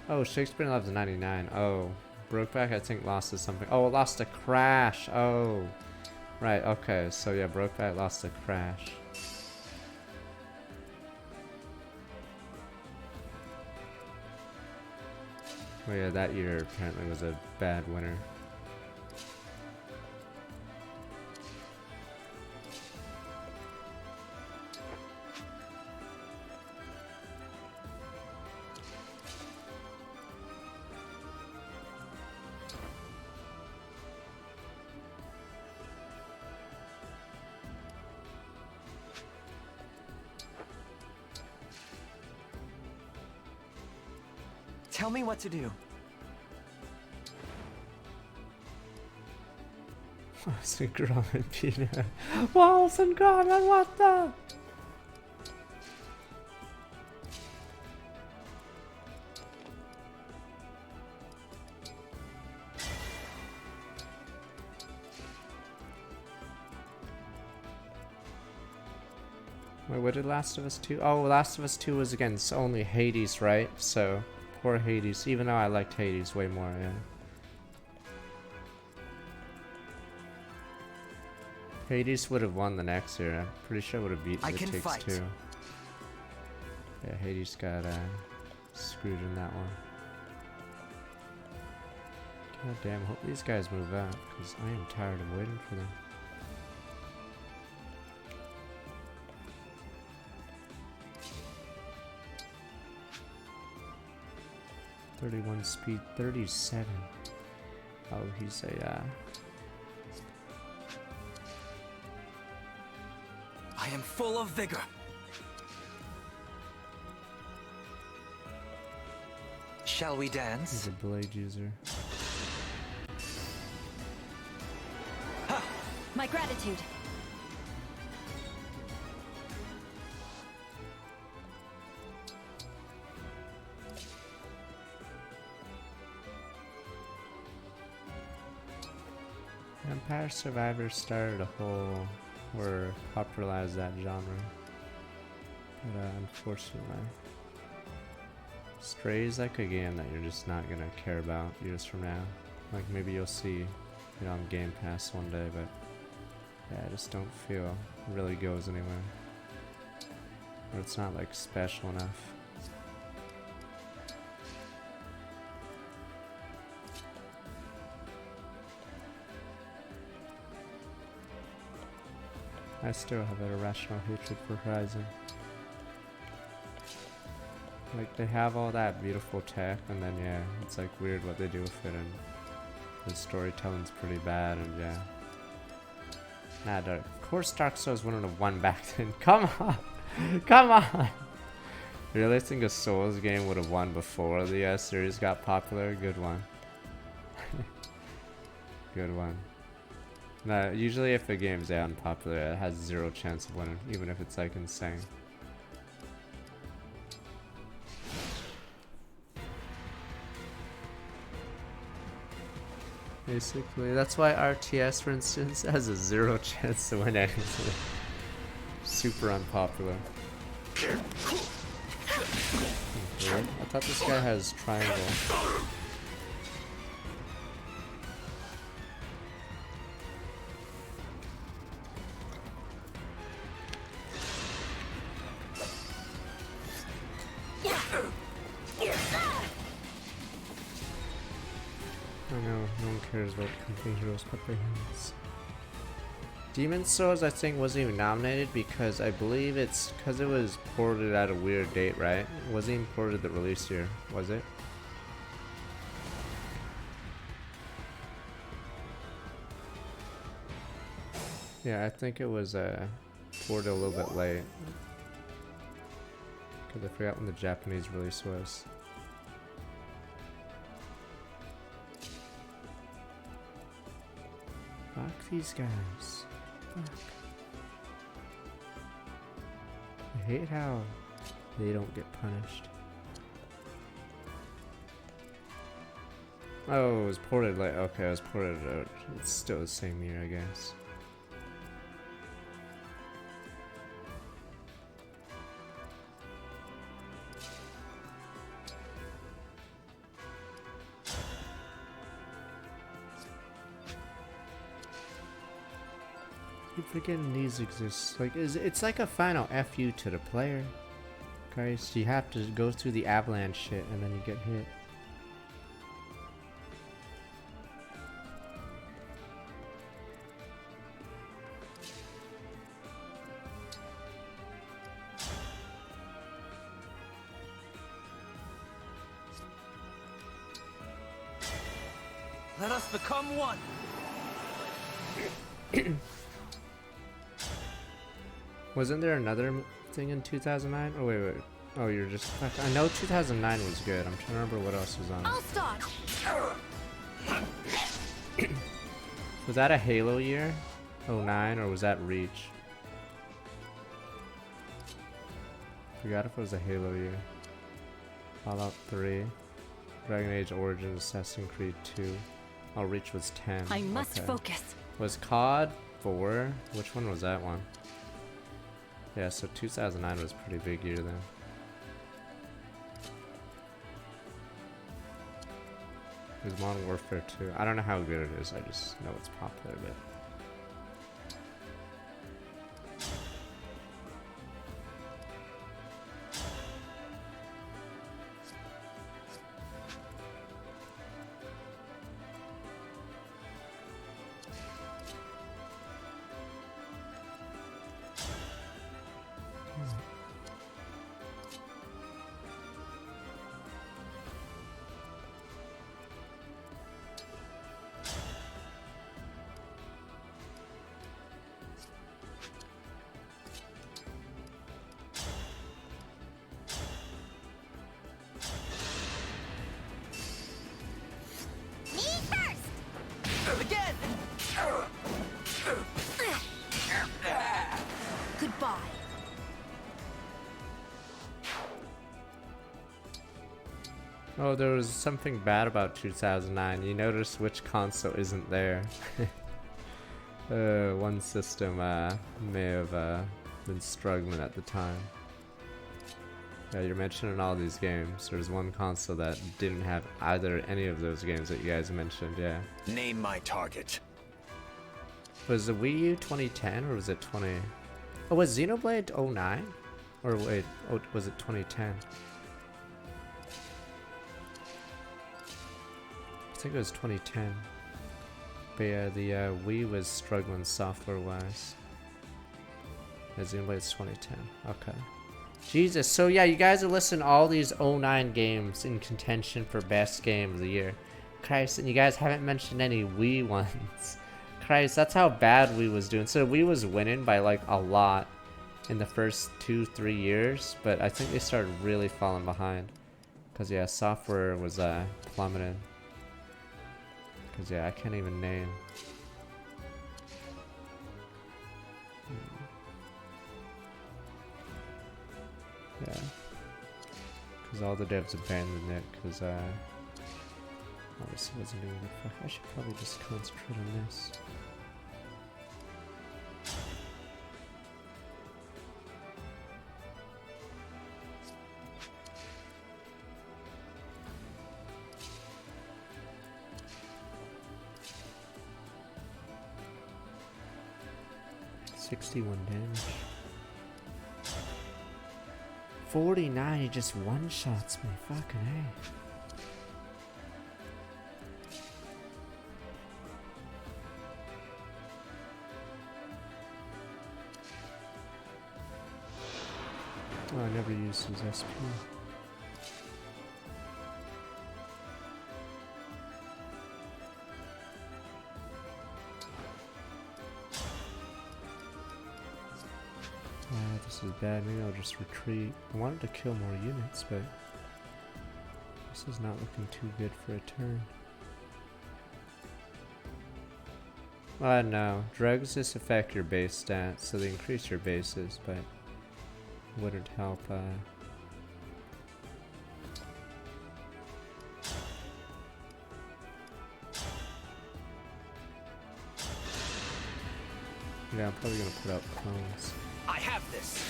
Oh, Shakespeare in Love's 99. Oh, Brokeback I think lost to something. Oh, it lost to Crash. Oh, right. Okay, so yeah, Brokeback lost to Crash. Oh yeah, that year apparently was a bad winner. Tell me what to do. Wallace and Peanut. Wallace and Gromit, what the? Wait, what did Last of Us 2? Oh, Last of Us 2 was against only Hades, right? So, poor Hades, even though I liked Hades way more, yeah. Hades would have won the next year. I'm pretty sure would have beaten It Takes Two. Yeah, Hades got screwed in that one. God damn, hope these guys move out, because I am tired of waiting for them. .31 speed, 37. Oh, he's a I am full of vigor. Shall we dance? He's a blade user. My gratitude. Vampire Survivors started a whole, or popularized that genre. But unfortunately, Stray's like a game that you're just not gonna care about years from now. Like maybe you'll see it on Game Pass one day, but yeah, I just don't feel it really goes anywhere. Or it's not like special enough. I still have an irrational hatred for Horizon. Like, they have all that beautiful tech, and then, yeah, it's like weird what they do with it, and the storytelling's pretty bad, and yeah. Nah, of course Dark Souls wouldn't have won back then. Come on! Come on! Really, I think a Souls game would have won before the series got popular? Good one. Good one. No, usually if a game's unpopular, it has zero chance of winning, even if it's like insane. Basically, that's why RTS, for instance, has a zero chance to win anything. Super unpopular. Weird. I thought this guy has triangle. I know, no one cares about Complete Heroes but their hands. Demon's Souls, I think, wasn't even nominated because I believe it's because it was ported at a weird date, right? It wasn't even ported the release year, was it? Yeah, I think it was ported a little bit late. Because I forgot when the Japanese release was. Fuck these guys. Fuck. I hate how they don't get punished. Oh, it was ported like, okay, it was ported out. It's still the same year, I guess. I keep forgetting these exist. Like, it's like a final FU to the player. Guys, you have to go through the avalanche shit and then you get hit. Let us become one. Wasn't there another thing in 2009? Oh, wait. Oh, you're just... I know 2009 was good. I'm trying to remember what else was on. I'll start. Was that a Halo year? 09, or was that Reach? Forgot if it was a Halo year. Fallout 3. Dragon Age Origins, Assassin's Creed 2. Oh, Reach was 10. I must focus. Was COD 4? Which one was that one? Yeah, so 2009 was a pretty big year then. It was Modern Warfare 2. I don't know how good it is, I just know it's popular, but... Goodbye. Oh, there was something bad about 2009. You notice which console isn't there. One system may have been struggling at the time. Yeah, you're mentioning all these games. There's one console that didn't have either any of those games that you guys mentioned, yeah. Name my target. Was the Wii U 2010 or was it 20... Oh, was Xenoblade 09? Or wait, oh, was it 2010? I think it was 2010. But yeah, the Wii was struggling software-wise. Yeah, Xenoblade's 2010. Okay. Jesus, so yeah, you guys are listing all these 09 games in contention for best game of the year. Christ, and you guys haven't mentioned any Wii ones. Christ, that's how bad Wii was doing. So Wii was winning by like a lot in the first 2-3 years, but I think they started really falling behind. Cause yeah, software was plummeting. Cause yeah, I can't even name. Yeah. Cause all the devs abandoned it cause obviously wasn't doing good. I should probably just concentrate on this. $61 damage. 49, he just one-shots me. Fucking A. Oh, I never used his SP. This is bad. Maybe I'll just retreat. I wanted to kill more units, but this is not looking too good for a turn. No. Drugs just affect your base stats, so they increase your bases, but wouldn't help. Yeah, I'm probably gonna put out clones. I have this.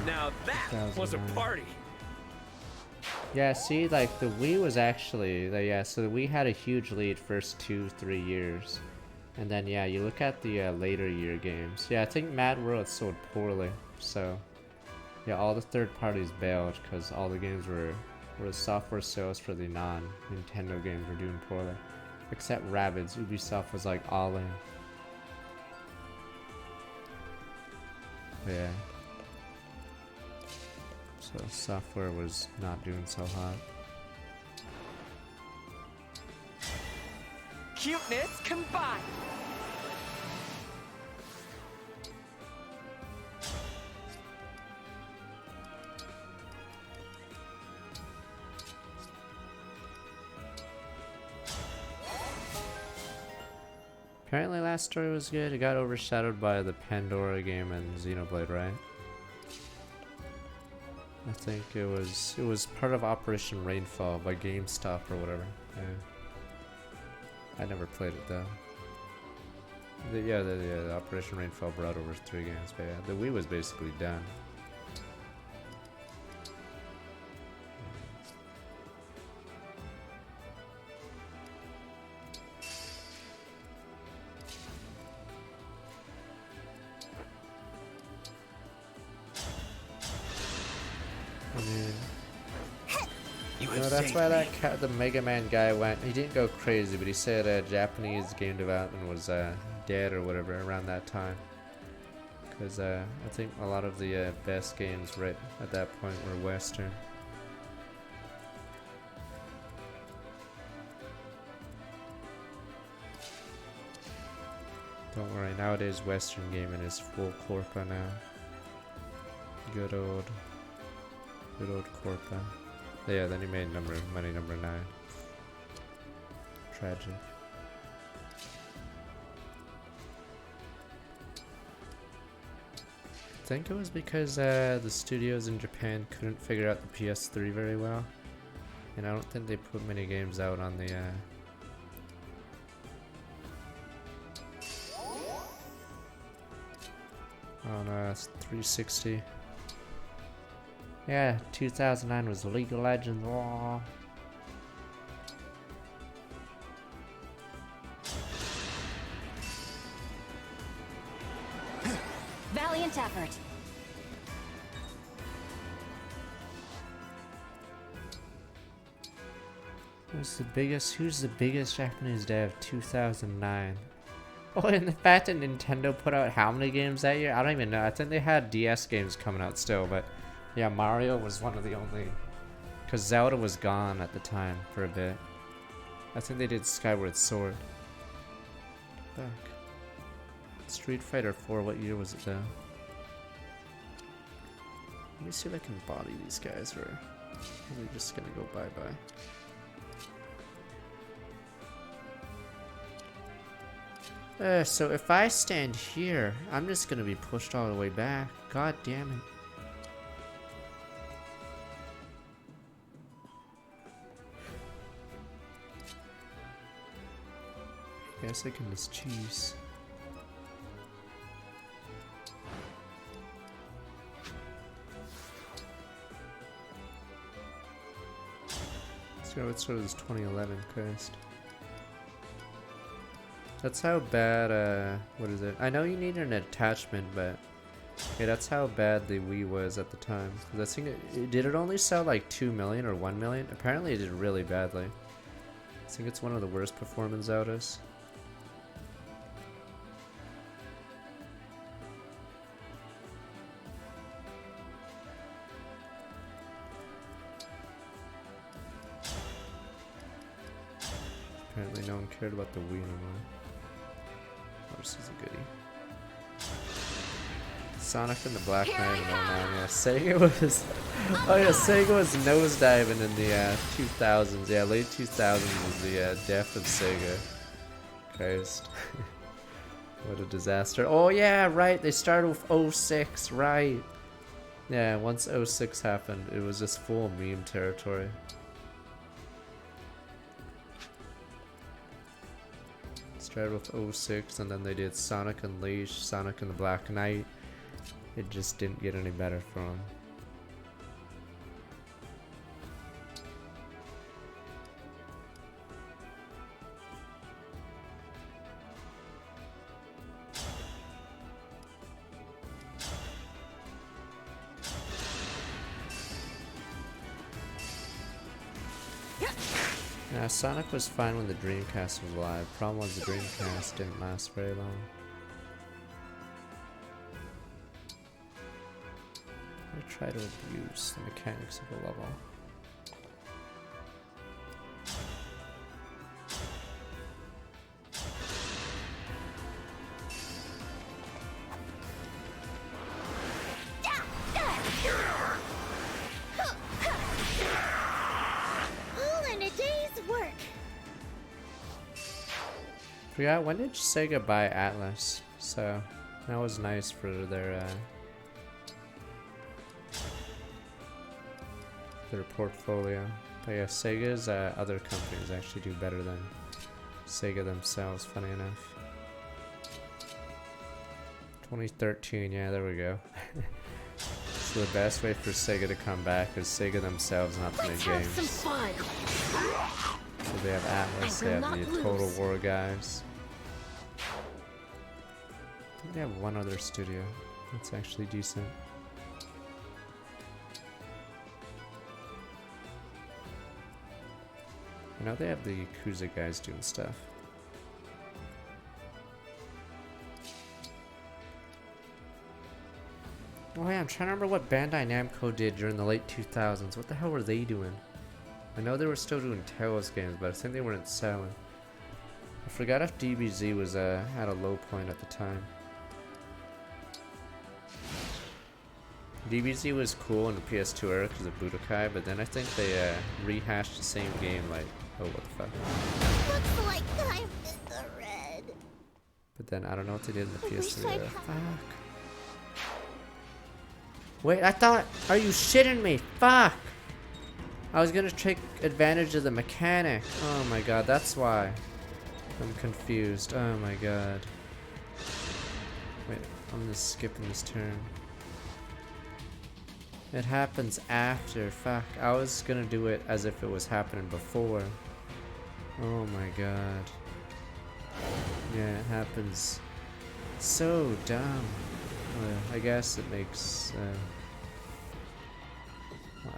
Now that was a party. Yeah, see, like the Wii was actually, yeah, so the Wii had a huge lead first 2-3 years. And then, yeah, you look at the later year games. Yeah, I think Mad World sold poorly. So, yeah, all the third parties bailed because all the games were the software sales for the non-Nintendo games were doing poorly. Except Rabbids, Ubisoft was like all in. But yeah. So software was not doing so hot. Cuteness combined. Apparently last story was good. It got overshadowed by the Pandora game and Xenoblade, right? I think it was part of Operation Rainfall by GameStop or whatever. Yeah. I never played it though. The Operation Rainfall brought over 3 games, but yeah, the Wii was basically done. That's why that the Mega Man guy went. He didn't go crazy, but he said Japanese game development was dead or whatever around that time. Because I think a lot of the best games right at that point were Western. Don't worry, nowadays Western gaming is full Corpa now. Good old Corpa. Yeah, then he made money number 9. Tragic. I think it was because the studios in Japan couldn't figure out the PS3 very well. And I don't think they put many games out on the Oh no, it's 360. Yeah, 2009 was League of Legends. Aww. Valiant effort. Who's the biggest Japanese dev? 2009. Oh, and the fact that Nintendo put out how many games that year? I don't even know. I think they had DS games coming out still, but yeah, Mario was one of the only. Because Zelda was gone at the time for a bit. I think they did Skyward Sword. Fuck. Street Fighter 4, what year was it though? Let me see if I can body these guys, or are they just gonna go bye-bye? So if I stand here, I'm just gonna be pushed all the way back. God damn it. I guess I can just choose. So let's go to this 2011 Christ. That's how bad, what is it? I know you need an attachment, but yeah, that's how bad the Wii was at the time. I think did it only sell like 2 million or 1 million? Apparently it did really badly. I think it's one of the worst performance outas. Apparently no one cared about the Wii anymore. Oh, this is a goodie. Sonic and the Black Knight in 09, yeah. Sega was... Oh yeah, Sega was nosediving in the 2000s. Yeah, late 2000s was the death of Sega. Christ. What a disaster. Oh yeah, right, they started with 06, right. Yeah, once 06 happened, it was just full meme territory. Started with 06, and then they did Sonic Unleashed, Sonic and the Black Knight. It just didn't get any better for them. Yeah, Sonic was fine when the Dreamcast was alive. Problem was the Dreamcast didn't last very long. I try to abuse the mechanics of the level. Forgot, when did Sega buy Atlas? So that was nice for their portfolio. But yeah, Sega's other companies actually do better than Sega themselves, funny enough. 2013, yeah, there we go. So the best way for Sega to come back is Sega themselves not to make games. So they have Atlas, they have the Total War guys. I think they have one other studio that's actually decent. I know they have the Yakuza guys doing stuff. Oh yeah, I'm trying to remember what Bandai Namco did during the late 2000s. What the hell were they doing? I know they were still doing Tails games, but I think they weren't selling. I forgot if DBZ was at a low point at the time. DBZ was cool in the PS2 era because of Budokai, but then I think they rehashed the same game like, oh what the fuck. Looks like I'm in the red. But then I don't know what they did in the PS3 era. Fuck. Wait, I thought, are you shitting me? Fuck! I was gonna take advantage of the mechanic. Oh my god, that's why. I'm confused. Oh my god. Wait, I'm gonna skip in this turn. It happens after. Fuck. I was gonna do it as if it was happening before. Oh my god. Yeah, it happens. So dumb. I guess it makes. Wow.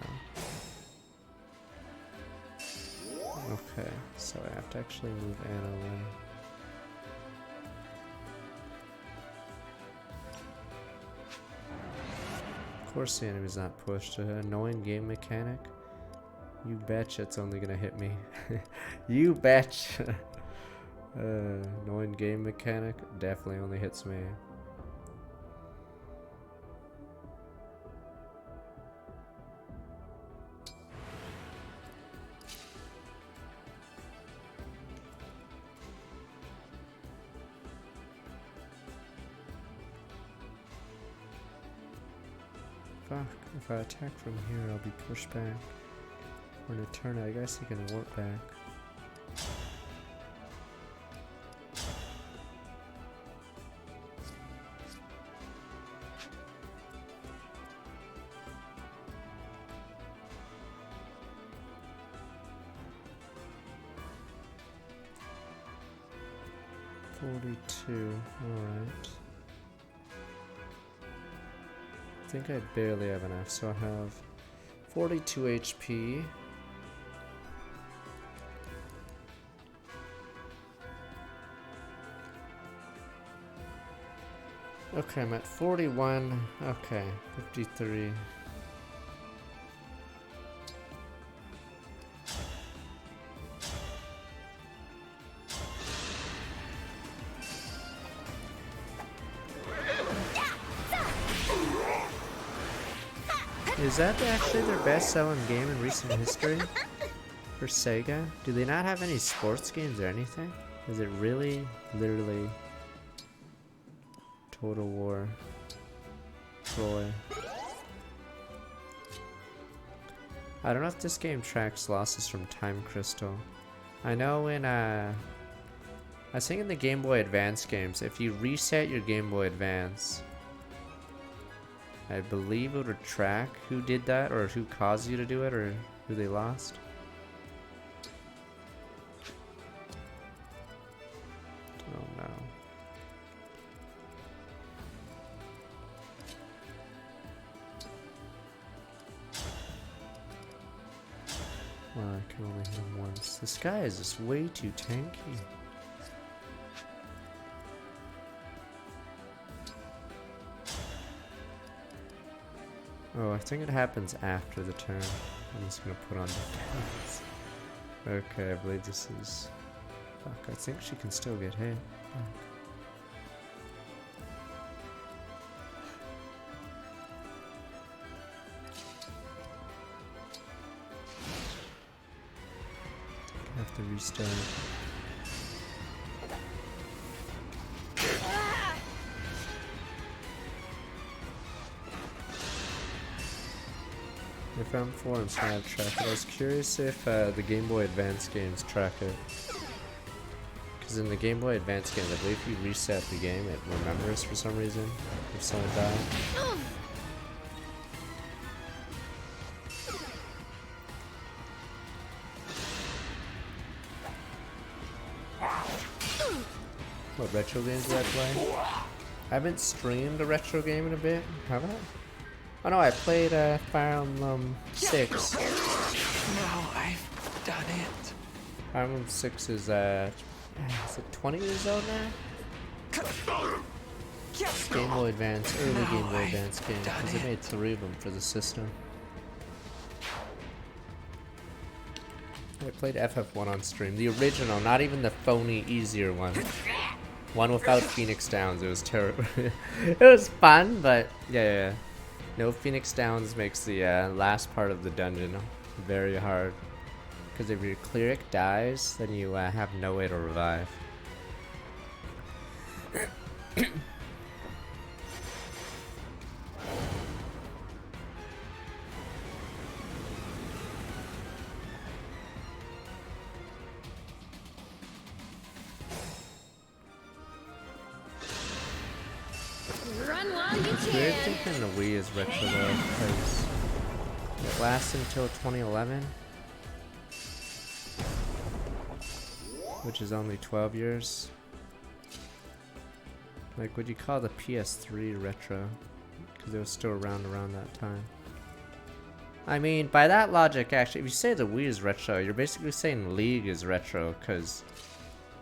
Okay, so I have to actually move Anna away. Of course the enemy's not pushed. Annoying game mechanic? You betcha it's only gonna hit me. You betcha! Annoying game mechanic? Definitely only hits me. Fuck, if I attack from here, I'll be pushed back. For an eternity, I guess he can warp back. Alright. I think I barely have enough, so I have 42 HP. Okay, I'm at 41. Okay, 53. Is that actually their best-selling game in recent history for Sega? Do they not have any sports games or anything? Is it really, literally Total War, Troy? I don't know if this game tracks losses from Time Crystal. I know in I think in the Game Boy Advance games, if you reset your Game Boy Advance, I believe it would track who did that, or who caused you to do it, or who they lost. Oh no. Well, I can only hit him once. This guy is just way too tanky. Oh, I think it happens after the turn. I'm just gonna put on defense. Okay, I believe this is... Fuck, I think she can still get hit. Fuck. I have to restart. If M4 and Snap track it, I was curious if the Game Boy Advance games track it. Because in the Game Boy Advance games, I believe if you reset the game, it remembers for some reason if someone died. What retro games do I play? I haven't streamed a retro game in a bit, have I? Oh no, I played Fire Emblem 6. Now I've done it. Fire Emblem 6 is it 20 years old now? Game Boy Advance, early Game Boy Advance game, because they made 3 of them for the system. I played FF1 on stream, the original, not even the phony, easier one. One without Phoenix Downs, it was terrible. It was fun, but yeah. No Phoenix Downs makes the last part of the dungeon very hard. Because if your cleric dies, then you have no way to revive. It's weird thinking the Wii is retro though, because it lasts until 2011, which is only 12 years. Like, would you call the PS3 retro? Because it was still around that time. I mean, by that logic, actually, if you say the Wii is retro, you're basically saying League is retro, because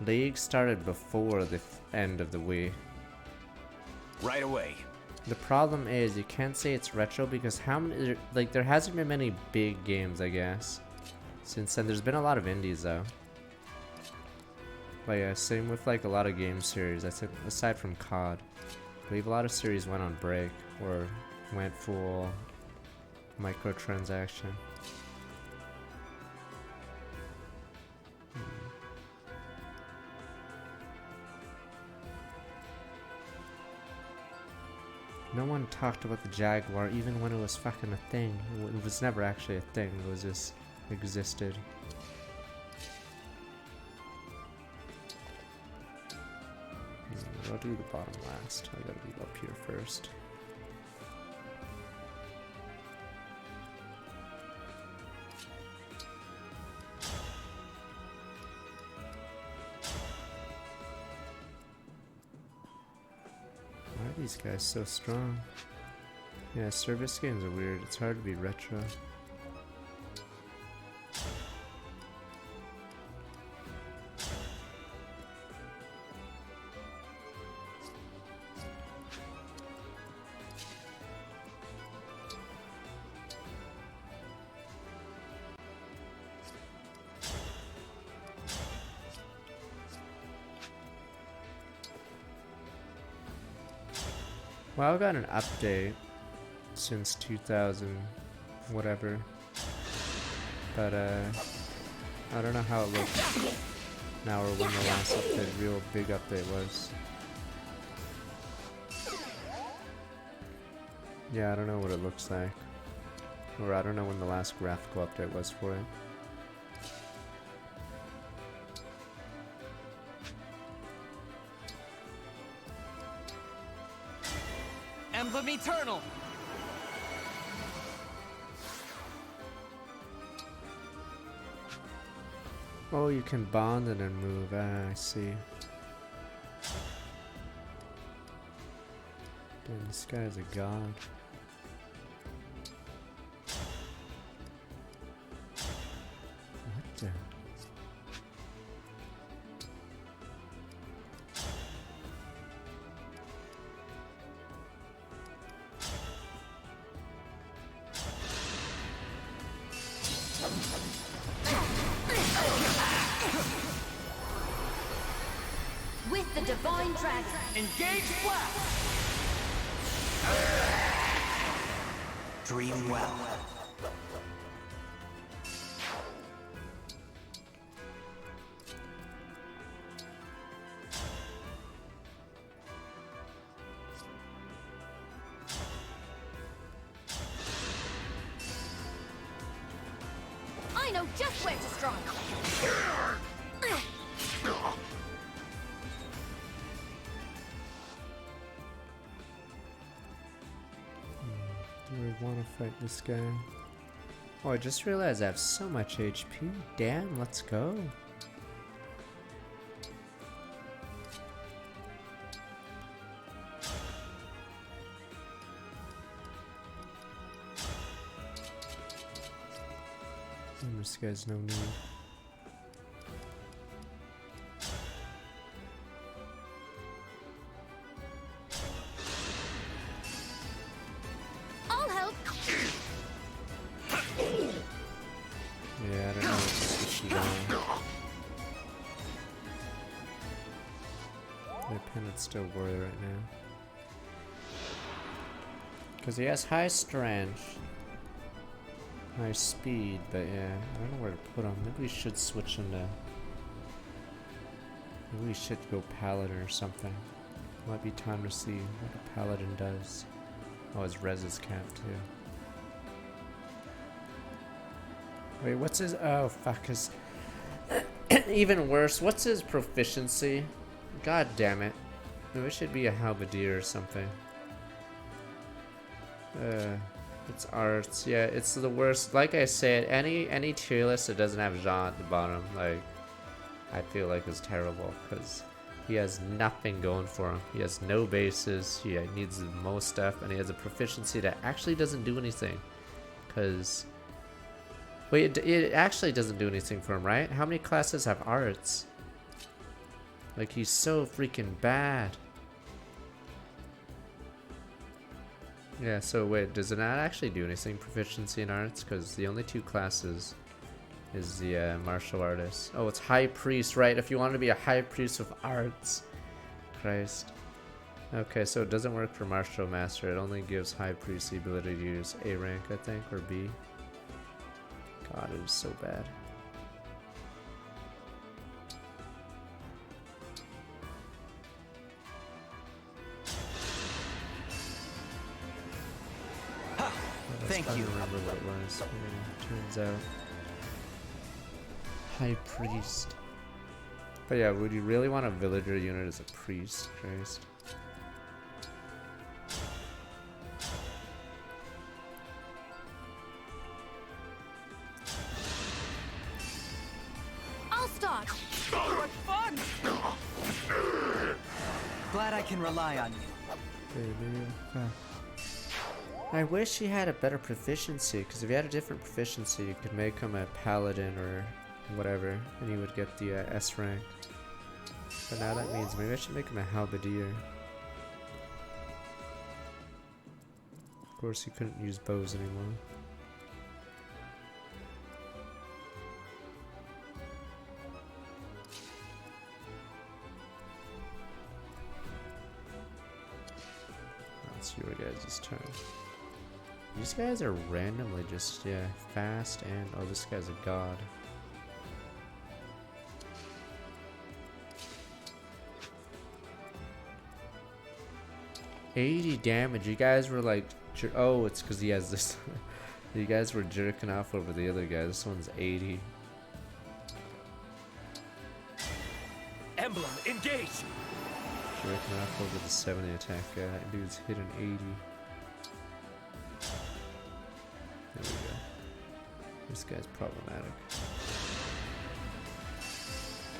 League started before the end of the Wii. Right away. The problem is you can't say it's retro because how many, like, there hasn't been many big games, I guess, since then. There's been a lot of indies though. But yeah, same with like a lot of game series. I think aside from COD, I believe a lot of series went on break or went full microtransaction. No one talked about the Jaguar even when it was fucking a thing. It was never actually a thing, it was just existed. I'll do the bottom last. I gotta be up here first. Why are these guys so strong? Yeah, service games are weird. It's hard to be retro. Well, I got an update since 2000 whatever, but I don't know how it looks now or when the last update, real big update was. Yeah, I don't know what it looks like, or I don't know when the last graphical update was for it. Emblem Eternal! Oh, you can bond and then move. Ah, I see. Damn, this guy is a god. What the? With the Divine Dragon, engage blast! Dream well. I know just where to strike. Do I want to fight this guy? Oh, I just realized I have so much HP. Damn, let's go. This guy's no need. I'll help. Yeah, I don't know what to switch it on. My pendant's still worried right now. Because he has high strength. High speed, but yeah, I don't know where to put him. Maybe we should switch him to... Maybe we should go Paladin or something. Might be time to see what a Paladin does. Oh, his res is capped too. Wait, what's his... Oh, fuck, his... Even worse, what's his proficiency? God damn it. Maybe it should be a halberdier or something. It's arts. Yeah, it's the worst. Like I said, any tier list that doesn't have Jean at the bottom, like, I feel like is terrible because he has nothing going for him. He has no bases. He needs the most stuff, and he has a proficiency that actually doesn't do anything. Cause wait, it actually doesn't do anything for him, right? How many classes have arts? Like, he's so freaking bad. Yeah, so wait, does it not actually do anything, proficiency in arts? Because the only two classes is the martial artist. Oh, it's high priest, right? If you want to be a high priest of arts. Christ. Okay, so it doesn't work for martial master. It only gives high priest the ability to use A rank, I think, or B. God, it is so bad. Thank you. I remember what it was. Yeah, turns out. High priest. But yeah, would you really want a villager unit as a priest? Christ. I'll start. What fun! Glad I can rely on you. I wish he had a better proficiency, because if he had a different proficiency, you could make him a paladin or whatever, and he would get the S rank. But now that means maybe I should make him a halberdier. Of course, he couldn't use bows anymore. It's your guys' turn. These guys are randomly just, yeah, fast and... Oh, this guy's a god. $80 damage. You guys were like... Oh, it's because he has this... You guys were jerking off over the other guy. This one's 80. Emblem, engage! Jerking off over the 70 attack guy. That dude's hit an 80. There we go. This guy's problematic.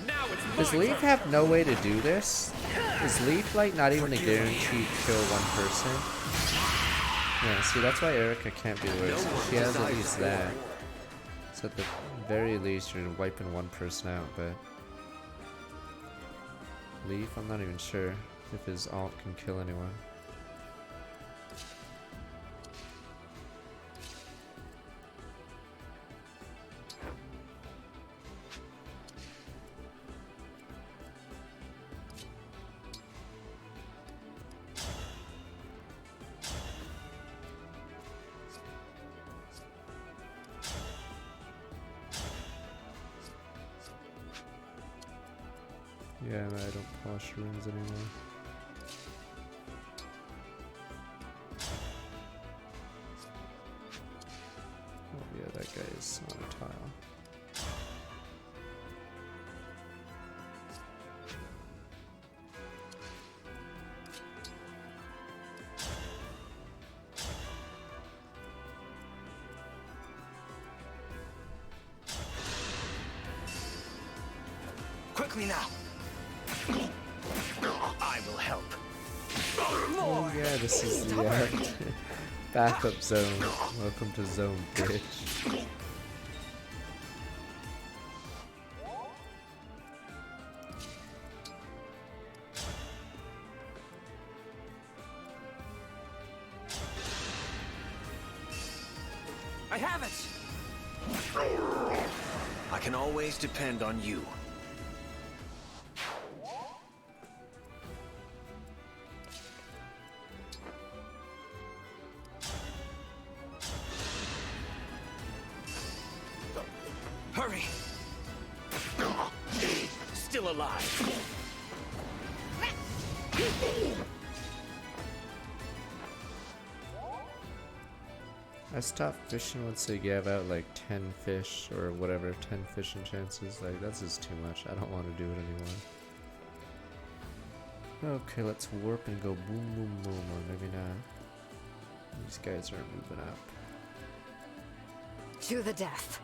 Now it's Does Leaf have no way to do this? Is Leaf like not even a guaranteed kill one person? Yeah, see that's why Erica can't be worse. She has at least that. So at the very least you're wiping one person out, but Leaf, I'm not even sure if his ult can kill anyone. Yeah, I don't polish rings anymore. Oh yeah, that guy is on a tile. Quickly now! I will help. Oh yeah, this is the backup zone. Welcome to zone, bitch. I have it! I can always depend on you. Hurry! Still alive. I stopped fishing once they gave out like 10 fish or whatever, 10 fishing chances. Like, that's just too much. I don't want to do it anymore. Okay, let's warp and go boom boom boom, or maybe not. These guys are moving up. To the death.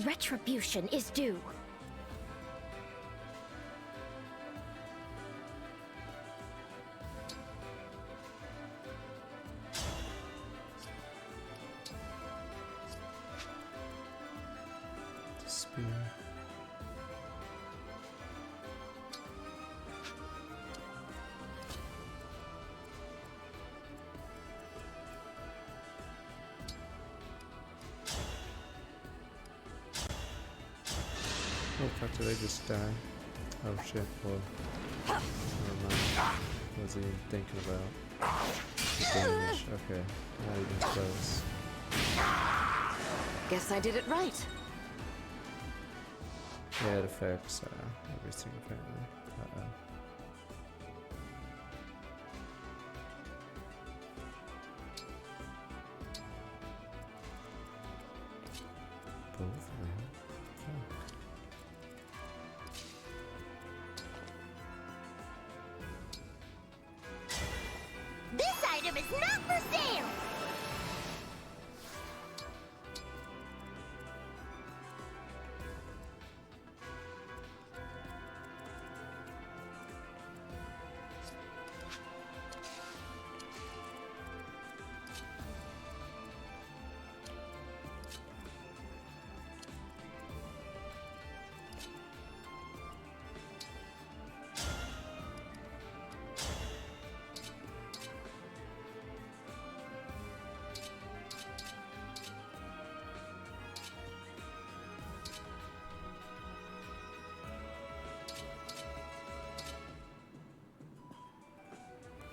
Retribution is due. Spear. Oh fuck, did I just die? Oh shit, well, never mind. Wasn't even thinking about the damage. Okay, not even close. Guess I did it right. Yeah, it affects everything apparently. Uh-oh. Both of them? Fuck. This item is not for sale!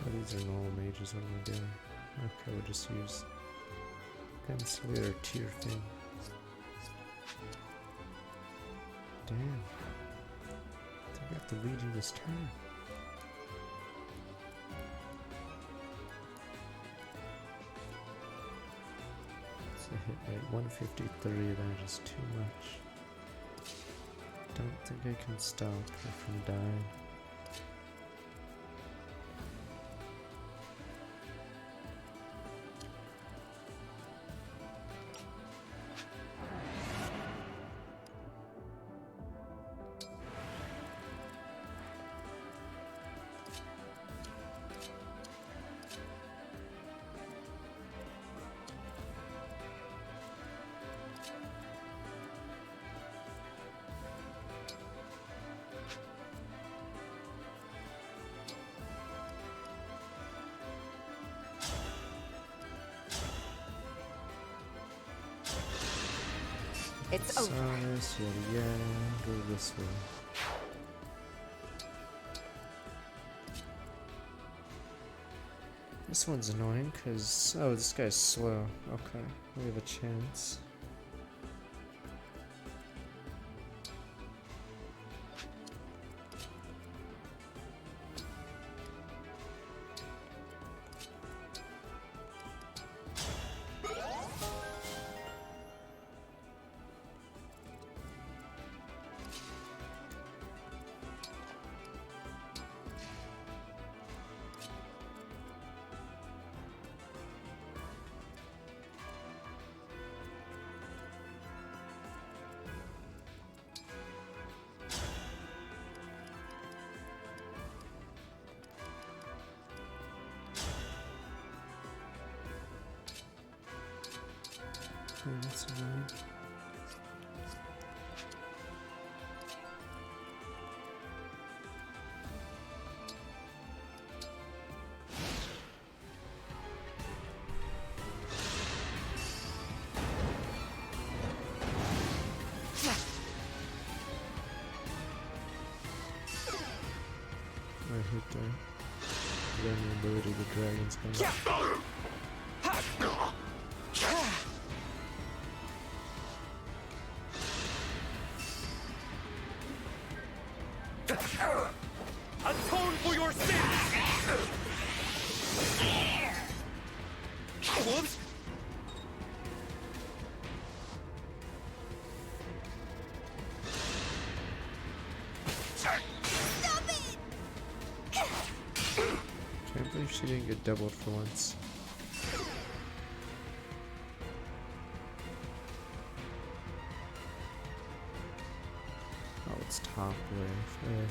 Oh, these are normal mages, what am I doing? Okay, we'll just use Pencilier tier thing. Damn. I think I have to lead you this turn. It's a hit rate 153, that is too much. Don't think I can stop her from dying. It's over. Samus, yada yada, go this way. This one's annoying because, oh, this guy's slow. Okay, we have a chance. Okay, that's annoying. I hit the vulnerability of the dragon's coming. Atone for your sins! Whoops! Can't believe she didn't get doubled for once. Oh, it's top wave. Eh.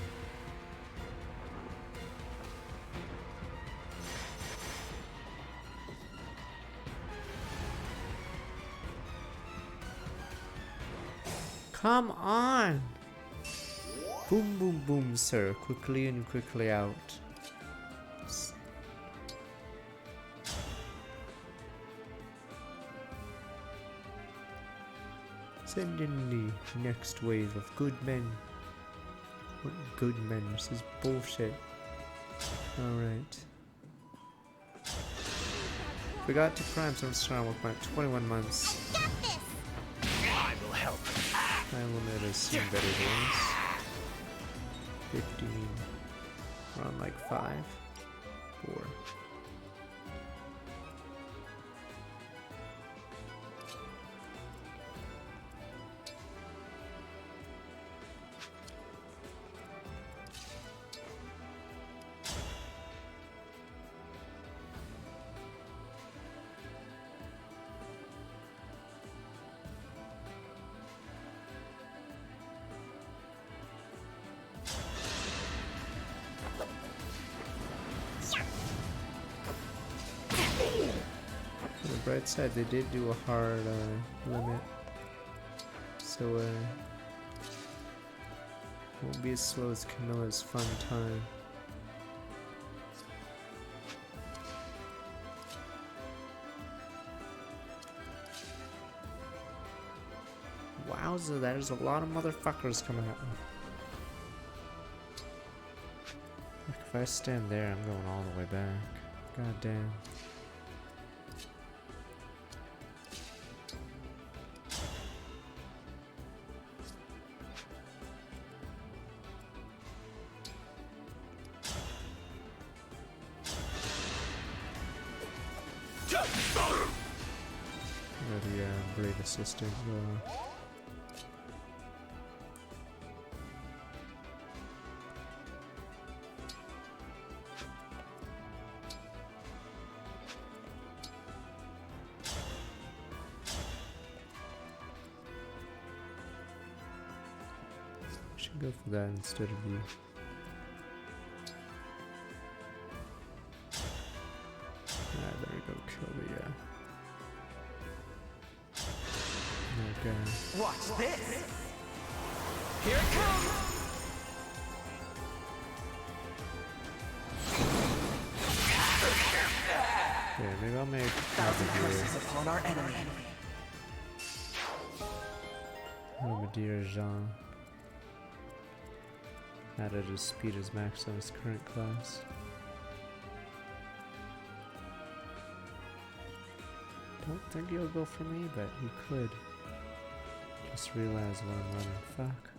Come on! Boom, boom, boom, sir. Quickly and quickly out. Send in the next wave of good men. What good men? This is bullshit. Alright. Forgot to prime some strong work by 21 months. I will help. Time limit has seen better days. 15. We're on like 5. 4. On the bright side, they did do a hard limit, so won't be as slow as Camilla's fun time. Wowza, there's a lot of motherfuckers coming at me. Like if I stand there, I'm going all the way back. God damn. The brave assistant. Should go for that instead of you. There we go. Kill the okay. Watch this! Here it comes! Yeah, maybe I'll make Thousand curses upon our enemy. Oh, Madeira Jean. Added his speed as max on his current class. Don't think he'll go for me, but he could. Just realize what I'm running. Fuck.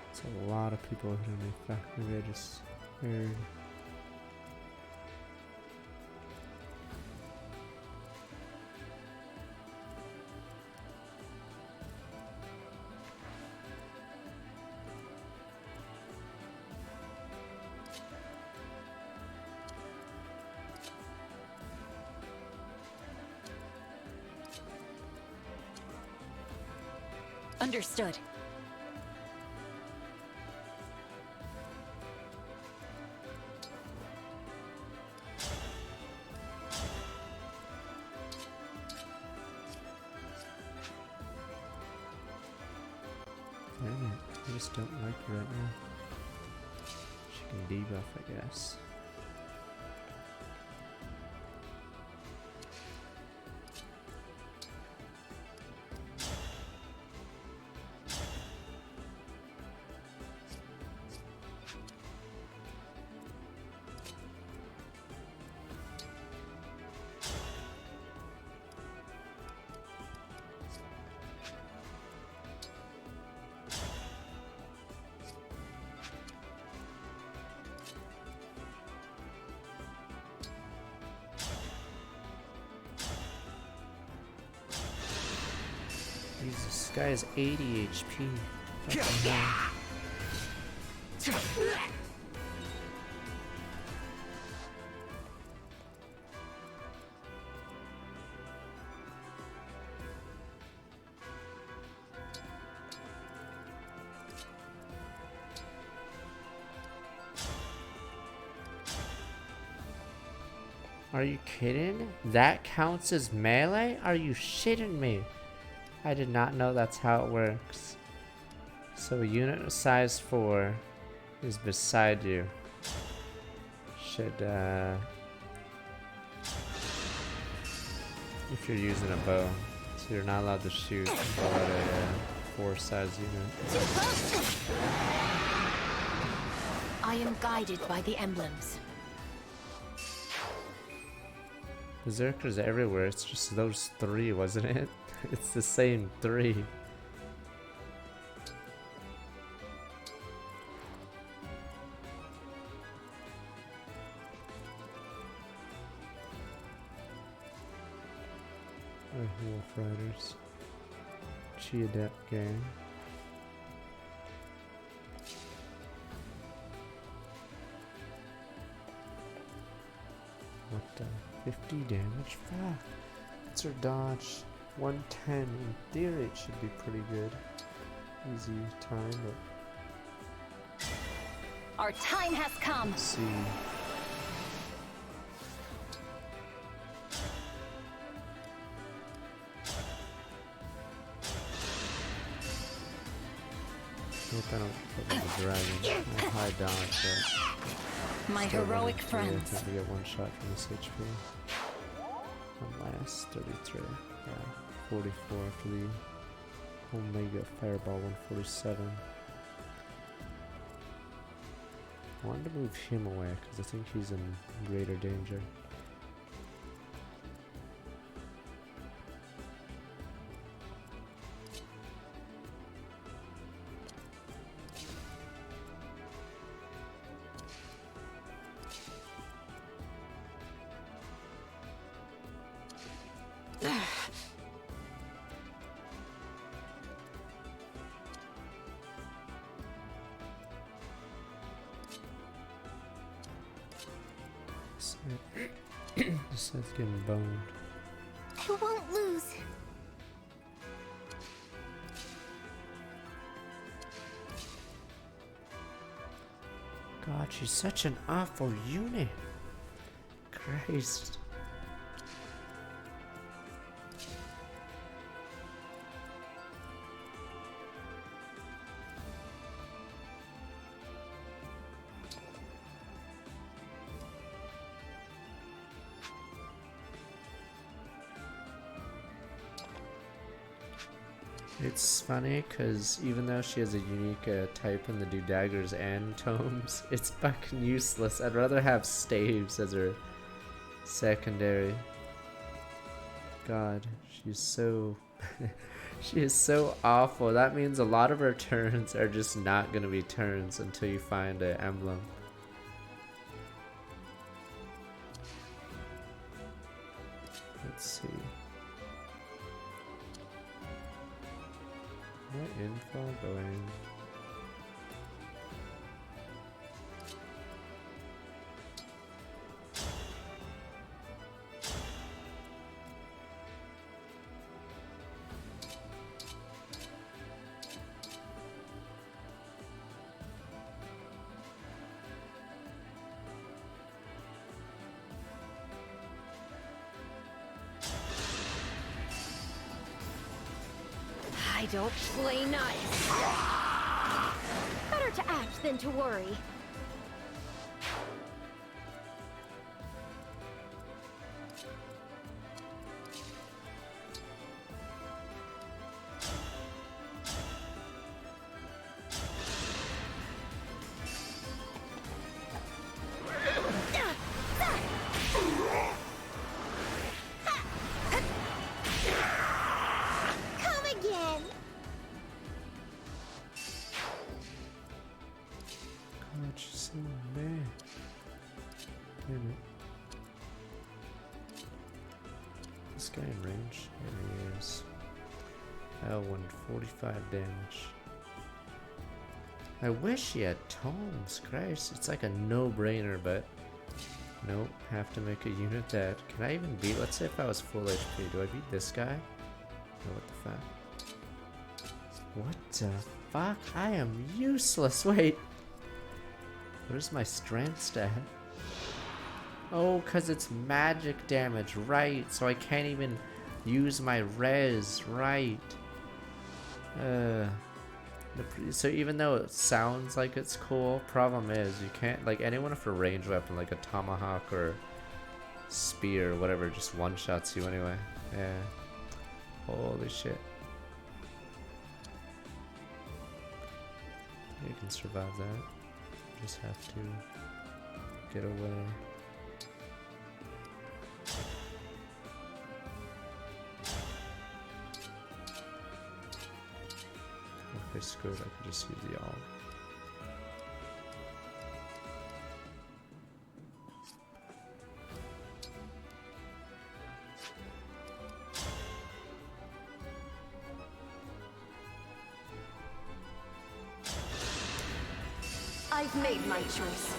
It's a lot of people hitting me. Fuck, maybe I just heard. Understood. Damn it, I just don't like her right now. She can debuff, I guess. Jesus, this guy has 80 HP. Fucking hell. Are you kidding? That counts as melee? Are you shitting me? I did not know that's how it works. So a unit of size 4 is beside you. Should, if you're using a bow. So you're not allowed to shoot a bow at a 4 size unit. I am guided by the emblems. Berserkers everywhere, it's just those 3, wasn't it? It's the same 3. Wolf Riders. Chi Adept Gang. What the? 50 damage? Fuck. What's her dodge? 110. In theory, it should be pretty good. Easy time, but. Our time has come. Let's see. Hope I don't get the dragon. I have high dodge, but. My still heroic running friends. through. I think we get 1 shot from this HP. One last 33. Yeah, 44 for the Omega Fireball 147. I wanted to move him away because I think he's in greater danger. Seth's getting boned. I won't lose. God, she's such an awful unit. Christ. It's funny because even though she has a unique type in the do daggers and tomes, it's fucking useless. I'd rather have staves as her secondary. God, she's so she is so awful. That means a lot of her turns are just not gonna be turns until you find an emblem. Let's see. What info going? I don't play nice. Better to act than to worry. 145 damage. I wish he had tomes, Christ. It's like a no-brainer, but nope, have to make a unit that. Can I even beat, let's say if I was full HP, do I beat this guy? No, what the fuck? What the fuck? I am useless, wait. What is my strength stat? Oh, cause it's magic damage, right, so I can't even use my res, right. So even though it sounds like it's cool, problem is you can't, like anyone with a ranged weapon like a tomahawk or spear or whatever just one-shots you anyway. Yeah. Holy shit. You can survive that. Just have to get away. Okay, screw it, I could just use the all. I've made my choice.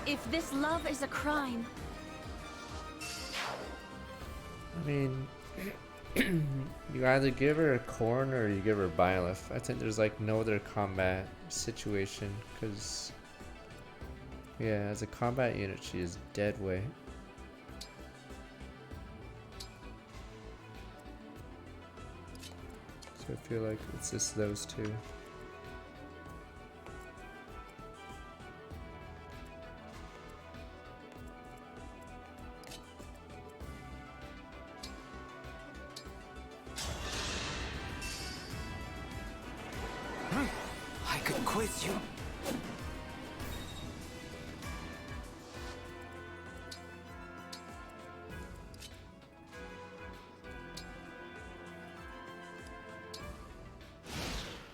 If this love is a crime. I mean, you either give her a corn or you give her Byleth. I think there's like no other combat situation, because yeah, as a combat unit she is dead weight. So I feel like it's just those two. I could quiz you.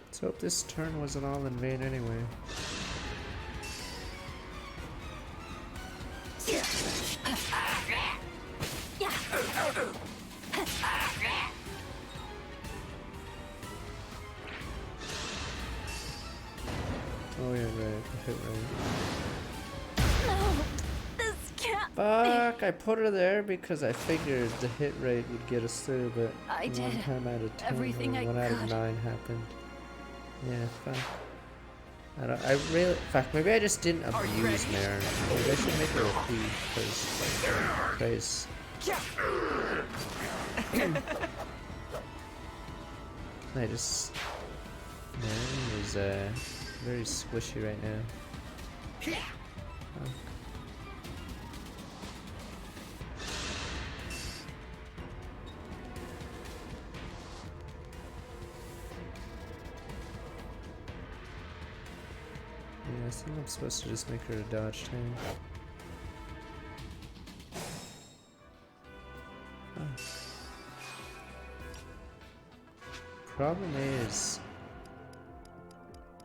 Let's hope this turn wasn't all in vain anyway. Oh yeah, right. Hit right. No, this can't. Fuck! I put her there because I figured the hit rate would get us through, but I one did time out of 10, everything or I one out of could. 9 happened. Yeah, fuck. I really, fuck, maybe I just didn't abuse Marin. Maybe I should make her a thief, because, I just, Marin is, very squishy right now. Fuck. Yeah, I think I'm supposed to just make her a dodge tank. Oh. Problem is,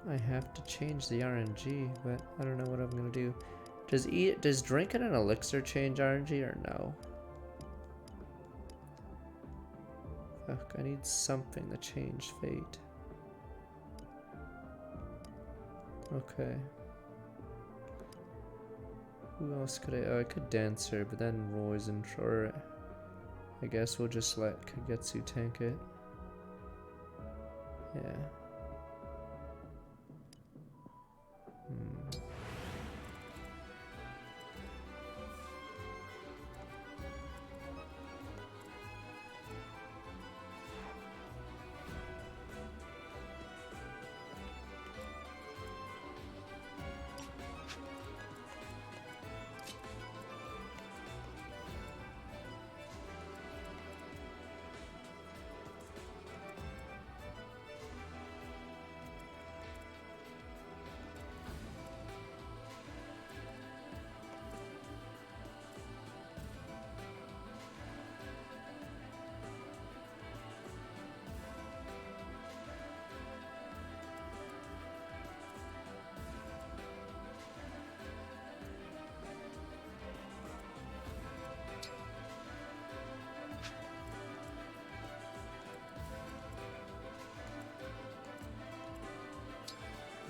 I have to change the RNG, but I don't know what I'm gonna do. Does drinking an elixir change RNG or no? Fuck, I need something to change fate. Okay. Who else could I? Oh, I could Dancer, but then Roy's in for it. I guess we'll just let Kagetsu tank it. Yeah.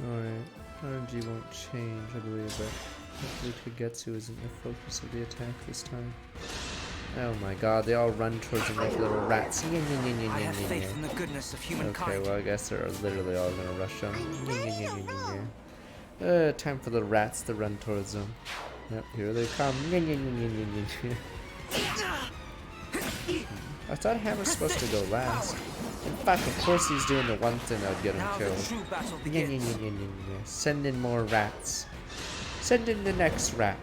Alright, RNG won't change, I believe, but hopefully Kagetsu isn't the focus of the attack this time. Oh my god, they all run towards him like little rats. I have faith in the goodness of humankind. Okay, well I guess they're literally all gonna rush him. Time for the rats to run towards him. Yep, here they come. I thought Hammer's supposed to go last. In fact, of course he's doing the one thing that would get him killed. Send in more rats. Send in the next rat.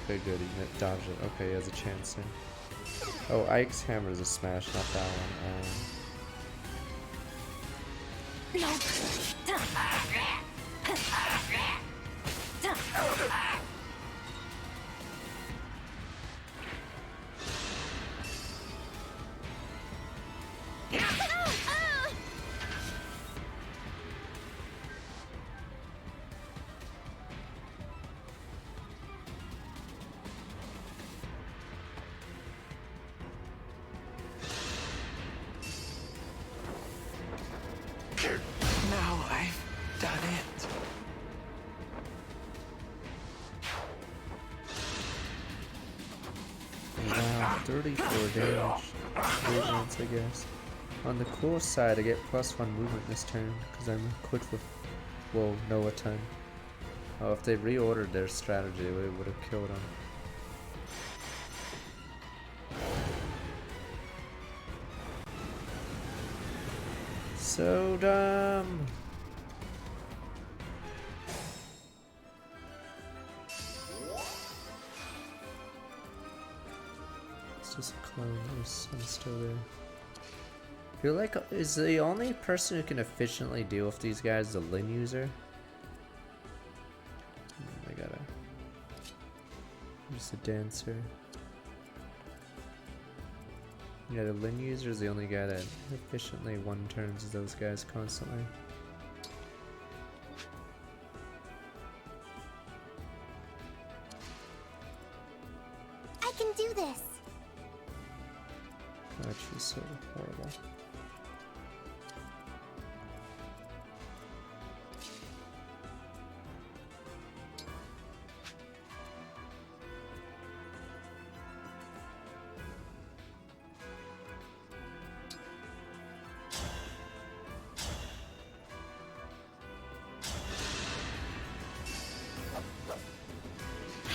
Okay, good. He dodged it. Okay, he has a chance here. Oh, Ike's hammer is a smash, not that one. Now I've done it. Wow, 34 damage. Movements, I guess. On the cool side, I get +1 movement this turn because I'm equipped with, well, no a ton. Oh, if they reordered their strategy, it would have killed him. So dumb. It's just a clone. I'm still there. I feel like is the only person who can efficiently deal with these guys the Lin user. I gotta. Just a dancer. Yeah, the Lin user is the only guy that efficiently one-turns those guys constantly. I can do this. God, she's so horrible.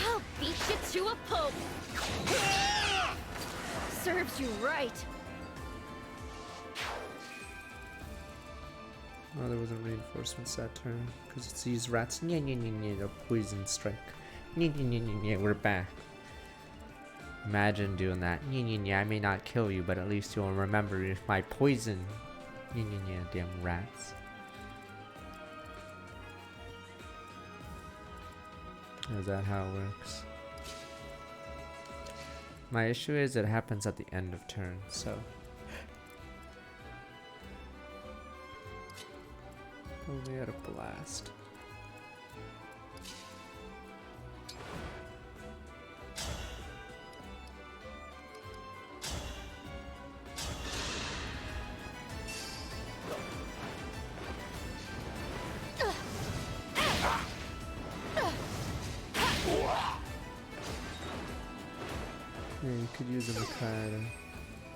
I'll beat you to a pulp. Serves you right. Oh, there wasn't reinforcements that turn because it's these rats. A poison strike. We're back. Imagine doing that. I may not kill you, but at least you'll remember my poison. Damn rats. Is that how it works? My issue is it happens at the end of turn, so. Oh, we had a blast. Yeah, you could use a Makai to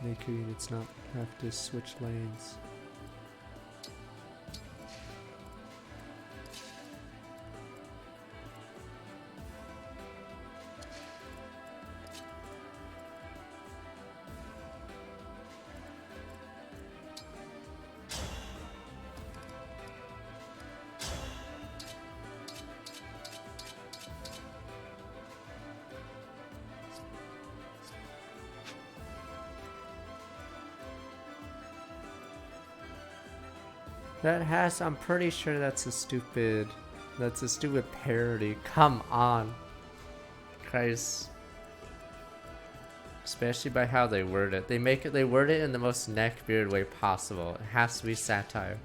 make your units not have to switch lanes. That has, I'm pretty sure that's a stupid parody. Come on. Christ. Especially by how they word it. They word it in the most neckbeard way possible. It has to be satire.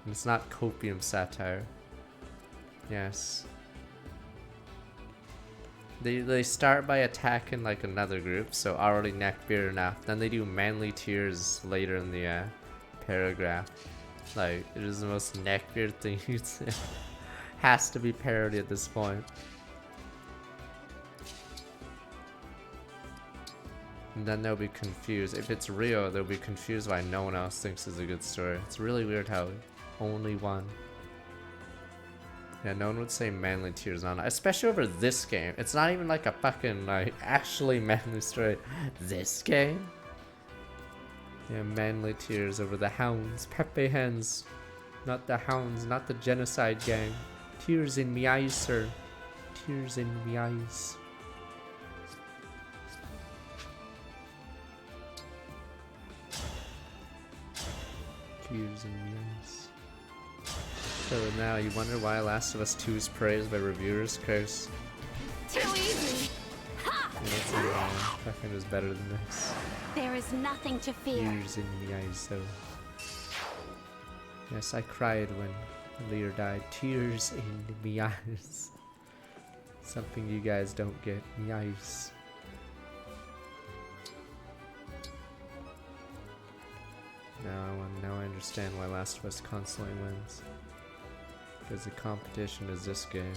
And it's not copium satire. Yes. They start by attacking like another group, so already neckbeard enough. Then they do manly tears later in the paragraph. Like, it is the most neckbeard thing you'd say. Has to be parody at this point. And then they'll be confused. If it's real, they'll be confused why no one else thinks it's a good story. It's really weird how only one. Yeah, no one would say manly tears on it, especially over this game. It's not even like a fucking, like, actually manly story. This game? Yeah, manly tears over the hounds. Pepe hens. Not the hounds, not the genocide gang. Tears in me eyes, sir. Tears in me eyes. Tears in me eyes. So now you wonder why Last of Us 2 is praised by reviewers, Curse. Too easy. Ha! Fucking was better than this. There is nothing to fear. Tears in me eyes, though. Yes, I cried when Lear died. Tears in me eyes. Something you guys don't get. Me eyes. Now I understand why Last of Us constantly wins. Because the competition is this game.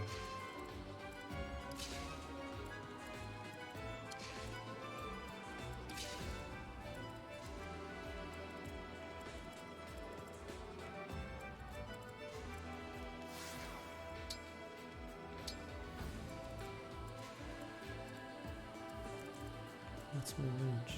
What's my range?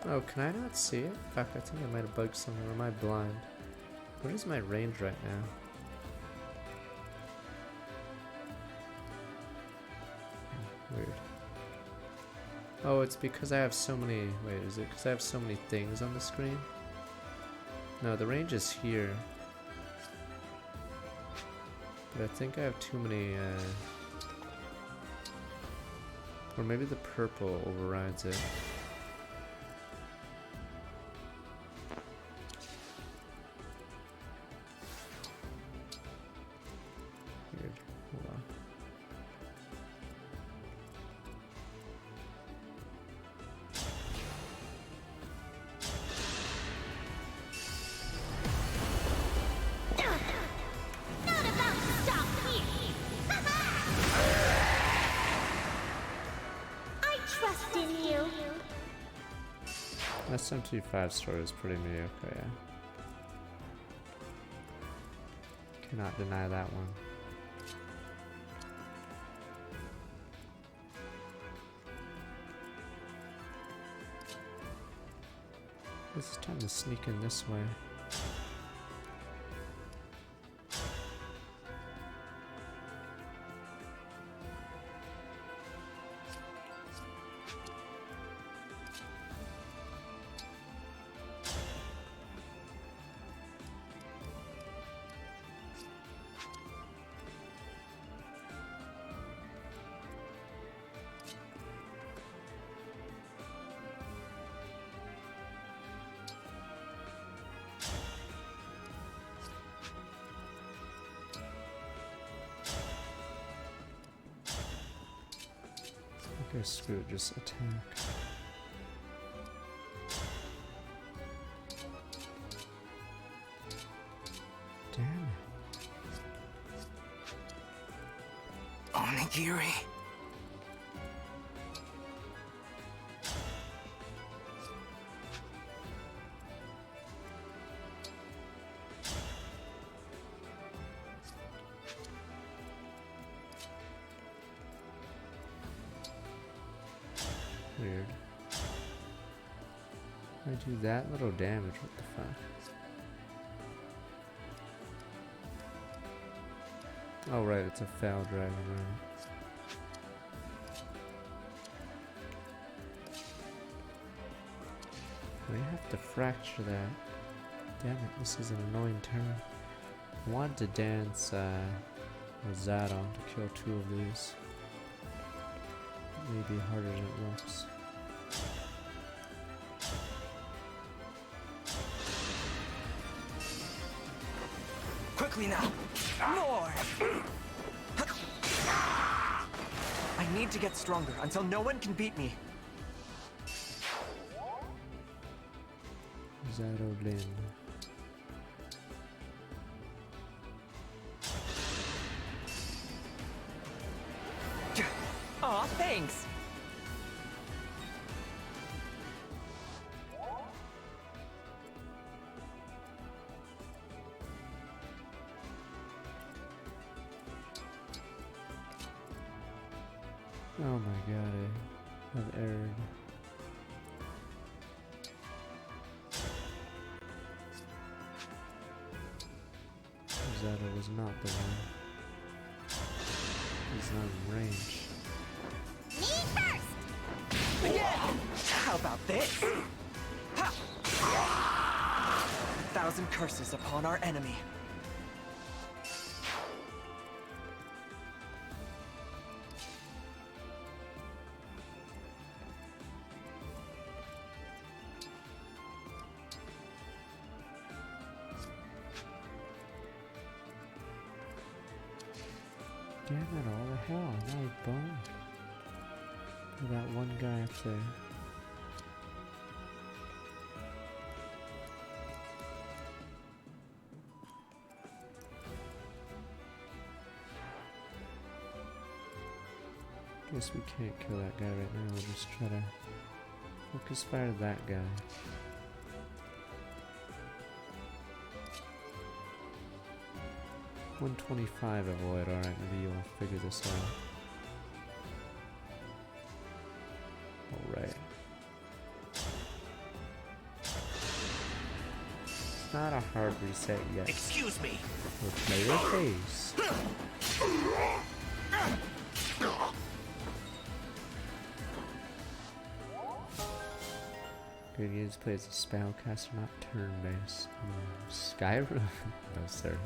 Oh, can I not see it? Fuck, I think I might have bugged something. Or am I blind? What is my range right now? Weird. Oh, it's because I have so many... Wait, is it because I have so many things on the screen? No, the range is here. But I think I have too many, or maybe the purple overrides it. Weird. Hold on. SMT5 story is pretty mediocre, yeah. Cannot deny that one. This is time to sneak in this way. Okay, screw it, just attack. Damn it. Onigiri. Weird. I do that little damage, what the fuck? Oh right, it's a foul dragon, right? We have to fracture that. Damn it, this is an annoying turn. I wanted to dance Zadon to kill 2 of these. Maybe harder than it looks. Quickly now! More! I need to get stronger until no one can beat me. Zadolin. Aw, thanks. Oh my god, I have erred. Zeta was not the one. He's not in range. Me first! Again! How about this? Ha! 1,000 curses upon our enemy. Damn it, all the hell, now I boned. That one guy up there. Guess we can't kill that guy right now, we'll just try to focus fire that guy. $125 avoid, alright, maybe you'll figure this out. Alright. It's not a hard reset yet. Excuse me! We'll play your face. Good news, play as a spellcaster, not turn-based. Skyrim? No, sir.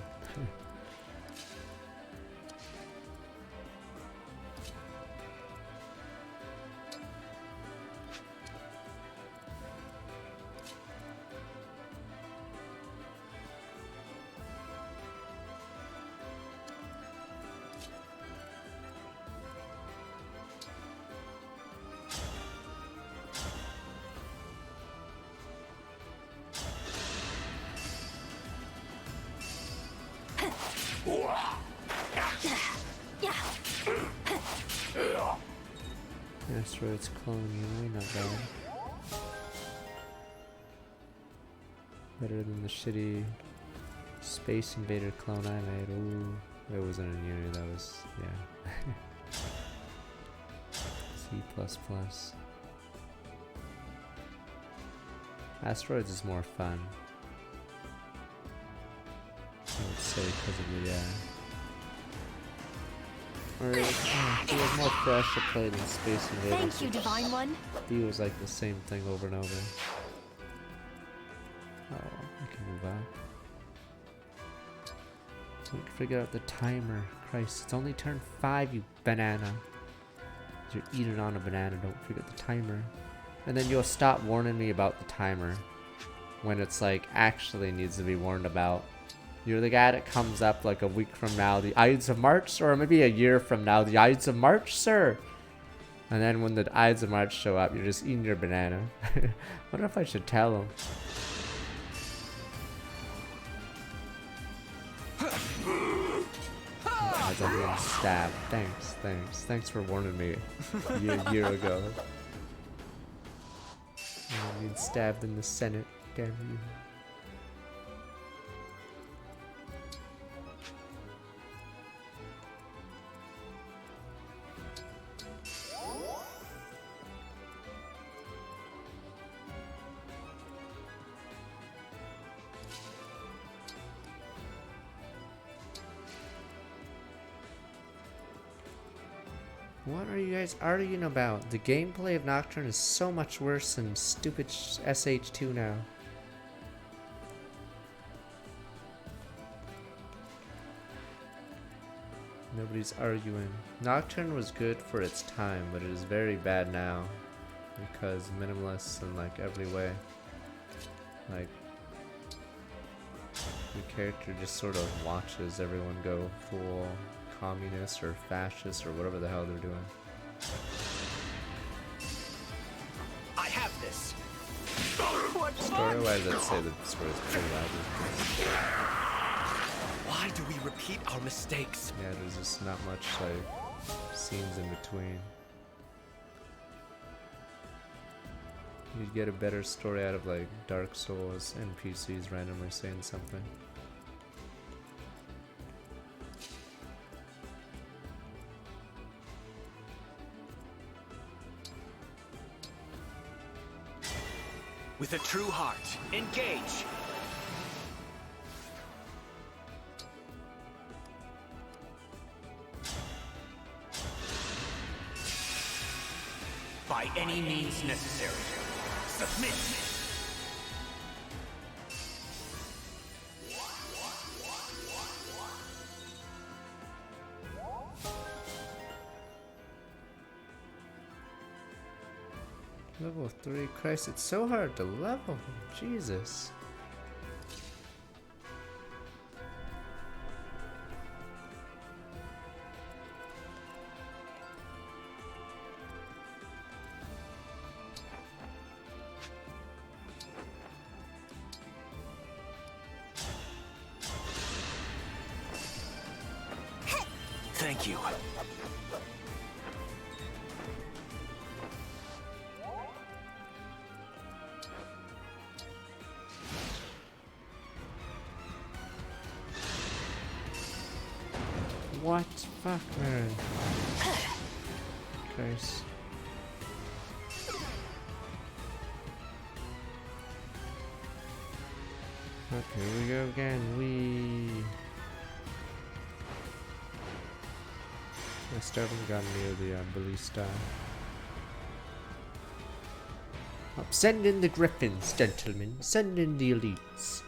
Asteroids clone anyway, not bad. Better than the shitty Space Invader clone I made. Ooh, it wasn't a Unity, that was, yeah. C++. Asteroids is more fun. I would say because of the, or, it was more fresh to play than Space Invaders. Thank you, Divine One. B was like the same thing over and over. Oh, I can move up. Don't figure out the timer. Christ, it's only turn 5, you banana. You're eating on a banana, don't forget the timer. And then you'll stop warning me about the timer when it's like actually needs to be warned about. You're the guy that comes up like a week from now, the Ides of March, or maybe a year from now, the Ides of March, sir. And then when the Ides of March show up, you're just eating your banana. I wonder if I should tell him. As I'm being stabbed. Thanks for warning me a year ago. I'm being stabbed in the Senate. Damn you. What are you guys arguing about? The gameplay of Nocturne is so much worse than stupid SH2 now. Nobody's arguing. Nocturne was good for its time, but it is very bad now. Because minimalists in like every way. Like, the character just sort of watches everyone go full communist or fascist or whatever the hell they're doing. I have this. Story-wise, I'd say the story's pretty loud. Why do we repeat our mistakes? Yeah, there's just not much like scenes in between. You'd get a better story out of like Dark Souls NPCs randomly saying something. With a true heart, engage! By any means necessary. Submit! Level 3, Christ, it's so hard to level. Jesus. Thank you. What? Fuck, man. Christ. Okay, here we go again. I still haven't gotten near the ballista. Oh, send in the griffins, gentlemen. Send in the elites.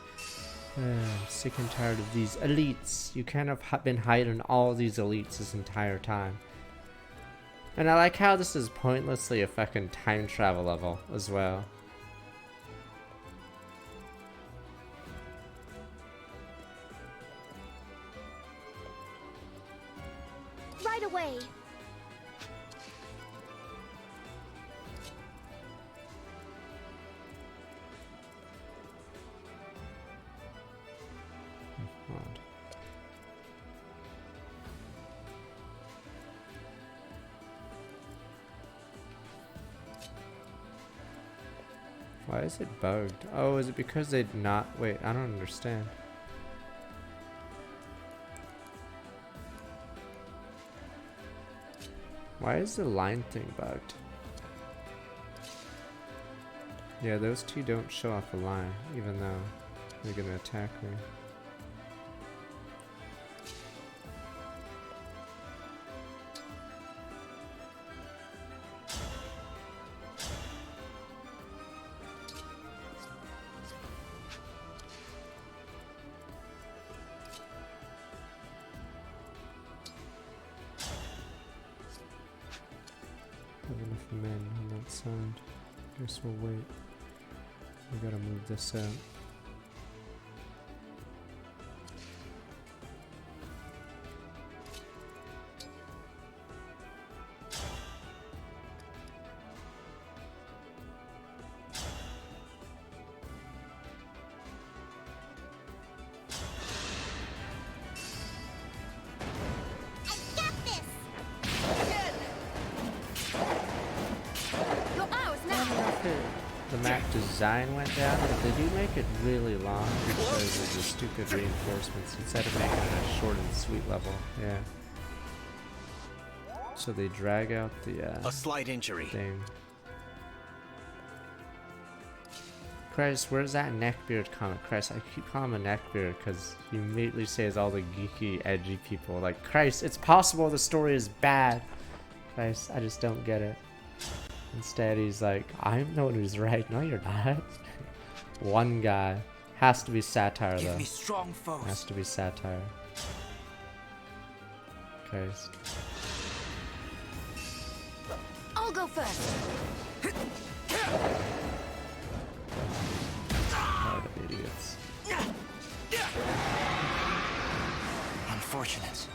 I'm sick and tired of these elites. You can't have been hiding all these elites this entire time. And I like how this is pointlessly a fucking time travel level as well. Right away. Why is it bugged? Oh, is it because they'd not... Wait, I don't understand. Why is the line thing bugged? Yeah, those two don't show off a line, even though they're gonna attack me. Enough men on that side. Guess we'll wait. We gotta move this out. The map design went down, but they do make it really long because of the stupid reinforcements instead of making it a short and sweet level. Yeah. So they drag out the a slight injury thing. Christ, where's that neckbeard comment? Christ, I keep calling him a neckbeard because he immediately says all the geeky, edgy people. Like, Christ, it's possible the story is bad. Christ, I just don't get it. Instead, he's like, I'm the one who's right. No, you're not. One guy. Has to be satire, though. Give me strong foes. Has to be satire. Christ. I'll go first. Lot of idiots. Unfortunate.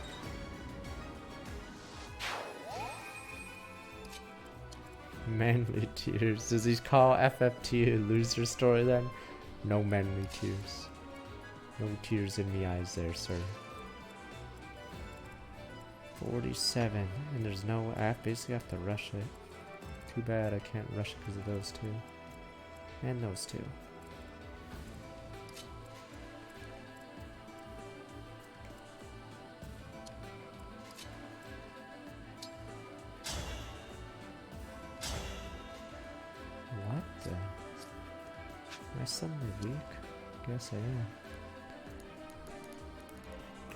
Manly tears. Does he call FFT a loser story then? No manly tears. No tears in the eyes there, sir. 47. And there's no... I basically have to rush it. Too bad I can't rush it because of those two. And those two. What the? Am I suddenly weak? Guess I am.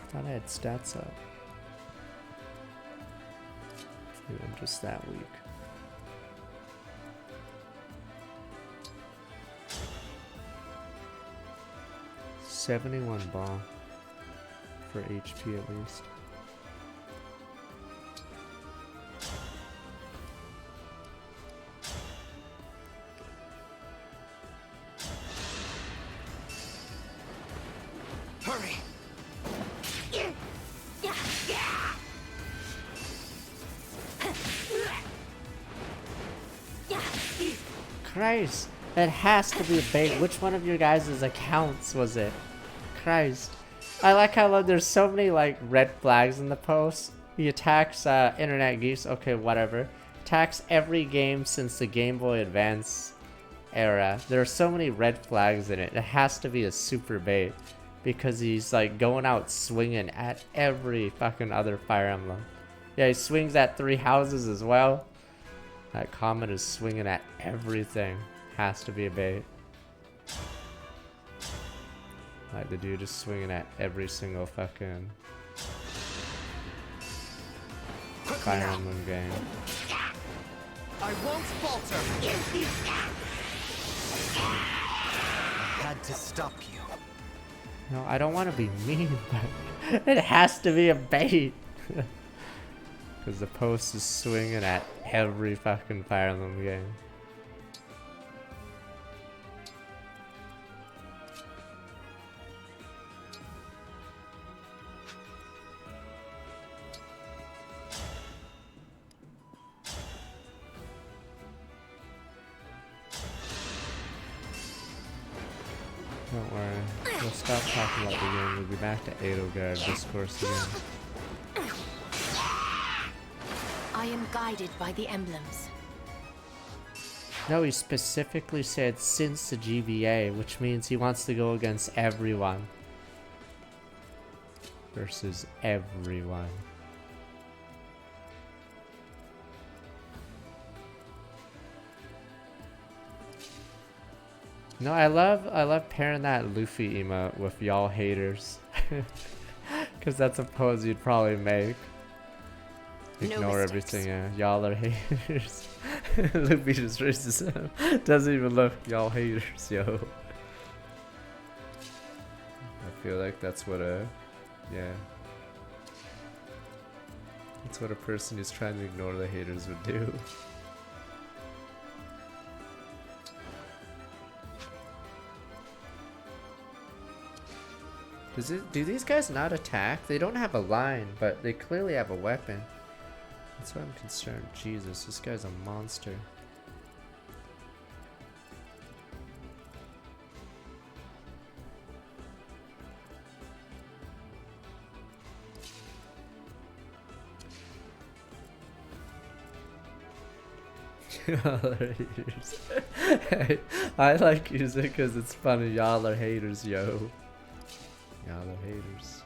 Thought I had stats up. Maybe I'm just that weak. $71 ball for HP at least. Hurry! Christ, it has to be a bait. Which one of your guys' accounts was it? Christ. I like how there's so many like red flags in the post. He attacks Internet Geeks, okay, whatever. Attacks every game since the Game Boy Advance era. There are so many red flags in it. It has to be a super bait. Because he's like going out swinging at every fucking other Fire Emblem. Yeah, he swings at 3 houses as well. That Comet is swinging at everything. Has to be a bait. Like the dude is swinging at every single fucking Fire Emblem game. I won't falter. I had to stop you. No, I don't want to be mean, but it has to be a bait. Because the post is swinging at every fucking Fire Emblem game. Don't worry. We'll stop talking about the game. We'll be back to Edelgard discourse again. I am guided by the emblems. No, he specifically said since the GBA, which means he wants to go against everyone. Versus everyone. No, I love pairing that Luffy emote with y'all haters. Cause that's a pose you'd probably make. Ignore everything, yeah. Y'all are haters. Luffy just raises him. Doesn't even look, y'all haters, yo. I feel like that's what yeah. That's what a person who's trying to ignore the haters would do. Do these guys not attack? They don't have a line, but they clearly have a weapon. That's why I'm concerned. Jesus, this guy's a monster. Y'all are haters. I like using it because it's funny. Y'all are haters, yo. Y'all are haters.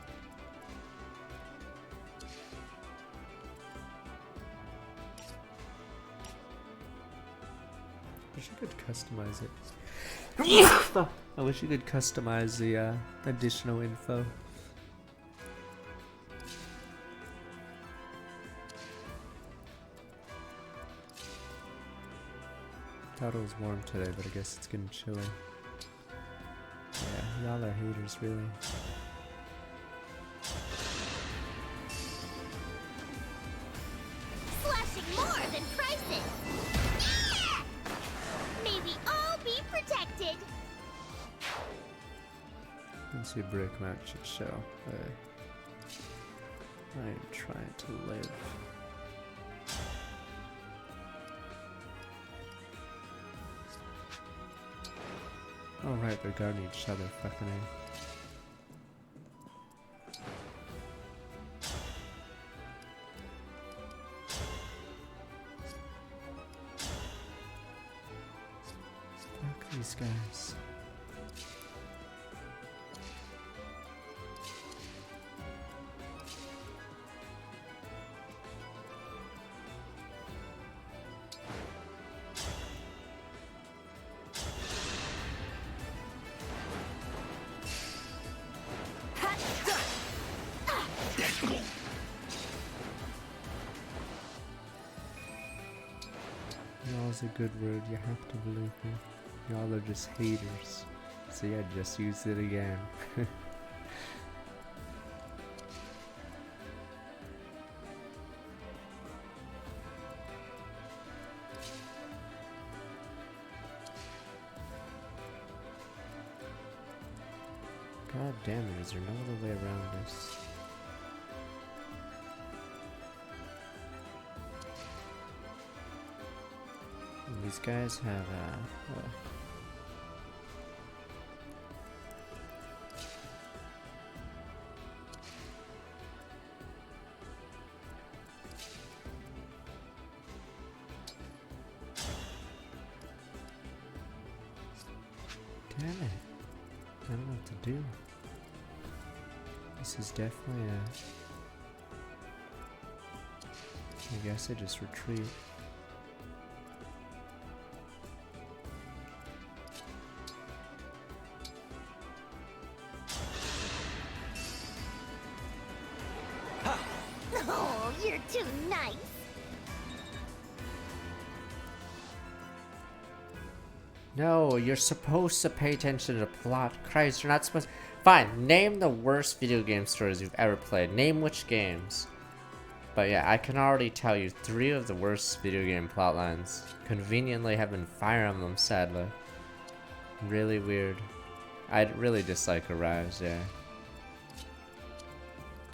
I wish you could customize it. I wish you could customize the additional info. Thought it was warm today, but I guess it's getting chilly. Yeah, y'all are haters, really. Slashing more than prices. Yeah! May we all be protected. Let's see a brick match should show. I am trying to live. Oh right, they're guarding each other, fucking A. Fuck these guys. Y'all's a good word, you have to believe me. Y'all are just haters. See, I just used it again. God damn it, is there no other way around this? These guys have damn it. I don't know what to do. This is definitely I guess I just retreat. Oh, you're too nice. No, you're supposed to pay attention to the plot. Christ, you're not supposed. Fine, name the worst video game stories you've ever played. Name which games. But yeah, I can already tell you 3 of the worst video game plotlines conveniently have been Fire Emblem, sadly. Really weird. I really dislike Arise, yeah.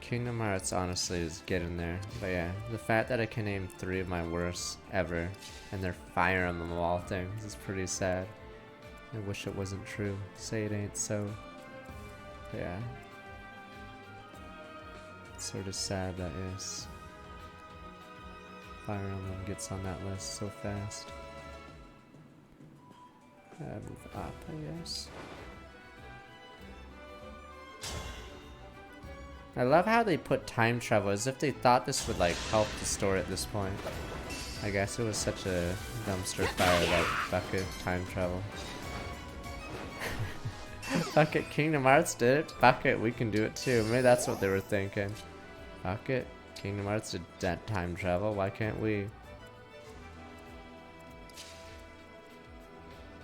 Kingdom Hearts honestly is getting there. But yeah, the fact that I can name 3 of my worst ever and they're Fire Emblem of all things is pretty sad. I wish it wasn't true. Say it ain't so. But yeah. It's sort of sad that is. Fire Emblem gets on that list so fast. Move up, I guess. I love how they put time travel as if they thought this would like help the story at this point. I guess it was such a dumpster fire that fuck it, time travel. Fuck it, Kingdom Hearts did it. Fuck it, we can do it too. Maybe that's what they were thinking. Fuck it, Kingdom Hearts did that time travel. Why can't we?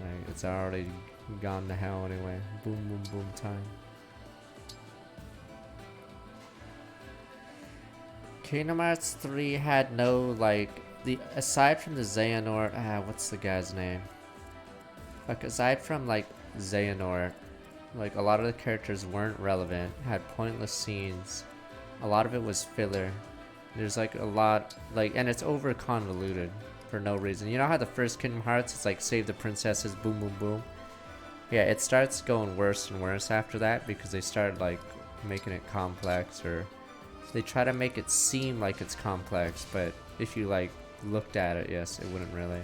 Right, it's already gone to hell anyway. Boom, boom, boom time. Kingdom Hearts 3 had no, like, aside from the Xehanort, what's the guy's name? Like, aside from, like, Xehanort, like, a lot of the characters weren't relevant, had pointless scenes. A lot of it was filler. There's, like, a lot, like, and it's over convoluted for no reason. You know how the first Kingdom Hearts, it's like, save the princesses, boom, boom, boom? Yeah, it starts going worse and worse after that because they started, like, making it complex, or they try to make it seem like it's complex, but if you like looked at it, yes, it wouldn't really.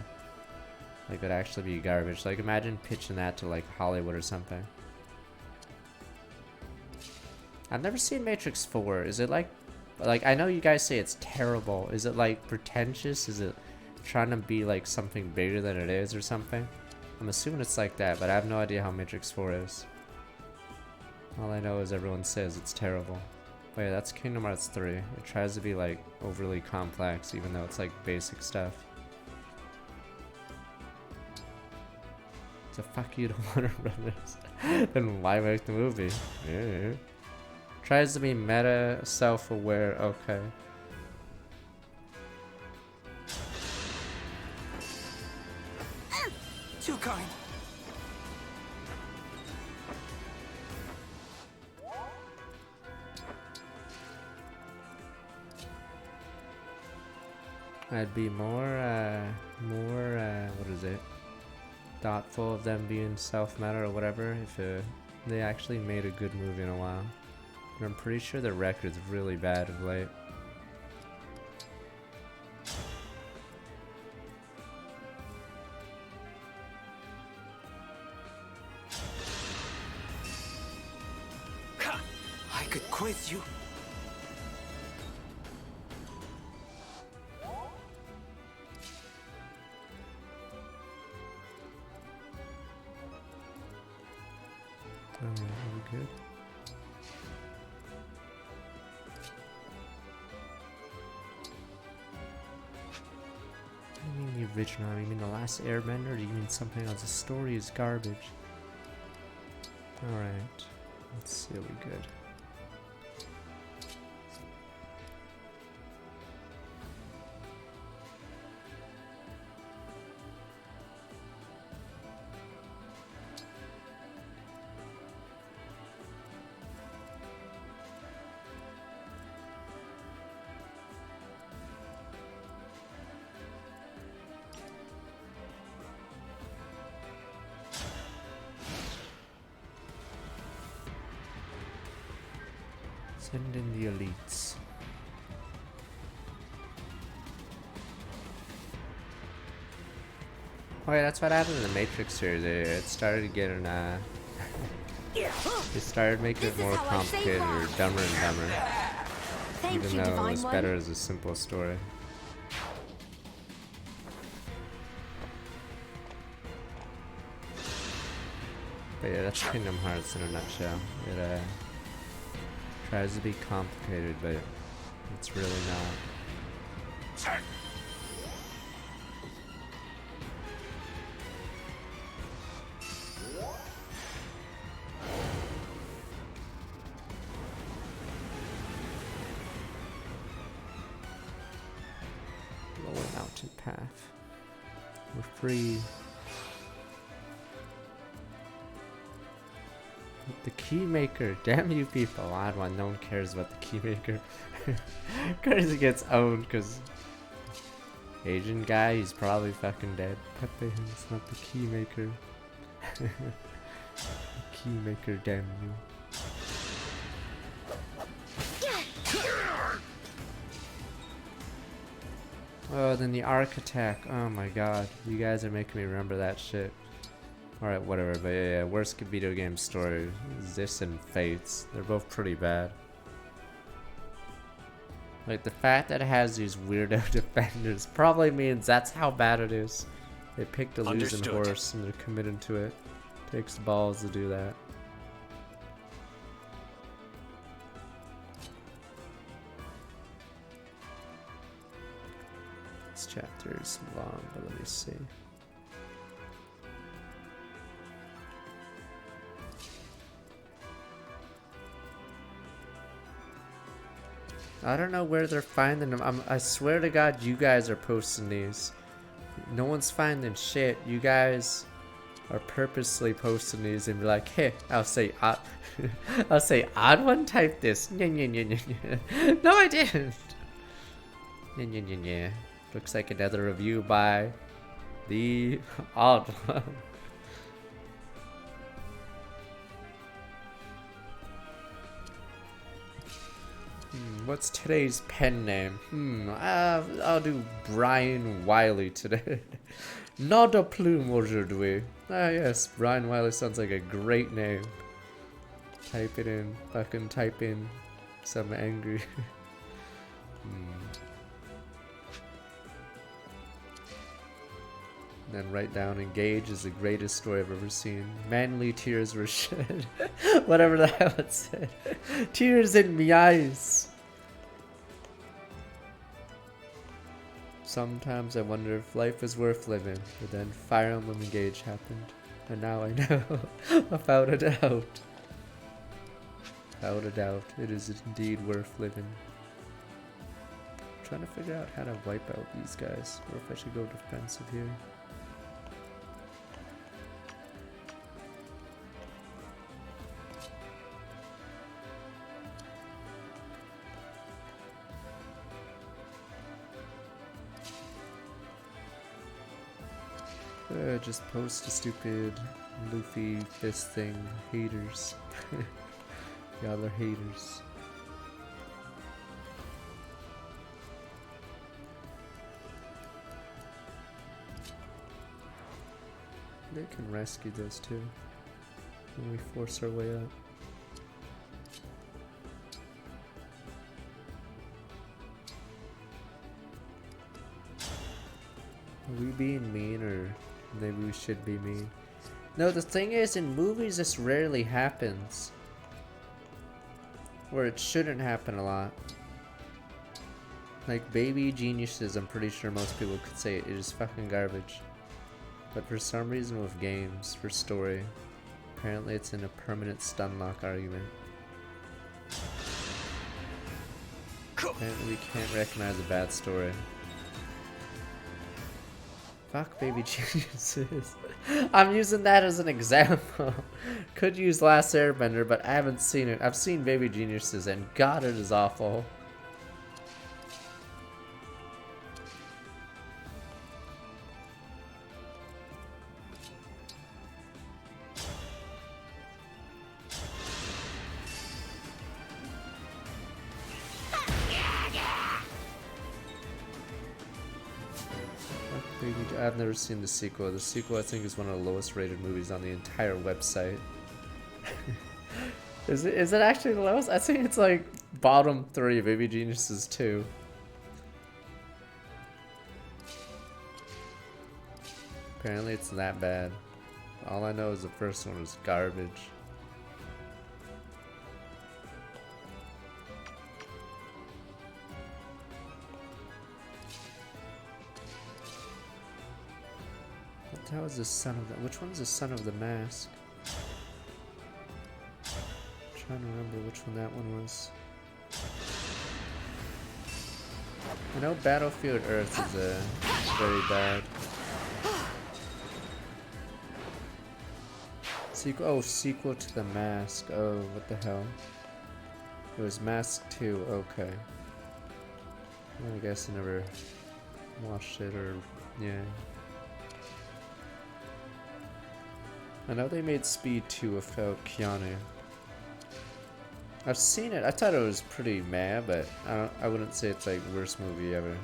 Like, it'd actually be garbage. Like, imagine pitching that to like Hollywood or something. I've never seen Matrix 4. Is it like I know you guys say it's terrible. Is it like pretentious? Is it trying to be like something bigger than it is or something? I'm assuming it's like that, but I have no idea how Matrix 4 is. All I know is everyone says it's terrible. But yeah, that's Kingdom Hearts 3. It tries to be like overly complex even though it's like basic stuff. So fuck you to Warner Brothers. Then why make the movie? Yeah. Tries to be meta, self-aware, okay. Too kind. I'd be more, what is it? thoughtful of them being self-made or whatever, if they actually made a good movie in a while. But I'm pretty sure the record's really bad of late. I could quiz you. Alright, are we good? What do you mean the original? You mean The Last Airbender? Or do you mean something else? The story is garbage. Alright. Let's see, are we good? Send in the elites. Oh yeah, that's what happened in the Matrix series. It started getting it started making it more complicated or dumber and dumber. Even though it was better as a simple story. But yeah, that's Kingdom Hearts in a nutshell. It tries to be complicated, but it's really not. Lower mountain path. We're free. The Keymaker, damn you people. Odd one, no one cares about the Keymaker. Crazy gets owned because Asian guy, he's probably fucking dead. Pepe, it's not the Keymaker. The Keymaker, damn you. Oh, then the Arc Attack. Oh my god, you guys are making me remember that shit. Alright, whatever, but yeah, worst video game story. This and Fates. They're both pretty bad. Like, the fact that it has these weirdo defenders probably means that's how bad it is. They picked a losing horse and they're committed to it. Takes balls to do that. This chapter is long, but let me see. I don't know where they're finding them. I swear to God, you guys are posting these. No one's finding shit. You guys are purposely posting these and be like, hey, I'll say odd, I'll say odd one. Type this. No, I didn't. Looks like another review by the odd one. What's today's pen name? I'll do Brian Wiley today. Not a plume aujourd'hui. Ah yes, Brian Wiley sounds like a great name. Type it in. Fucking type in some angry. Then write down Engage is the greatest story I've ever seen. Manly tears were shed. Whatever the hell it said. Tears in me eyes. Sometimes I wonder if life is worth living, but then Fire Emblem Engage happened. And now I know, without a doubt. Without a doubt, it is indeed worth living. I'm trying to figure out how to wipe out these guys, or if I should go defensive here. Just post a stupid Luffy fist thing. Haters. Y'all are haters. They can rescue those two when we force our way up. Are we being mean, or maybe we should be mean? No, the thing is, in movies this rarely happens. Or it shouldn't happen a lot. Like Baby Geniuses, I'm pretty sure most people could say it is fucking garbage. But for some reason with games, for story, apparently it's in a permanent stun lock argument. Apparently we can't recognize a bad story. Fuck Baby Geniuses. I'm using that as an example. Could use Last Airbender, but I haven't seen it. I've seen Baby Geniuses, and God, it is awful. I've never seen the sequel. The sequel, I think, is one of the lowest rated movies on the entire website. Is it actually the lowest? I think it's like bottom 3, Baby Geniuses 2. Apparently it's that bad. All I know is the first one was garbage. That was the son of the. Which one's the son of the mask? I'm trying to remember which one that one was. I know Battlefield Earth is very bad. Sequel. Oh, sequel to the Mask. Oh, what the hell? It was Mask 2. Okay. Well, I guess I never watched it, or yeah. I know they made Speed 2 without Keanu. I've seen it. I thought it was pretty meh, but I wouldn't say it's like worst movie ever.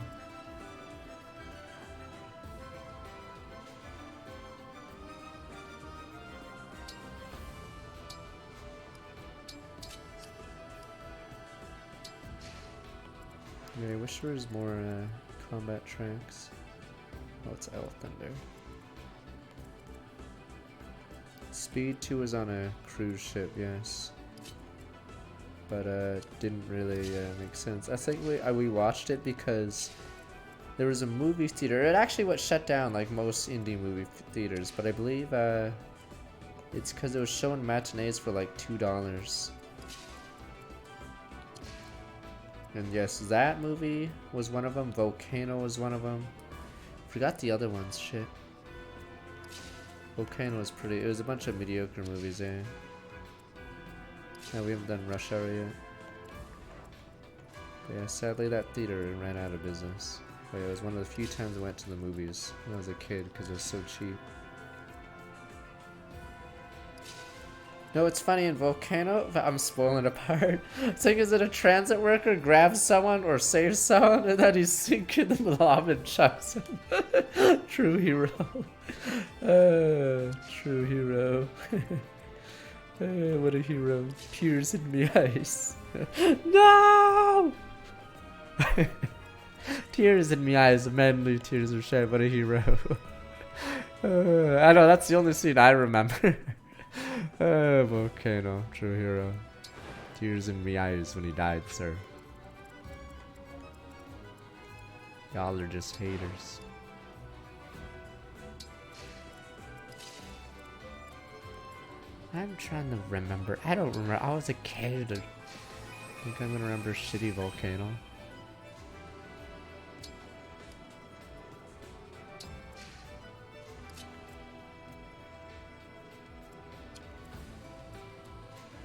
Yeah, I wish there was more combat tracks. Oh, it's Thunder. Speed 2 was on a cruise ship, yes. But didn't really make sense. I think we watched it because there was a movie theater. It actually what shut down like most indie movie theaters, but I believe it's because it was showing matinees for like $2. And yes, that movie was one of them. Volcano was one of them. Forgot the other ones. Shit. Volcano was pretty. It was a bunch of mediocre movies, eh? Yeah, we haven't done Rush Hour yet. But yeah, sadly that theater ran out of business. But it was one of the few times I went to the movies when I was a kid because it was so cheap. No, it's funny in Volcano, I'm spoiling it apart. It's like, is it a transit worker grabs someone or saves someone and then he's sinking in the lava and chucks him? True hero. True hero. What a hero. Tears in me eyes. No! Tears in me eyes, manly tears are shed. What a hero. I know, that's the only scene I remember. Volcano, true hero. Tears in me eyes when he died, sir. Y'all are just haters. I'm trying to remember. I don't remember. I was a kid. I think I'm gonna remember shitty Volcano.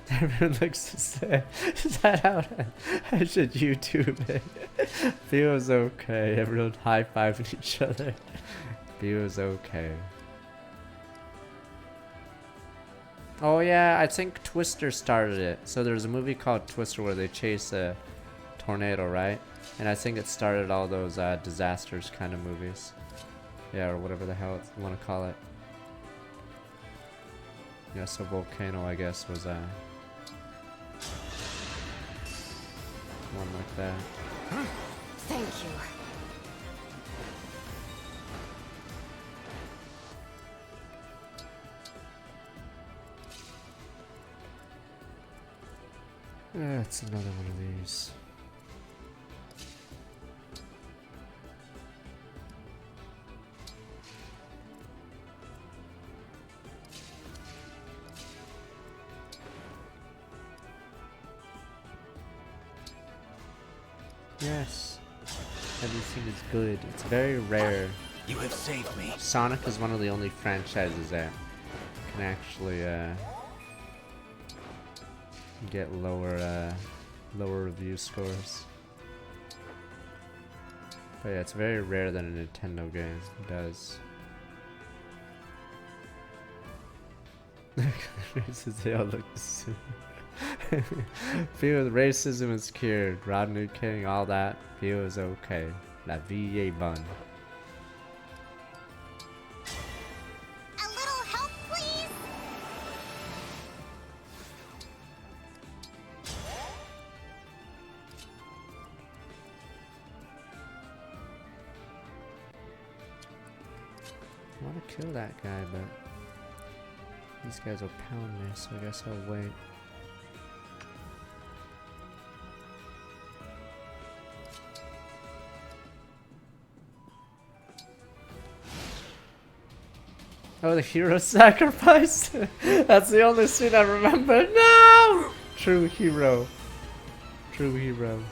Everyone looks the same. Is that how I should YouTube it? Feels okay. Everyone high-fiving each other. Feels okay. Oh yeah, I think Twister started it. So there's a movie called Twister where they chase a tornado, right? And I think it started all those disasters kind of movies. Yeah, or whatever the hell you want to call it. Yeah, so Volcano, I guess, was one like that. Thank you. It's another one of these. Yes. Everything is good. It's very rare. You have saved me. Sonic is one of the only franchises that can actually get lower review scores. But yeah, it's very rare that a Nintendo game does. They all look the same. Feel racism is cured. Rodney King, all that. Feel is okay. La vie est bonne. A little help, please? I want to kill that guy, but these guys will pound me, so I guess I'll wait. Oh, the hero sacrifice? That's the only scene I remember. No! True hero. True hero.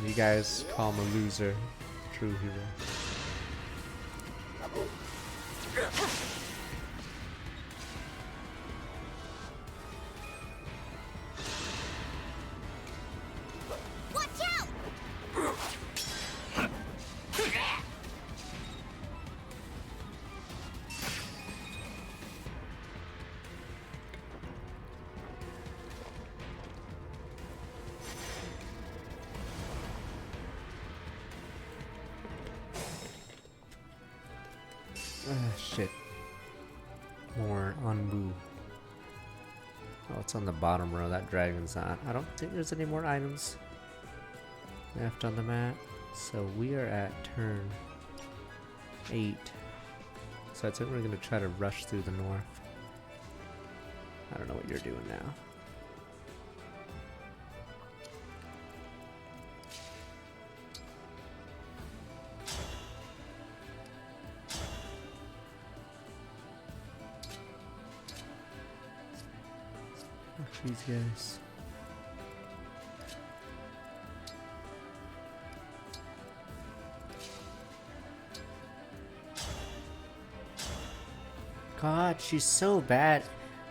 You guys call him a loser. True hero. Watch out! Shit. More Anbu. Oh, it's on the bottom row. That dragon's not. I don't think there's any more items left on the map. So we are at turn 8. So I think we're gonna try to rush through the north. I don't know what you're doing now. These guys. God, she's so bad.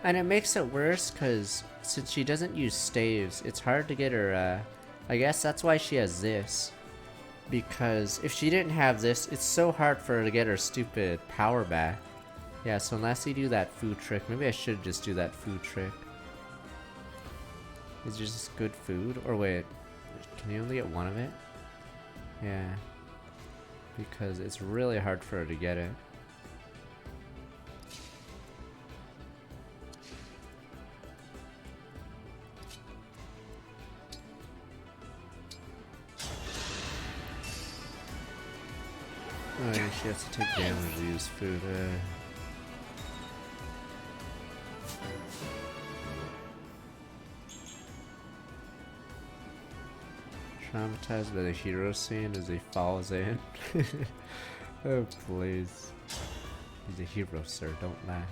And it makes it worse because since she doesn't use staves, it's hard to get her, I guess that's why she has this. Because if she didn't have this, it's so hard for her to get her stupid power back. Yeah, so unless you do that food trick, maybe I should just do that food trick. Is there just good food? Or wait, can you only get one of it? Yeah. Because it's really hard for her to get it. Oh yeah, she has to take damage to use food. Traumatized by the hero scene as he falls in. Oh please. He's a hero, sir, don't laugh.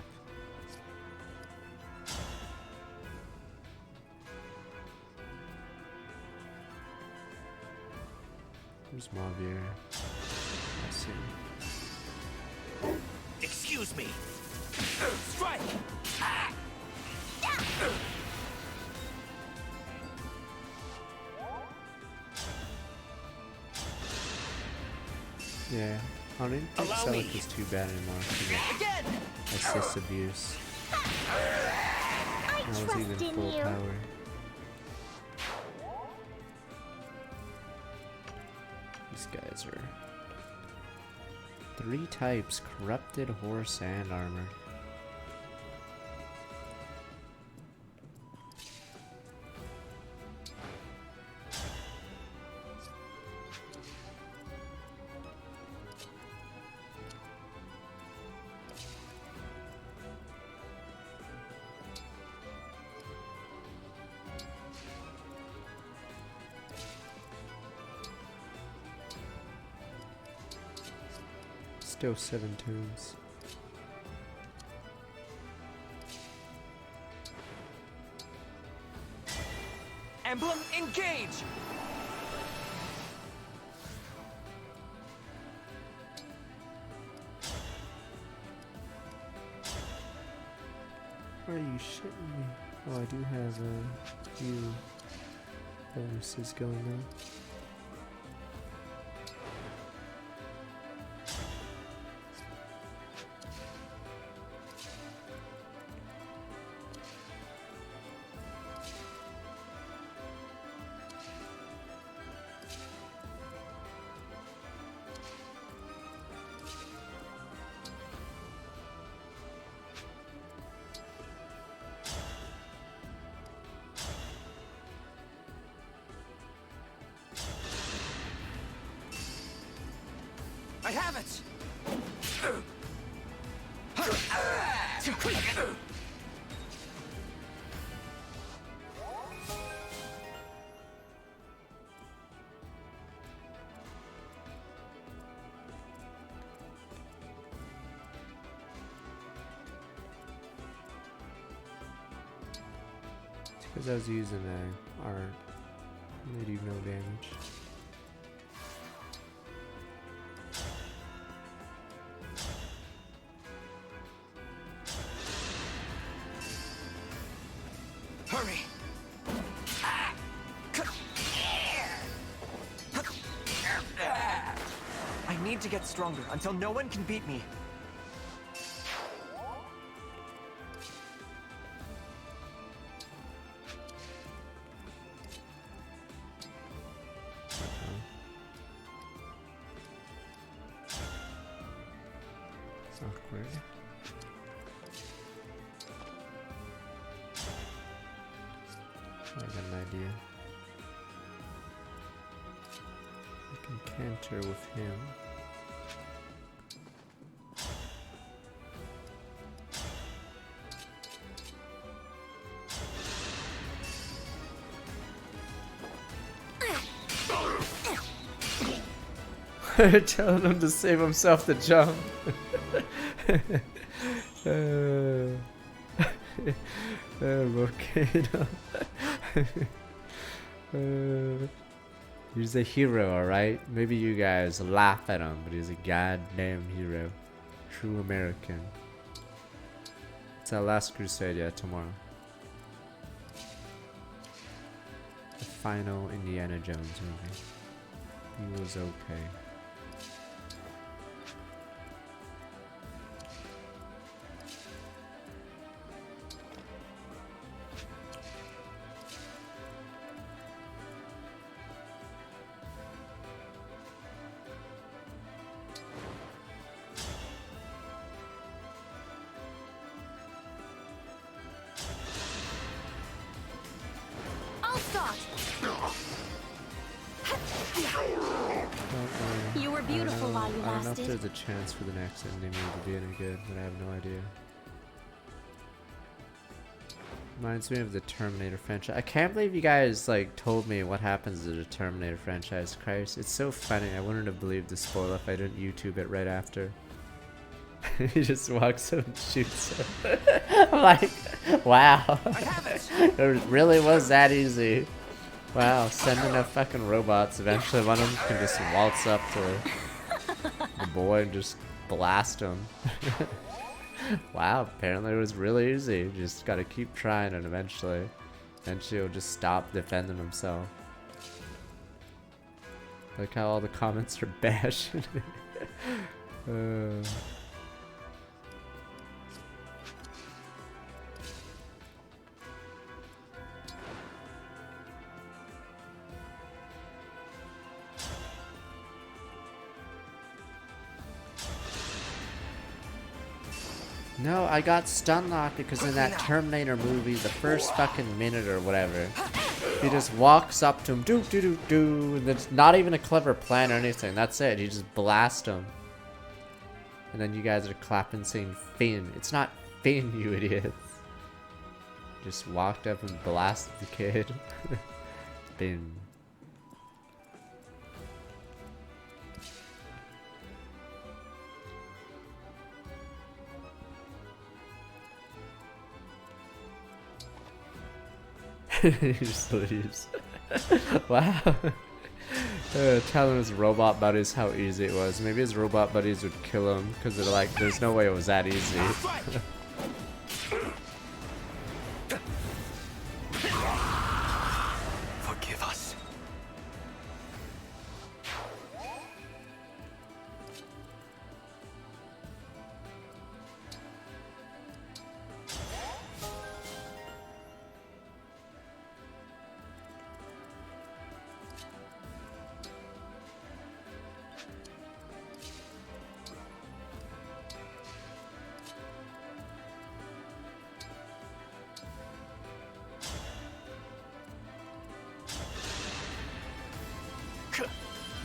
Where's Mavier? Let's see. Excuse me. Strike! Yeah, I don't even think Celic is too bad anymore for assist abuse. I was even full power. These guys are 3 types: corrupted, horse, and armor. Still 7 tunes. Emblem, engage! Are you shitting me? Oh, I do have a few bonuses going on. I have it! Because I was using a art, they do no damage. Hurry! I need to get stronger until no one can beat me. It's awkward. I got an idea. I can canter with him. Telling him to save himself the jump. Volcano. He's a hero, alright? Maybe you guys laugh at him, but he's a goddamn hero. True American. It's our last crusade, yeah, tomorrow. The final Indiana Jones movie. He was okay. I'll start. You were beautiful while you I don't know if lasted. there's a chance for the next ending movie to be any good, but I have no idea. Reminds me of the Terminator franchise. I can't believe you guys like told me what happens to the Terminator franchise. Christ, it's so funny. I wouldn't have believed the spoiler if I didn't YouTube it right after. He just walks up and shoots him. I'm like, wow. It really was that easy. Wow, send enough fucking robots. Eventually one of them can just waltz up to the boy and just blast him. Wow, apparently it was really easy. You just gotta keep trying and eventually he'll just stop defending himself. Like how all the comments are bashing. No, I got stun locked because in that Terminator movie, the first fucking minute or whatever, he just walks up to him, do do do do, and it's not even a clever plan or anything. That's it. He just blasts him, and then you guys are clapping saying Finn. It's not Finn, you idiots. Just walked up and blasted the kid. Finn. He just leaves. Wow. Telling his robot buddies how easy it was. Maybe his robot buddies would kill him because they're like, there's no way it was that easy. Forgive us.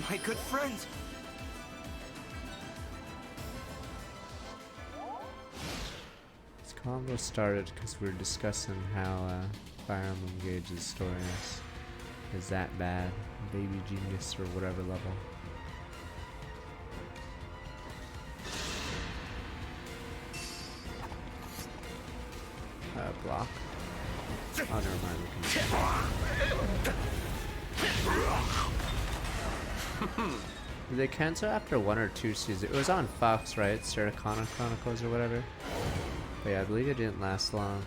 My good friends. This combo started because we were discussing how Fire Emblem Engage's story is that bad. Baby genius or whatever level. Block. Oh, never mind. Did they cancel after 1 or 2 seasons? It was on Fox, right? Sarah Connor Chronicles or whatever. But yeah, I believe it didn't last long.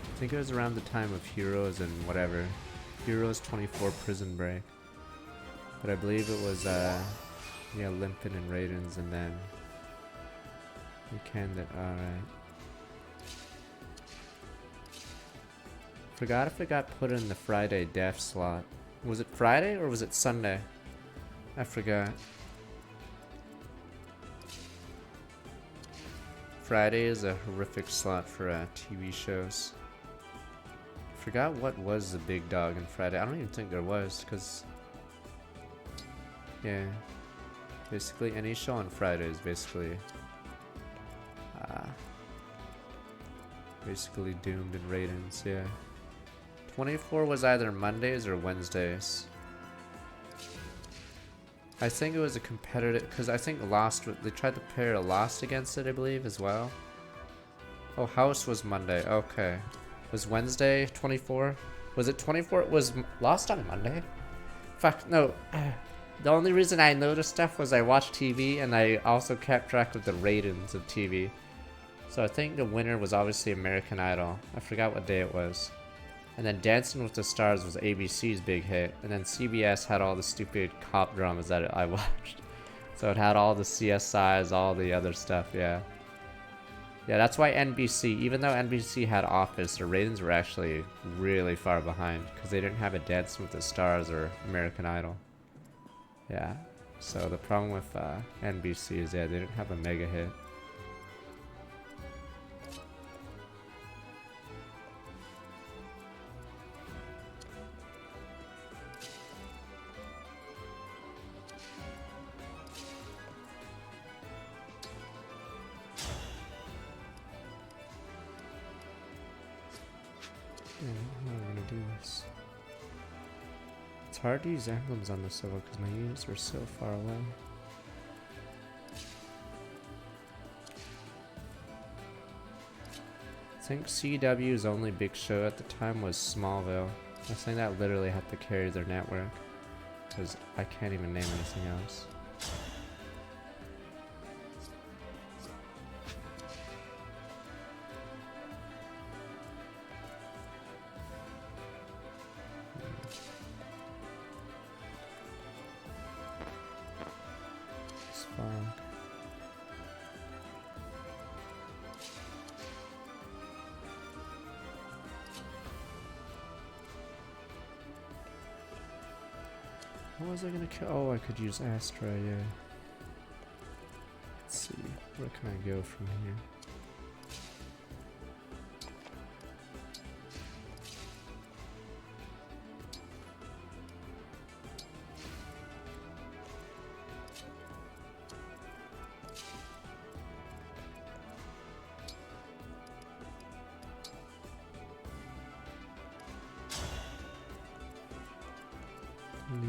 I think it was around the time of Heroes and whatever. Heroes 24 Prison Break. But I believe it was, yeah, Limpin and Raidens, and then we canned it. Alright. Forgot if it got put in the Friday def slot. Was it Friday or was it Sunday? I forgot. Friday is a horrific slot for TV shows. Forgot what was the big dog in Friday. I don't even think there was, because yeah, basically any show on Friday is basically doomed in ratings. Yeah, 24 was either Mondays or Wednesdays. I think it was a competitive, because I think Lost, they tried to pair Lost against it, I believe, as well. Oh, House was Monday. Okay. Was Wednesday 24? Was it 24? Was Lost on Monday? Fuck, no. The only reason I noticed stuff was I watched TV, and I also kept track of the ratings of TV. So I think the winner was obviously American Idol. I forgot what day it was. And then Dancing with the Stars was ABC's big hit. And then CBS had all the stupid cop dramas that I watched. So it had all the CSIs, all the other stuff, yeah. Yeah, that's why NBC, even though NBC had Office, their ratings were actually really far behind. Because they didn't have a Dancing with the Stars or American Idol. Yeah, so the problem with NBC is, yeah, they didn't have a mega hit. How am I gonna do this? It's hard to use emblems on the server because my units are so far away. I think CW's only big show at the time was Smallville. I think that literally had to carry their network because I can't even name anything else. How was I gonna kill? Oh, I could use Astra, yeah. Let's see, where can I go from here?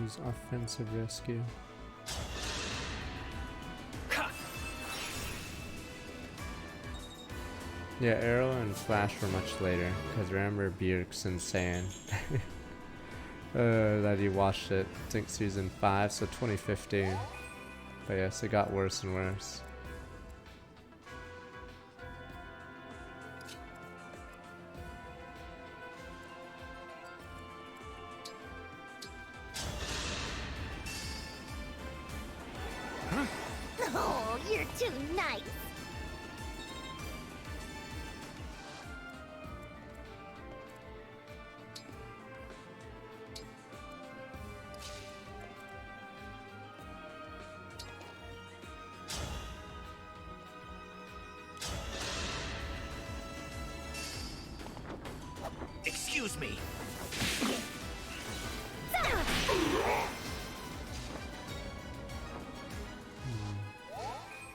Use offensive rescue. Yeah, Arrow and Flash were much later, because remember Bjergsen saying that he watched it, I think season 5, so 2015. But yes, it got worse and worse. Oh, you're too nice. Excuse me.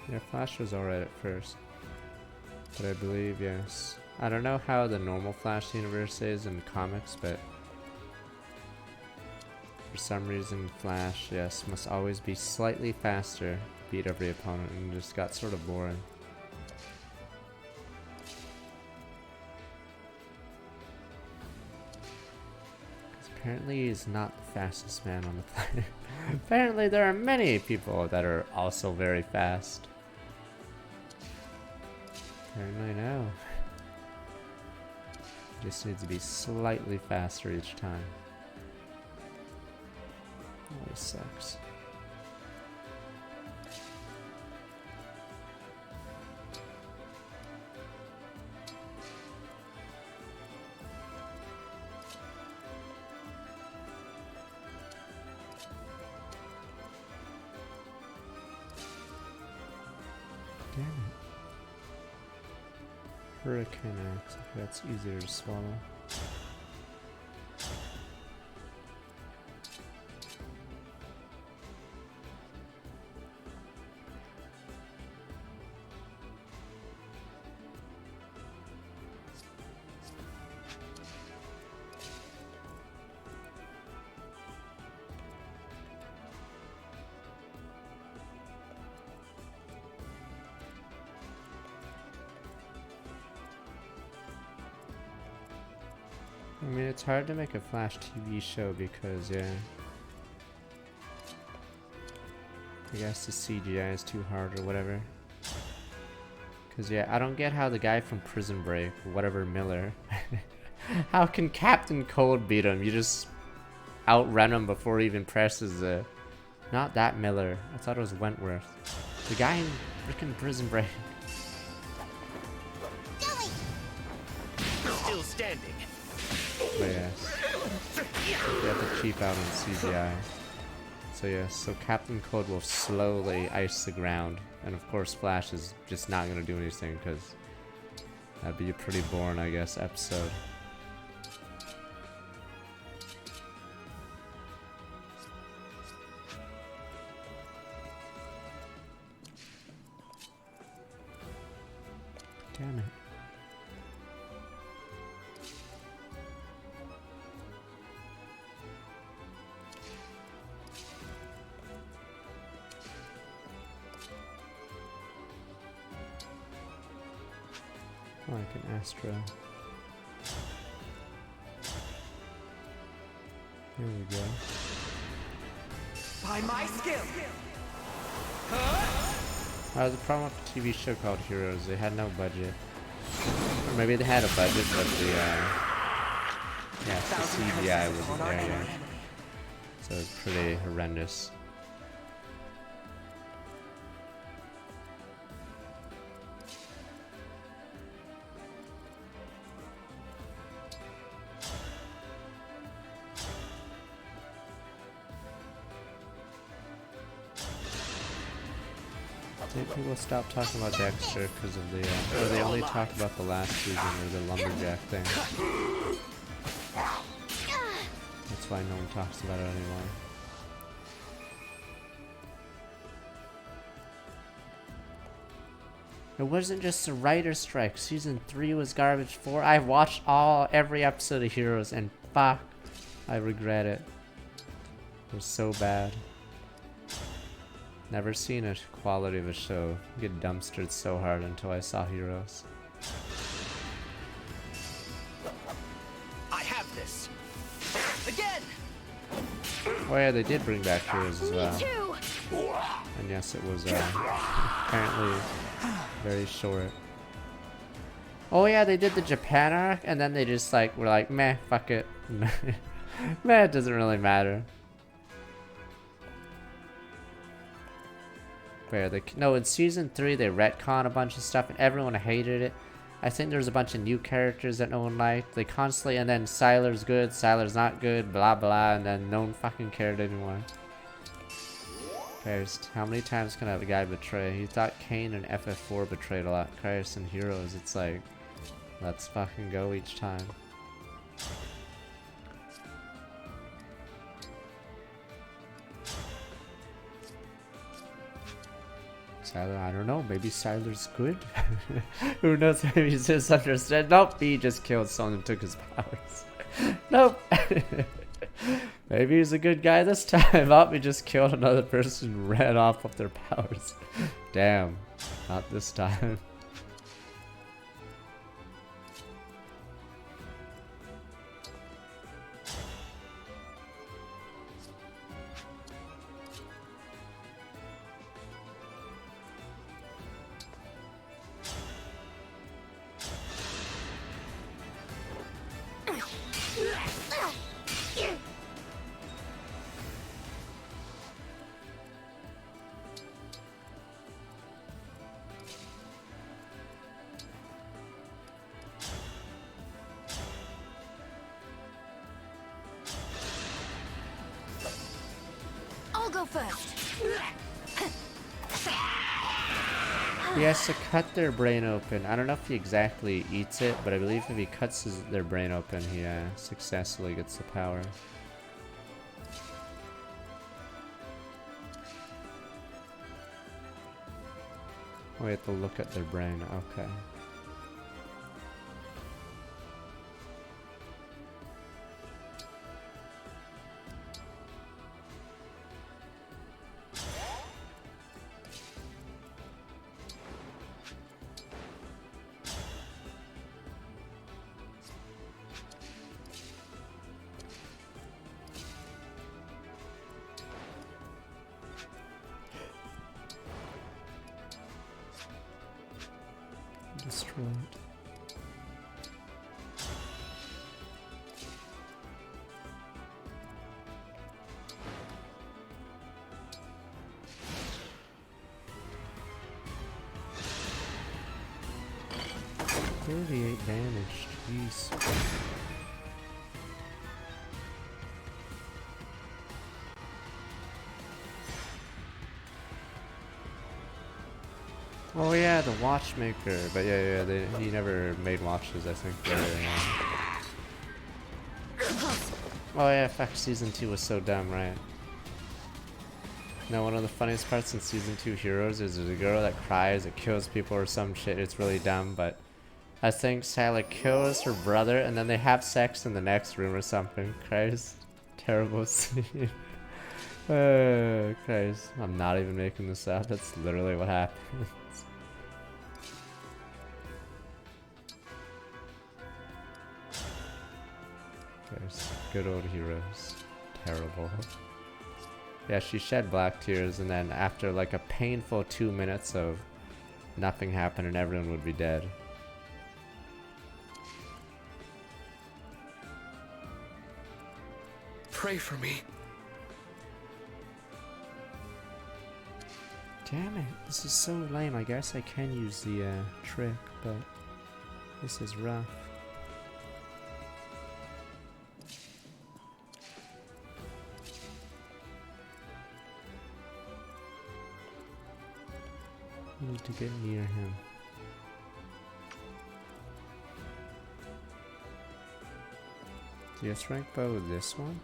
Yeah, Flash was alright at first. But I believe, yes. I don't know how the normal Flash universe is in comics, but for some reason Flash, yes, must always be slightly faster to beat every opponent, and it just got sort of boring. Apparently he's not the fastest man on the planet. Apparently there are many people that are also very fast. Apparently no. Just needs to be slightly faster each time. Always sucks. Damn it. Hurricane Axe, okay, that's easier to swallow. I mean, it's hard to make a Flash TV show because, yeah, I guess the CGI is too hard or whatever. Because, yeah, I don't get how the guy from Prison Break, whatever Miller, how can Captain Cold beat him? You just outrun him before he even presses the... Not that Miller. I thought it was Wentworth. The guy in freaking Prison Break. Still standing. But yes, you have to cheap out on CGI. So yes, so Captain Cold will slowly ice the ground, and of course Flash is just not going to do anything because that'd be a pretty boring, I guess, episode. Damn it. Like an Astra. Here we go. By my skill. The problem with the TV show called Heroes, they had no budget. Or maybe they had a budget, but the CGI wasn't there yet. So it's pretty horrendous. think people stopped talking about Dexter because of the, or they only talk about the last season or the lumberjack thing. That's why no one talks about it anymore. It wasn't just a writer's strike. Season 3 was garbage. 4, I've watched every episode of Heroes and fuck, I regret it. It was so bad. Never seen a quality of a show get dumpstered so hard until I saw Heroes. I have this. Again. Oh yeah, they did bring back Heroes as well. Me too. And yes, it was apparently very short. Oh yeah, they did the Japan arc, and then they just like were like, meh, fuck it. Meh, it doesn't really matter. Where no, in season 3 they retcon a bunch of stuff and everyone hated it. I think there's a bunch of new characters that no one liked. They constantly, and then Siler's good, Siler's not good, blah blah, and then no one fucking cared anymore. Christ, how many times can a guy betray? He thought Kane and FF4 betrayed a lot. Christ, and Heroes, it's like, let's fucking go each time. Siler, I don't know, maybe Siler's good? Who knows, maybe he's misunderstood. Nope, he just killed someone and took his powers. Nope. Maybe he's a good guy this time. Oh, he just killed another person and ran off with their powers. Damn, not this time. I'll go first. He has to cut their brain open. I don't know if he exactly eats it, but I believe if he cuts their brain open, he successfully gets the power. We have to look at their brain. Okay. Destroyed. $38 damage, jeez. Oh yeah, the watchmaker. But yeah, he never made watches, I think. Oh yeah, fuck, season 2 was so dumb, right? No, one of the funniest parts in season 2 Heroes is there's a girl that cries, it kills people or some shit. It's really dumb, but I think Sally kills her brother and then they have sex in the next room or something. Christ, terrible scene. Christ, I'm not even making this up. That's literally what happens. There's good old Heroes. Terrible. Yeah, she shed black tears and then after like a painful 2 minutes of nothing happened and everyone would be dead. Pray for me. Damn it, this is so lame. I guess I can use the trick, but this is rough. Need to get near him. DS rank bow this one?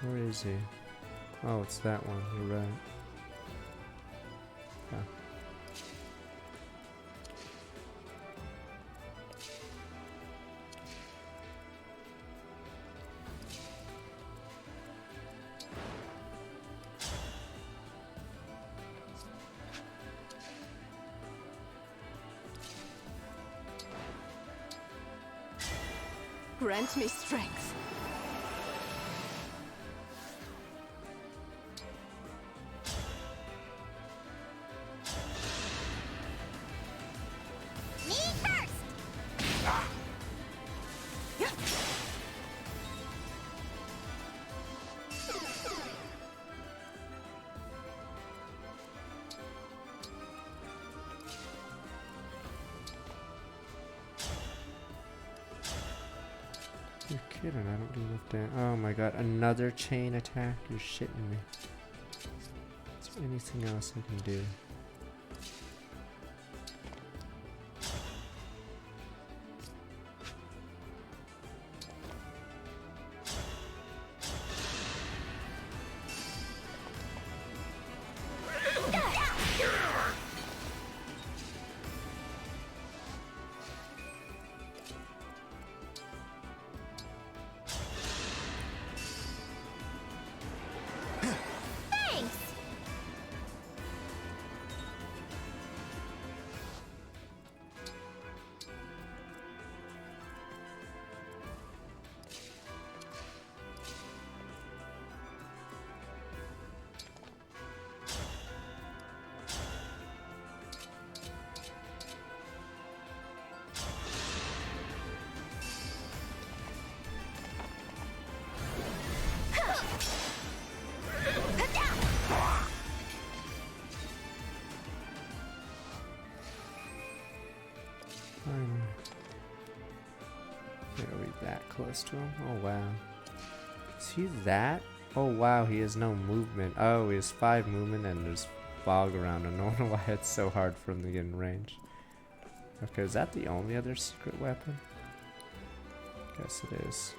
Where is he? Oh, it's that one. You're right. Oh. Grant me strength. Me first! You're kidding, I don't do enough damage. Oh my god, another chain attack? You're shitting me. Is there anything else I can do? Thanks! Are we that close to him? Oh wow. Is he that? Oh wow, he has no movement. Oh, he has 5 movement and there's fog around him. I don't know why it's so hard for him to get in range. Okay, is that the only other secret weapon? Guess it is.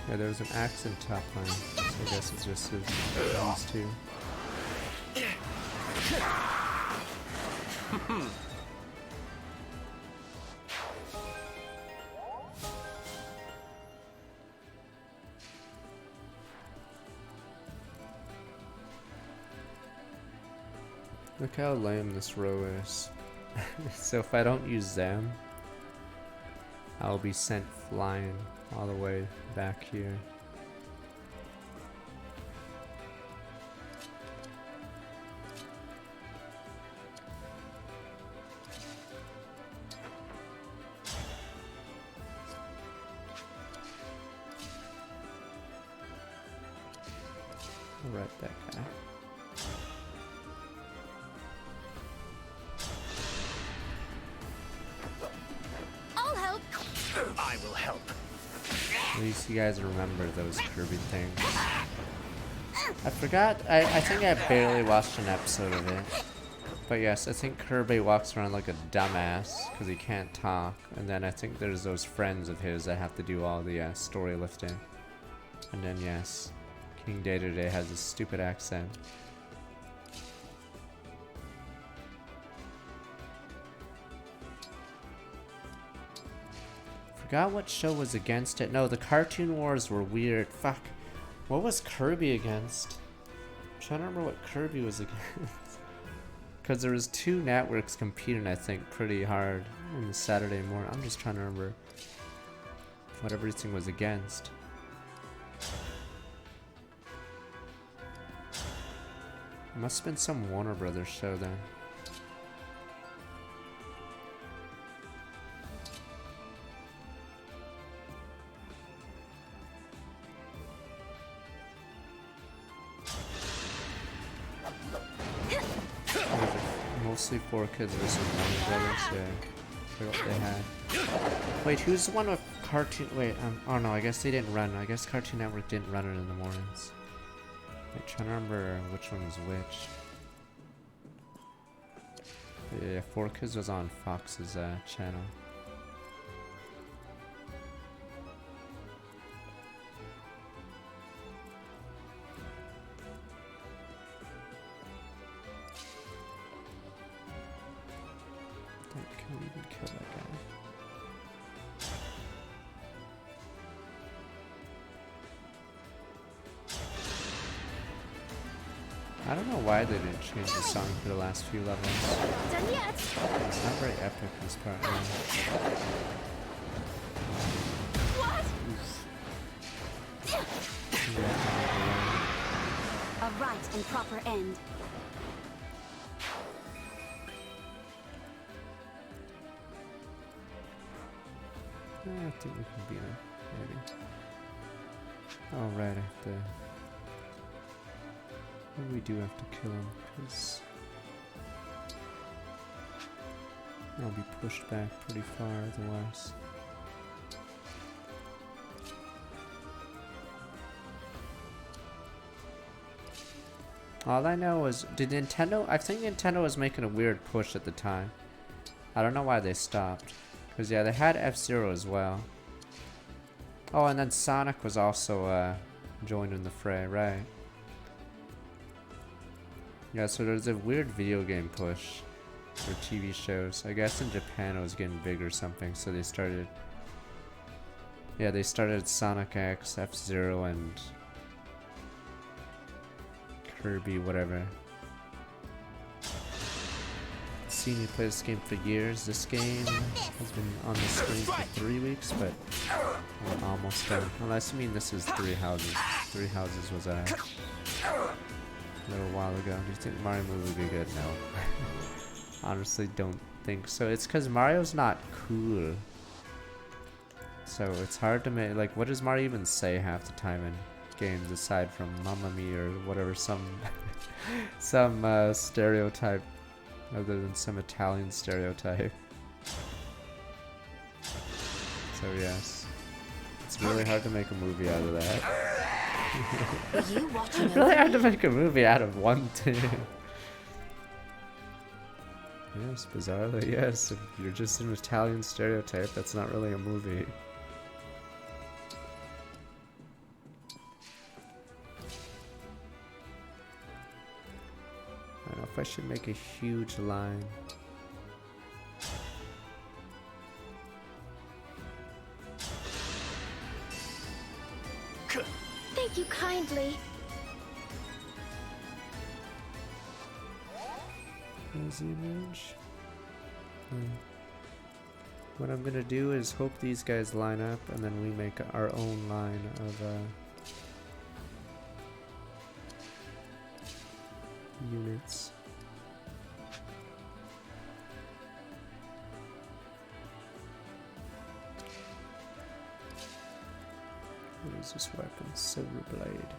Yeah, there was an axe in top line, so I guess it's just these two. Look how lame this row is. So if I don't use them, I'll be sent flying all the way back here. I'll write that guy. I'll help! I will help. At least you guys remember those Kirby things. I forgot, I think I barely watched an episode of it. But yes, I think Kirby walks around like a dumbass because he can't talk. And then I think there's those friends of his that have to do all the story lifting. And then yes, King Day-to-Day has a stupid accent. Forgot what show was against it. No, the Cartoon Wars were weird. Fuck. What was Kirby against? I'm trying to remember what Kirby was against. Because there was 2 networks competing, I think, pretty hard on the Saturday morning. I'm just trying to remember what everything was against. It must have been some Warner Brothers show then. Mostly 4 kids versus Warner Brothers, yeah. forgot what they had. Wait, who's the one with Cartoon? Wait, oh no, I guess they didn't run. I guess Cartoon Network didn't run it in the mornings. I'm trying to remember which one was which. Yeah, 4Kids was on Fox's channel. Can we even kill that guy? I don't know why they didn't change the song for the last few levels. Done yet. It's not very epic this part. What? A right and proper end. I think we can beat him, maybe. Oh right, I have to... Maybe we do have to kill him, because... I'll be pushed back pretty far otherwise. All I know is, did Nintendo... I think Nintendo was making a weird push at the time. I don't know why they stopped. Because yeah, they had F-Zero as well. Oh, and then Sonic was also joined in the fray, right? Yeah, so there's a weird video game push for TV shows. I guess in Japan it was getting big or something, so they started... Yeah, they started Sonic X, F-Zero, and... Kirby, whatever. Seen you play this game for years. This game has been on the screen for 3 weeks, but we're almost done. Unless you mean this is Three Houses. Three Houses was a little while ago. Do you think Mario movie would be good? No. Honestly, don't think so. It's because Mario's not cool. So it's hard to make, like, what does Mario even say half the time in games aside from Mamma Mia or whatever, some stereotype other than some Italian stereotype. So yes, it's really hard to make a movie out of that. Are you watching? It's really hard to make a movie out of one thing. Yes, bizarrely, yes. If you're just an Italian stereotype, that's not really a movie. I don't know if I should make a huge line. Thank you kindly. There's the image. What I'm gonna do is hope these guys line up, and then we make our own line of units. What is this weapon? Silver blade.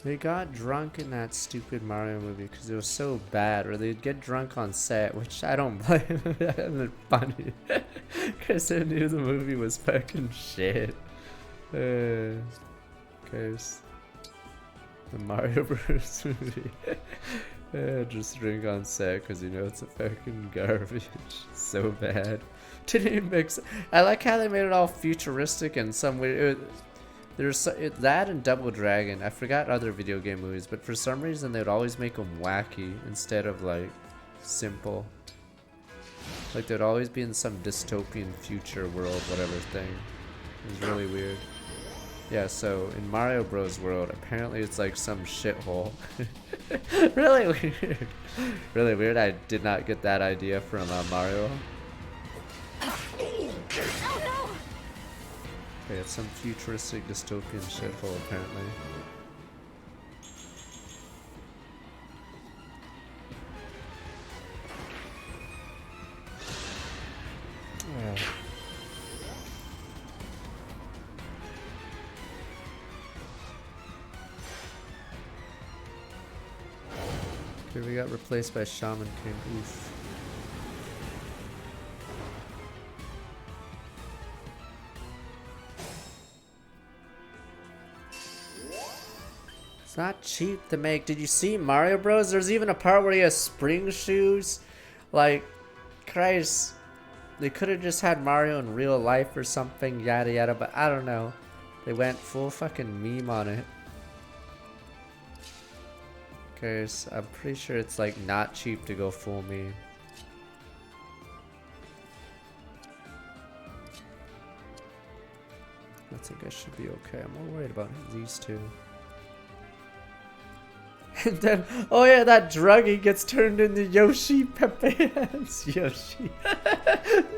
They got drunk in that stupid Mario movie because it was so bad, or they'd get drunk on set, which I don't blame them. That's funny because they knew the movie was fucking shit. Because the Mario Bros. Movie. Just drink on set because you know it's a fucking garbage. So bad. Didn't even make sense. I like how they made it all futuristic and some weird. There's that and Double Dragon. I forgot other video game movies, but for some reason they'd always make them wacky instead of like simple. Like they'd always be in some dystopian future world, whatever thing. It was really weird. Yeah, so in Mario Bros. World, apparently it's like some shithole. Really weird. Really weird. I did not get that idea from Mario. Okay, it's some futuristic dystopian shithole, apparently. Yeah. Okay, we got replaced by Shaman King. Oof. It's not cheap to make. Did you see Mario Bros? There's even a part where he has spring shoes. Like, Christ. They could have just had Mario in real life or something, yada yada, but I don't know. They went full fucking meme on it. Okay, so I'm pretty sure it's like not cheap to go full meme. I think I should be okay. I'm more worried about these two. And then, oh yeah, that druggie gets turned into Yoshi Pepe's Yoshi.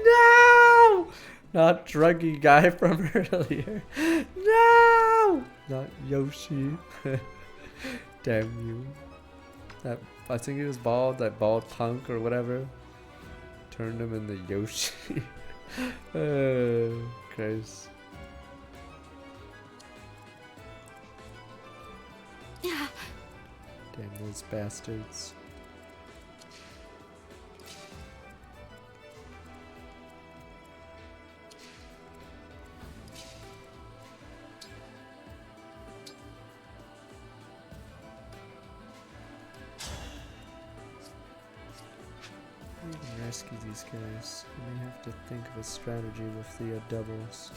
No! Not druggie guy from earlier. No! Not Yoshi. Damn you. That, I think he was bald, that bald punk or whatever. Turned him into Yoshi. Christ. Damn those bastards. We can rescue these guys. We may have to think of a strategy with the doubles.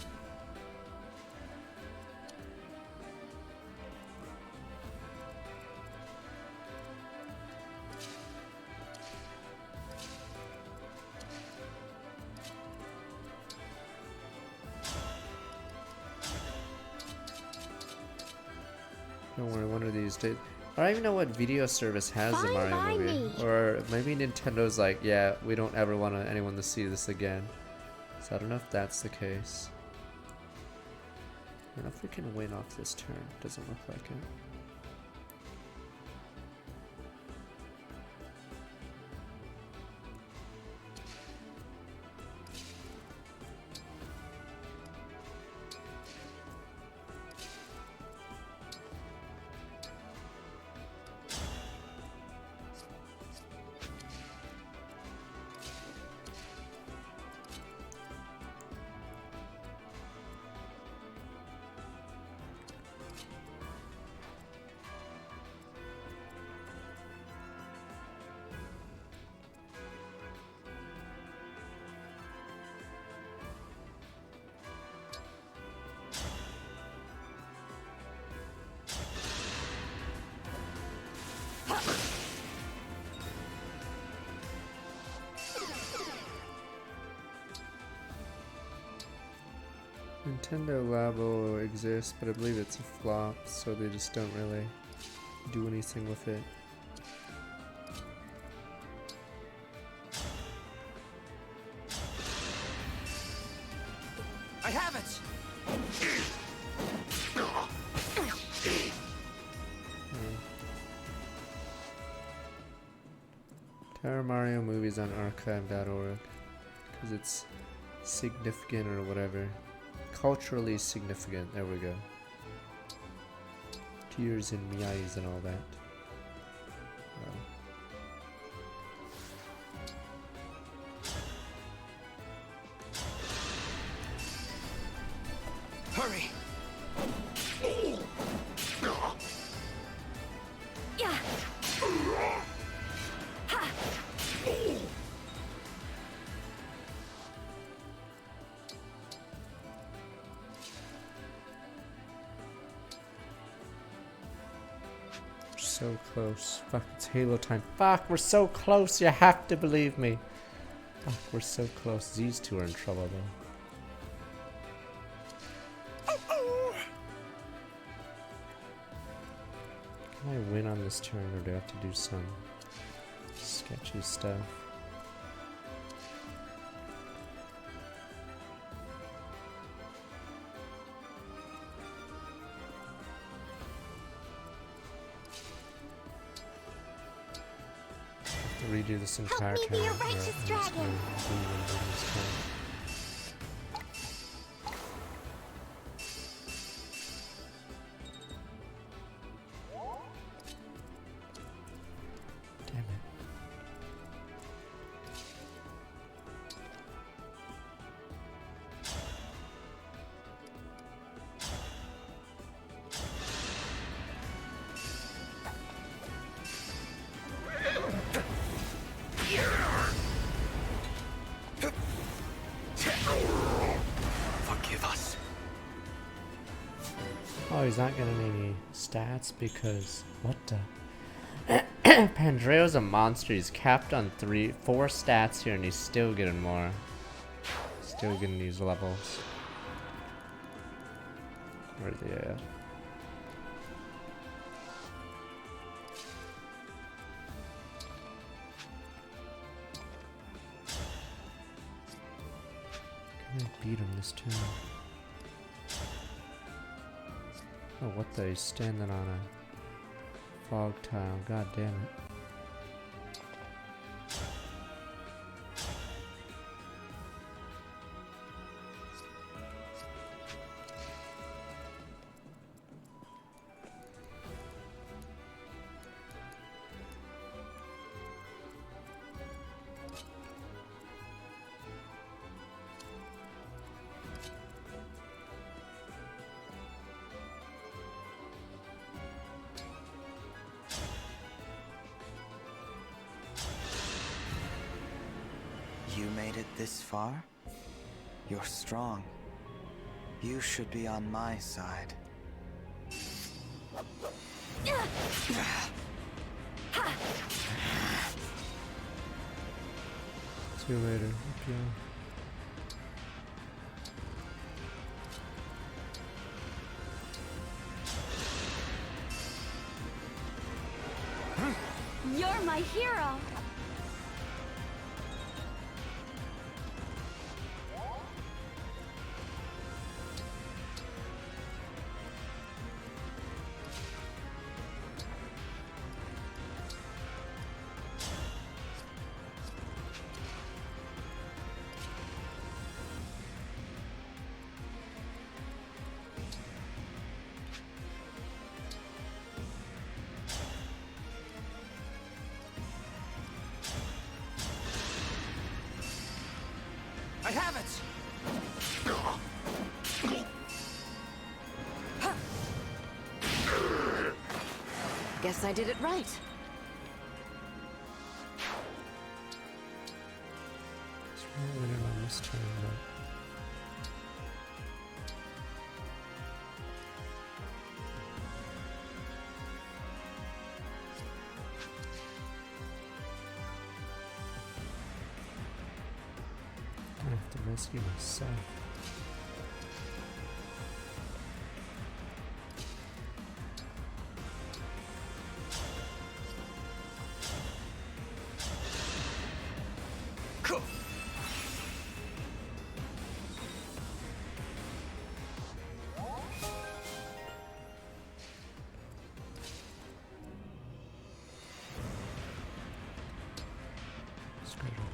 Don't worry, one of these days. I don't even know what video service has the Mario movie. Or maybe Nintendo's like, yeah, we don't ever want anyone to see this again. So I don't know if that's the case. I don't know if we can win off this turn. Doesn't look like it. Nintendo Labo exists, but I believe it's a flop, so they just don't really do anything with it. I have it! Terra Mario movies on archive.org because it's significant or whatever. Culturally significant, there we go. Tears and miyais and all that. Hurry! Yeah. Ha. So close. Fuck, it's Halo time. Fuck, we're so close. You have to believe me. Fuck, we're so close. These two are in trouble though. Can I win on this turn, or do I have to do some sketchy stuff? Redo this entire Help me be a righteous dragon. Damn it. Forgive us. Oh, he's not getting any stats because what the? Pandreo's a monster. He's capped on 4 stats here, and he's still getting more. Still getting these levels. Where are they at? Can I beat him this turn? Oh, what the? He's standing on a fog tile. God damn it. You made it this far? You're strong. You should be on my side. See you later. Okay. You're my hero. I have it! Guess I did it right. Winning on this turn, but I have to rescue myself.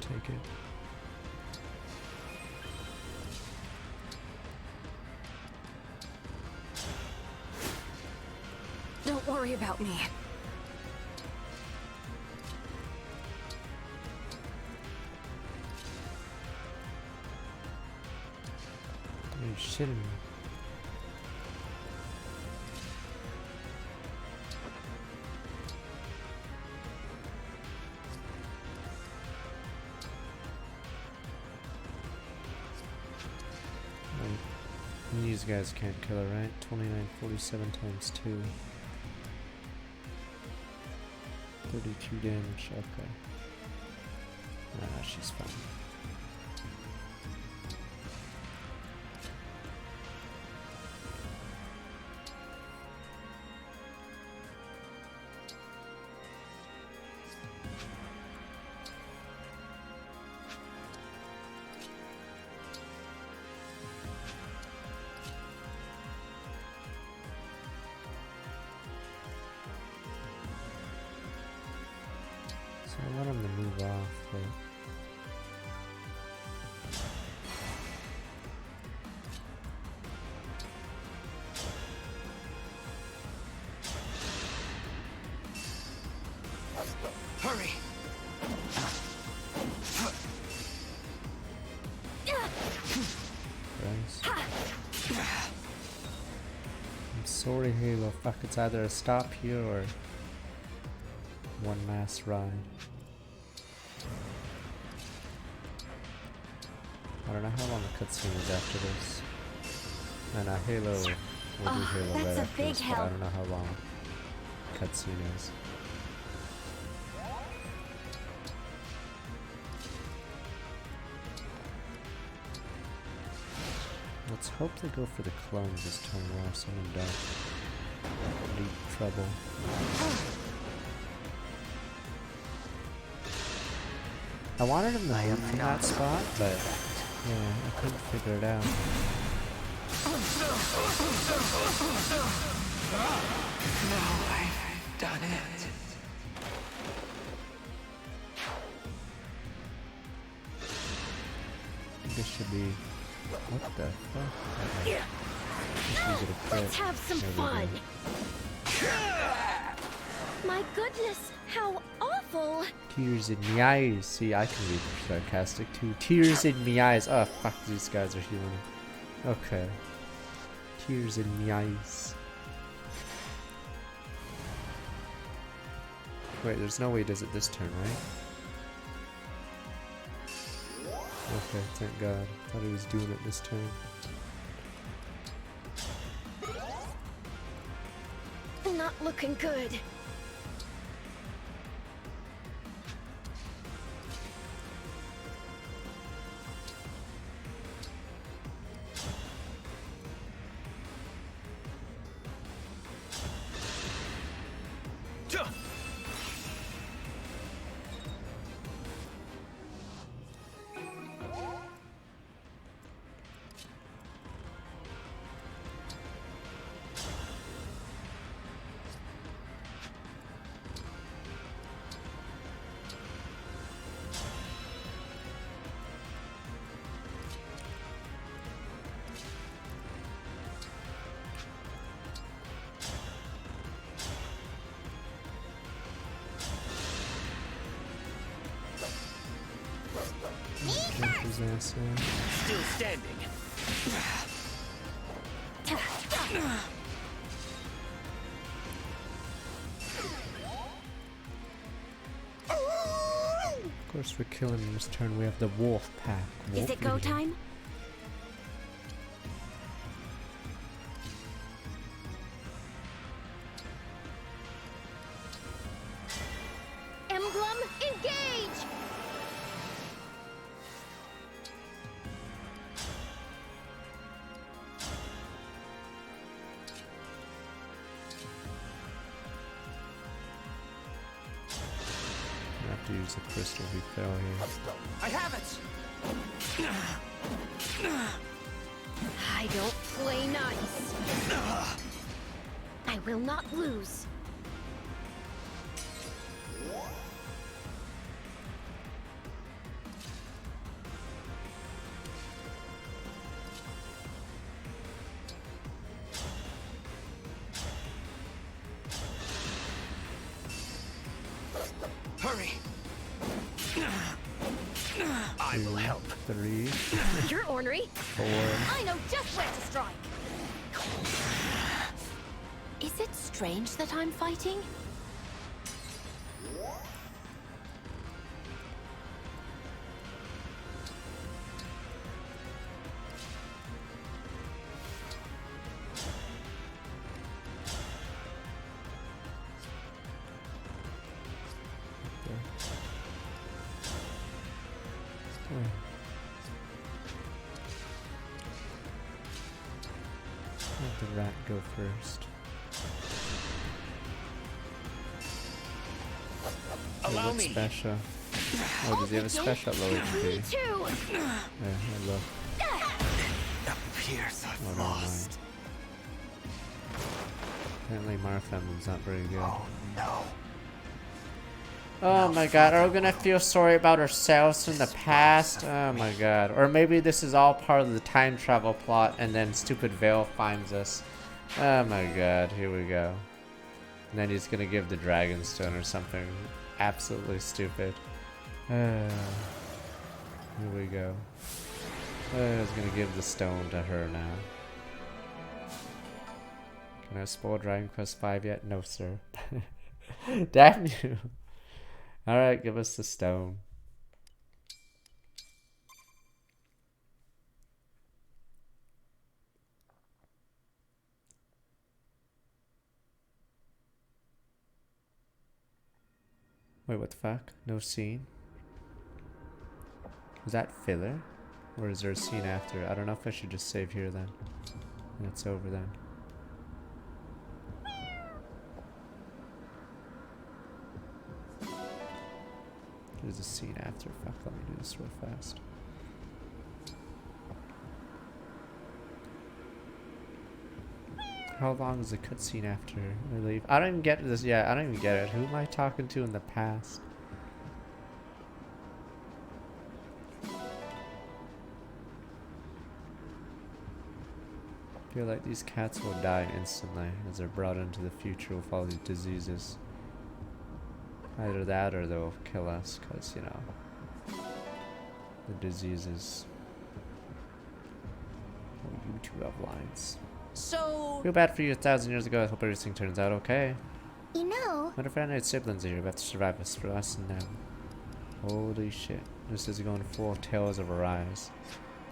Take it. Don't worry about me. Are you shitting me? These guys can't kill her, right? 2947 times 2. 32 damage, okay. She's fine. I want him to move off, but... Hurry! I'm sorry, Halo. Fuck, it's either a stop here or one mass ride. I don't know how long the cutscene is after this. And Halo will do Halo right after this, but I don't know how long the cutscene is. Let's hope they go for the clones this time, or else I'm in deep trouble. I wanted him to move from that spot, but yeah, I couldn't figure it out. Now I've done it. This should be... What the fuck? Let's have some fun. My goodness, how awful. Tears in my eyes. See, I can be sarcastic too. Tears in my eyes. Oh, fuck, these guys are healing. Okay. Tears in my eyes. Wait, there's no way he does it this turn, right? Okay, thank God. Thought he was doing it this turn. Not looking good. Still standing. Of course, we're killing him this turn. We have the wolf pack. Is it go time? Emblem, engage! To use the crystal we fell here. I have it! I don't play nice. I will not lose. Hurry! I will help. 3. You're ornery. 4. I know just where to strike. Is it strange that I'm fighting? Let the rat go first. Allow me. Special. Oh, does he have a special low HP? Yeah, look. Appears I've Oh, lost. Apparently Marth Emblem's not very good. Oh no. Oh my god, are we gonna feel sorry about ourselves from the past? Oh my god. Or maybe this is all part of the time travel plot and then stupid Vale finds us. Oh my god, here we go. And then he's gonna give the dragon stone or something absolutely stupid. Here we go. He's gonna give the stone to her now. Can I spoil Dragon Quest V yet? No, sir. Damn you. Alright, give us the stone. Wait, what the fuck? No scene? Was that filler? Or is there a scene after? I don't know if I should just save here then. And it's over then. There's a scene after. Fuck, let me do this real fast. How long is the cutscene after I leave? I don't even get this. Yeah, I don't even get it. Who am I talking to in the past? I feel like these cats will die instantly as they're brought into the future with all these diseases. Either that or they'll kill us, because, you know, the diseases. Oh, you two have lines. So... Feel bad for you 1,000 years ago. I hope everything turns out okay. You know... What if I had siblings here? We have to survive us for us and them. Holy shit. This is going full Tales of Arise.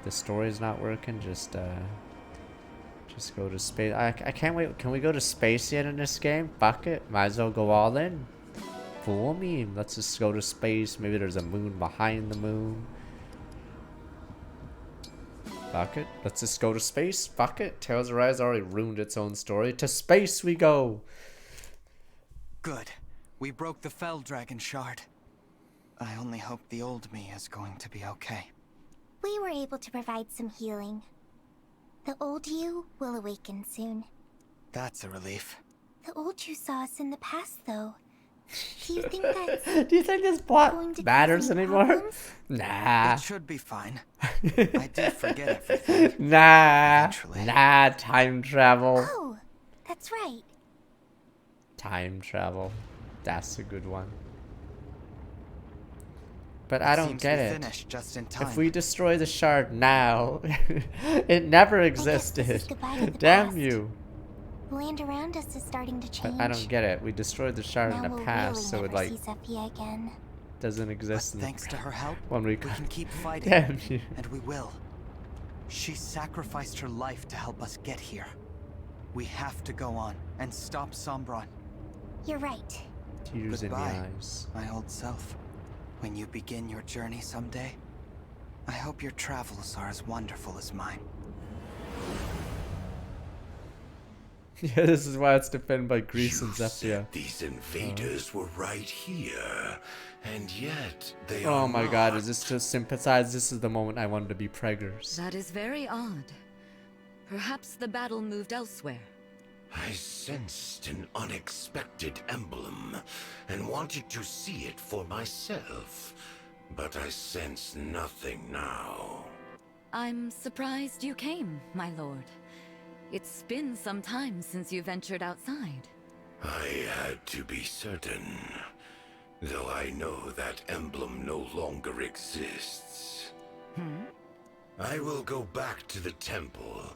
The story's not working, just go to space. I can't wait. Can we go to space yet in this game? Fuck it. Might as well go all in. Fool me. Let's just go to space. Maybe there's a moon behind the moon. Fuck it. Let's just go to space. Fuck it. Tales of Arise already ruined its own story. To space we go. Good. We broke the Fell Dragon shard. I only hope the old me is going to be okay. We were able to provide some healing. The old you will awaken soon. That's a relief. The old you saw us in the past, though. Do you think that's... Do you think this plot matters anymore? Problems? Nah. It should be fine. I did forget everything. Nah. Eventually. Nah, time travel. Oh, that's right. Time travel. That's a good one. But I don't get it. Just in time. If we destroy the shard now, it never existed. Damn you. The land around us is starting to change. But I don't get it. We destroyed the shard in the past, really so it like again. doesn't exist. But thanks to her help, when we can keep fighting. Damn you. And we will. She sacrificed her life to help us get here. We have to go on and stop Sombron. You're right. Tears Goodbye, in the eyes. my old self. When you begin your journey someday, I hope your travels are as wonderful as mine. Yeah, this is why it's defended by Greece and You Zephyr. said these invaders were right here, and yet they are Oh my not. god, is this to sympathize? This is the moment I wanted to be preggers. That is very odd. Perhaps the battle moved elsewhere. I sensed an unexpected emblem and wanted to see it for myself, but I sense nothing now. I'm surprised you came, my lord. It's been some time since you ventured outside. I had to be certain, though I know that emblem no longer exists. I will go back to the temple.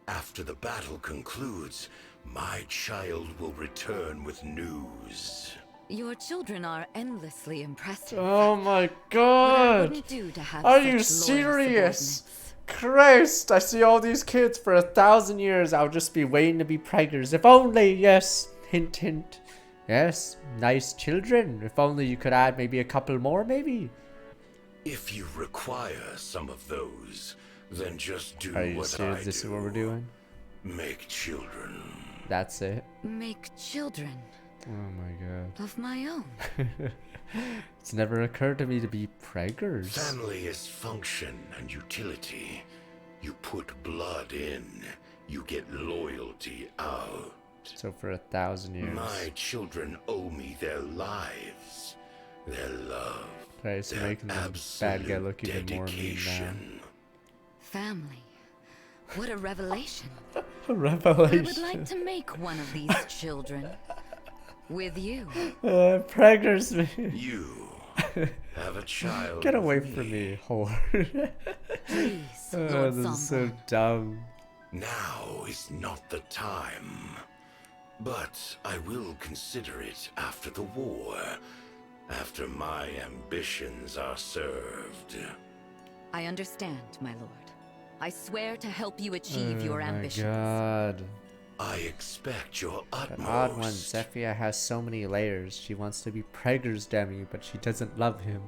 After the battle concludes, my child will return with news. Your children are endlessly impressive. Oh my What I god! wouldn't do to have Are such you loyal serious? subordinates. Christ, I see all these kids for 1,000 years. I'll just be waiting to be preggers. If only, yes. Hint, hint. Yes, nice children. If only you could add maybe a couple more, maybe. If you require some of those, then just do Are you what serious? I This do. is what we're doing? Make children. That's it. Make children Oh my god. of my own. It's never occurred to me to be preggers. Family is function and utility. You put blood in, you get loyalty out. So for 1,000 years. My children owe me their lives. their love, Christ, their making the bad absolute guy look even more mean now. dedication. Family. What a revelation. A revelation. I would like to make one of these children. With you. Preggers me. You have a child. Get away with from me, whore. Please, Oh, Lord this is so Sombron. dumb. Now is not the time. But I will consider it after the war. After my ambitions are served. I understand, my lord. I swear to help you achieve your ambitions. Oh my god. I expect your utmost. That odd one, Zephyr has so many layers. She wants to be Preggers Demi, but she doesn't love him.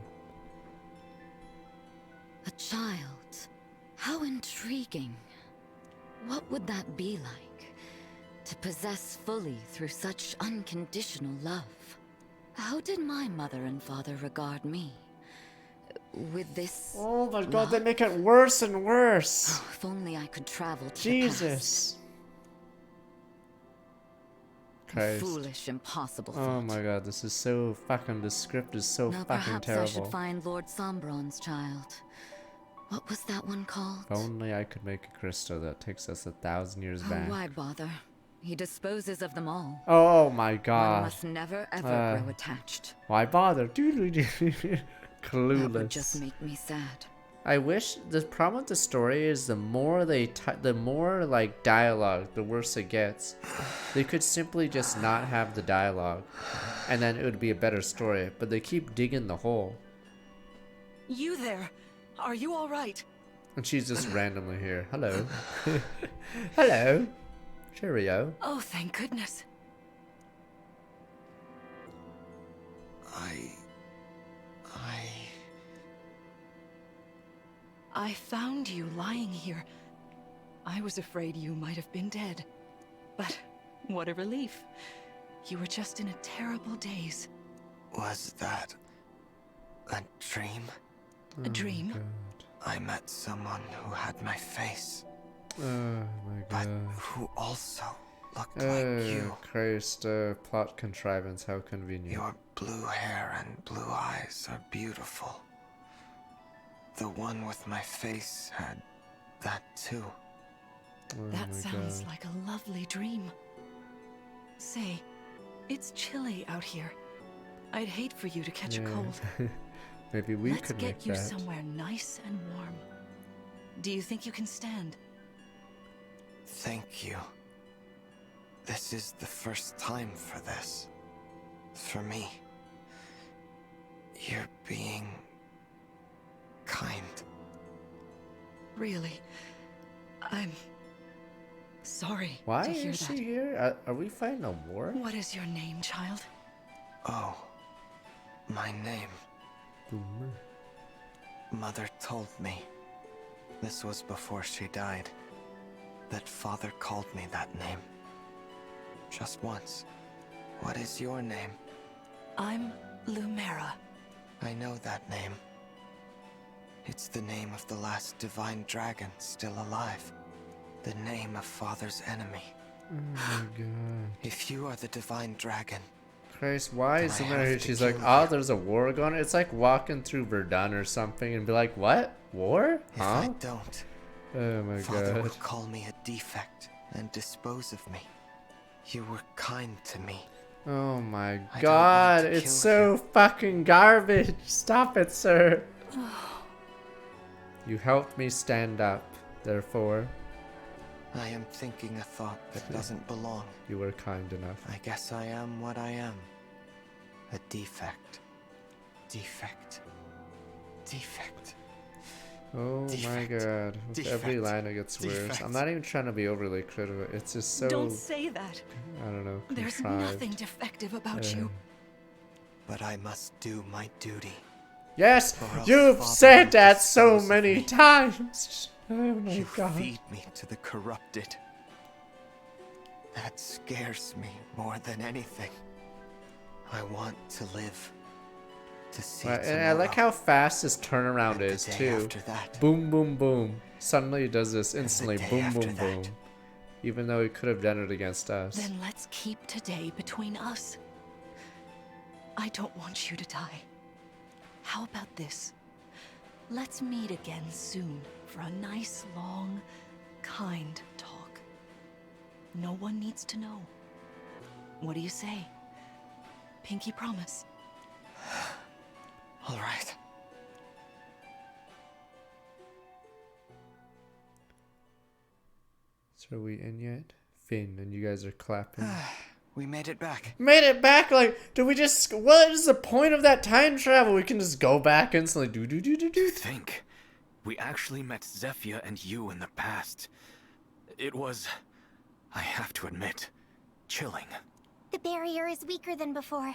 A child. How intriguing. What would that be like? To possess fully through such unconditional love. How did my mother and father regard me? With this... Oh my god, love? they make it worse and worse. Oh, if only I could travel to Jesus. the Christ. past. Foolish, impossible Oh thought. my god, this is so fucking, the script is so Now fucking perhaps I terrible. should find Lord Sombron's child. What was that one called? If only I could make a crystal that takes us 1,000 years Oh, back. why bother? He disposes of them all. Oh my One god. must never ever grow attached. Why bother? That Clueless. would just make me sad. I wish the problem with the story is the more the more like dialogue, the worse it gets. They could simply just not have the dialogue, and then it would be a better story. But they keep digging the hole, You there? Are you all right? and she's just randomly here. Hello, hello, cheerio. Oh, thank goodness. I found you lying here. I was afraid you might have been dead. But what a relief. You were just in a terrible daze. Was that a dream? A dream? I met someone who had my face, Oh my but god. who also looked like you. Christ, plot contrivance, how convenient. Your blue hair and blue eyes are beautiful. The one with my face had that too. Oh That my sounds god. like a lovely dream. Say, it's chilly out here. I'd hate for you to catch a cold. Maybe we Let's could make get you that. somewhere nice and warm. Do you think you can stand? Thank you. This is the first time for this. For me. You're being kind. Really? I'm sorry Why to hear is that. she here? Are we fighting a war? What is your name, child? Oh, my name. Boomer. Mother told me. This was before she died. That father called me that name. Just once. What is your name? I'm Lumera. I know that name. It's the name of the last divine dragon still alive. The name of Father's enemy. Oh my god. If you are the divine dragon, Christ, why is Then I somebody here? have to She's like, kill oh, you. there's a war going on. It's like walking through Verdun or something and be like, what? War? if Huh? I don't, Oh my Father god. will call me a defect and dispose of me. You were kind to me. Oh my don't want god. to It's kill so fucking garbage. Stop it, sir. You helped me stand up. Therefore, I am thinking a thought that doesn't belong. you were kind enough. I guess I am what I am. A defect. Defect. Defect. Oh my Defect. god. With every Defect. line it gets worse. Defect. I'm not even trying to be overly critical. It's just so, Don't say that. I don't know, There's contrived. nothing defective about you. But I must do my duty. Yes, Or else you've Father said will that so dispose of many me. times. Oh my You god. feed me to the corrupted. That scares me more than anything. I want to live. To see Right, and I like tomorrow. how fast his turnaround And the is day too. after that. Boom, boom, boom. Suddenly he does this instantly. day Boom, after boom, boom. that. Even though he could have done it against us. Then let's keep today between us. I don't want you to die. How about this? Let's meet again soon for a nice, long, kind talk. No one needs to know. What do you say? Pinky promise. All right. So are we in yet? Finn, and you guys are clapping. We made it back. Made it back? Like, do we just... What is the point of that time travel? We can just go back instantly. Do. Think. We actually met Zephyr and you in the past. It was, I have to admit, chilling. The barrier is weaker than before.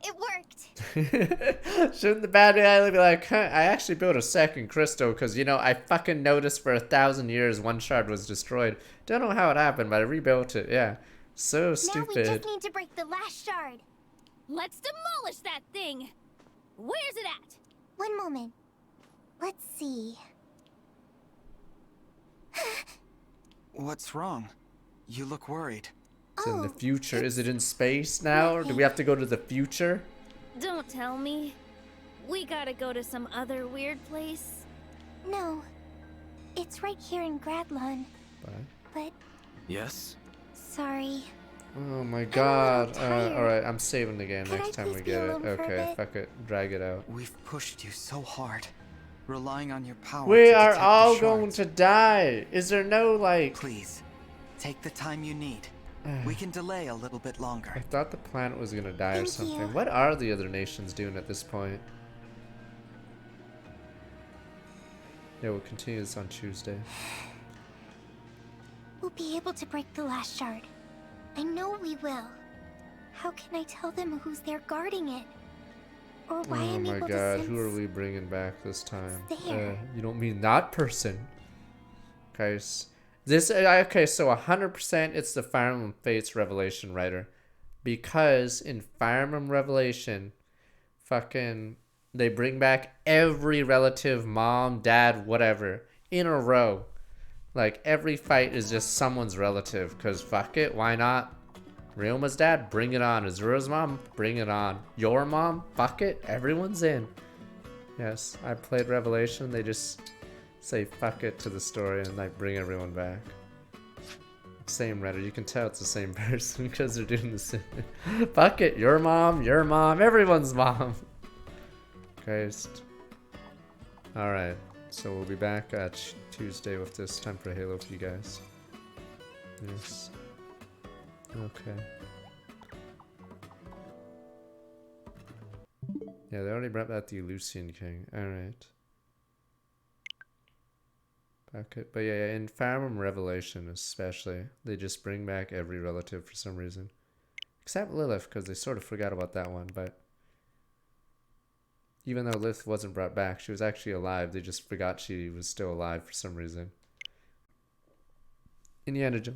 It worked. Shouldn't the bad guy be like, huh, I actually built a second crystal because, you know, I fucking noticed for 1,000 years one shard was destroyed. Don't know how it happened, but I rebuilt it. Yeah. So stupid. Now we just need to break the last shard. Let's demolish that thing! Where's it at? One moment. Let's see. What's wrong? You look worried. It's in the future. Is it in space now? Or do we have to go to the future? Don't tell me. We gotta go to some other weird place. No. It's right here in Gradlon. But... Yes? Sorry. Oh my god. Alright, I'm saving the game next time we get it. Okay, fuck it. Drag it out. We've pushed you so hard, relying on your power. We to are detect all the going shards. to die. Is there no, like... Please, take the time you need. We can delay a little bit longer. I thought the planet was gonna die or Thank something. you. What are the other nations doing at this point? Yeah, we'll continue this on Tuesday. We'll be able to break the last shard. I know we will. How can I tell them who's there guarding it? Or why Oh I'm my able god, to who are sense... we bringing back this time? there. You don't mean that person. Guys, this okay, so 100% it's the Fire Emblem Fates Revelation writer. Because in Fire Emblem Revelation, fucking they bring back every relative, mom, dad, whatever, in a row. Like every fight is just someone's relative, cause fuck it, why not? Ryuma's dad, bring it on. Azura's mom, bring it on. Your mom, fuck it, everyone's in. Yes, I played Revelation. They just say fuck it to the story and like bring everyone back. Same writer, you can tell it's the same person because they're doing the same. Fuck it, your mom, everyone's mom. Christ. Alright, so we'll be back at Tuesday with this time for Halo for you guys. Yes. Okay. Yeah, they already brought back the Lucian King. Alright. Back it. But yeah, in Fire Emblem Revelation especially, they just bring back every relative for some reason. Except Lilith, because they sort of forgot about that one, but... Even though Lilith wasn't brought back, she was actually alive. They just forgot she was still alive for some reason. Indiana Jones